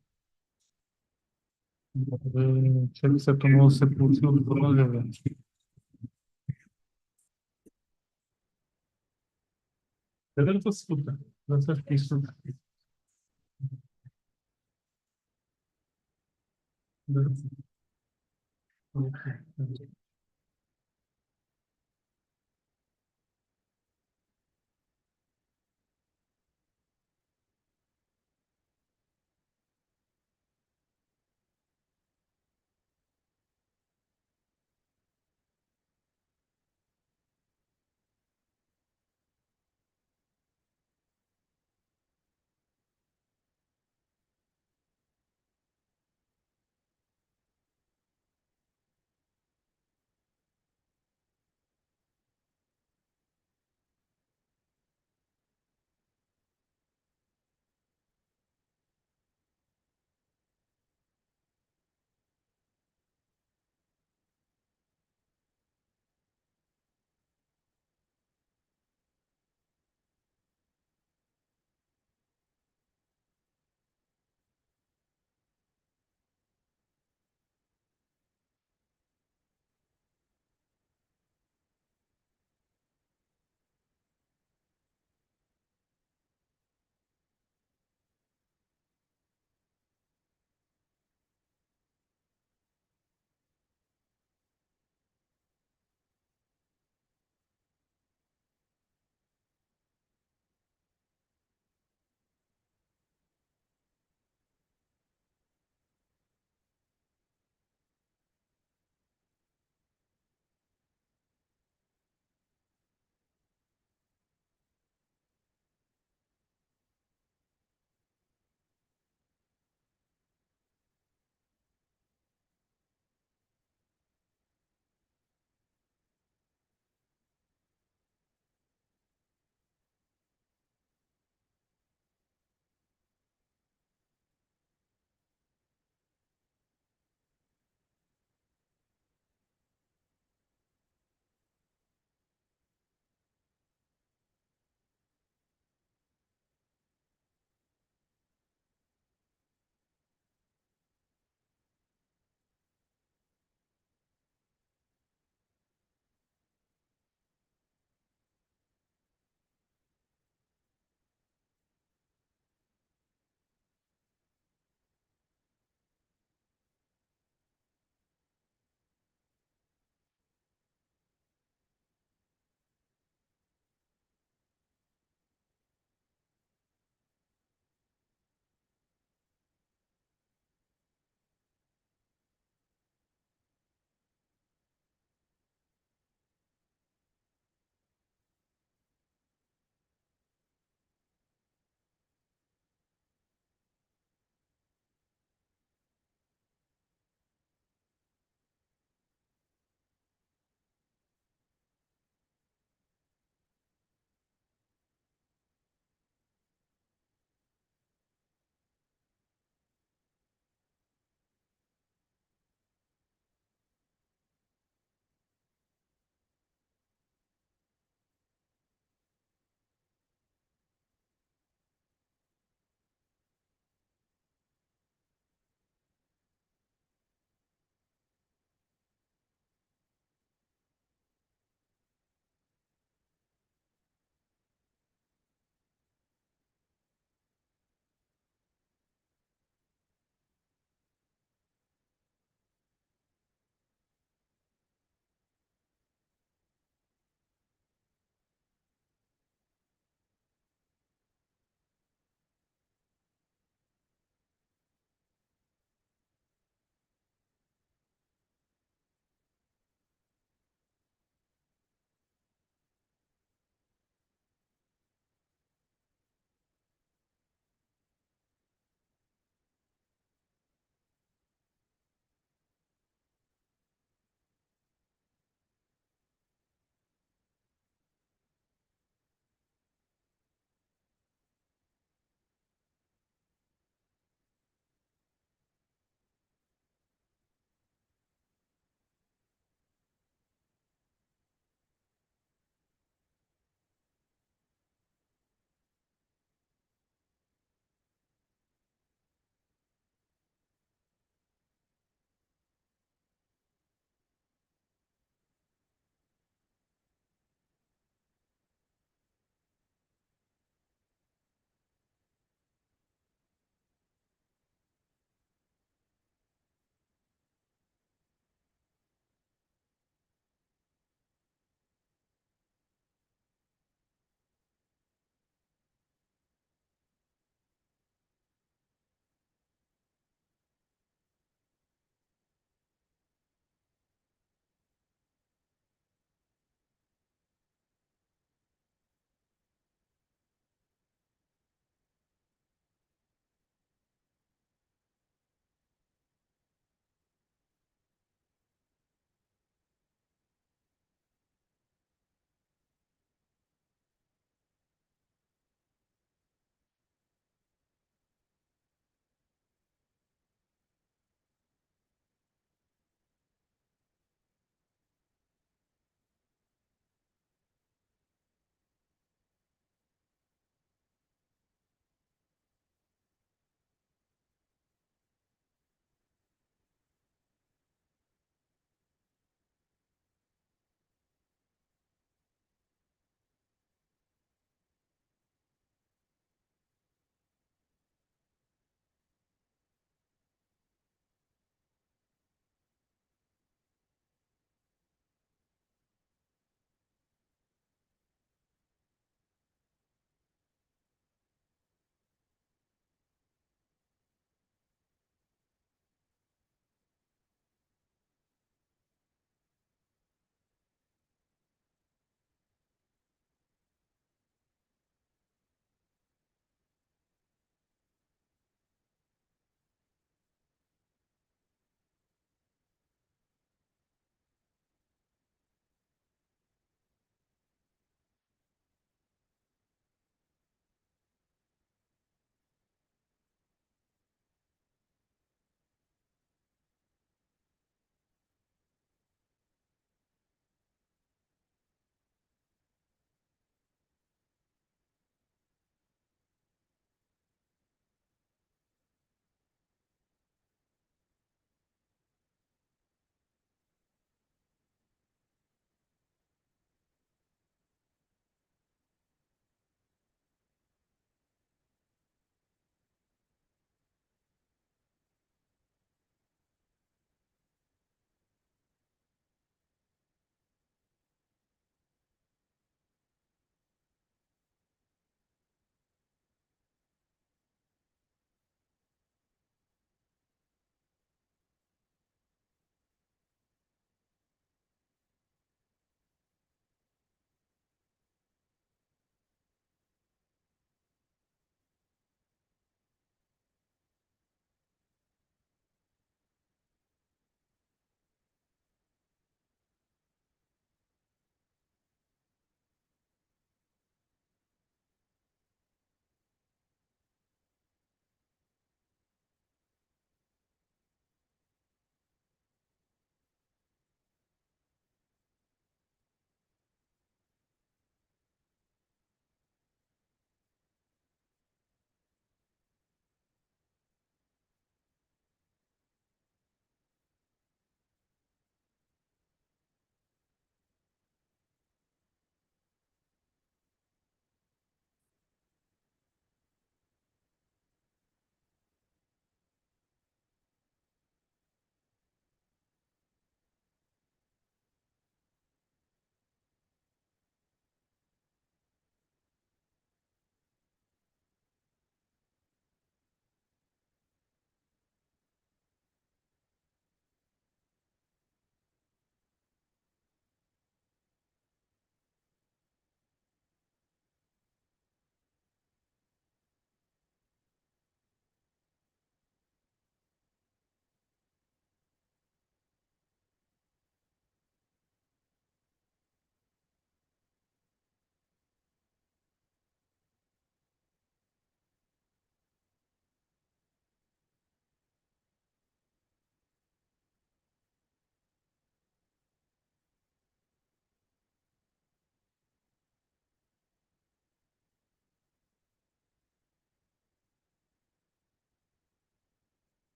Чакай сега, то може да се получи от пронозия. Къде да се тук? Да се изключил.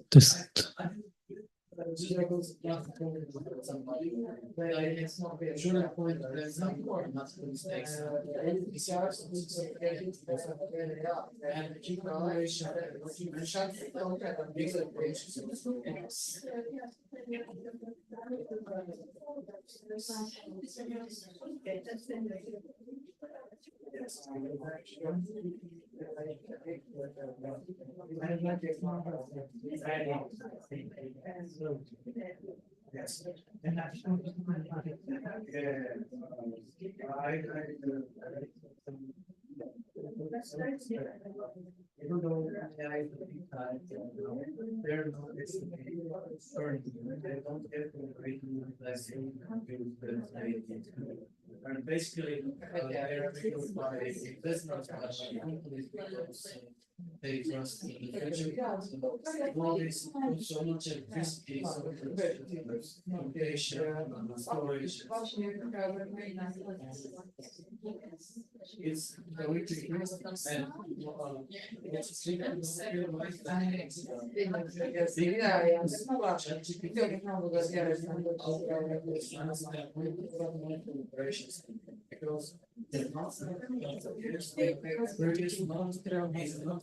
Test.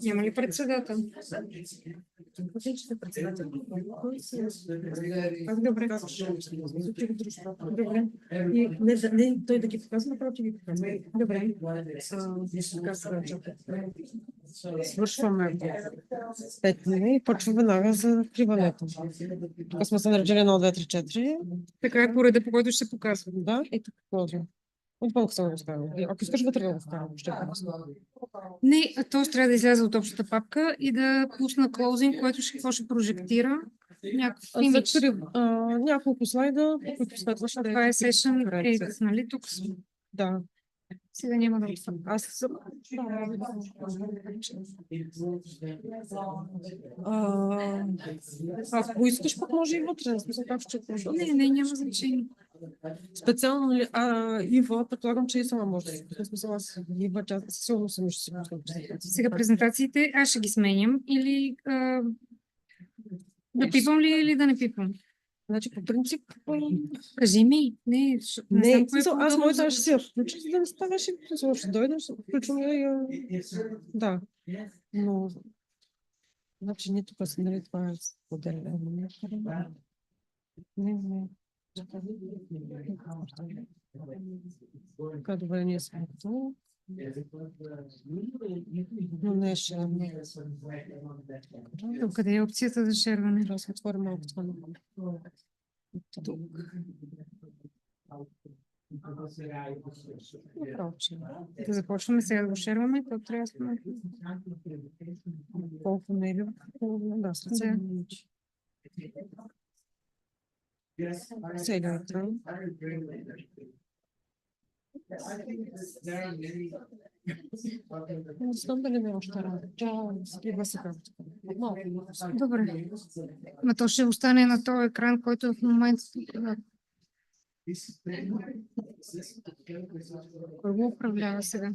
Няма ли председател? Добре. Добре. И не той да ги показва, направо ти ги показва. Добре. Свършваме 5 минути и почва веднага за откриването. Тук сме се наредили 1, 2, 3, 4. Така е по реда, по който ще се показва. Да, и така Клаудия. Отвън съм го оставил. Ако искаш вътре да го вкарам, ще Не, т.е. трябва да излезе от общата папка и да пусна клоузинг, който ще прожектира някакъв имидж. Няколко слайда, по които Светла ще... Това е Session 8, нали? Тук сме. Да. Сега няма да отвърна. Аз съм... Ако искаш, пък може и вътре. Не, няма значение. Специално Ива, предполагам, че и сама може да си пусне. Смисъл, аз Ива, тя силно сами ще си пусна презентациите. Сега презентациите аз ще ги сменям или да пипам ли или да не пипам? Значи, по принцип... Кажи ми. Не, аз моята ще си я включа, за да не ставаш и ще дойдеш, включвам я и... Да, но... Значи, не тук си, нали, това е споделено. Не. Така, добре, ние сме готови. Но не ще... Къде е опцията за шерване? Трябва да се отворим малко това. Тук. Да започваме сега да го шерваме, то трябва да сме... Колко не е ли? Да, след сега е там. Не знам дали ме още работа. Скрива се както. Добре. Но то ще остане на този екран, който в момента... Кой го управлява сега?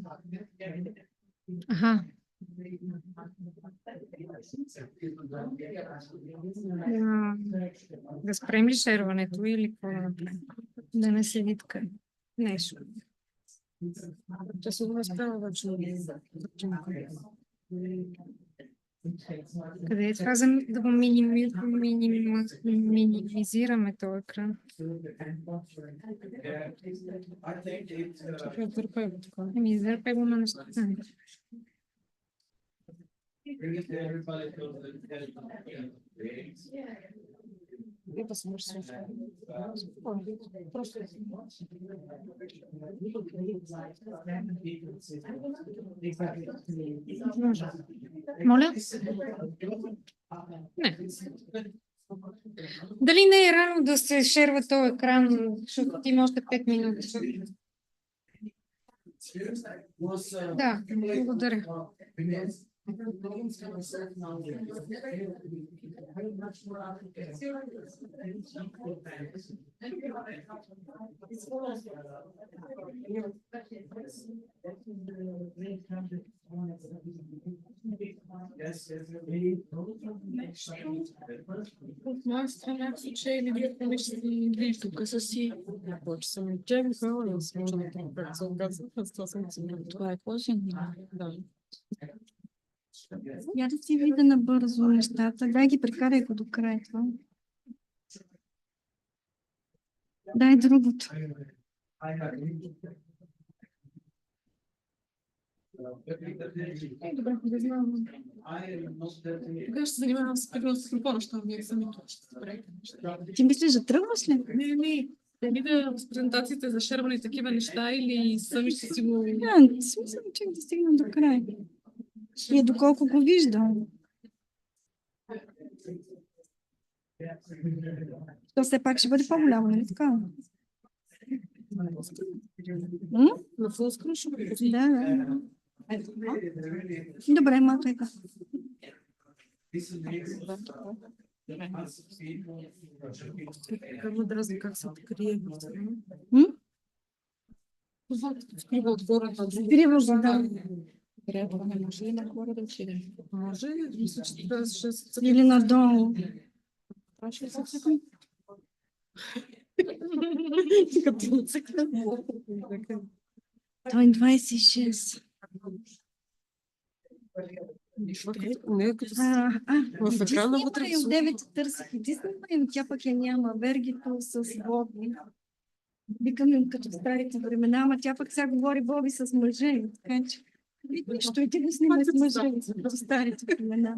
Аха. Да спрем ли шерването или какво да направим? Да не седи така. Нещо. Ще се го разправя вече. Къде е това за да го минимизираме този екран? Изърпай го на нещата. Да се може да Моля? Не. Дали не е рано да се шерва този екран, защото ти има още 5 минути? Да, благодаря. Тук са си. Повече съм отчекала, не съм това е косин. Да. Я да си видя набързо нещата. Дай ги прекарай го до края това. Дай другото. Добре, да знам. Тогава ще се занимавам с микрофона, защото вие сами ще се правите. Ти мислиш да тръгваш ли? Не. Да видя с презентациите за шерване и такива неща или сами ще си го... Смисъл, че да стигна до края. И доколко го виждам. То все пак ще бъде по-голямо, нали така? На фулскрин ще бъде? Да. Добре, малко е така. Как дразни, как се открие в това? Скрива отгоре. Скрива го, да. Трябва, не може ли нагоре да отидем? Може ли? Мисля, че това ще се... Или надолу. Това ще се цъкне. Като не цъкне. Той 26. Не, като в екрана вътре. И от 9 търсих и Дисни, но тя пък я няма. Вергито с Боби. Викам им като в старите времена, ама тя пък сега говори Боби с мъже. Така че нищо и ти го снимай с мъже в старите времена.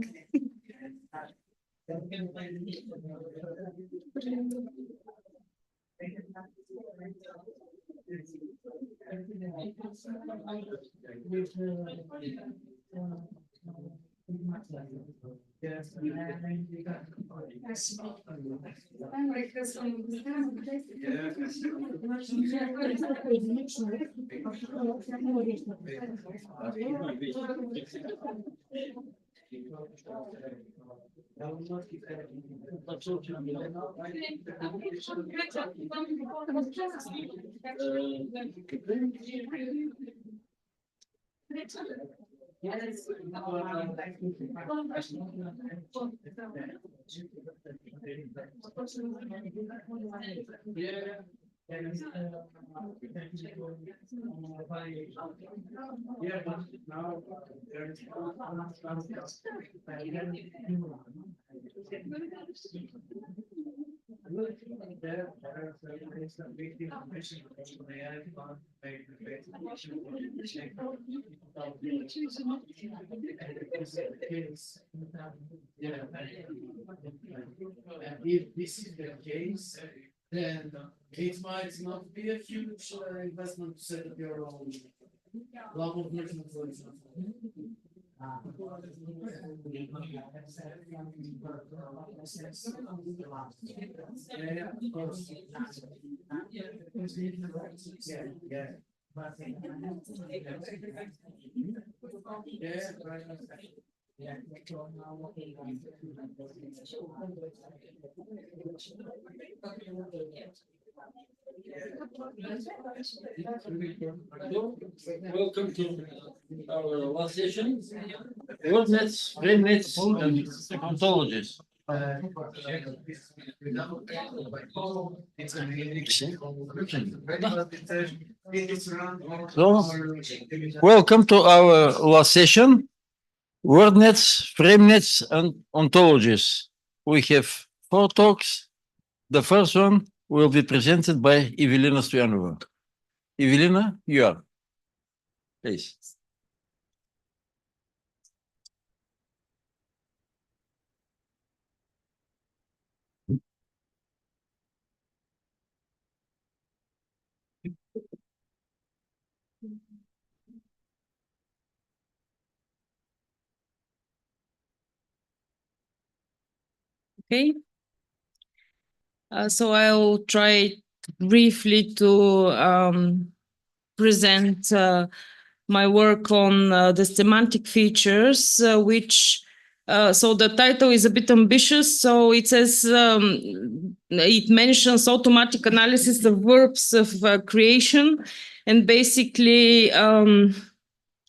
If this is the case, then it might not be a huge investment to set up your own global version, for example. Yeah, of course. Yeah. Welcome to our last session. WordNets, FrameNets, and ontologies. So, welcome to our last session. WordNets, FrameNets, and ontologies. We have 4 talks. The first one will be presented by Evelina Stoyanova. Evelina, you are. Please. Okay. So I'll try briefly to present my work on the semantic features, which, so the title is a bit ambitious. So it says, it mentions automatic analysis of verbs of creation, and basically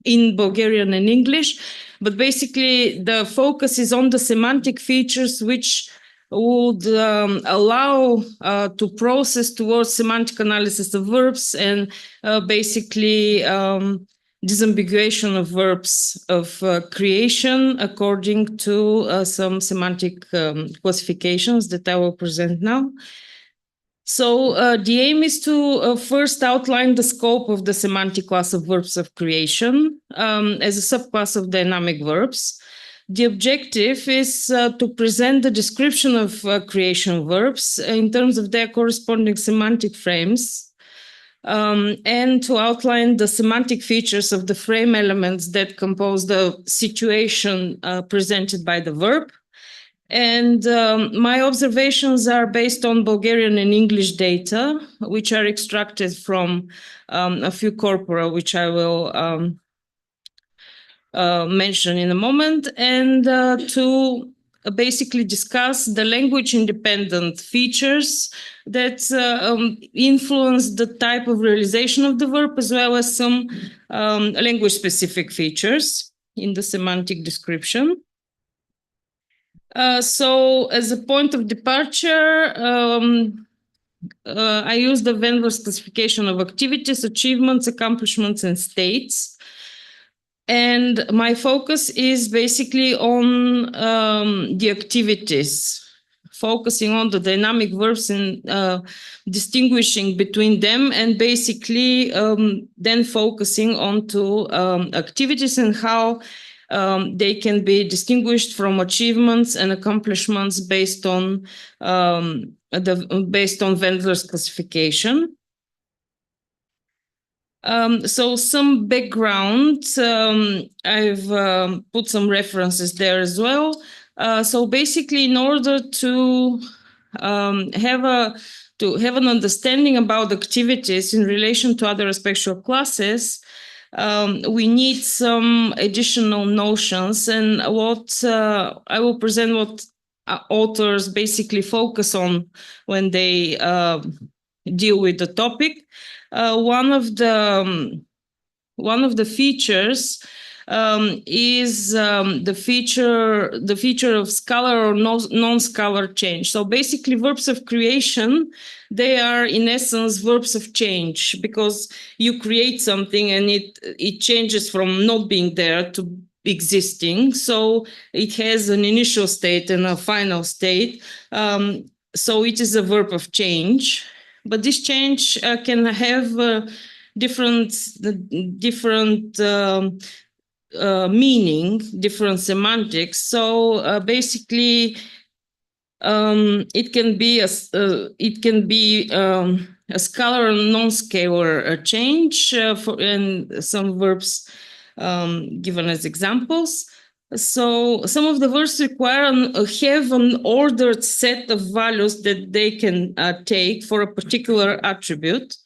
in Bulgarian and English. But basically, the focus is on the semantic features which would allow to process towards semantic analysis of verbs and basically disambiguation of verbs of creation according to some semantic classifications that I will present now. So the aim is to first outline the scope of the semantic class of verbs of creation as a subclass of dynamic verbs. The objective is to present the description of creation verbs in terms of their corresponding semantic frames, and to outline the semantic features of the frame elements that compose the situation presented by the verb. And my observations are based on Bulgarian and English data, which are extracted from a few corpora, which I will mention in a moment, and to basically discuss the language-independent features that influence the type of realization of the verb, as well as some language-specific features in the semantic description. So as a point of departure, I use the Wendler's classification of activities, achievements, accomplishments, and states. And my focus is basically on the activities, focusing on the dynamic verbs and distinguishing between them, and basically then focusing on to activities and how they can be distinguished from achievements and accomplishments based on Wendler's classification. So some background, I've put some references there as well. So basically, in order to have an understanding about activities in relation to other spectral classes, we need some additional notions, and what I will present what authors basically focus on when they deal with the topic. One of the features is the feature of scalar or non-scalar change. So basically, verbs of creation, they are in essence verbs of change, because you create something and it changes from not being there to existing. So it has an initial state and a final state. So it is a verb of change. But this change can have different meaning, different semantics. So basically, it can be a scalar or non-scalar change, and some verbs given as examples. So some of the verbs require have an ordered set of values that they can take for a particular attribute,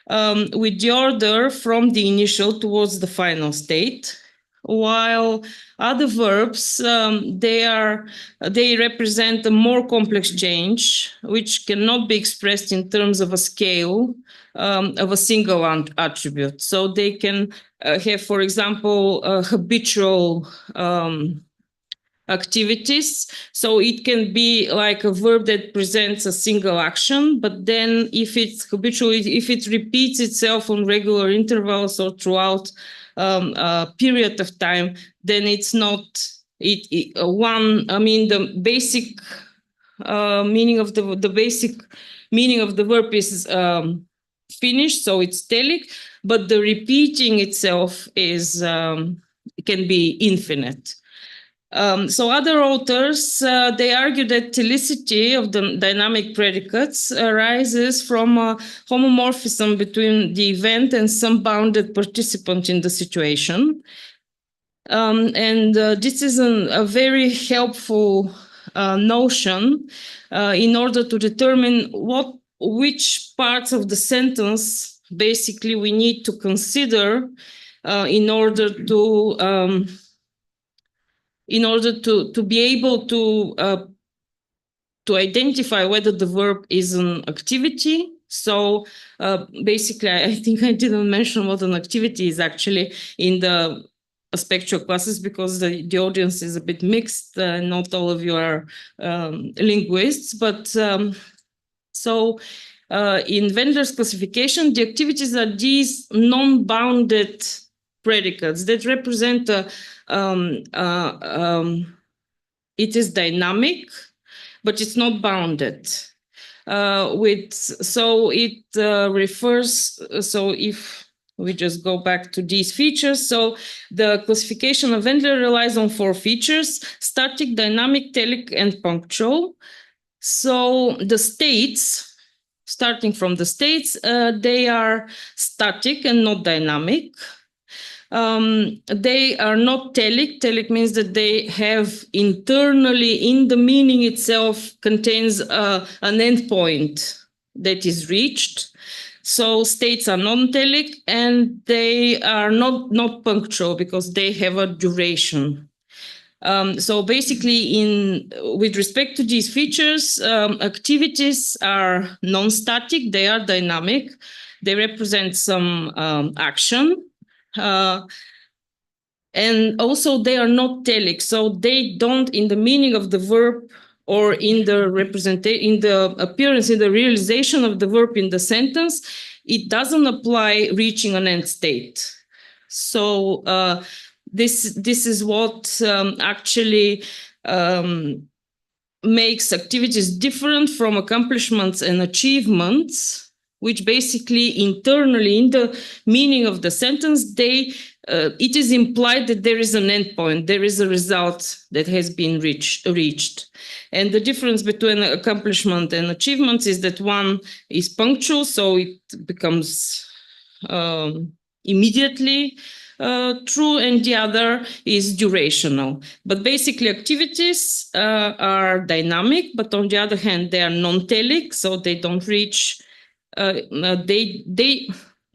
with the order from the initial towards the final state, while other verbs, they represent a more complex change, which cannot be expressed in terms of a scale of a single attribute. So they can have, for example, habitual activities. So it can be like a verb that presents a single action, but then if it's habitual, if it repeats itself on regular intervals or throughout a period of time, then it's not the basic meaning of the basic meaning of the verb is finished, so it's telic, but the repeating itself is can be infinite. So other authors, they argue that telicity of the dynamic predicates arises from a homomorphism between the event and some bounded participant in the situation. And this is a very helpful notion in order to determine which parts of the sentence basically we need to consider in order to be able to identify whether the verb is an activity. So basically, I think I didn't mention what an activity is actually in the spectral classes because the audience is a bit mixed. Not all of you are linguists, but in Wendler's classification, the activities are these non-bounded predicates that represent it is dynamic, but it's not bounded. If we just go back to these features, so the classification of Wendler relies on 4 features: static, dynamic, telic, and punctual. So the states, starting from the states, they are static and not dynamic. They are not telic. Telic means that they have internally, in the meaning itself, contains an endpoint that is reached. So states are non-telic, and they are not punctual because they have a duration. So basically, with respect to these features, activities are non-static. They are dynamic. They represent some action. And also they are not telic, so they don't, in the meaning of the verb or in the appearance, in the realization of the verb in the sentence, it doesn't apply reaching an end state. So this is what actually makes activities different from accomplishments and achievements, which basically internally, in the meaning of the sentence, it is implied that there is an endpoint, there is a result that has been reached. And the difference between accomplishment and achievements is that one is punctual, so it becomes immediately true, and the other is durational. But basically activities are dynamic, but on the other hand, they are non-telic, so they don't reach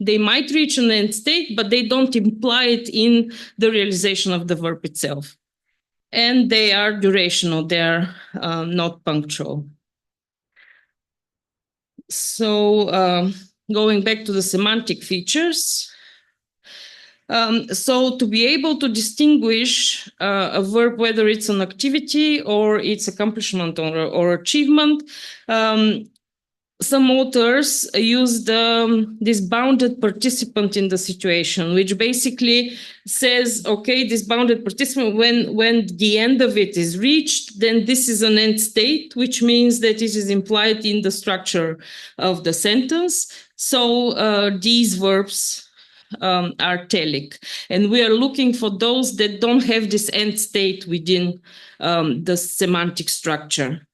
they might reach an end state, but they don't imply it in the realization of the verb itself. And they are durational, they are not punctual. So going back to the semantic features, so to be able to distinguish a verb, whether it's an activity or its accomplishment or achievement, some authors use this bounded participant in the situation, which basically says, okay, this bounded participant, when the end of it is reached, then this is an end state, which means that it is implied in the structure of the sentence. So these verbs are telic. And we are looking for those that don't have this end state within the semantic structure.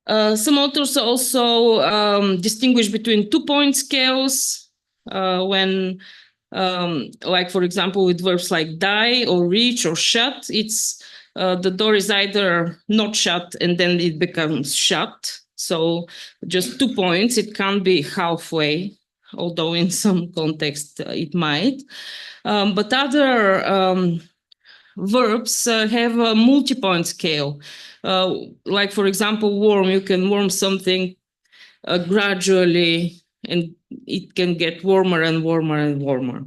Some authors also distinguish between 2-point scales when, like, for example, with verbs like die or reach or shut, it's the door is either not shut and then it becomes shut. So just 2 points, it can't be halfway, although in some context it might. But other verbs have a multi-point scale. Like, for example, warm, you can warm something gradually, and it can get warmer and warmer and warmer.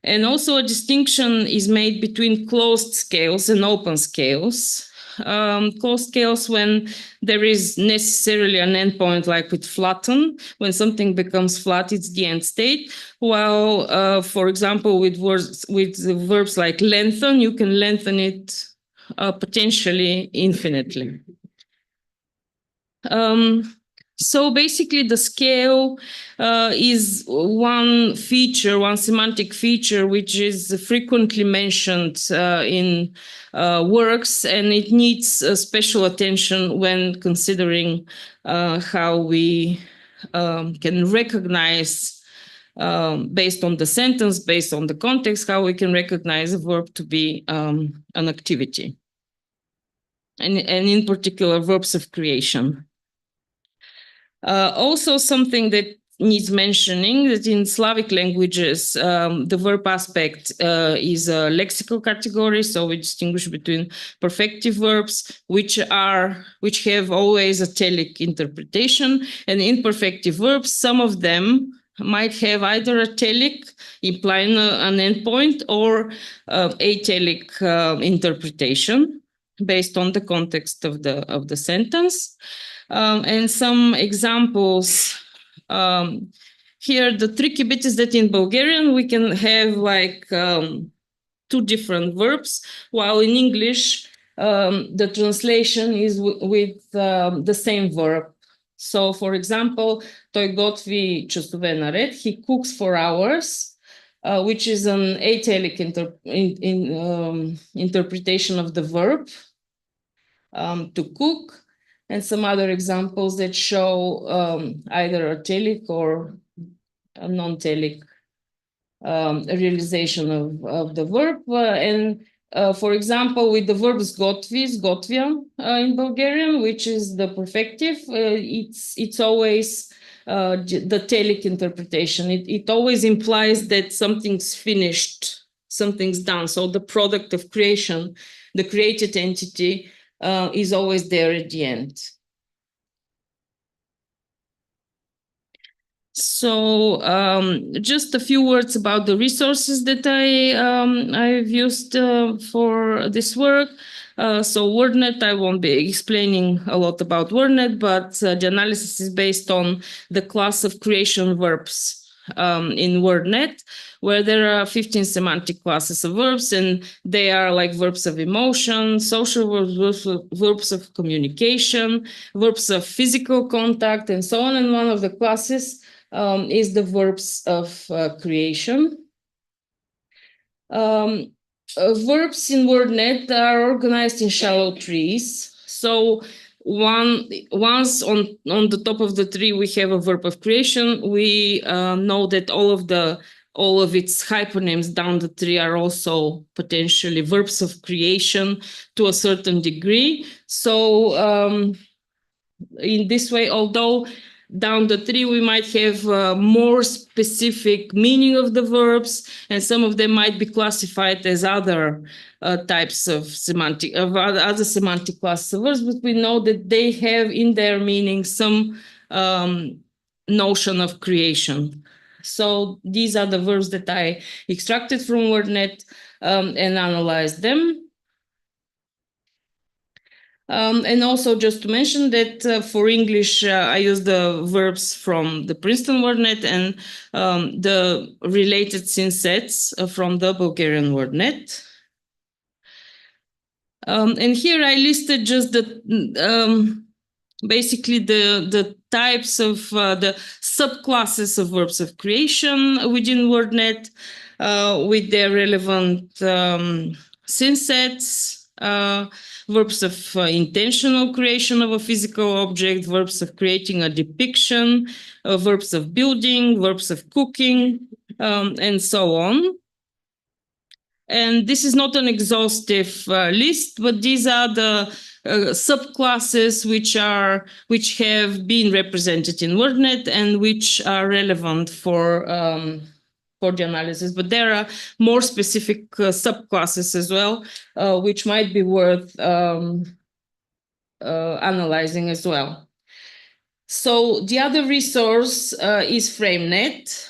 And also a distinction is made between closed scales and open scales. Closed scales when there is necessarily an endpoint, like with flatten. When something becomes flat, it's the end state. While, for example, with verbs like lengthen, you can lengthen it potentially infinitely. So basically the scale is one feature, one semantic feature, which is frequently mentioned in works, and it needs special attention when considering how we can recognize, based on the sentence, based on the context, how we can recognize a verb to be an activity. And in particular, verbs of creation. Also something that needs mentioning, that in Slavic languages, the verb aspect is a lexical category. So we distinguish between perfective verbs, which have always a telic interpretation, and imperfective verbs. Some of them might have either a telic implying an endpoint or atelic interpretation based on the context of the sentence. And some examples. Here, the tricky bit is that in Bulgarian, we can have like two different verbs, while in English, the translation is with the same verb. So, for example, той готви часове наред, he cooks for hours, which is an atelic interpretation of the verb to cook, and some other examples that show either a telic or a non-telic realization of the verb. For example, with the verb zgotvi, zgotvia in Bulgarian, which is the perfective, it's always the telic interpretation. It always implies that something's finished, something's done. So the product of creation, the created entity, is always there at the end. So just a few words about the resources that I've used for this work. So WordNet, I won't be explaining a lot about WordNet, but the analysis is based on the class of creation verbs in WordNet, where there are 15 semantic classes of verbs, and they are like verbs of emotion, social verbs, verbs of communication, verbs of physical contact, and so on. And one of the classes is the verbs of creation. Verbs in WordNet are organized in shallow trees. So once on the top of the tree we have a verb of creation, we know that all of its hyponyms down the tree are also potentially verbs of creation to a certain degree. So in this way, although down the tree we might have more specific meaning of the verbs, and some of them might be classified as other types of other semantic classes of verbs, but we know that they have in their meaning some notion of creation. So these are the verbs that I extracted from WordNet and analyzed them. And also just to mention that for English, I use the verbs from the Princeton WordNet and the related synsets from the Bulgarian WordNet. And here I listed just the basically the types of the subclasses of verbs of creation within WordNet with their relevant synsets. Verbs of intentional creation of a physical object, verbs of creating a depiction, verbs of building, verbs of cooking, and so on. And this is not an exhaustive list, but these are the subclasses which have been represented in WordNet and which are relevant for the analysis. But there are more specific subclasses as well, which might be worth analyzing as well. So the other resource is FrameNet.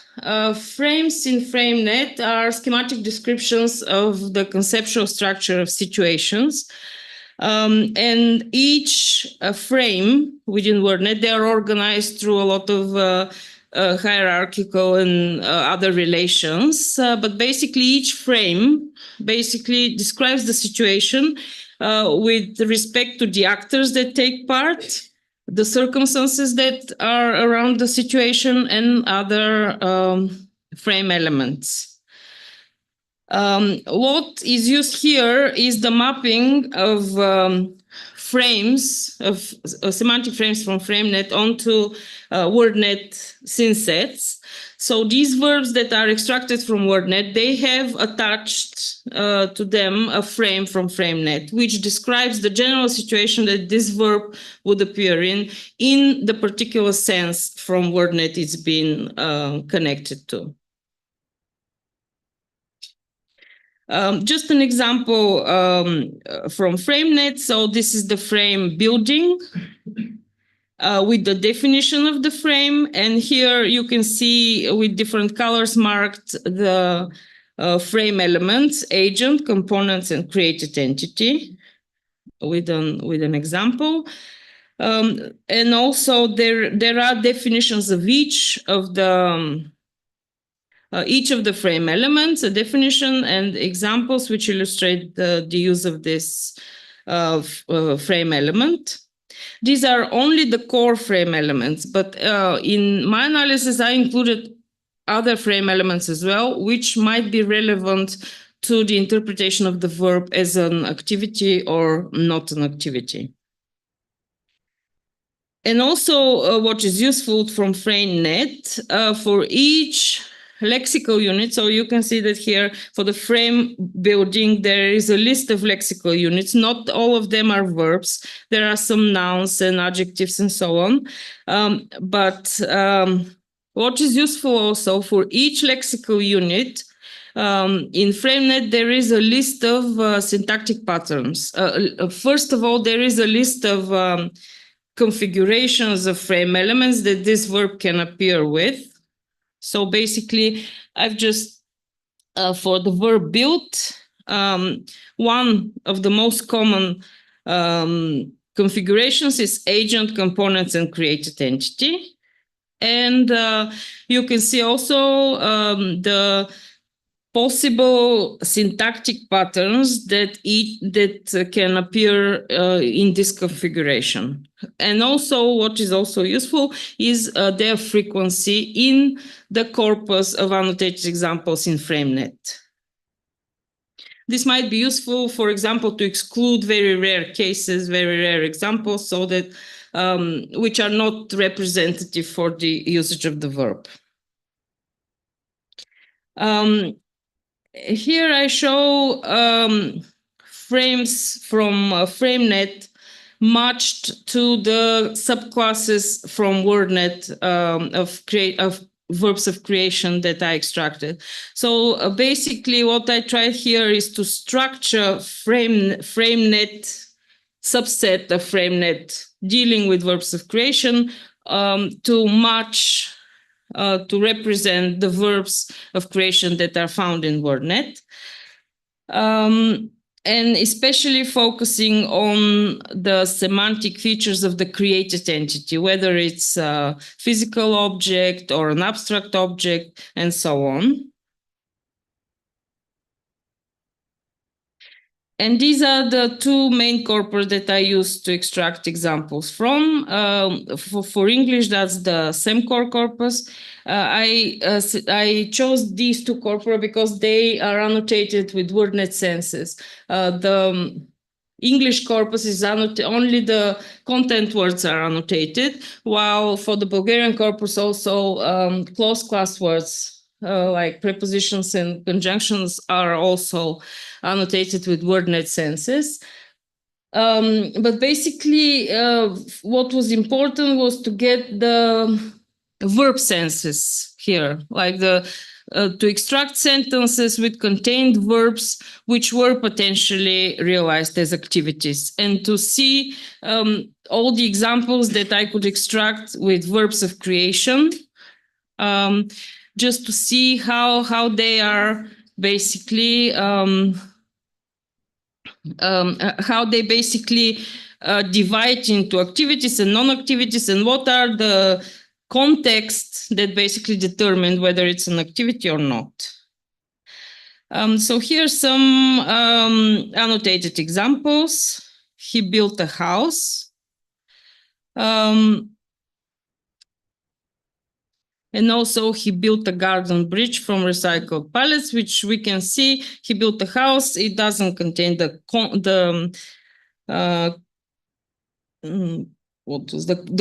Frames in FrameNet are schematic descriptions of the conceptual structure of situations. And each frame within WordNet, they are organized through a lot of hierarchical and other relations. But basically each frame basically describes the situation with respect to the actors that take part, the circumstances that are around the situation, and other frame elements. What is used here is the mapping of frames, of semantic frames from FrameNet onto WordNet synsets. So these verbs that are extracted from WordNet, they have attached to them a frame from FrameNet, which describes the general situation that this verb would appear in the particular sense from WordNet it's been connected to. Just an example from FrameNet. So this is the frame building. with the definition of the frame. And here you can see with different colors marked the frame elements, agent, components, and created entity with an example. And also there are definitions of each of the frame elements, a definition and examples which illustrate the use of this frame element. These are only the core frame elements, but in my analysis, I included other frame elements as well, which might be relevant to the interpretation of the verb as an activity or not an activity. And also what is useful from FrameNet for each lexical unit. So you can see that here for the frame building, there is a list of lexical units. Not all of them are verbs. There are some nouns and adjectives and so on. But what is useful also for each lexical unit, in FrameNet, there is a list of syntactic patterns. First of all, there is a list of configurations of frame elements that this verb can appear with. So basically, I've just, for the verb built, one of the most common configurations is agent, components, and created entity. And you can see also the possible syntactic patterns that can appear in this configuration. And also what is also useful is their frequency in the corpus of annotated examples in FrameNet. This might be useful, for example, to exclude very rare cases, very rare examples, so that which are not representative for the usage of the verb. Here I show frames from FrameNet matched to the subclasses from WordNet of verbs of creation that I extracted. So basically what I tried here is to structure FrameNet subset of FrameNet dealing with verbs of creation to match to represent the verbs of creation that are found in WordNet. And especially focusing on the semantic features of the created entity, whether it's a physical object or an abstract object, and so on. And these are the two main corpora that I use to extract examples from. For English, that's the SEMCOR corpus. I chose these two corpora because they are annotated with WordNet senses. The English corpus is annotated, only the content words are annotated, while for the Bulgarian corpus also closed class words like prepositions and conjunctions are also annotated with WordNet senses. But basically, what was important was to get the verb senses here, like to extract sentences with contained verbs which were potentially realized as activities, and to see all the examples that I could extract with verbs of creation, just to see how they are basically divide into activities and non-activities, and what are the contexts that basically determine whether it's an activity or not. So here's some annotated examples. He built a house. And also he built a garden bridge from recycled pallets, which we can see he built a house. It doesn't contain the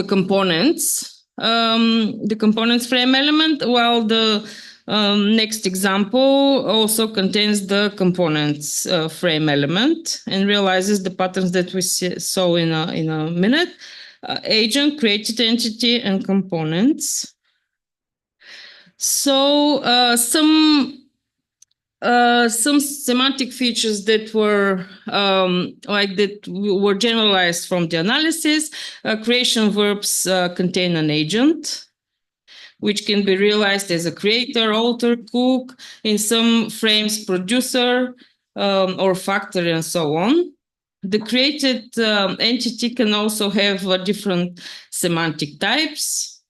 components, the components frame element, while the next example also contains the components frame element and realizes the patterns that we saw in a minute. Agent, created entity, and components. So some some semantic features that were were generalized from the analysis. Creation verbs contain an agent, which can be realized as a creator, author, cook, in some frames, producer, or factory, and so on. The created entity can also have different semantic types.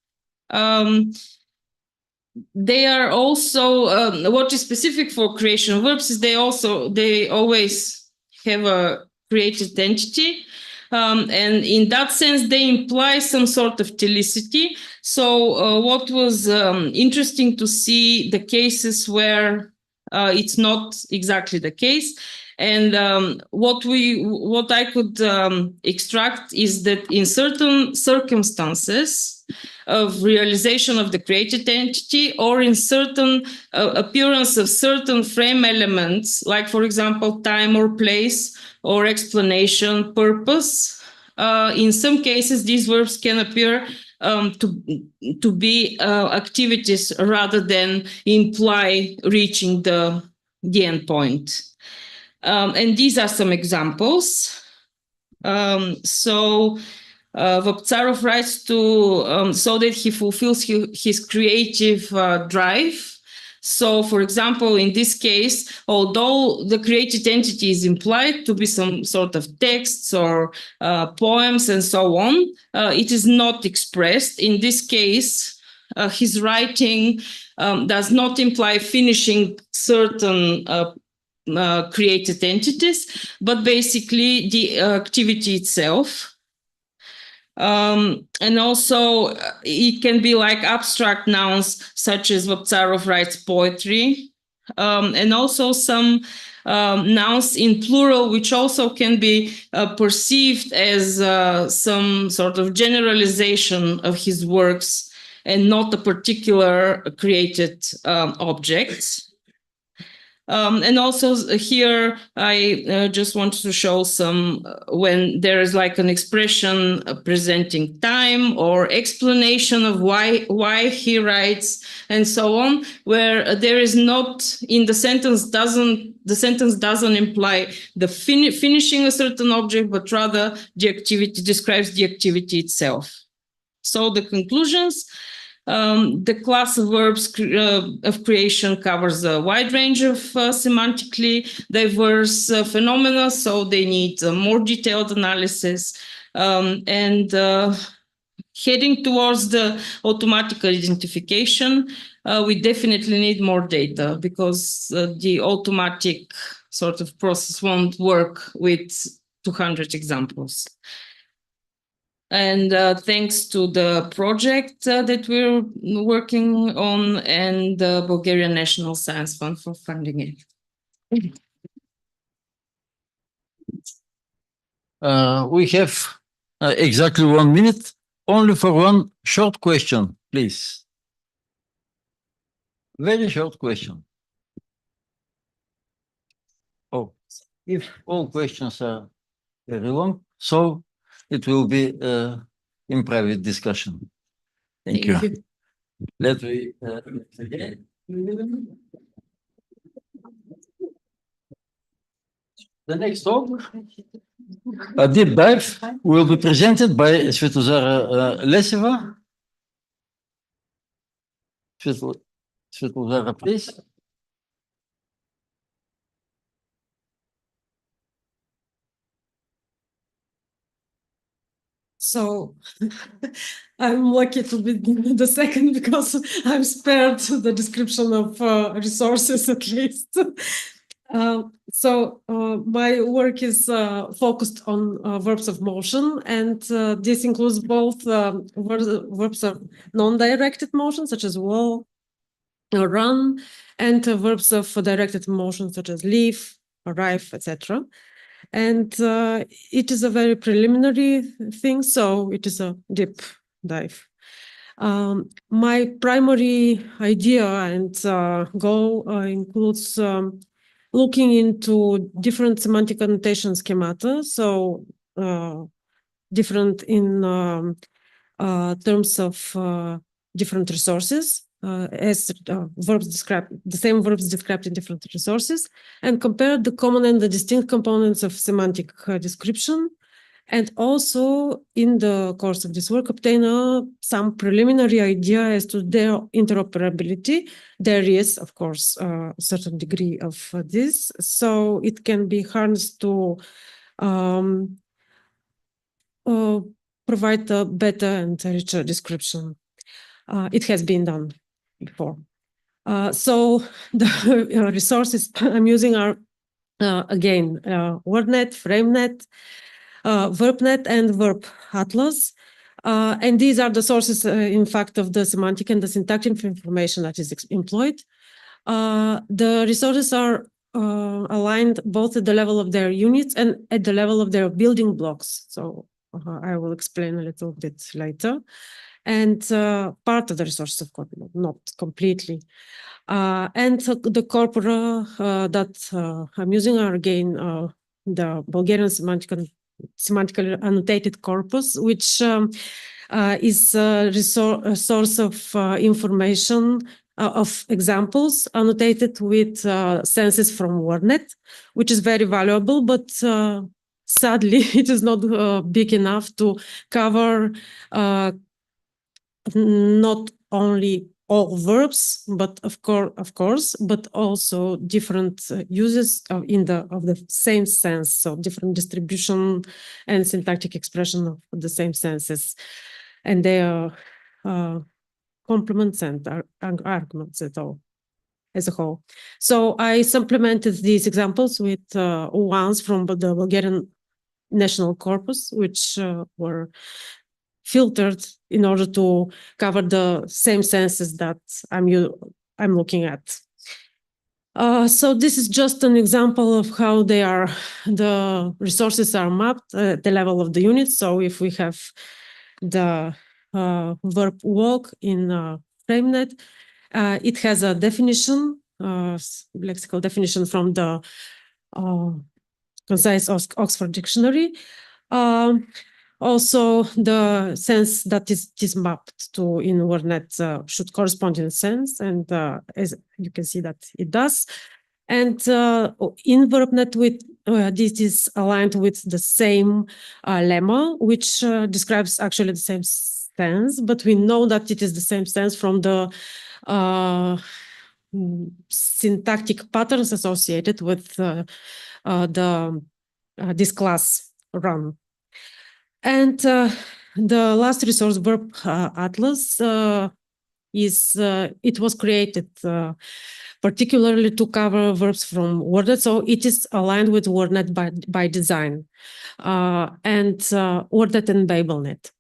They are also, what is specific for creation verbs is they always have a created entity. And in that sense, they imply some sort of telicity. So what was interesting to see the cases where it's not exactly the case. And what I could extract is that in certain circumstances of realization of the created entity, or in certain appearance of certain frame elements, like for example, time or place, or explanation, purpose, in some cases, these verbs can appear to be activities rather than imply reaching the end-point. And these are some examples. Vaptsarov writes to so that he fulfills his creative drive. So, for example, in this case, although the created entity is implied to be some sort of texts or poems and so on, it is not expressed. In this case, his writing does not imply finishing certain created entities, but basically the activity itself. And also it can be like abstract nouns, such as Vaptsarov writes poetry, and also some nouns in plural, which also can be perceived as some sort of generalization of his works and not a particular created object. And also here, I just wanted to show some when there is like an expression presenting time or explanation of why he writes and so on, where there is not in the sentence doesn't imply the finishing a certain object, but rather the activity describes the activity itself. So the conclusions. The class of verbs of creation covers a wide range of semantically diverse phenomena, so they need more detailed analysis. And heading towards the automatic identification, we definitely need more data, because the automatic sort of process won't work with 200 examples. And thanks to the project that we're working on, and the Bulgarian National Science Fund for funding it. We have exactly 1 minute, only for one short question, please. Very short question. Oh, if all questions are very long, so it will be in private discussion. Thank you. Let me again. The next talk, a deep dive, will be presented by Svetozara Leseva. Svetozara, please. So I'm lucky to be the second, because I'm spared the description of resources at least. My work is focused on verbs of motion, and this includes both verbs of non-directed motion, such as walk or run, and verbs of directed motion, such as leave, arrive, etc. And it is a very preliminary thing, so it is a deep dive. My primary idea and goal includes looking into different semantic annotation schemata, so different in terms of different resources, as verbs described, the same verbs described in different resources, and compare the common and the distinct components of semantic description. And also, in the course of this work, obtain some preliminary idea as to their interoperability. There is, of course, a certain degree of this, so it can be harnessed to provide a better and richer description. It has been done before. So the resources I'm using are, again, WordNet, FrameNet, VerbNet, and Verb Atlas. And these are the sources, in fact, of the semantic and the syntactic information that is employed. The resources are aligned both at the level of their units and at the level of their building blocks. So I will explain a little bit later. And part of the resources, of course, not completely. And the corpora that I'm using are, again, the Bulgarian semantically annotated corpus, which is a source of information of examples annotated with senses from WordNet, which is very valuable, but sadly, it is not big enough to cover not only all verbs, but of course, but also different uses of the same sense, so different distribution and syntactic expression of the same senses, and their complements and arguments at all as a whole. So I supplemented these examples with ones from the Bulgarian National Corpus, which were filtered in order to cover the same senses that I'm looking at. So this is just an example of how the resources are mapped at the level of the unit. So if we have the verb walk in FrameNet, it has a definition, lexical definition from the concise Oxford Dictionary. Also, the sense that is mapped to in WordNet should correspond in sense, and as you can see that it does. And in VerbNet, this is aligned with the same lemma, which describes actually the same sense, but we know that it is the same sense from the syntactic patterns associated with this class run. And the last resource, Verb Atlas, it was created particularly to cover verbs from WordNet, so it is aligned with WordNet by design, and WordNet and BabelNet.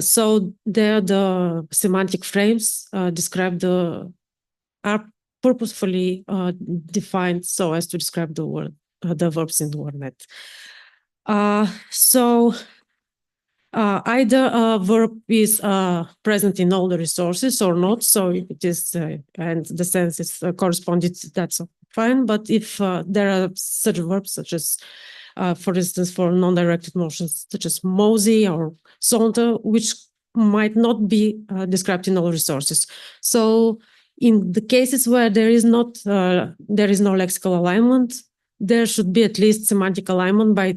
So there, the semantic frames described are purposefully defined so as to describe the verbs in WordNet. So either a verb is present in all the resources or not, so if it is, and the sense is corresponded, that's fine. But if there are such verbs, such as, for instance, for non-directed motions, such as mosey or saunter, which might not be described in all resources. So in the cases where there is no lexical alignment, there should be at least semantic alignment by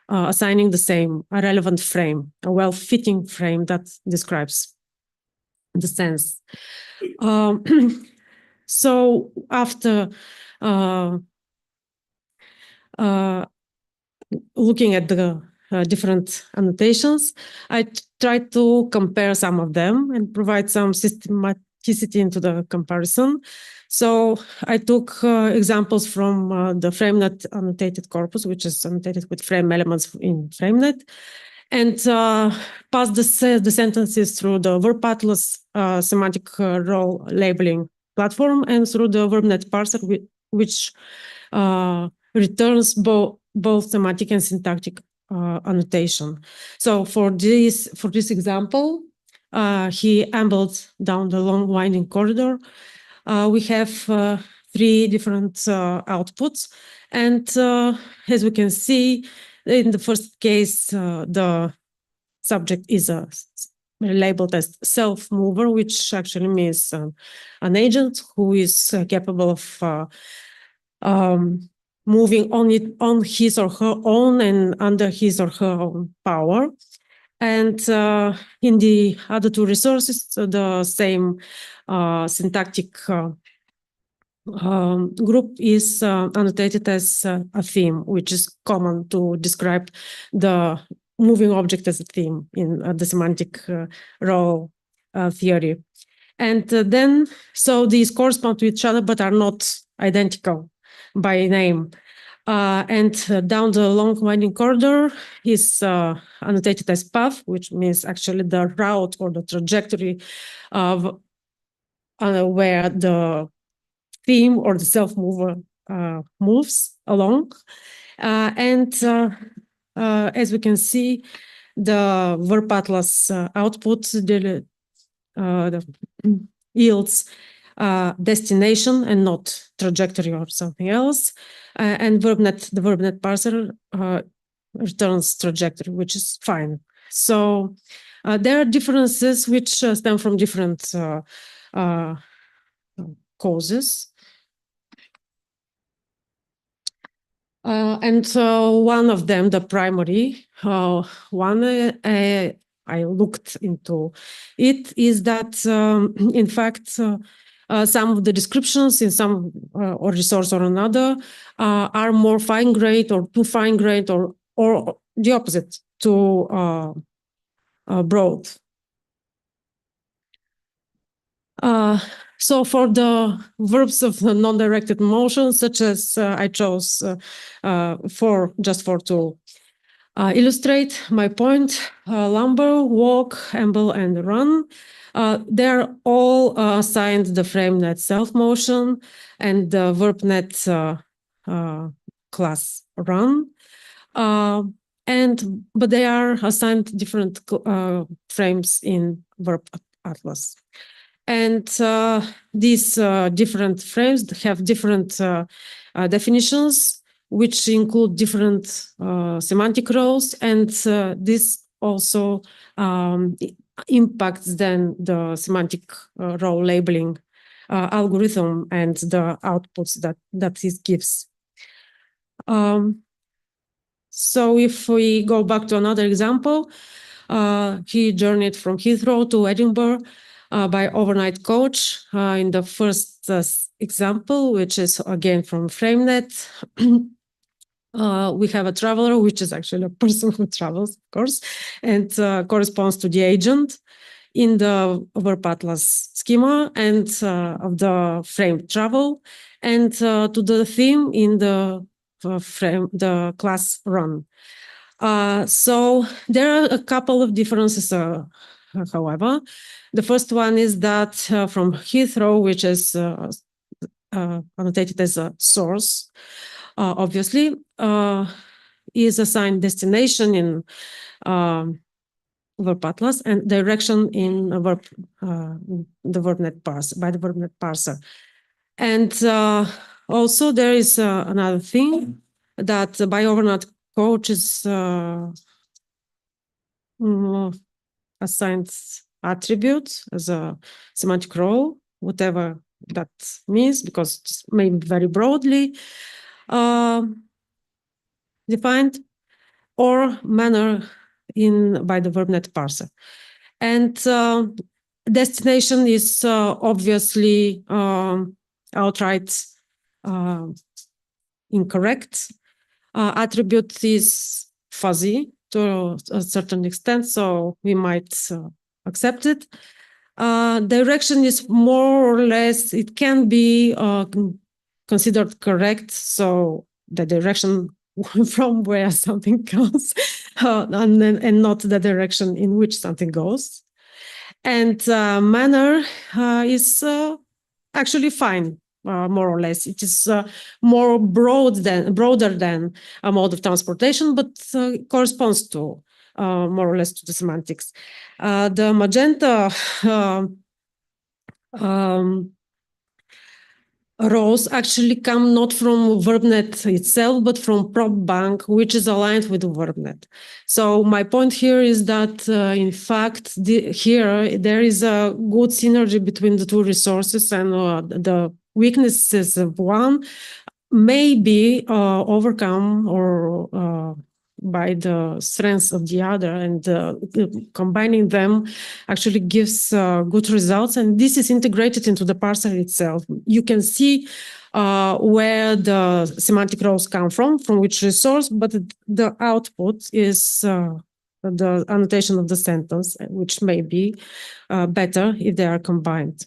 assigning the same, a relevant frame, a well-fitting frame that describes the sense. So after looking at the different annotations, I tried to compare some of them and provide some systematicity into the comparison. So I took examples from the FrameNet annotated corpus, which is annotated with frame elements in FrameNet, and passed the sentences through the Verb Atlas semantic role labeling platform and through the VerbNet parser, which returns both semantic and syntactic annotation. So for this example, he ambled down the long winding corridor. We have 3 different outputs, and as we can see, in the first case, the subject is a labeled as self-mover, which actually means an agent who is capable of moving on his or her own and under his or her own power. And in the other two resources, the same syntactic group is annotated as a theme, which is common to describe the moving object as a theme in the semantic role theory. And then, so these correspond to each other, but are not identical by name. And down the long winding corridor is annotated as path, which means actually the route or the trajectory of where the theme or the self-mover moves along. And as we can see, the verb atlas output yields destination and not trajectory or something else. And the verbnet parser returns trajectory, which is fine. So there are differences which stem from different causes. And one of them, the primary one, I looked into it, is that in fact some of the descriptions in some or resource or another are more fine-grained or too fine-grained or the opposite, too broad. So for the verbs of non-directed motion, such as I chose just to illustrate my point, lumber, walk, amble, and run, they're all assigned the FrameNet self-motion and the VerbNet class run. But they are assigned different frames in Verb Atlas. And these different frames have different definitions, which include different semantic roles, and this also impacts then the semantic role labeling algorithm and the outputs that it gives. So if we go back to another example, he journeyed from Heathrow to Edinburgh by overnight coach. In the first example, which is again from FrameNet, we have a traveler, which is actually a person who travels, of course, and corresponds to the agent in the Verb Atlas schema and of the frame travel, and to the theme in the class run. So there are a couple of differences, however. The first one is that from Heathrow, which is annotated as a source, obviously, is assigned destination in Verb Atlas and direction in the VerbNet parser, by the VerbNet parser. And also there is another thing that by overnight coach is assigned attribute as a semantic role, whatever that means, because it's maybe very broadly defined, or manner by the VerbNet parser. And destination is obviously outright incorrect. Attribute is fuzzy to a certain extent, so we might accept it. Direction is more or less, it can be considered correct, so the direction from where something goes, and not the direction in which something goes. And manner is actually fine, more or less. It is more broader than a mode of transportation, but corresponds to more or less to the semantics. The magenta rows actually come not from VerbNet itself, but from prop bank, which is aligned with VerbNet. So my point here is that, in fact, here there is a good synergy between the two resources, and the weaknesses of one may be overcome or by the strengths of the other, and combining them actually gives good results. And this is integrated into the parser itself. You can see where the semantic rows come from which resource, but the output is the annotation of the sentence, which may be better if they are combined.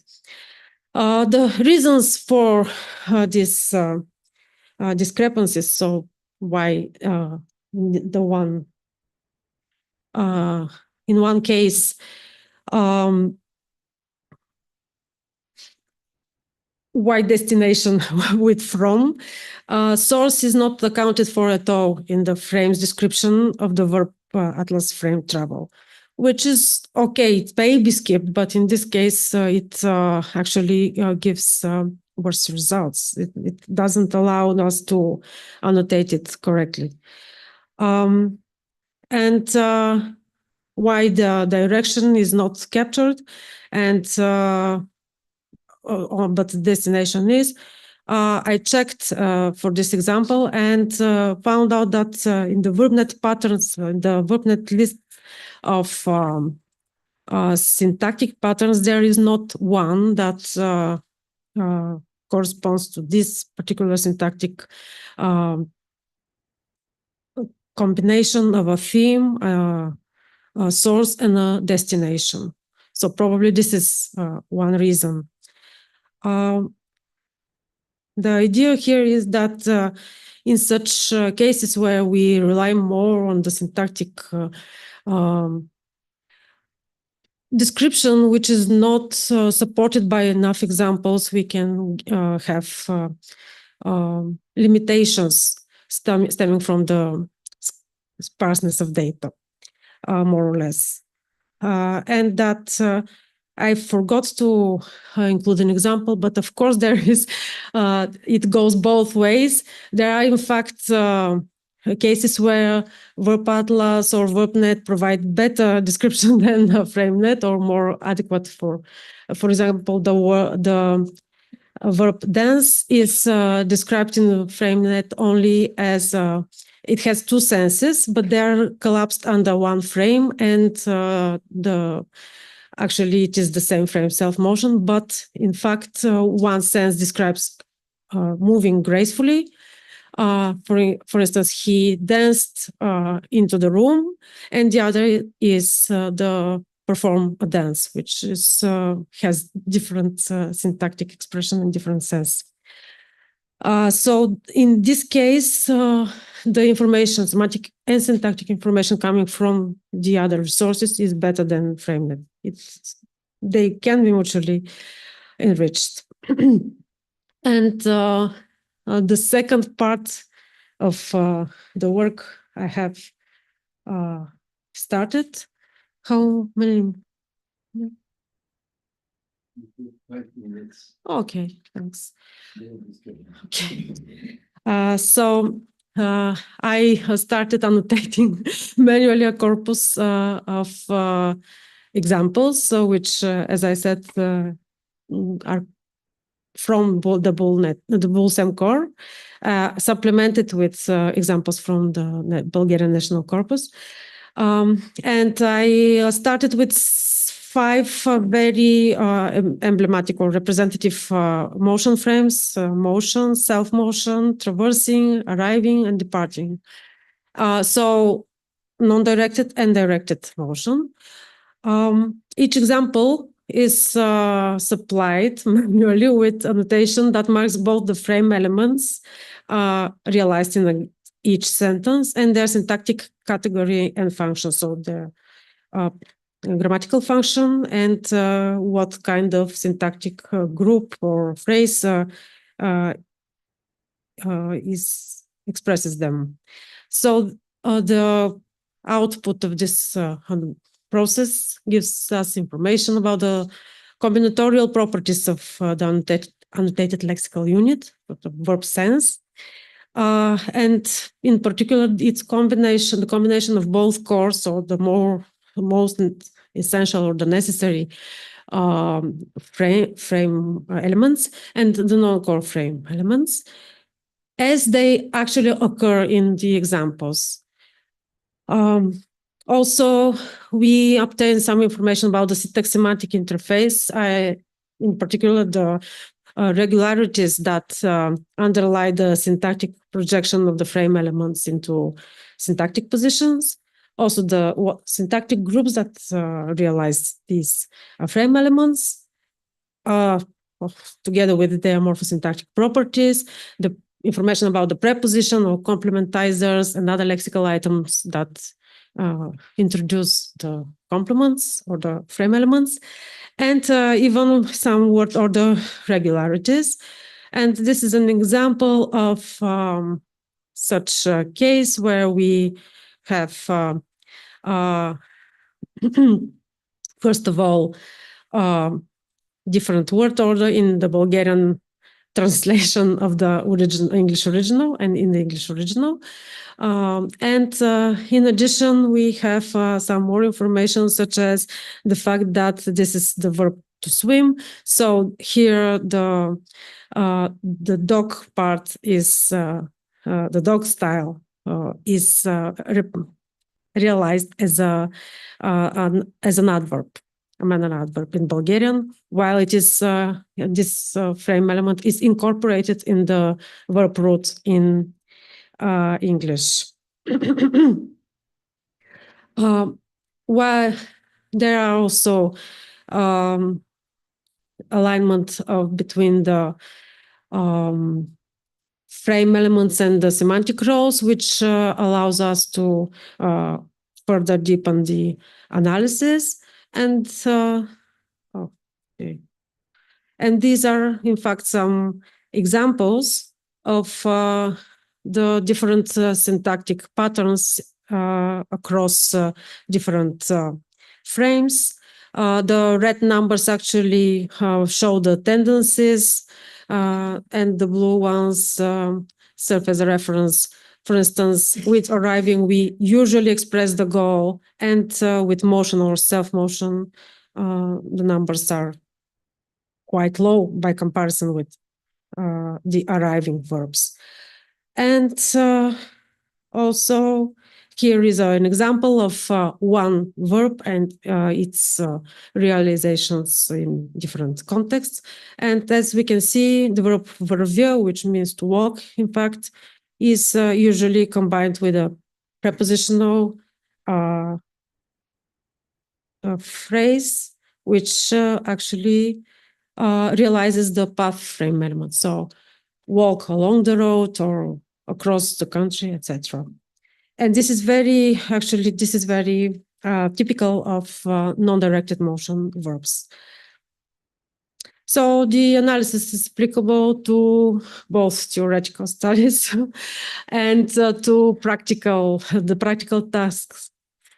The reasons for this discrepancies, so why the one in one case why destination with from source is not accounted for at all in the frame's description of the verb atlas frame travel, which is okay, it may be skipped, but in this case it actually gives worse results. It doesn't allow us to annotate it correctly. And why the direction is not captured, and but the destination is. I checked for this example and found out that in the VerbNet patterns, the VerbNet list of syntactic patterns, there is not one that corresponds to this particular syntactic combination of a theme, a source, and a destination. So probably this is one reason. The idea here is that in such cases where we rely more on the syntactic description, which is not supported by enough examples, we can have limitations stemming from the sparseness of data, more or less. And that I forgot to include an example, but of course there is, it goes both ways. There are in fact cases where Verb Atlas or VerbNet provide better description than FrameNet, or more adequate for example, the verb dance is described in FrameNet only as it has two senses, but they're collapsed under one frame, and actually it is the same frame, self-motion, but in fact one sense describes moving gracefully. For instance, he danced into the room, and the other is the perform a dance, which is has different syntactic expression and different sense. So in this case, the information, semantic and syntactic information coming from the other resources is better than FrameNet. They can be mutually enriched. And the second part of the work I have started. How many? 5 minutes. Okay, thanks. Okay. So I started annotating manually a corpus of examples, which, as I said, are from the BullSem core, supplemented with examples from the Bulgarian National Corpus. And I started with 5 very emblematic or representative motion frames: motion, self-motion, traversing, arriving, and departing. So non-directed and directed motion. Each example is supplied manually with annotation that marks both the frame elements realized in each sentence and their syntactic category and function. So the grammatical function and what kind of syntactic group or phrase expresses them. So the output of this process gives us information about the combinatorial properties of the annotated lexical unit, the verb sense. And in particular, the combination of both core, so the most essential or the necessary frame elements and the non-core frame elements, as they actually occur in the examples. Also, we obtain some information about the syntax-semantic interface, in particular the regularities that underlie the syntactic projection of the frame elements into syntactic positions. Also, the syntactic groups that realize these frame elements, together with their morphosyntactic properties, the information about the preposition or complementizers and other lexical items that introduce the complements or the frame elements, and even some word order regularities. And this is an example of such a case where we have, first of all, different word order in the Bulgarian translation of the English original and in the English original. And in addition, we have some more information, such as the fact that this is the verb to swim. So here the dog part is the dog style is realized as an adverb. A manner adverb in Bulgarian, while it is this frame element is incorporated in the verb root in English. While there are also alignment between the frame elements and the semantic roles, which allows us to further deepen the analysis. And and these are, in fact, some examples of the different syntactic patterns across different frames. The red numbers actually show the tendencies, and the blue ones serve as a reference. For instance, with arriving, we usually express the goal, and with motion or self-motion, the numbers are quite low by comparison with the arriving verbs. And also, here is an example of one verb and its realizations in different contexts. And as we can see, the verb vervio, which means to walk, in fact, is usually combined with a prepositional phrase, which actually realizes the path frame element. So walk along the road or across the country, etc. And this is very typical of non-directed motion verbs. So the analysis is applicable to both theoretical studies and to the practical tasks.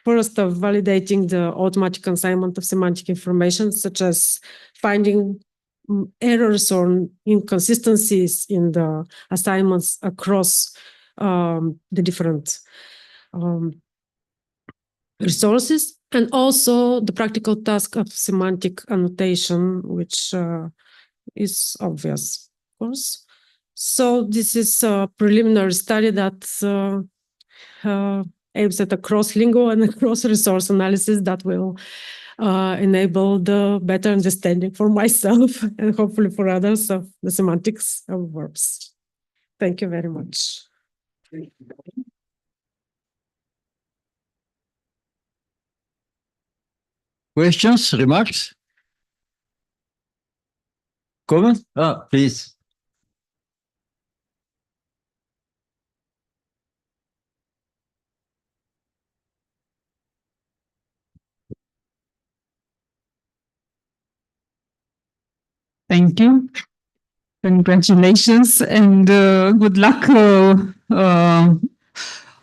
First, of validating the automatic consignment of semantic information, such as finding errors or inconsistencies in the assignments across the different resources. And also the practical task of semantic annotation, which is obvious, of course. So this is a preliminary study that aims at a cross-lingual and a cross-resource analysis that will enable the better understanding for myself and hopefully for others of the semantics of verbs. Thank you very much. Questions, remarks? Comment? Please. Thank you. Congratulations and good luck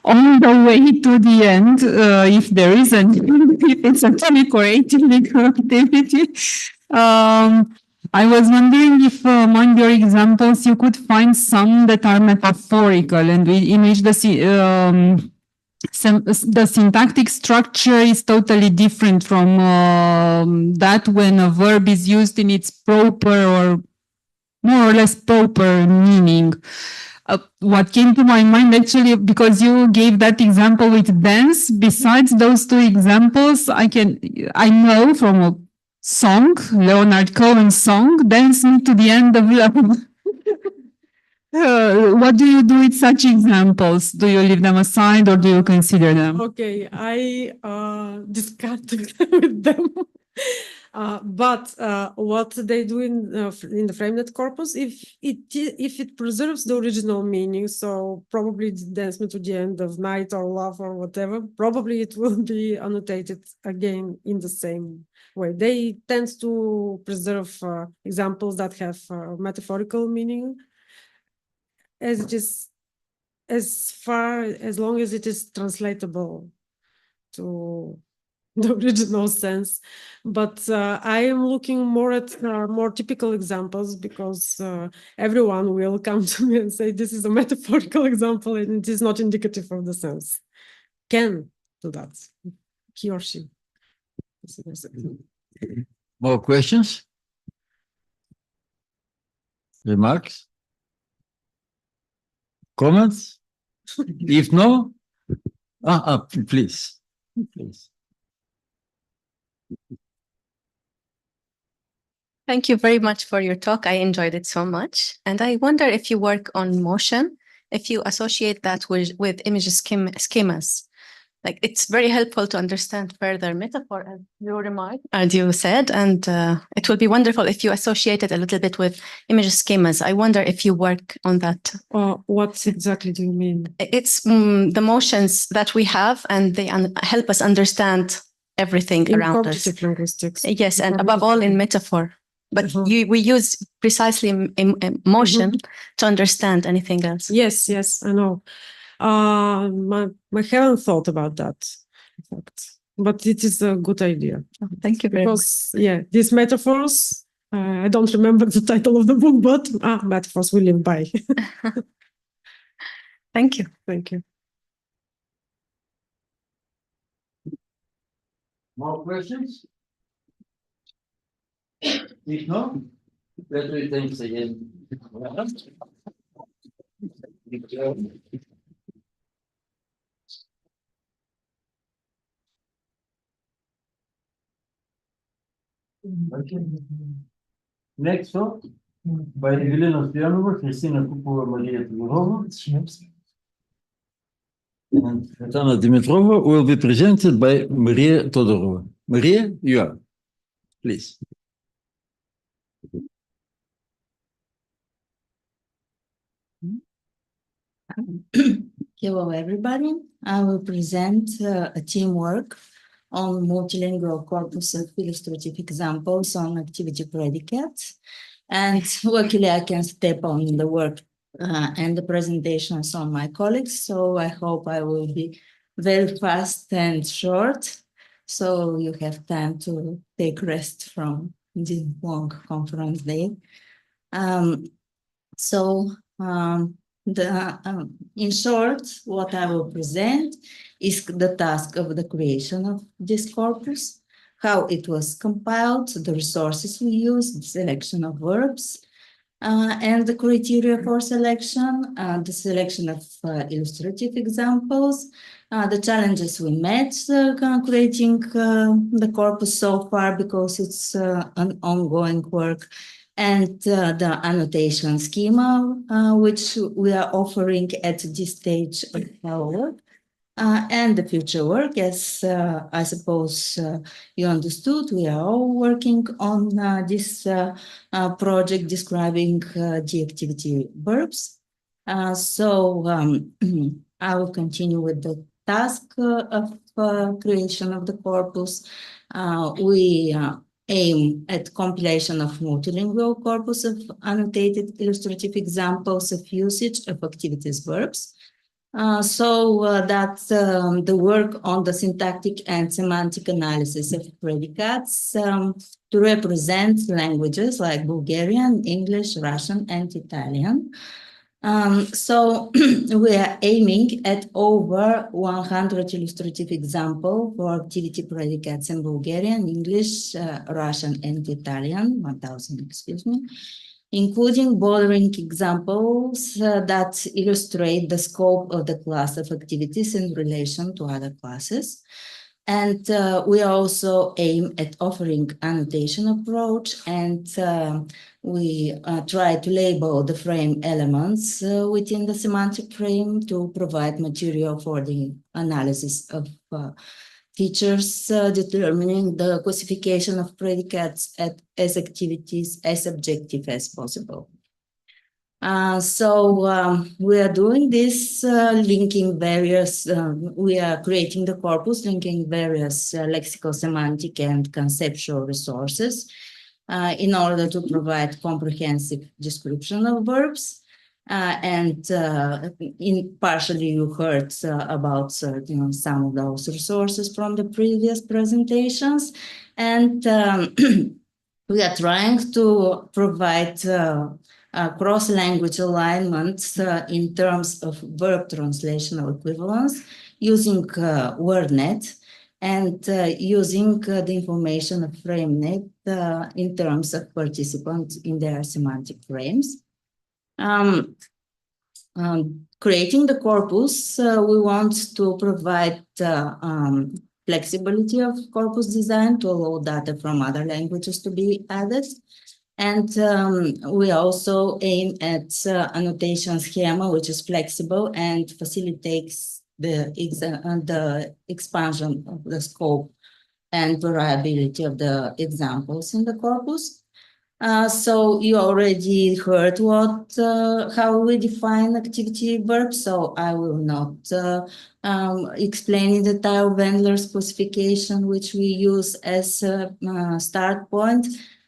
on the way to the end, if there is any, if it's actually creativity. I was wondering if among your examples you could find some that are metaphorical and in which the syntactic structure is totally different from that when a verb is used in its proper or more or less proper meaning. What came to my mind actually, because you gave that example with dance, besides those two examples, I know from a song, Leonard Cohen's song, Dance Me to the End of Love. What do you do with such examples? Do you leave them aside or do you consider them? Okay, I discarded with them. But what they do in the FrameNet corpus, if it preserves the original meaning, so probably Dance Me to the End of Night or Love or whatever, probably it will be annotated again in the same way. They tend to preserve examples that have metaphorical meaning as it is, as long as it is translatable to the original sense. But I am looking more at more typical examples because everyone will come to me and say this is a metaphorical example and it is not indicative of the sense. Can do that, he or she. More questions? Remarks? Comments? If no, please. Please. Thank you very much for your talk. I enjoyed it so much. And I wonder if you work on motion, if you associate that with image schemas. Like it's very helpful to understand further metaphor, as you remarked, as you said, and it will be wonderful if you associate it a little bit with image schemas. I wonder if you work on that. What exactly do you mean? It's the motions that we have, and they help us understand everything around us. Computational linguistics. Yes, and above all in metaphor. But we use precisely motion to understand anything else. Yes, I know. I haven't thought about that, in fact, but it is a good idea. Oh, thank you very much. Yeah, these metaphors, I don't remember the title of the book, but metaphors we live by. Thank you. Thank you. More questions? If not, let's do thanks again. Okay. Next up, by Elena Stoyanova, Hristina, Kukova, Maria Todorova, and Tsvetana Dimitrova will be presented by Maria Todorova. Maria, you are, please. Hello, everybody. I will present a teamwork on multilingual corpus of illustrative examples on activity predicates. And luckily, I can step on the work and the presentations on my colleagues. So I hope I will be very fast and short. So you have time to take rest from this long conference day. In short, what I will present is the task of the creation of this corpus, how it was compiled, the resources we used, the selection of verbs, and the criteria for selection, the selection of illustrative examples, the challenges we met creating the corpus so far because it's an ongoing work, and the annotation schema, which we are offering at this stage of our work, and the future work, as I suppose you understood, we are all working on this project describing the activity verbs. I will continue with the task of creation of the corpus. We aim at compilation of multilingual corpus of annotated illustrative examples of usage of activities verbs. That's the work on the syntactic and semantic analysis of predicates to represent languages like Bulgarian, English, Russian, and Italian. We are aiming at over 100 illustrative examples for activity predicates in Bulgarian, English, Russian, and Italian, 1000, excuse me, including bordering examples that illustrate the scope of the class of activities in relation to other classes. And we also aim at offering annotation approach, and we try to label the frame elements within the semantic frame to provide material for the analysis of features determining the classification of predicates as activities as objective as possible. We are doing this linking various, we are creating the corpus linking various lexical, semantic, and conceptual resources in order to provide comprehensive description of verbs. Partially you heard about some of those resources from the previous presentations. And we are trying to provide cross-language alignment in terms of verb translational equivalence using WordNet and using the information of FrameNet in terms of participants in their semantic frames. Creating the corpus, we want to provide flexibility of corpus design to allow data from other languages to be added. And we also aim at annotation schema, which is flexible and facilitates the expansion of the scope and variability of the examples in the corpus. So you already heard how we define activity verbs, so I will not explain in detail Wendler's classification, which we use as a start point.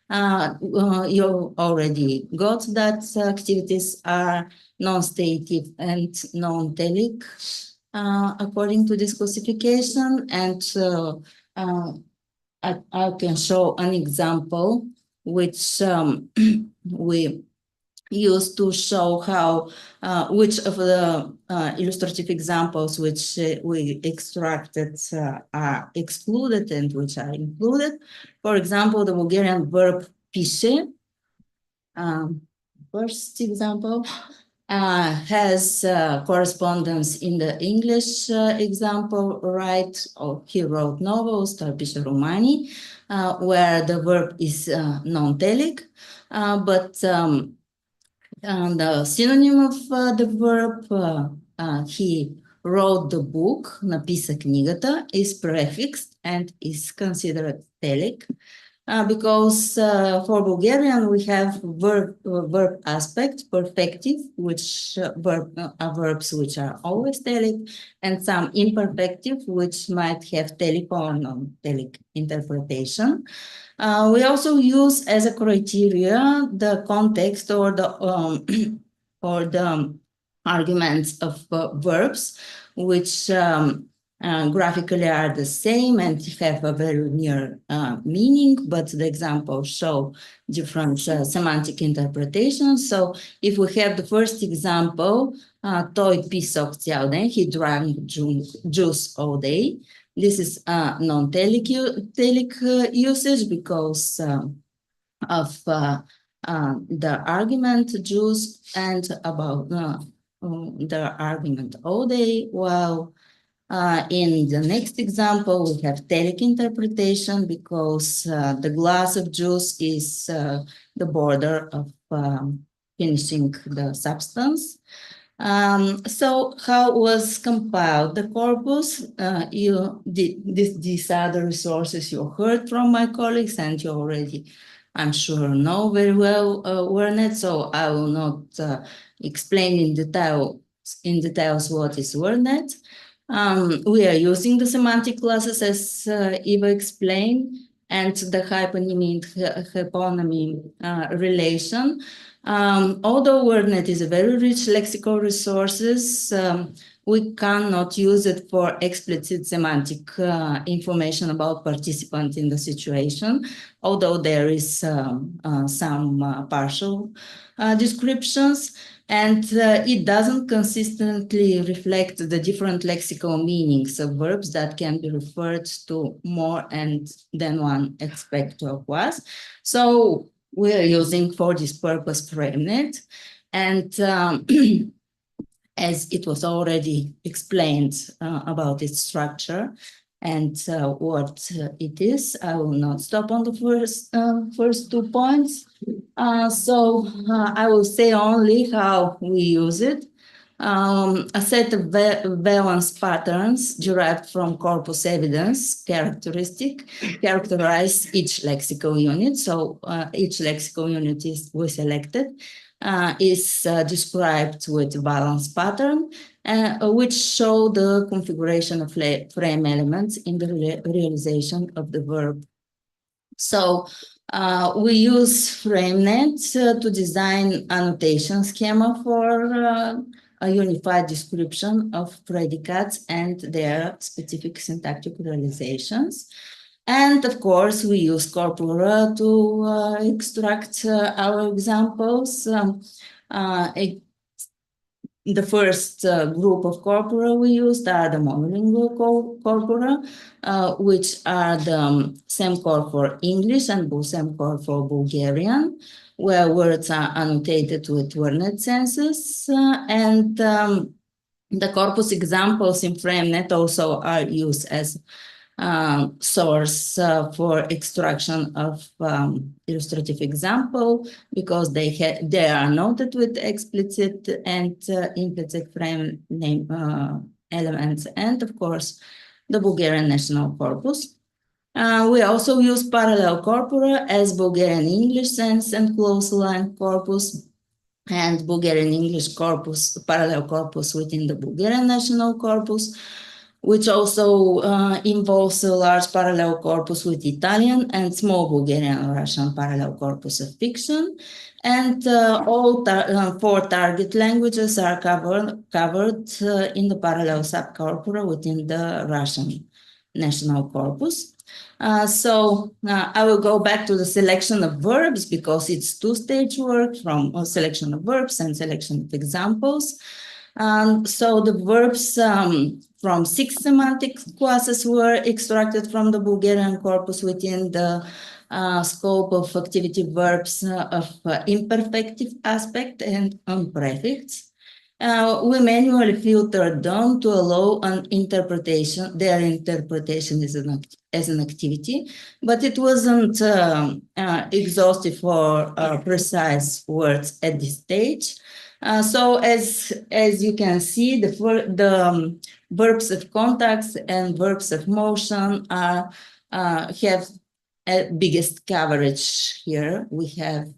You already got that activities are non-stative and non-telic according to this classification. And I can show an example which we use to show how which of the illustrative examples which we extracted are excluded and which are included. For example, the Bulgarian verb piše, first example, has correspondence in the English example, right? Or he wrote novels, piše romani, where the verb is non-telic, but the synonym of the verb, he wrote the book, написа книгата, is prefixed and is considered telic. Because for Bulgarian, we have verb aspect, perfective, which are verbs which are always telic, and some imperfective, which might have telic or non-telic interpretation. We also use as a criteria the context or the arguments of verbs, which graphically are the same and have a very near meaning, but the examples show different semantic interpretations. So if we have the first example, той писал цял ден, he drank juice all day. This is non-telic usage because of the argument juice and about the argument all day, while in the next example, we have telic interpretation because the glass of juice is the border of finishing the substance. So how was compiled the corpus? These are the resources you heard from my colleagues and you already, I'm sure, know very well WordNet, so I will not explain in details what is WordNet. We are using the semantic classes as Eva explained, and the hyponymy and hyponymy relation. Although WordNet is a very rich lexical resources, we cannot use it for explicit semantic information about participant in the situation, although there is some partial descriptions, and it doesn't consistently reflect the different lexical meanings of verbs that can be referred to more than one aspect of was. So we're using for this purpose FrameNet, and as it was already explained about its structure and what it is, I will not stop on the first 2 points. So I will say only how we use it. A set of valence patterns derived from corpus evidence characteristic characterize each lexical unit. So each lexical unit we selected is described with valence pattern, which show the configuration of frame elements in the realization of the verb. So we use FrameNet to design annotation schema for a unified description of predicates and their specific syntactic realizations. And of course, we use corpora to extract our examples. The first group of corpora we used are the monolingual corpora, which are the SEMCOR for English and SEMCOR for Bulgarian, where words are annotated with WordNet senses. And the corpus examples in FrameNet also are used as source for extraction of illustrative example, because they are noted with explicit and implicit frame name elements, and of course the Bulgarian national corpus. We also use parallel corpora as Bulgarian English sense and close aligned corpus, and Bulgarian English corpus, parallel corpus within the Bulgarian national corpus, which also involves a large parallel corpus with Italian and small Bulgarian and Russian parallel corpus of fiction. And all 4 target languages are covered in the parallel subcorpora within the Russian national corpus. So I will go back to the selection of verbs, because it's 2-stage work from a selection of verbs and selection of examples. So the verbs from 6 semantic classes were extracted from the Bulgarian corpus within the scope of activity verbs of imperfective aspect and prefix. We manually filtered them to allow an interpretation, their interpretation as an activity, but it wasn't exhaustive for precise words at this stage. So as you can see, the verbs of context and verbs of motion are have biggest coverage here. We have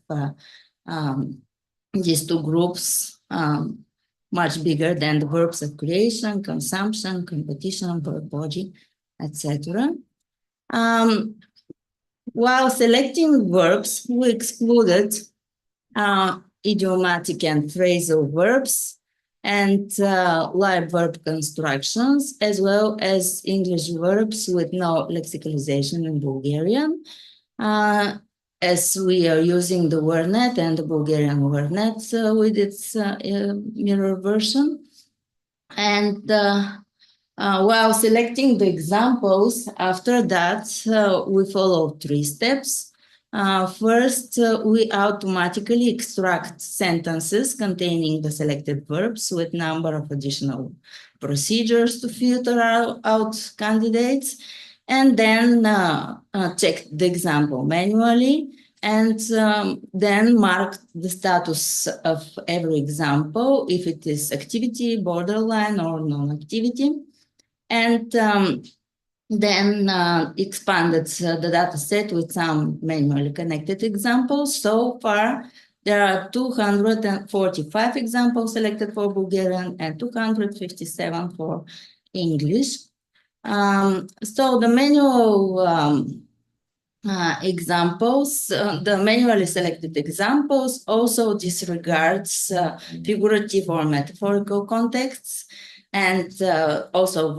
these 2 groups much bigger than the verbs of creation, consumption, competition, verb body, etc. While selecting verbs, we excluded idiomatic and phrasal verbs and live verb constructions, as well as English verbs with no lexicalization in Bulgarian, as we are using the WordNet and the Bulgarian WordNet with its mirror version. And while selecting the examples, after that, we follow 3 steps. First, we automatically extract sentences containing the selected verbs with number of additional procedures to filter out candidates, and then check the example manually, and then mark the status of every example, if it is activity, borderline, or non-activity, and then expanded the data set with some manually connected examples. So far, there are 245 examples selected for Bulgarian and 257 for English. So the manual examples, the manually selected examples also disregards figurative or metaphorical contexts, and also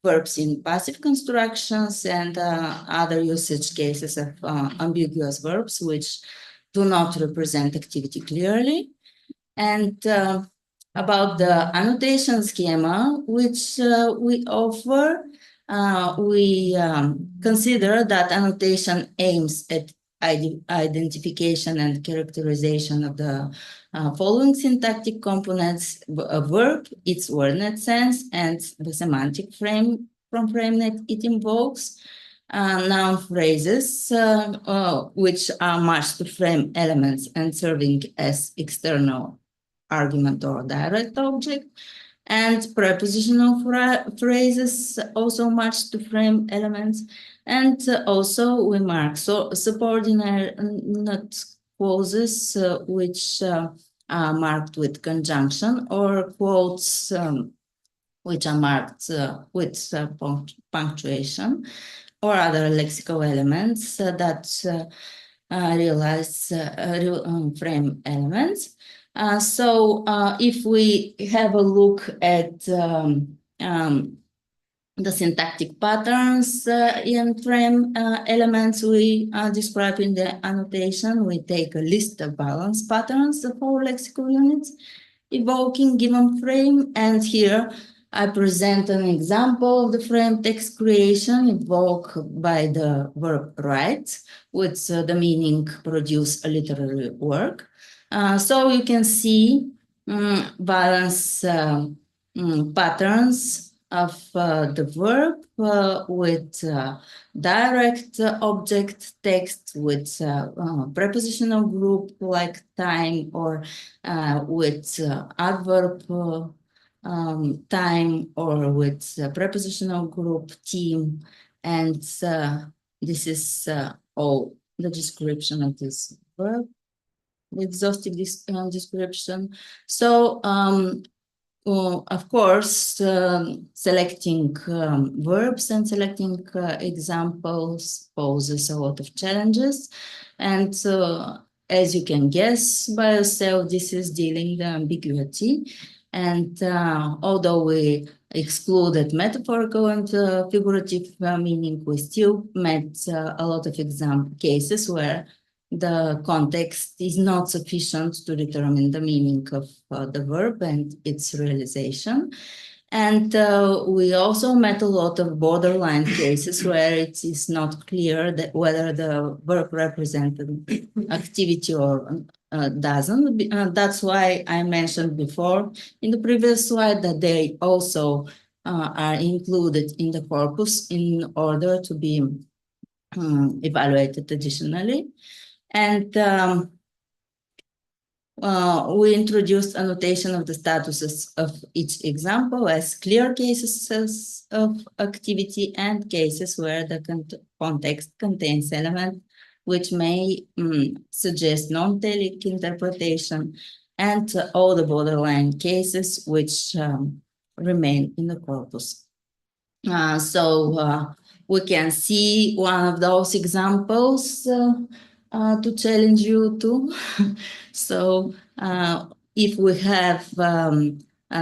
verbs in passive constructions and other usage cases of ambiguous verbs which do not represent activity clearly. And about the annotation schema which we offer, we consider that annotation aims at identification and characterization of the following syntactic components: a verb, its wordnet sense, and the semantic frame from FrameNet it invokes. Noun phrases, which are matched to frame elements and serving as external argument or direct object, and prepositional phrases also matched to frame elements. And also we mark subordinate clauses which are marked with conjunction, or quotes which are marked with punctuation, or other lexical elements that realize frame elements. So if we have a look at the syntactic patterns in frame elements we describe in the annotation, we take a list of balance patterns of all lexical units evoking given frame, and here I present an example of the frame text creation evoked by the verb write, with the meaning produce a literary work. So you can see balance patterns of the verb with direct object text, with prepositional group like time, or with adverb time, or with prepositional group team. And this is all the description of this verb, the exhaustive description. So of course, selecting verbs and selecting examples poses a lot of challenges. And as you can guess by yourself, this is dealing the ambiguity. And although we excluded metaphorical and figurative meaning, we still met a lot of cases where the context is not sufficient to determine the meaning of the verb and its realization. And we also met a lot of borderline cases where it is not clear that whether the verb represents activity or doesn't. That's why I mentioned before in the previous slide that they also are included in the corpus in order to be evaluated additionally. And we introduced annotation of the statuses of each example as clear cases of activity and cases where the context contains elements which may suggest non-telic interpretation, and all the borderline cases which remain in the corpus. So we can see one of those examples to challenge you too. So if we have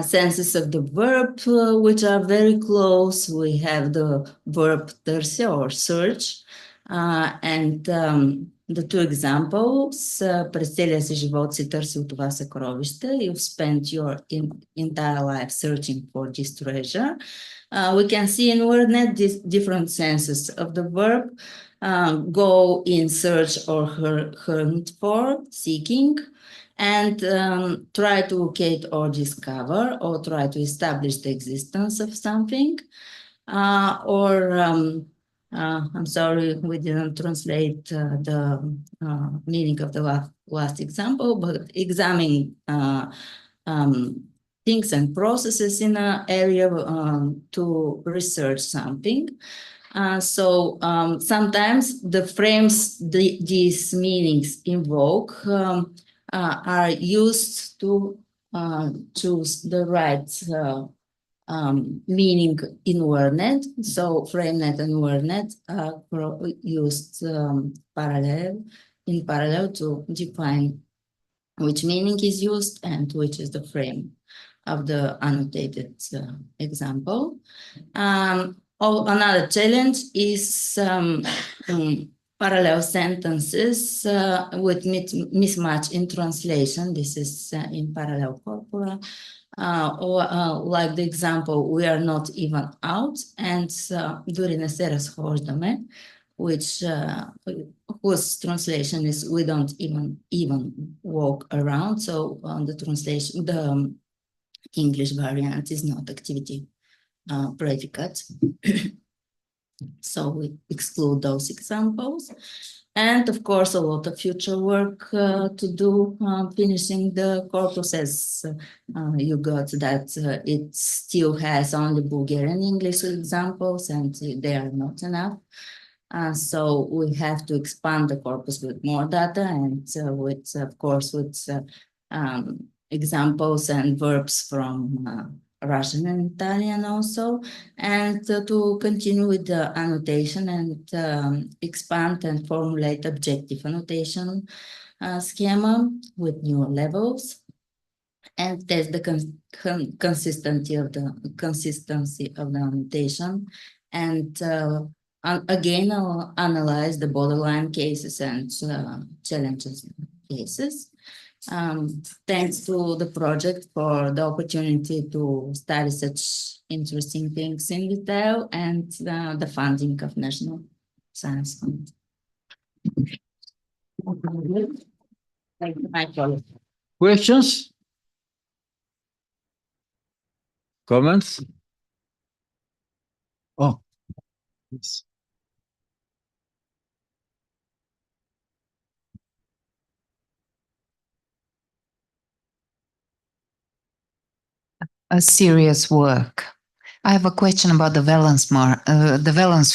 senses of the verb which are very close, we have the verb terse or search, and the two examples, през целия си живот си търсил това съкровище, you've spent your entire life searching for this treasure. We can see in WordNet these different senses of the verb. Go in search or hunt for, seeking, and try to locate or discover, or try to establish the existence of something. I'm sorry, we didn't translate the meaning of the last example, but examine things and processes in an area to research something. So sometimes the frames these meanings invoke are used to choose the right meaning in WordNet. So FrameNet and WordNet are used in parallel to define which meaning is used and which is the frame of the annotated example. Another challenge is parallel sentences with mismatch in translation. This is in parallel corpora. Like the example, we are not even out, and during a seras hoždame, which whose translation is we don't even walk around. So the translation, the English variant is not activity predicate. So we exclude those examples. And of course, a lot of future work to do, finishing the corpus, as you got that it still has only Bulgarian English examples and they are not enough. So we have to expand the corpus with more data and with, of course, with examples and verbs from Russian and Italian also, and to continue with the annotation and expand and formulate objective annotation schema with new levels, and test the consistency of the annotation, and again analyze the borderline cases and challenges cases. Thanks to the project for the opportunity to study such interesting things in detail and the funding of National Science Fund. Thank you, Michael. Questions? Comments? Oh, yes. A serious work. I have a question about the valence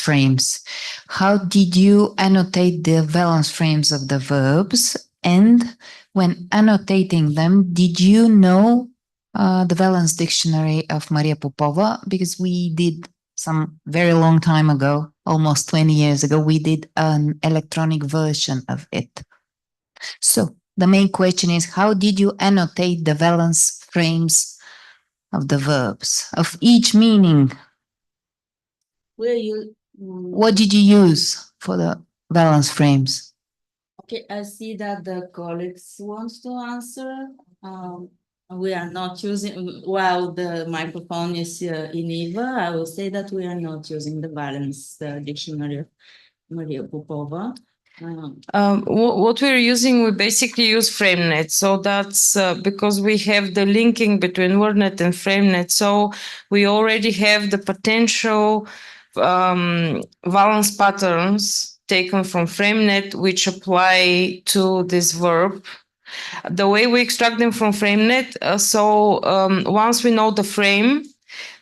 frames. How did you annotate the valence frames of the verbs? And when annotating them, did you know the valence dictionary of Maria Popova? Because we did some very long time ago, almost 20 years ago, we did an electronic version of it. So the main question is, how did you annotate the valence frames of the verbs, of each meaning? What did you use for the valence frames? Okay, I see that the colleagues want to answer. We are not using, while the microphone is in Eva, I will say that we are not using the valence dictionary of Maria Popova. What we're using, we basically use FrameNet. So that's because we have the linking between WordNet and FrameNet. So we already have the potential valence patterns taken from FrameNet, which apply to this verb. The way we extract them from FrameNet, once we know the frame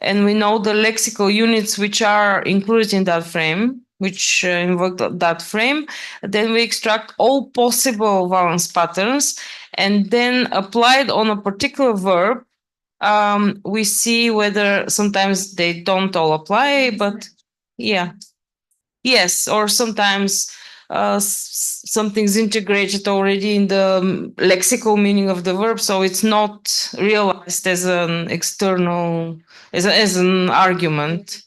and we know the lexical units which are included in that frame, which invoke that frame, then we extract all possible valence patterns and then applied on a particular verb, we see whether sometimes they don't all apply, but yeah. Yes, or sometimes something's integrated already in the lexical meaning of the verb, so it's not realized as an external, as an argument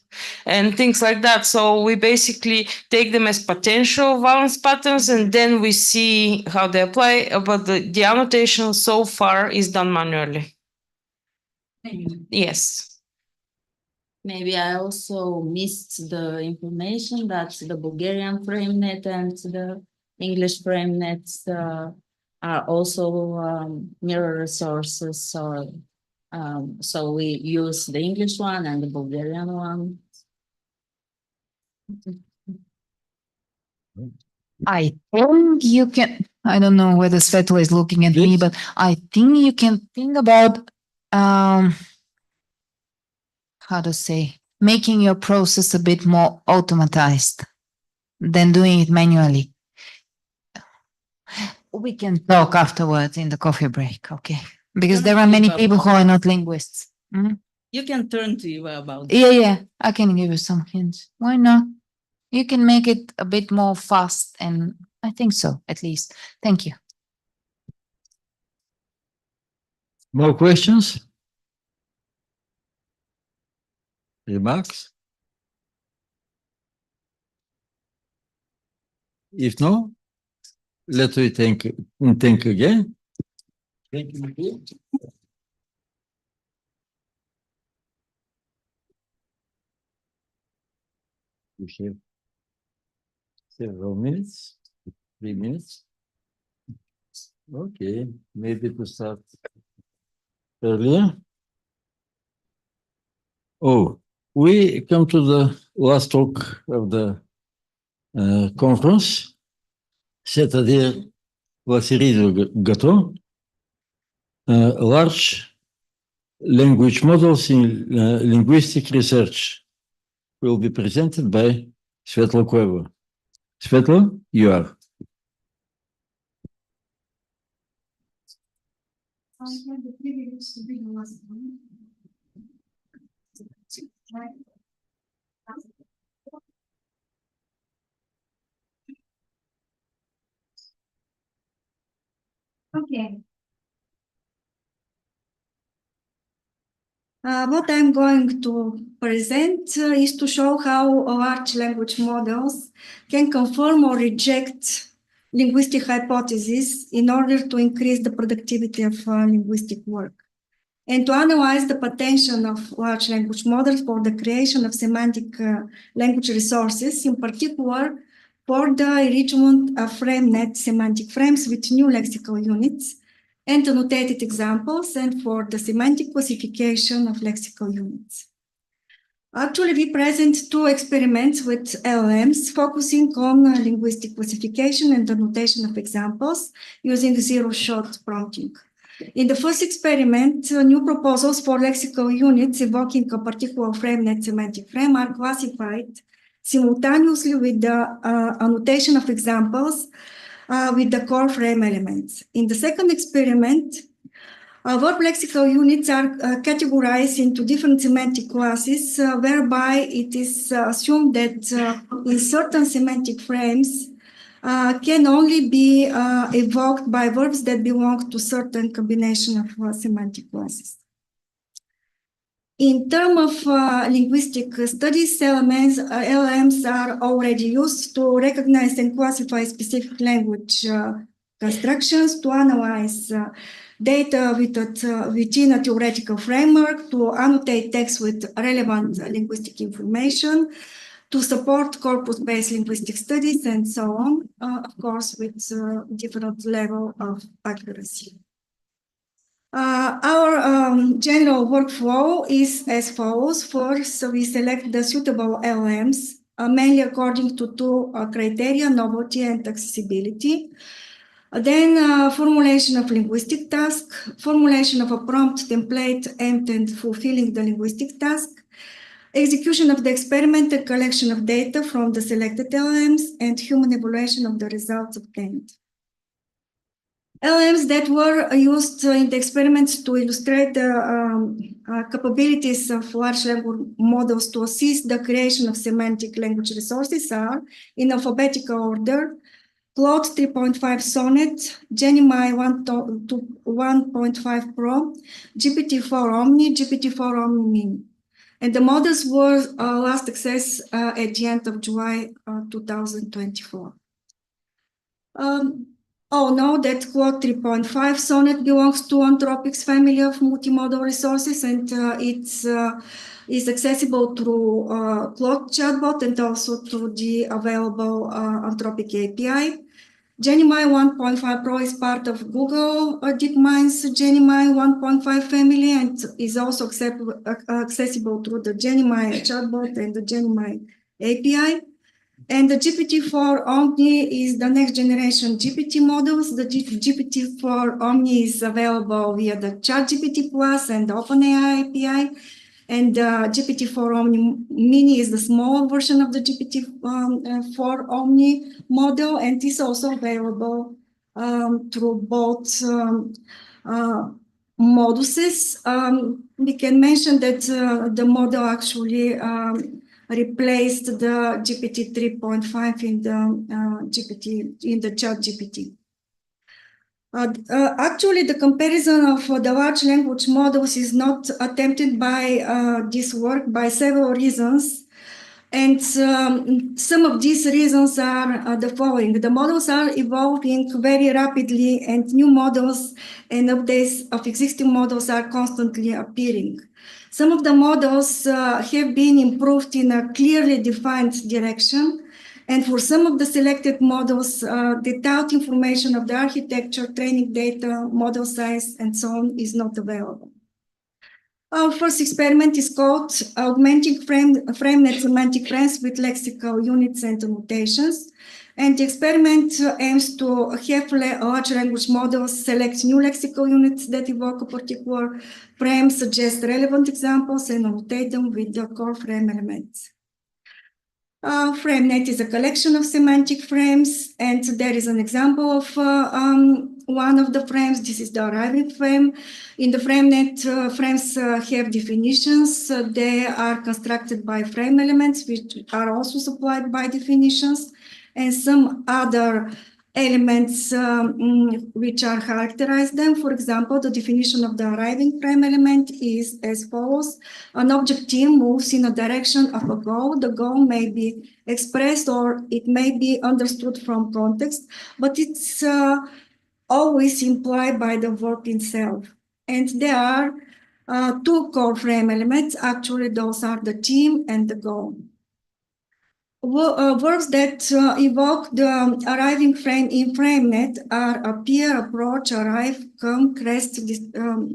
and things like that. So we basically take them as potential valence patterns and then we see how they apply, but the annotation so far is done manually. Yes. Maybe I also missed the information that the Bulgarian FrameNet and the English FrameNet are also mirror resources. So we use the English one and the Bulgarian one. I think you can, I don't know whether Svetla is looking at me, but I think you can think about how to say, making your process a bit more automatized than doing it manually. We can talk afterwards in the coffee break, okay? Because there are many people who are not linguists. You can turn to Eva about that. Yeah, I can give you some hints. Why not? You can make it a bit more fast, and I think so, at least. Thank you. More questions? Remarks? If no, let me think again. Thank you. We have several minutes, 3 minutes. Okay, maybe to start earlier. Oh, we come to the last talk of the conference. C'est-à-dire la série de gâteaux. Large language models in linguistic research will be presented by Svetla Koeva. Svetla, you are. I had the privilege to be the last one. Okay. What I'm going to present is to show how large language models can confirm or reject linguistic hypotheses in order to increase the productivity of linguistic work, and to analyze the potential of large language models for the creation of semantic language resources, in particular for the enrichment of FrameNet semantic frames with new lexical units and annotated examples, and for the semantic classification of lexical units. Actually, we present two experiments with LLMs focusing on linguistic classification and annotation of examples using zero-shot prompting. In the first experiment, new proposals for lexical units evoking a particular FrameNet semantic frame are classified simultaneously with the annotation of examples with the core frame elements. In the second experiment, verb lexical units are categorized into different semantic classes, whereby it is assumed that in certain semantic frames can only be evoked by verbs that belong to certain combination of semantic classes. In terms of linguistic studies, LLMs are already used to recognize and classify specific language constructions, to analyze data within a theoretical framework, to annotate text with relevant linguistic information, to support corpus-based linguistic studies, and so on, of course, with different level of accuracy. Our general workflow is as follows. First, we select the suitable LLMs, mainly according to two criteria, novelty and accessibility. Then formulation of linguistic task, formulation of a prompt template aimed at fulfilling the linguistic task, execution of the experiment and collection of data from the selected LLMs, and human evaluation of the results obtained. LLMs that were used in the experiments to illustrate the capabilities of large language models to assist the creation of semantic language resources are, in alphabetical order, Claude 3.5 Sonnet, Gemini 1.5 Pro, GPT-4 Omni, GPT-4 Omni Mini. And the models were last accessed at the end of July 2024. Know that Claude 3.5 Sonnet belongs to Anthropic's family of multimodal resources, and it is accessible through Claude chatbot and also through the available Anthropic API. Gemini 1.5 Pro is part of Google DeepMind's Gemini 1.5 family and is also accessible through the Gemini chatbot and the Gemini API. And the GPT-4 Omni is the next generation GPT models. The GPT-4 Omni is available via the ChatGPT Plus and the OpenAI API. And GPT-4 Omni Mini is the smaller version of the GPT-4 Omni model, and is also available through both moduses. We can mention that the model actually replaced the GPT 3.5 in the ChatGPT. Actually, the comparison of the large language models is not attempted by this work by several reasons. And some of these reasons are the following. The models are evolving very rapidly, and new models and updates of existing models are constantly appearing. Some of the models have been improved in a clearly defined direction. And for some of the selected models, detailed information of the architecture, training data, model size, and so on is not available. Our first experiment is called Augmenting FrameNet Semantic Frames with Lexical Units and Annotations. And the experiment aims to have large language models select new lexical units that evoke a particular frame, suggest relevant examples, and annotate them with the core frame elements. FrameNet is a collection of semantic frames, and there is an example of one of the frames. This is the arriving frame. In the FrameNet, frames have definitions. They are constructed by frame elements, which are also supplied by definitions, and some other elements which are characterized them. For example, the definition of the arriving frame element is as follows. An object team moves in a direction of a goal. The goal may be expressed or it may be understood from context, but it's always implied by the verb itself. And there are two core frame elements. Actually, those are the team and the goal. Verbs that evoke the arriving frame in FrameNet are appear, approach, arrive, come, crest,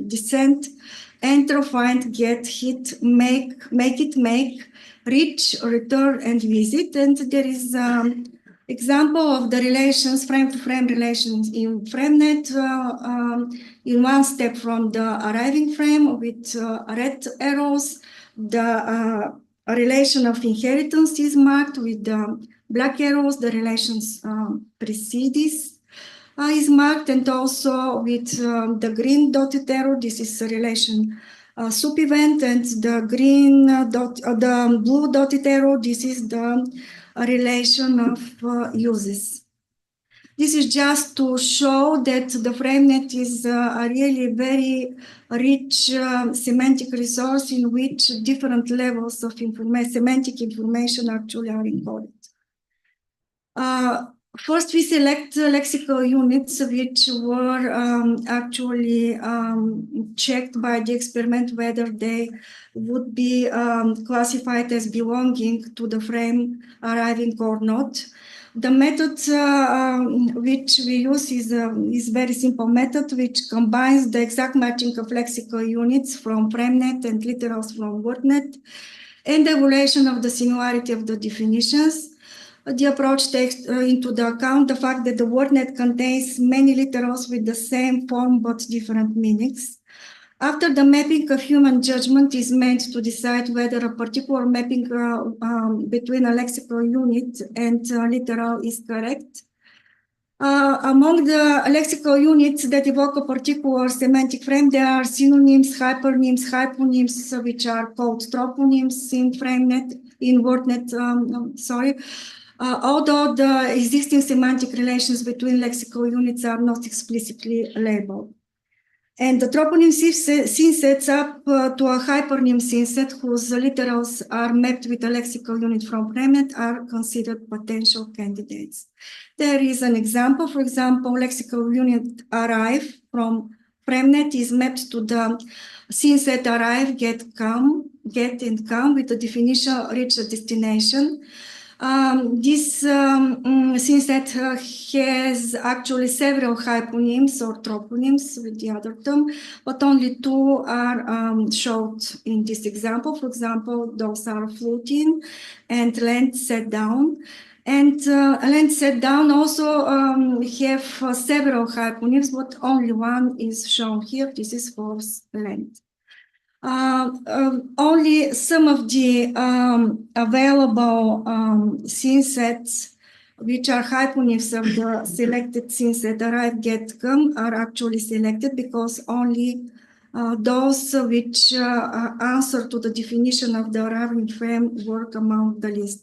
descent, enter, find, get, hit, make it, make, reach, return, and visit. And there is example of the relations, frame-to-frame relations in FrameNet in one step from the arriving frame with red arrows. The a relation of inheritance is marked with the black arrows. The relations precedes is marked, and also with the green dotted arrow. This is a relation sub-event, and the green the blue dotted arrow. This is the relation of uses. This is just to show that the FrameNet is a really very rich semantic resource in which different levels of semantic information actually are encoded. First, we select lexical units which were actually checked by the experiment whether they would be classified as belonging to the frame arriving or not. The method which we use is very simple method which combines the exact matching of lexical units from FrameNet and literals from WordNet and the evaluation of the similarity of the definitions. The approach takes into the account the fact that the WordNet contains many literals with the same form but different meanings. After the mapping, a human judgment is meant to decide whether a particular mapping between a lexical unit and literal is correct. Among the lexical units that evoke a particular semantic frame, there are synonyms, hypernyms, hyponyms, which are called troponyms in FrameNet, in WordNet, although the existing semantic relations between lexical units are not explicitly labeled. And the troponym synsets up to a hypernym synset whose literals are mapped with a lexical unit from FrameNet are considered potential candidates. There is an example, for example, lexical unit arrive from FrameNet is mapped to the synset arrive, get and come with the definition reach a destination. This synset has actually several hyponyms or troponyms with the other term, but only two are showed in this example. For example, those are floating and land set down. And land set down also have several hyponyms, but only one is shown here. This is for land. Only some of the available synsets, which are hyponyms of the selected synset arrive, get, come, are actually selected because only those which answer to the definition of the arriving frame work among the list.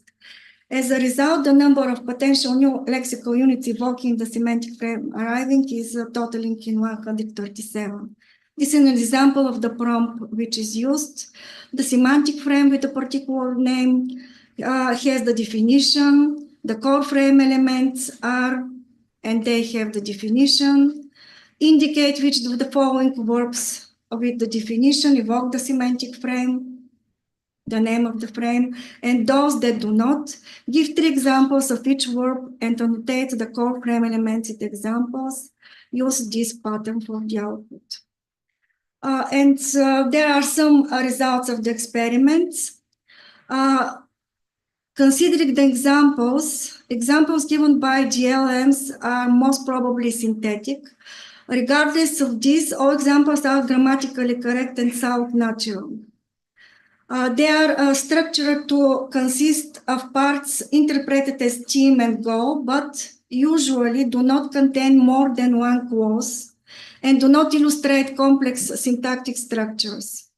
As a result, the number of potential new lexical units evoking the semantic frame arriving is totaling in 137. This is an example of the prompt which is used. The semantic frame with a particular name has the definition. The core frame elements are, and they have the definition. Indicate which of the following verbs with the definition evoke the semantic frame, the name of the frame, and those that do not. Give 3 examples of each verb and annotate the core frame elements in the examples. Use this pattern for the output. There are some results of the experiments. Considering the examples given by GLMs are most probably synthetic. Regardless of this, all examples are grammatically correct and sound natural. They are structured to consist of parts interpreted as theme and goal, but usually do not contain more than one clause and do not illustrate complex syntactic structures.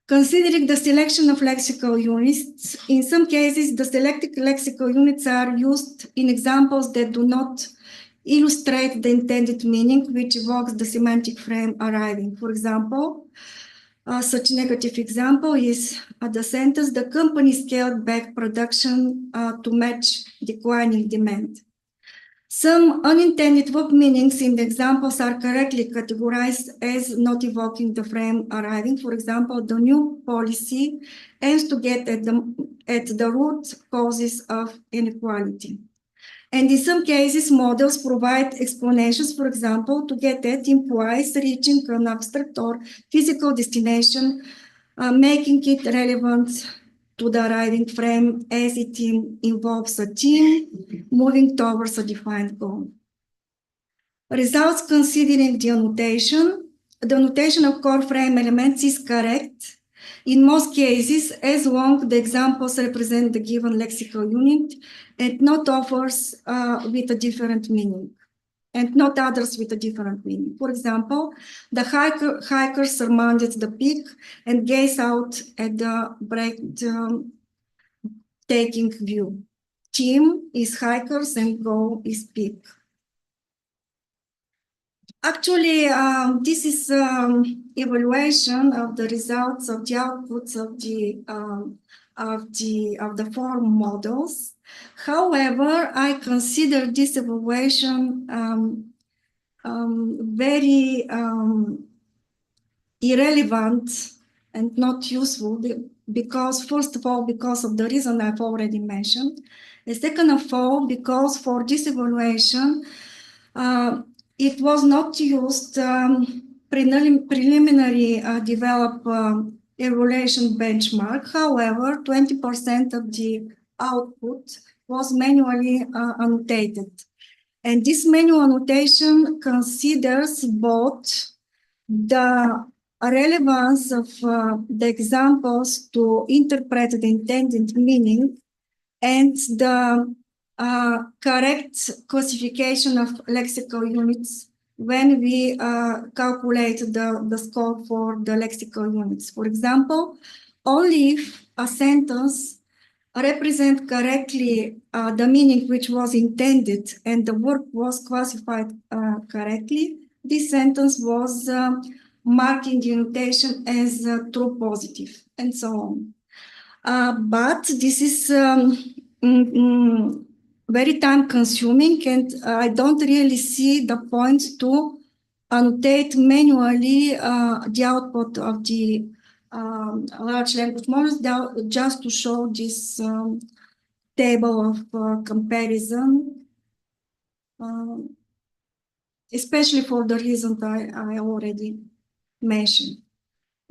Considering the selection of lexical units, in some cases, the selected lexical units are used in examples that do not illustrate the intended meaning, which evokes the semantic frame arriving. For example, such negative example is the sentence, the company scaled back production to match declining demand. Some unintended verb meanings in the examples are correctly categorized as not evoking the frame arriving. For example, the new policy aims to get at the root causes of inequality. And in some cases, models provide explanations, for example, to get at implies reaching an abstract or physical destination, making it relevant to the arriving frame as it involves a team moving towards a defined goal. Results considering the annotation of core frame elements is correct in most cases, as long as the examples represent the given lexical unit and not others with a different meaning, and not others with a different meaning. For example, the hikers surmounted the peak and gazed out at the breathtaking view. Team is hikers and goal is peak. Actually, this is evaluation of the results of the outputs of the form models. However, I consider this evaluation very irrelevant and not useful because, first of all, because of the reason I've already mentioned. And second of all, because for this evaluation, it was not used preliminary develop evaluation benchmark. However, 20% of the output was manually annotated. And this manual annotation considers both the relevance of the examples to interpret the intended meaning and the correct classification of lexical units when we calculate the score for the lexical units. For example, only if a sentence represents correctly the meaning which was intended and the word was classified correctly, this sentence was marked in the annotation as true positive, and so on. But this is very time consuming, and I don't really see the point to annotate manually the output of the large language models just to show this table of comparison, especially for the reasons I already mentioned.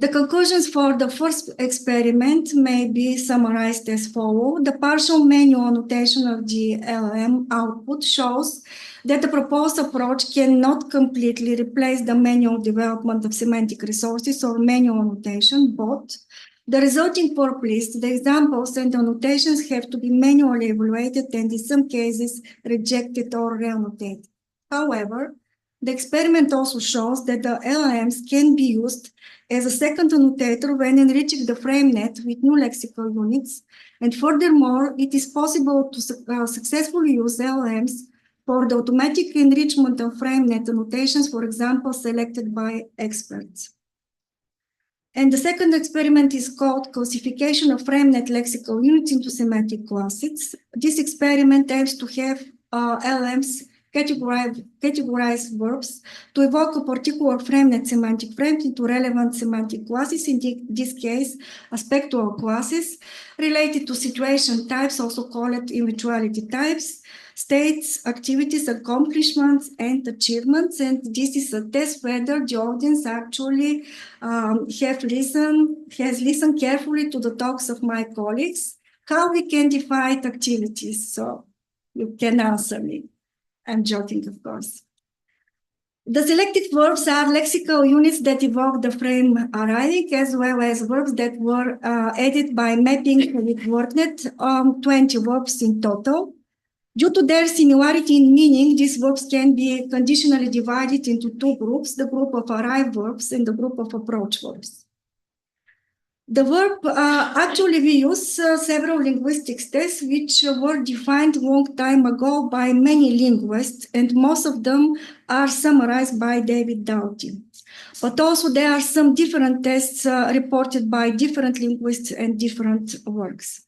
The conclusions for the first experiment may be summarized as follows. The partial manual annotation of the LLM output shows that the proposed approach cannot completely replace the manual development of semantic resources or manual annotation, but the resulting purpose list, the examples and the annotations have to be manually evaluated and in some cases rejected or re-annotated. However, The experiment also shows that the LLMs can be used as a second annotator when enriching the frame net with new lexical units. And furthermore, it is possible to successfully use LLMs for the automatic enrichment of frame net annotations, for example, selected by experts. And the second experiment is called classification of frame net lexical units into semantic classes. This experiment aims to have LLMs categorize verbs to evoke a particular frame net semantic frame into relevant semantic classes, in this case, aspectual classes related to situation types, also called eventuality types, states, activities, accomplishments, and achievements. And this is a test whether the audience actually has listened carefully to the talks of my colleagues, how we can define activities. So you can answer me. I'm joking, of course. The selected verbs are lexical units that evoke the frame arriving, as well as verbs that were added by mapping with WordNet, 20 verbs in total. Due to their similarity in meaning, these verbs can be conditionally divided into two groups, the group of arrive verbs and the group of approach verbs. The verb, actually we use several linguistics tests which were defined a long time ago by many linguists, and most of them are summarized by David Doughty. But also there are some different tests reported by different linguists and different works.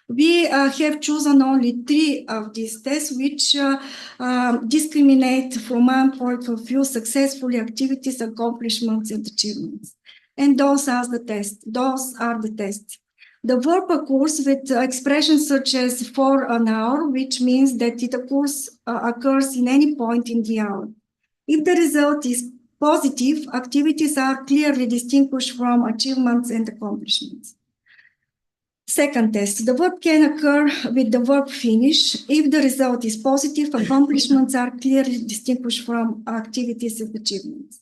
We have chosen only 3 of these tests which discriminate from my point of view successfully activities, accomplishments, and achievements. And those are the tests. The verb occurs with expressions such as for an hour, which means that it occurs in any point in the hour. If the result is positive, activities are clearly distinguished from achievements and accomplishments. Second test, the verb can occur with the verb finish. If the result is positive, accomplishments are clearly distinguished from activities and achievements.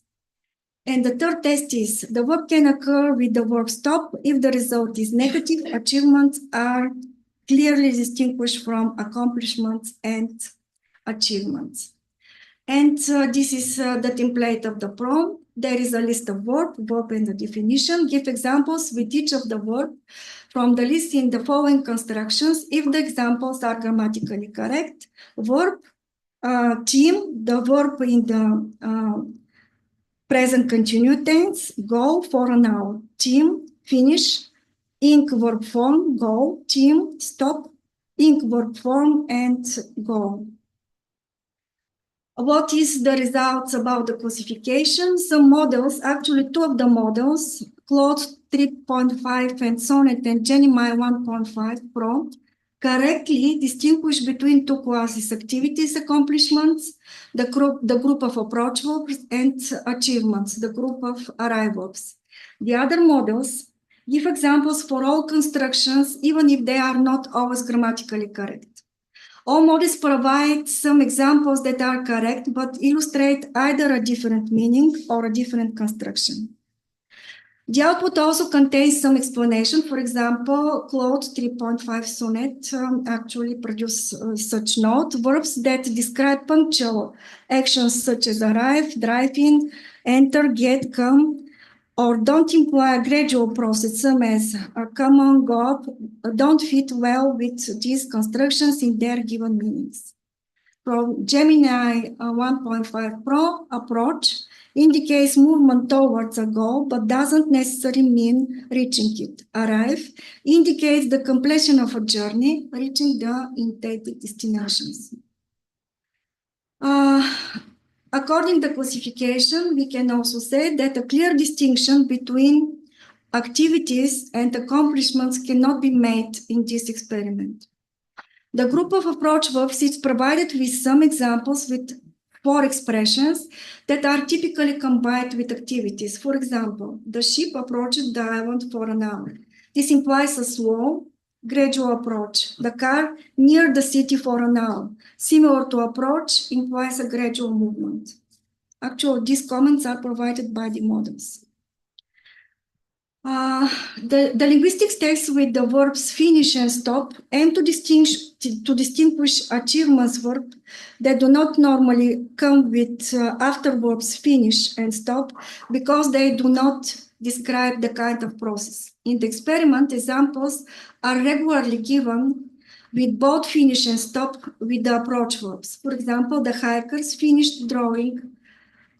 And the third test is the verb can occur with the verb stop. If the result is negative, achievements are clearly distinguished from accomplishments and achievements. And this is the template of the prompt. There is a list of verb and the definition. Give examples with each of the verb from the list in the following constructions if the examples are grammatically correct. Verb, team, the verb in the present continuous tense, go for an hour. Team, finish, ink verb form, go. Team, stop, ink verb form, and go. What is the results about the classification? Some models, actually 2 of the models, Claude 3.5 and Sonnet and Gemini 1.5 Pro, correctly distinguish between 2 classes, activities, accomplishments, the group of approach verbs, and achievements, the group of arrive verbs. The other models give examples for all constructions, even if they are not always grammatically correct. All models provide some examples that are correct, but illustrate either a different meaning or a different construction. The output also contains some explanation. For example, Claude 3.5 Sonnet actually produce such note. Verbs that describe punctual actions such as arrive, drive in, enter, get, come, or don't imply a gradual process, some as come on, go up, don't fit well with these constructions in their given meanings. From Gemini 1.5 Pro approach indicates movement towards a goal, but doesn't necessarily mean reaching it. Arrive indicates the completion of a journey, reaching the intended destinations. According to the classification, we can also say that a clear distinction between activities and accomplishments cannot be made in this experiment. The group of approach verbs is provided with some examples with 4 expressions that are typically combined with activities. For example, the ship approached the island for an hour. This implies a slow, gradual approach. The car near the city for an hour. Similar to approach implies a gradual movement. Actually, these comments are provided by the models. The linguistics text with the verbs finish and stop aim to distinguish achievements verb that do not normally come with after verbs finish and stop because they do not describe the kind of process. In the experiment, examples are regularly given with both finish and stop with the approach verbs. For example, the hikers finished drawing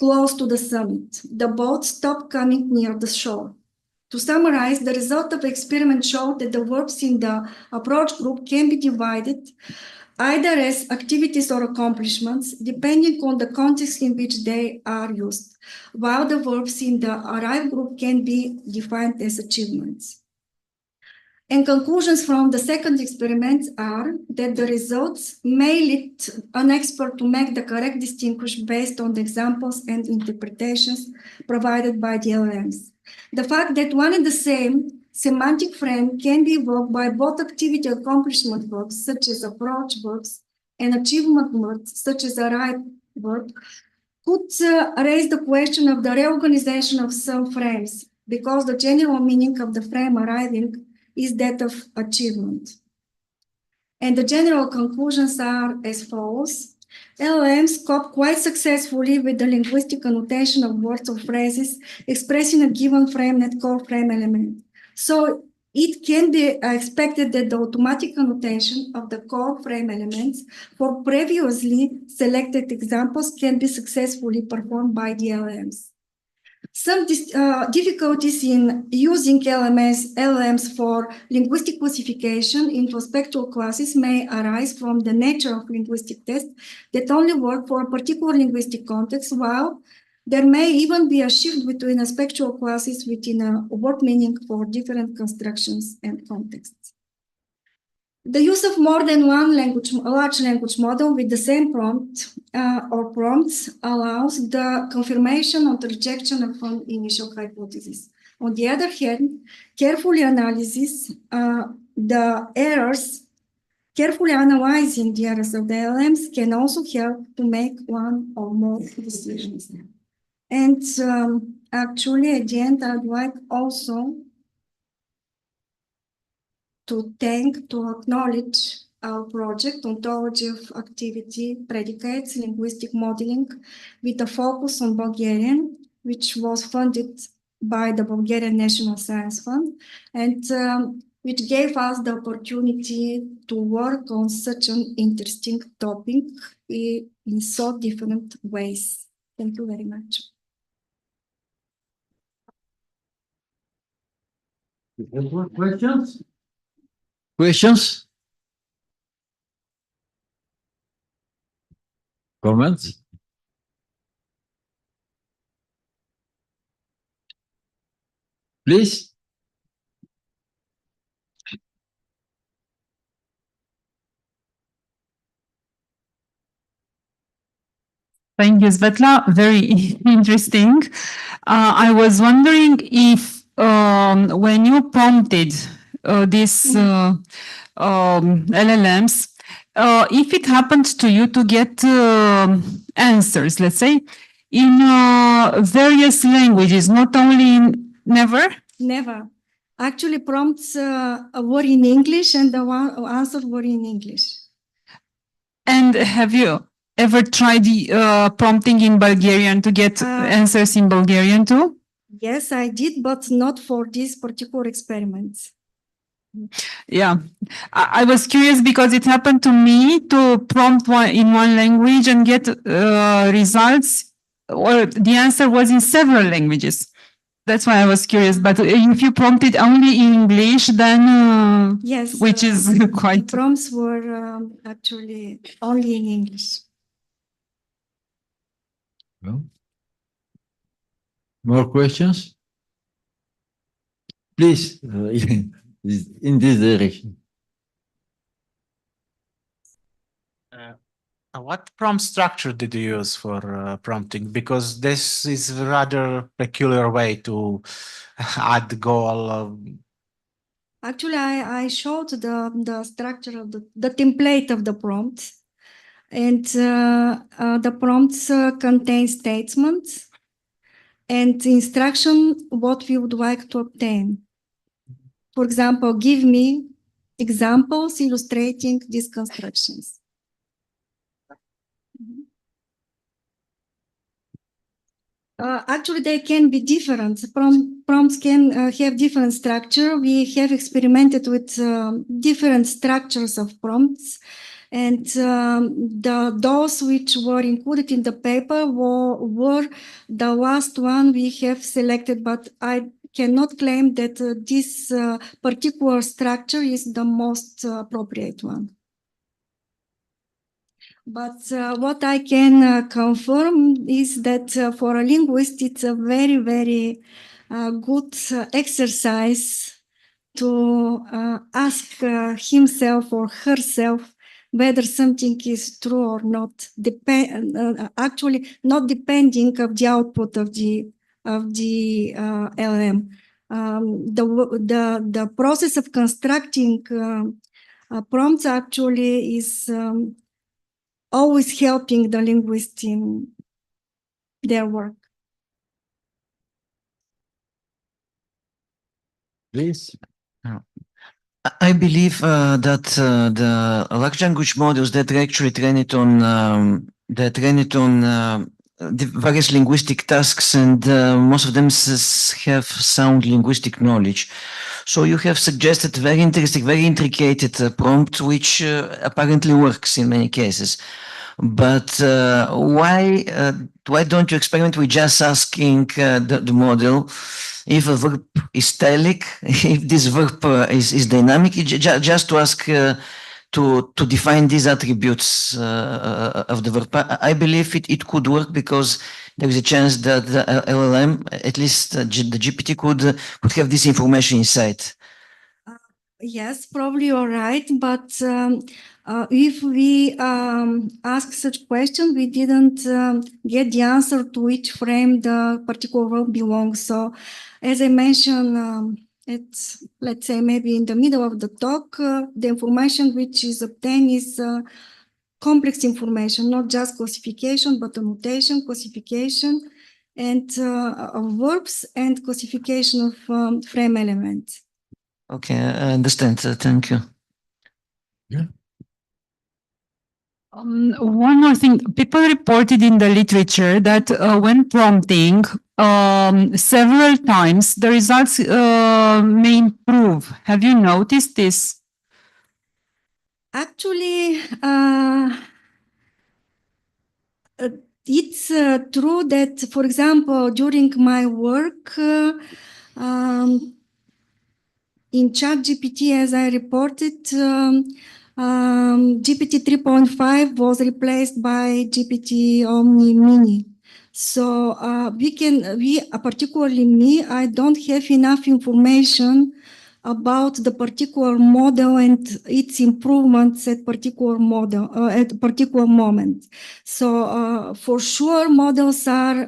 close to the summit. The boat stopped coming near the shore. To summarize, the result of the experiment showed that the verbs in the approach group can be divided either as activities or accomplishments, depending on the context in which they are used, while the verbs in the arrive group can be defined as achievements. And conclusions from the second experiment are that the results may lead an expert to make the correct distinction based on the examples and interpretations provided by the LLMs. The fact that one and the same semantic frame can be evoked by both activity accomplishment verbs, such as approach verbs, and achievement verbs, such as arrive verb, could raise the question of the reorganization of some frames, because the general meaning of the frame arriving is that of achievement. And the general conclusions are as follows. LLMs cope quite successfully with the linguistic annotation of words or phrases expressing a given frame net core frame element. So it can be expected that the automatic annotation of the core frame elements for previously selected examples can be successfully performed by the LLMs. Some difficulties in using LLMs for linguistic classification in prospectual classes may arise from the nature of linguistic tests that only work for a particular linguistic context, while there may even be a shift between aspectual classes within a word meaning for different constructions and contexts. The use of more than one large language model with the same prompt or prompts allows the confirmation or the rejection of an initial hypothesis. On the other hand, carefully analyzing the errors of the LLMs can also help to make one or more decisions. And actually, at the end, I'd like also to acknowledge our project, Ontology of Activity Predicates, Linguistic Modeling, with a focus on Bulgarian, which was funded by the Bulgarian National Science Fund, and which gave us the opportunity to work on such an interesting topic in so different ways. Thank you very much. Questions? Questions? Comments? Please. Thank you, Svetla. Very interesting. I was wondering if when you prompted these LLMs, if it happened to you to get answers, let's say, in various languages, not only in never? Never. Actually, prompts were in English and the answers were in English. And have you ever tried prompting in Bulgarian to get answers in Bulgarian too? Yes, I did, but not for this particular experiment. Yeah, I was curious because it happened to me to prompt in one language and get results, or the answer was in several languages. That's why I was curious. But if you prompted only in English, then yes, which is quite. The prompts were actually only in English. Well, more questions? Please, in this direction. What prompt structure did you use for prompting? Because this is a rather peculiar way to add the goal. Actually, I showed the structure of the template of the prompt. And the prompts contain statements and instruction what we would like to obtain. For example, give me examples illustrating these constructions. Actually, they can be different. Prompts can have different structure. We have experimented with different structures of prompts, and those which were included in the paper were the last one we have selected, but I cannot claim that this particular structure is the most appropriate one. But what I can confirm is that for a linguist, it's a very, very good exercise to ask himself or herself whether something is true or not. Actually, not depending of the output of the LLM. The process of constructing prompts actually is always helping the linguist in their work. Please. I believe that the large language models that actually train it on the various linguistic tasks, and most of them have sound linguistic knowledge. So you have suggested very interesting, very intricate prompt, which apparently works in many cases. But why don't you experiment with just asking the model if a verb is stylic, if this verb is dynamic, just to ask to define these attributes of the verb? I believe it could work because there is a chance that the LLM, at least the GPT, could have this information inside. Yes, probably you're right, but if we ask such question, we didn't get the answer to which frame the particular verb belongs. So, as I mentioned, let's say maybe in the middle of the talk, the information which is obtained is complex information, not just classification, but annotation, classification, and of verbs and classification of frame elements. Okay, I understand. Thank you. Yeah. One more thing, people reported in the literature that when prompting several times, the results may improve. Have you noticed this? Actually, it's true that, for example, during my work in ChatGPT, as I reported, GPT 3.5 was replaced by GPT Omni Mini. So particularly me, I don't have enough information about the particular model and its improvements at particular moment. So for sure, models are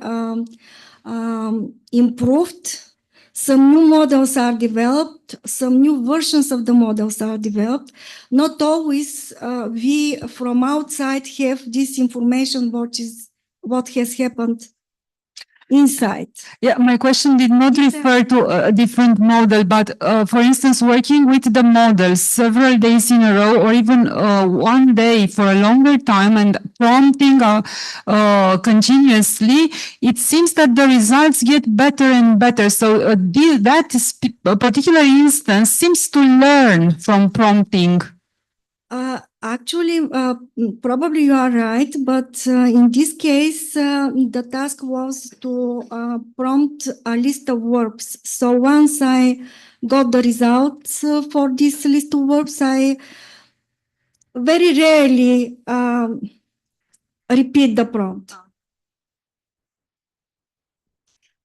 improved. Some new models are developed, some new versions of the models are developed. Not always we from outside have this information, what has happened inside. Yeah, my question did not refer to a different model, but for instance, working with the model several days in a row or even one day for a longer time and prompting continuously, it seems that the results get better and better. So that particular instance seems to learn from prompting. Actually, probably you are right, but in this case, the task was to prompt a list of verbs. So once I got the results for this list of verbs, I very rarely repeat the prompt.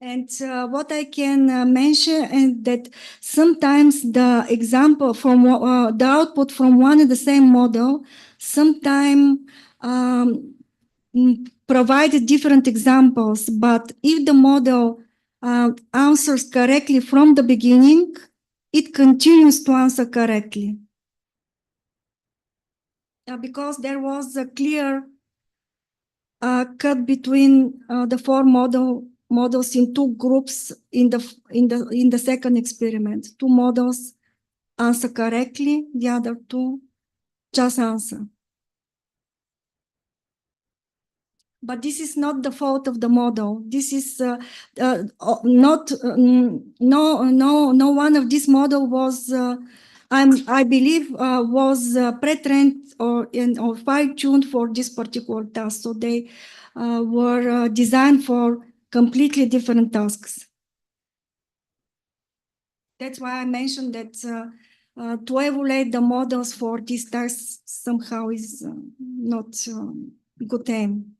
And what I can mention is that sometimes the example from the output from one and the same model sometimes provide different examples. But if the model answers correctly from the beginning, it continues to answer correctly. Because there was a clear cut between the four model models in two groups in the second experiment. Two models answer correctly, the other two just answer. But this is not the fault of the model. This is not no one of this model was I believe was pre-trained or fine-tuned for this particular task. So they were designed for completely different tasks. That's why I mentioned that to evaluate the models for these tasks somehow is not good aim.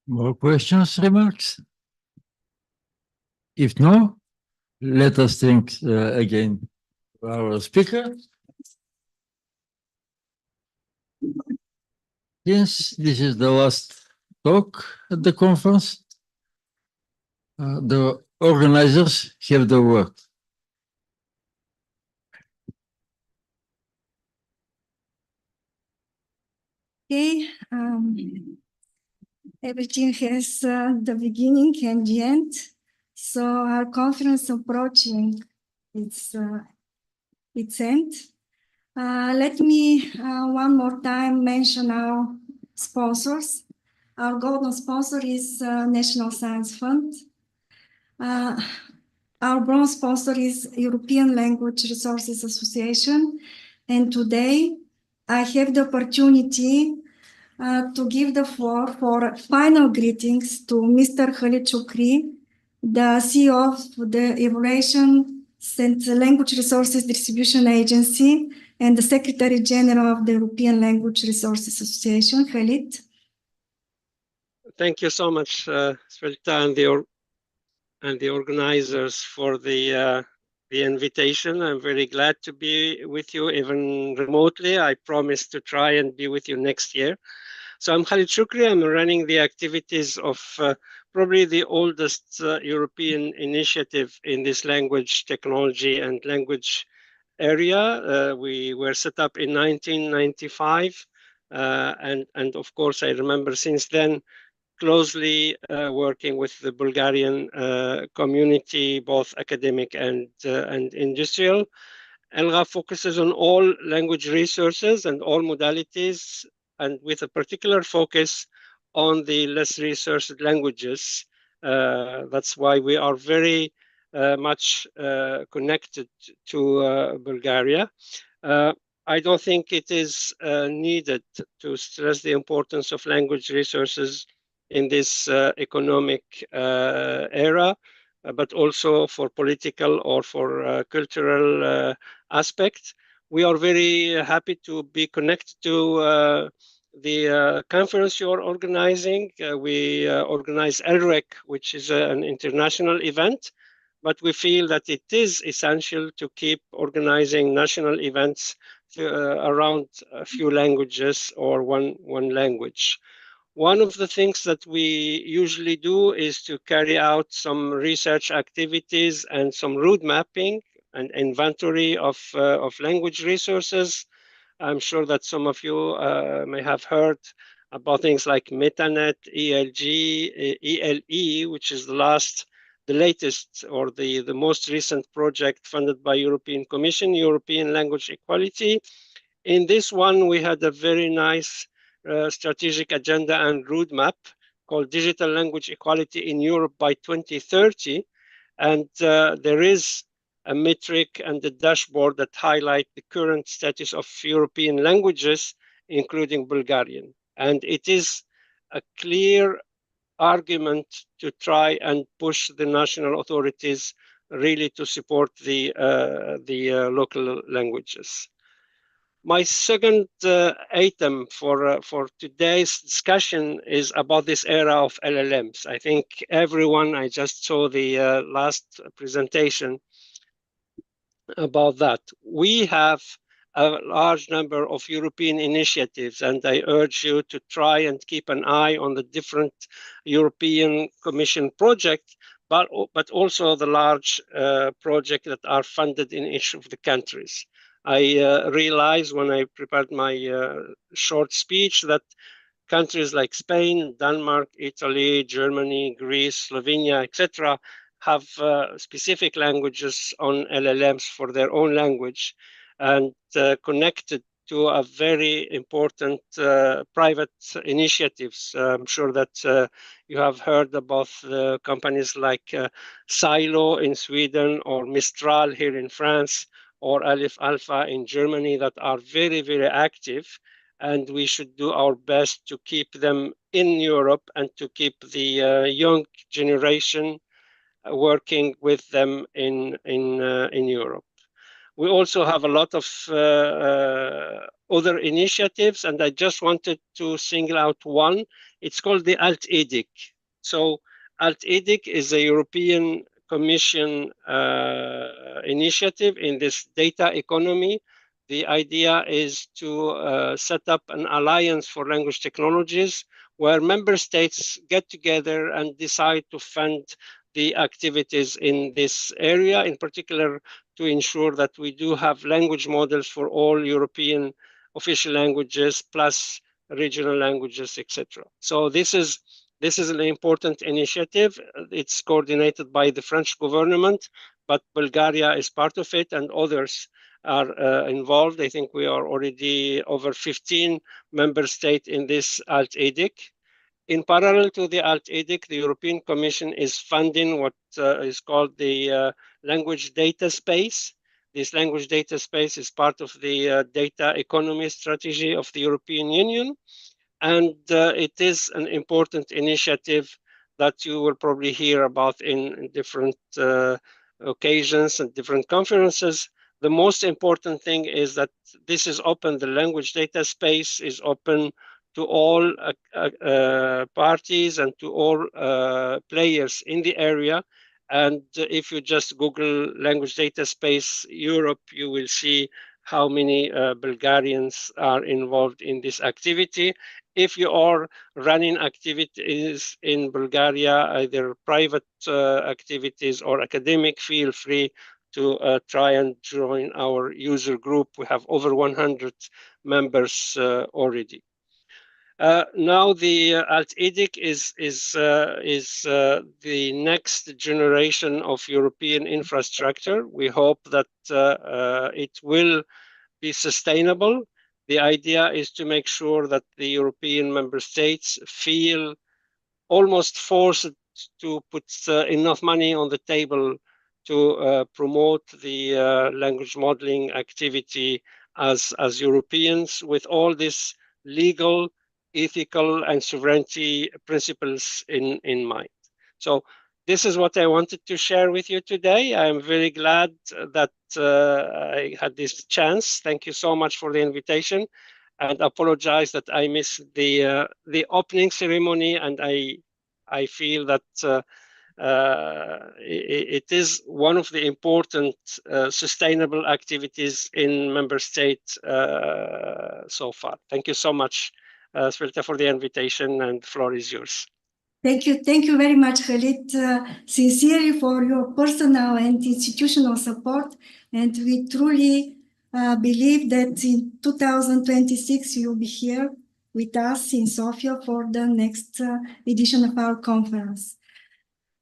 More questions, remarks? If no, let us thank again our speaker. Yes, this is the last talk at the conference. The organizers have the word. Okay, everything has the beginning and the end. So our conference approaching its end. Let me one more time mention our sponsors. Our golden sponsor is National Science Fund. Our bronze sponsor is European Language Resources Association. And today I have the opportunity to give the floor for final greetings to Mr. Khalid Shukri, the CEO of the Evaluation and Language Resources Distribution Agency and the Secretary General of the European Language Resources Association. Khalid. Thank you so much, Svetla, and the organizers for the invitation. I'm very glad to be with you, even remotely. I promise to try and be with you next year. So I'm Khalid Shukri. I'm running the activities of probably the oldest European initiative in this language technology and language area. We were set up in 1995. And of course, I remember since then closely working with the Bulgarian community, both academic and industrial. ELGA focuses on all language resources and all modalities, and with a particular focus on the less resourced languages. That's why we are very much connected to Bulgaria. I don't think it is needed to stress the importance of language resources in this economic era, but also for political or for cultural aspects. We are very happy to be connected to the conference you're organizing. We organize LREC, which is an international event, but we feel that it is essential to keep organizing national events around a few languages or one language. One of the things that we usually do is to carry out some research activities and some road mapping and inventory of language resources. I'm sure that some of you may have heard about things like MetaNet, ELG, ELE, which is the latest or the most recent project funded by European Commission, European Language Equality. In this one, we had a very nice strategic agenda and roadmap called Digital Language Equality in Europe by 2030. And there is a metric and a dashboard that highlight the current status of European languages, including Bulgarian. And it is a clear argument to try and push the national authorities really to support the local languages. My second item for today's discussion is about this era of LLMs. I think everyone, I just saw the last presentation about that. We have a large number of European initiatives, and I urge you to try and keep an eye on the different European Commission projects, but also the large projects that are funded in each of the countries. I realized when I prepared my short speech that countries like Spain, Denmark, Italy, Germany, Greece, Slovenia, etc., have specific languages on LLMs for their own language and connected to a very important private initiatives. I'm sure that you have heard about companies like Silo in Sweden or Mistral here in France or Aleph Alpha in Germany that are very, very active. And we should do our best to keep them in Europe and to keep the young generation working with them in Europe. We also have a lot of other initiatives, and I just wanted to single out one. It's called the Alt-EDIC. So Alt-EDIC is a European Commission initiative in this data economy. The idea is to set up an alliance for language technologies where member states get together and decide to fund the activities in this area, in particular to ensure that we do have language models for all European official languages plus regional languages, etc. So this is an important initiative. It's coordinated by the French government, but Bulgaria is part of it and others are involved. I think we are already over 15 member states in this Alt-EDIC. In parallel to the Alt-EDIC, the European Commission is funding what is called the language data space. This language data space is part of the data economy strategy of the European Union. And it is an important initiative that you will probably hear about in different occasions and different conferences. The most important thing is that this is open, the language data space is open to all parties and to all players in the area. And if you just Google language data space Europe, you will see how many Bulgarians are involved in this activity. If you are running activities in Bulgaria, either private activities or academic, feel free to try and join our user group. We have over 100 members already. Now the Alt-EDIC is the next generation of European infrastructure. We hope that it will be sustainable. The idea is to make sure that the European member states feel almost forced to put enough money on the table to promote the language modeling activity as Europeans with all these legal, ethical, and sovereignty principles in mind. So this is what I wanted to share with you today. I'm very glad that I had this chance. Thank you so much for the invitation, and apologize that I missed the opening ceremony. And I feel that it is one of the important sustainable activities in member states so far. Thank you so much, Svetla, for the invitation, and the floor is yours. Thank you very much, Khalid, sincerely for your personal and institutional support. And we truly believe that in 2026 you'll be here with us in Sofia for the next edition of our conference.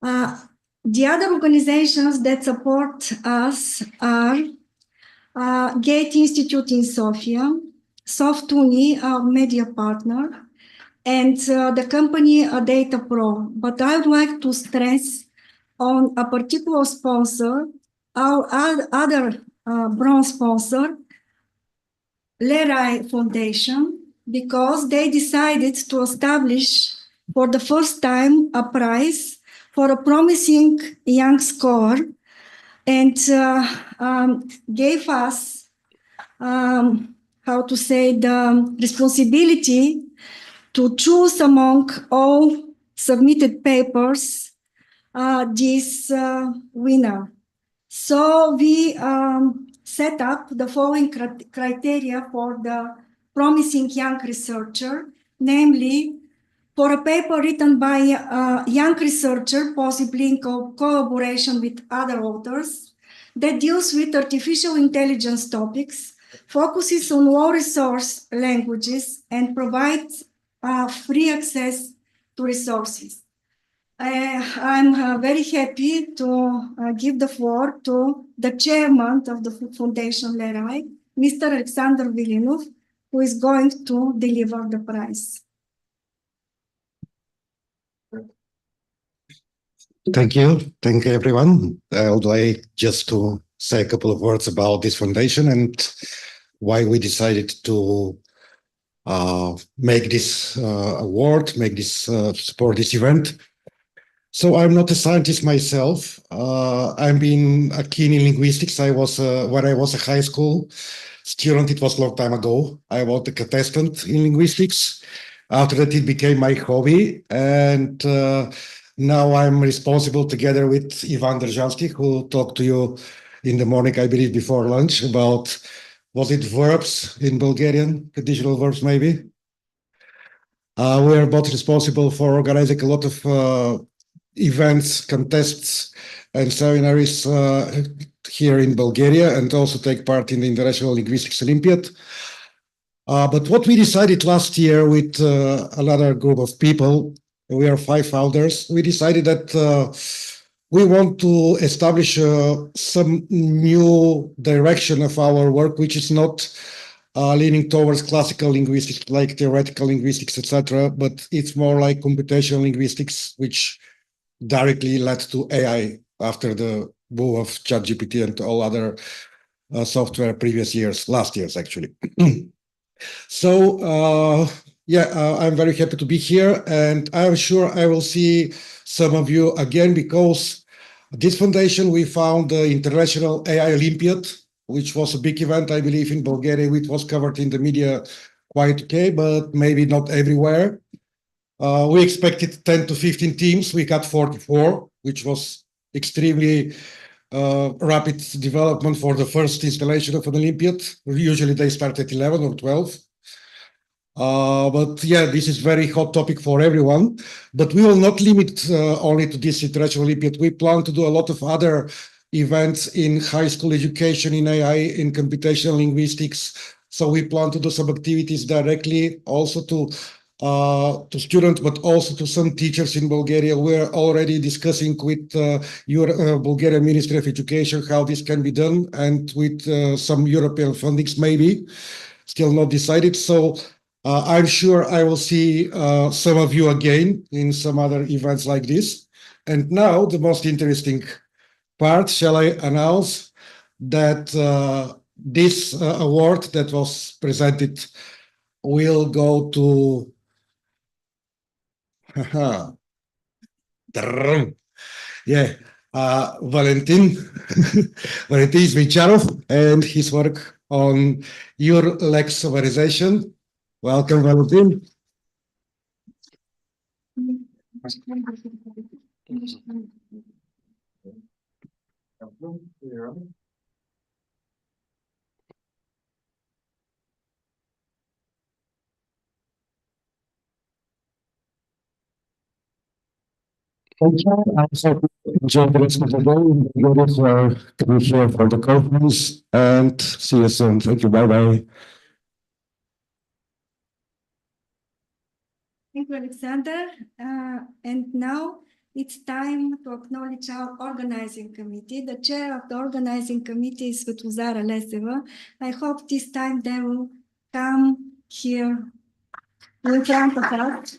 The other organizations that support us are Gate Institute in Sofia, Softuni, our media partner, and the company Data Pro. But I would like to stress on a particular sponsor, our other bronze sponsor, Lerai Foundation, because they decided to establish for the first time a prize for a promising young scholar, and gave us, how to say, the responsibility to choose among all submitted papers this winner. So we set up the following criteria for the promising young researcher, namely, for a paper written by a young researcher, possibly in collaboration with other authors, that deals with artificial intelligence topics, focuses on low-resource languages, and provides free access to resources. I'm very happy to give the floor to the chairman of the Foundation Lerai, Mr. Alexandru Vilinov, who is going to deliver the prize. Thank you. Thank you, everyone. I would like just to say a couple of words about this foundation and why we decided to make this award, make this support this event. So I'm not a scientist myself. I've been keen in linguistics. I was when I was a high school student. It was a long time ago. I was a contestant in linguistics. After that, it became my hobby, and now I'm responsible together with Ivan Državski, who talked to you in the morning, I believe, before lunch about, was it verbs in Bulgarian, conditional verbs maybe? We are both responsible for organizing a lot of events, contests, and seminaries here in Bulgaria, and also take part in the International Linguistics Olympiad. But what we decided last year with another group of people, we are 5 founders, we decided that we want to establish some new direction of our work, which is not leaning towards classical linguistics, like theoretical linguistics, etc., but it's more like computational linguistics, which directly led to AI after the boom of ChatGPT and all other software previous years, last years actually. So I'm very happy to be here, and I'm sure I will see some of you again, because this foundation, we found the International AI Olympiad, which was a big event, I believe, in Bulgaria, which was covered in the media quite okay, but maybe not everywhere. We expected 10 to 15 teams. We got 44, which was extremely rapid development for the first installation of an Olympiad. Usually they start at 11 or 12. But yeah, this is very hot topic for everyone. But we will not limit only to this International Olympiad. We plan to do a lot of other events in high school education, in AI, in computational linguistics. So we plan to do some activities directly also to students, but also to some teachers in Bulgaria. We're already discussing with your Bulgarian Ministry of Education how this can be done, and with some European fundings maybe, still not decided. So I'm sure I will see some of you again in some other events like this. And now the most interesting part, shall I announce that this award that was presented will go to Valentin Zvicharov and his work on your lex summarization. Welcome, Valentin. Thank you. I also enjoy the rest of the day. Good for coming here for the conference, and see you soon. Thank you. Bye bye. Thank you, Alexander. And now it's time to acknowledge our organizing committee. The chair of the organizing committee is Svetla Leseva. I hope this time they will come here in front of us.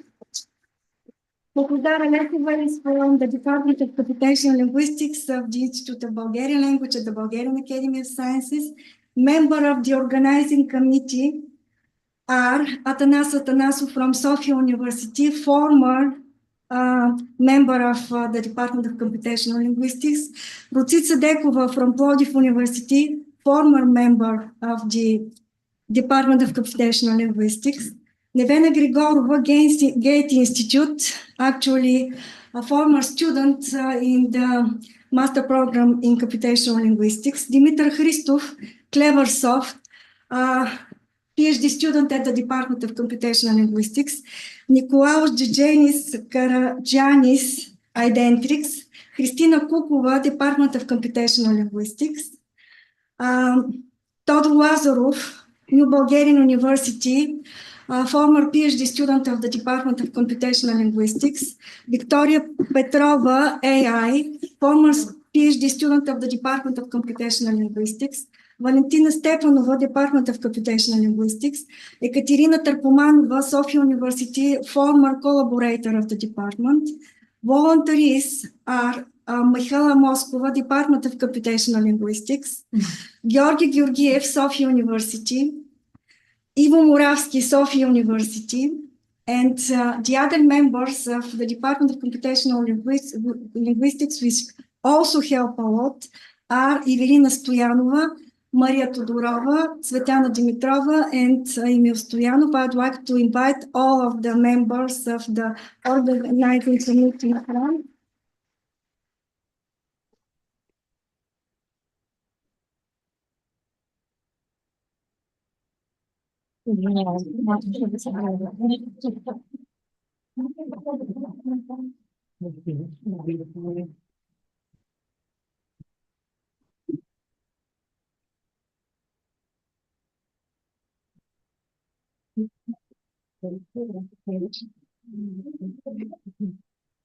Svetla Leseva is from the Department of Computational Linguistics of the Institute of Bulgarian Language at the Bulgarian Academy of Sciences. Member of the organizing committee are Atanas Atanasu from Sofia University, former member of the Department of Computational Linguistics, Rucica Dekova from Plovdiv University, former member of the Department of Computational Linguistics, Nevena Grigorova, Gate Institute, actually a former student in the master program in Computational Linguistics, Dimitar Hristov, Cleversoft, PhD student at the Department of Computational Linguistics, Nikolaos Gigenis Karagianis, Identrix, Hristina Kukova, Department of Computational Linguistics, Todor Lazarov, New Bulgarian University, former PhD student of the Department of Computational Linguistics, Victoria Petrova, AI, former PhD student of the Department of Computational Linguistics, Valentina Stefanova, Department of Computational Linguistics, Ekaterina Tarpomanova, Sofia University, former collaborator of the department. Volunteers are Mihaela Moskova, Department of Computational Linguistics, Georgi Georgiev, Sofia University, Ivo Muravsky, Sofia University, and the other members of the Department of Computational Linguistics, which also help a lot, are Evelina Stoyanova, Maria Todorova, Tsvetana Dimitrova, and Emil Stoyanov. I'd like to invite all of the members of the organizing committee.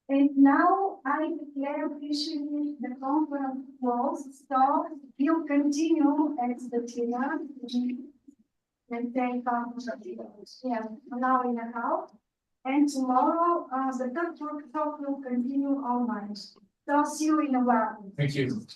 And now I declare officially the conference closed. So we'll continue at the dinner and take an hour and a half. And tomorrow the third workshop will continue online. So see you in a while. Thank you.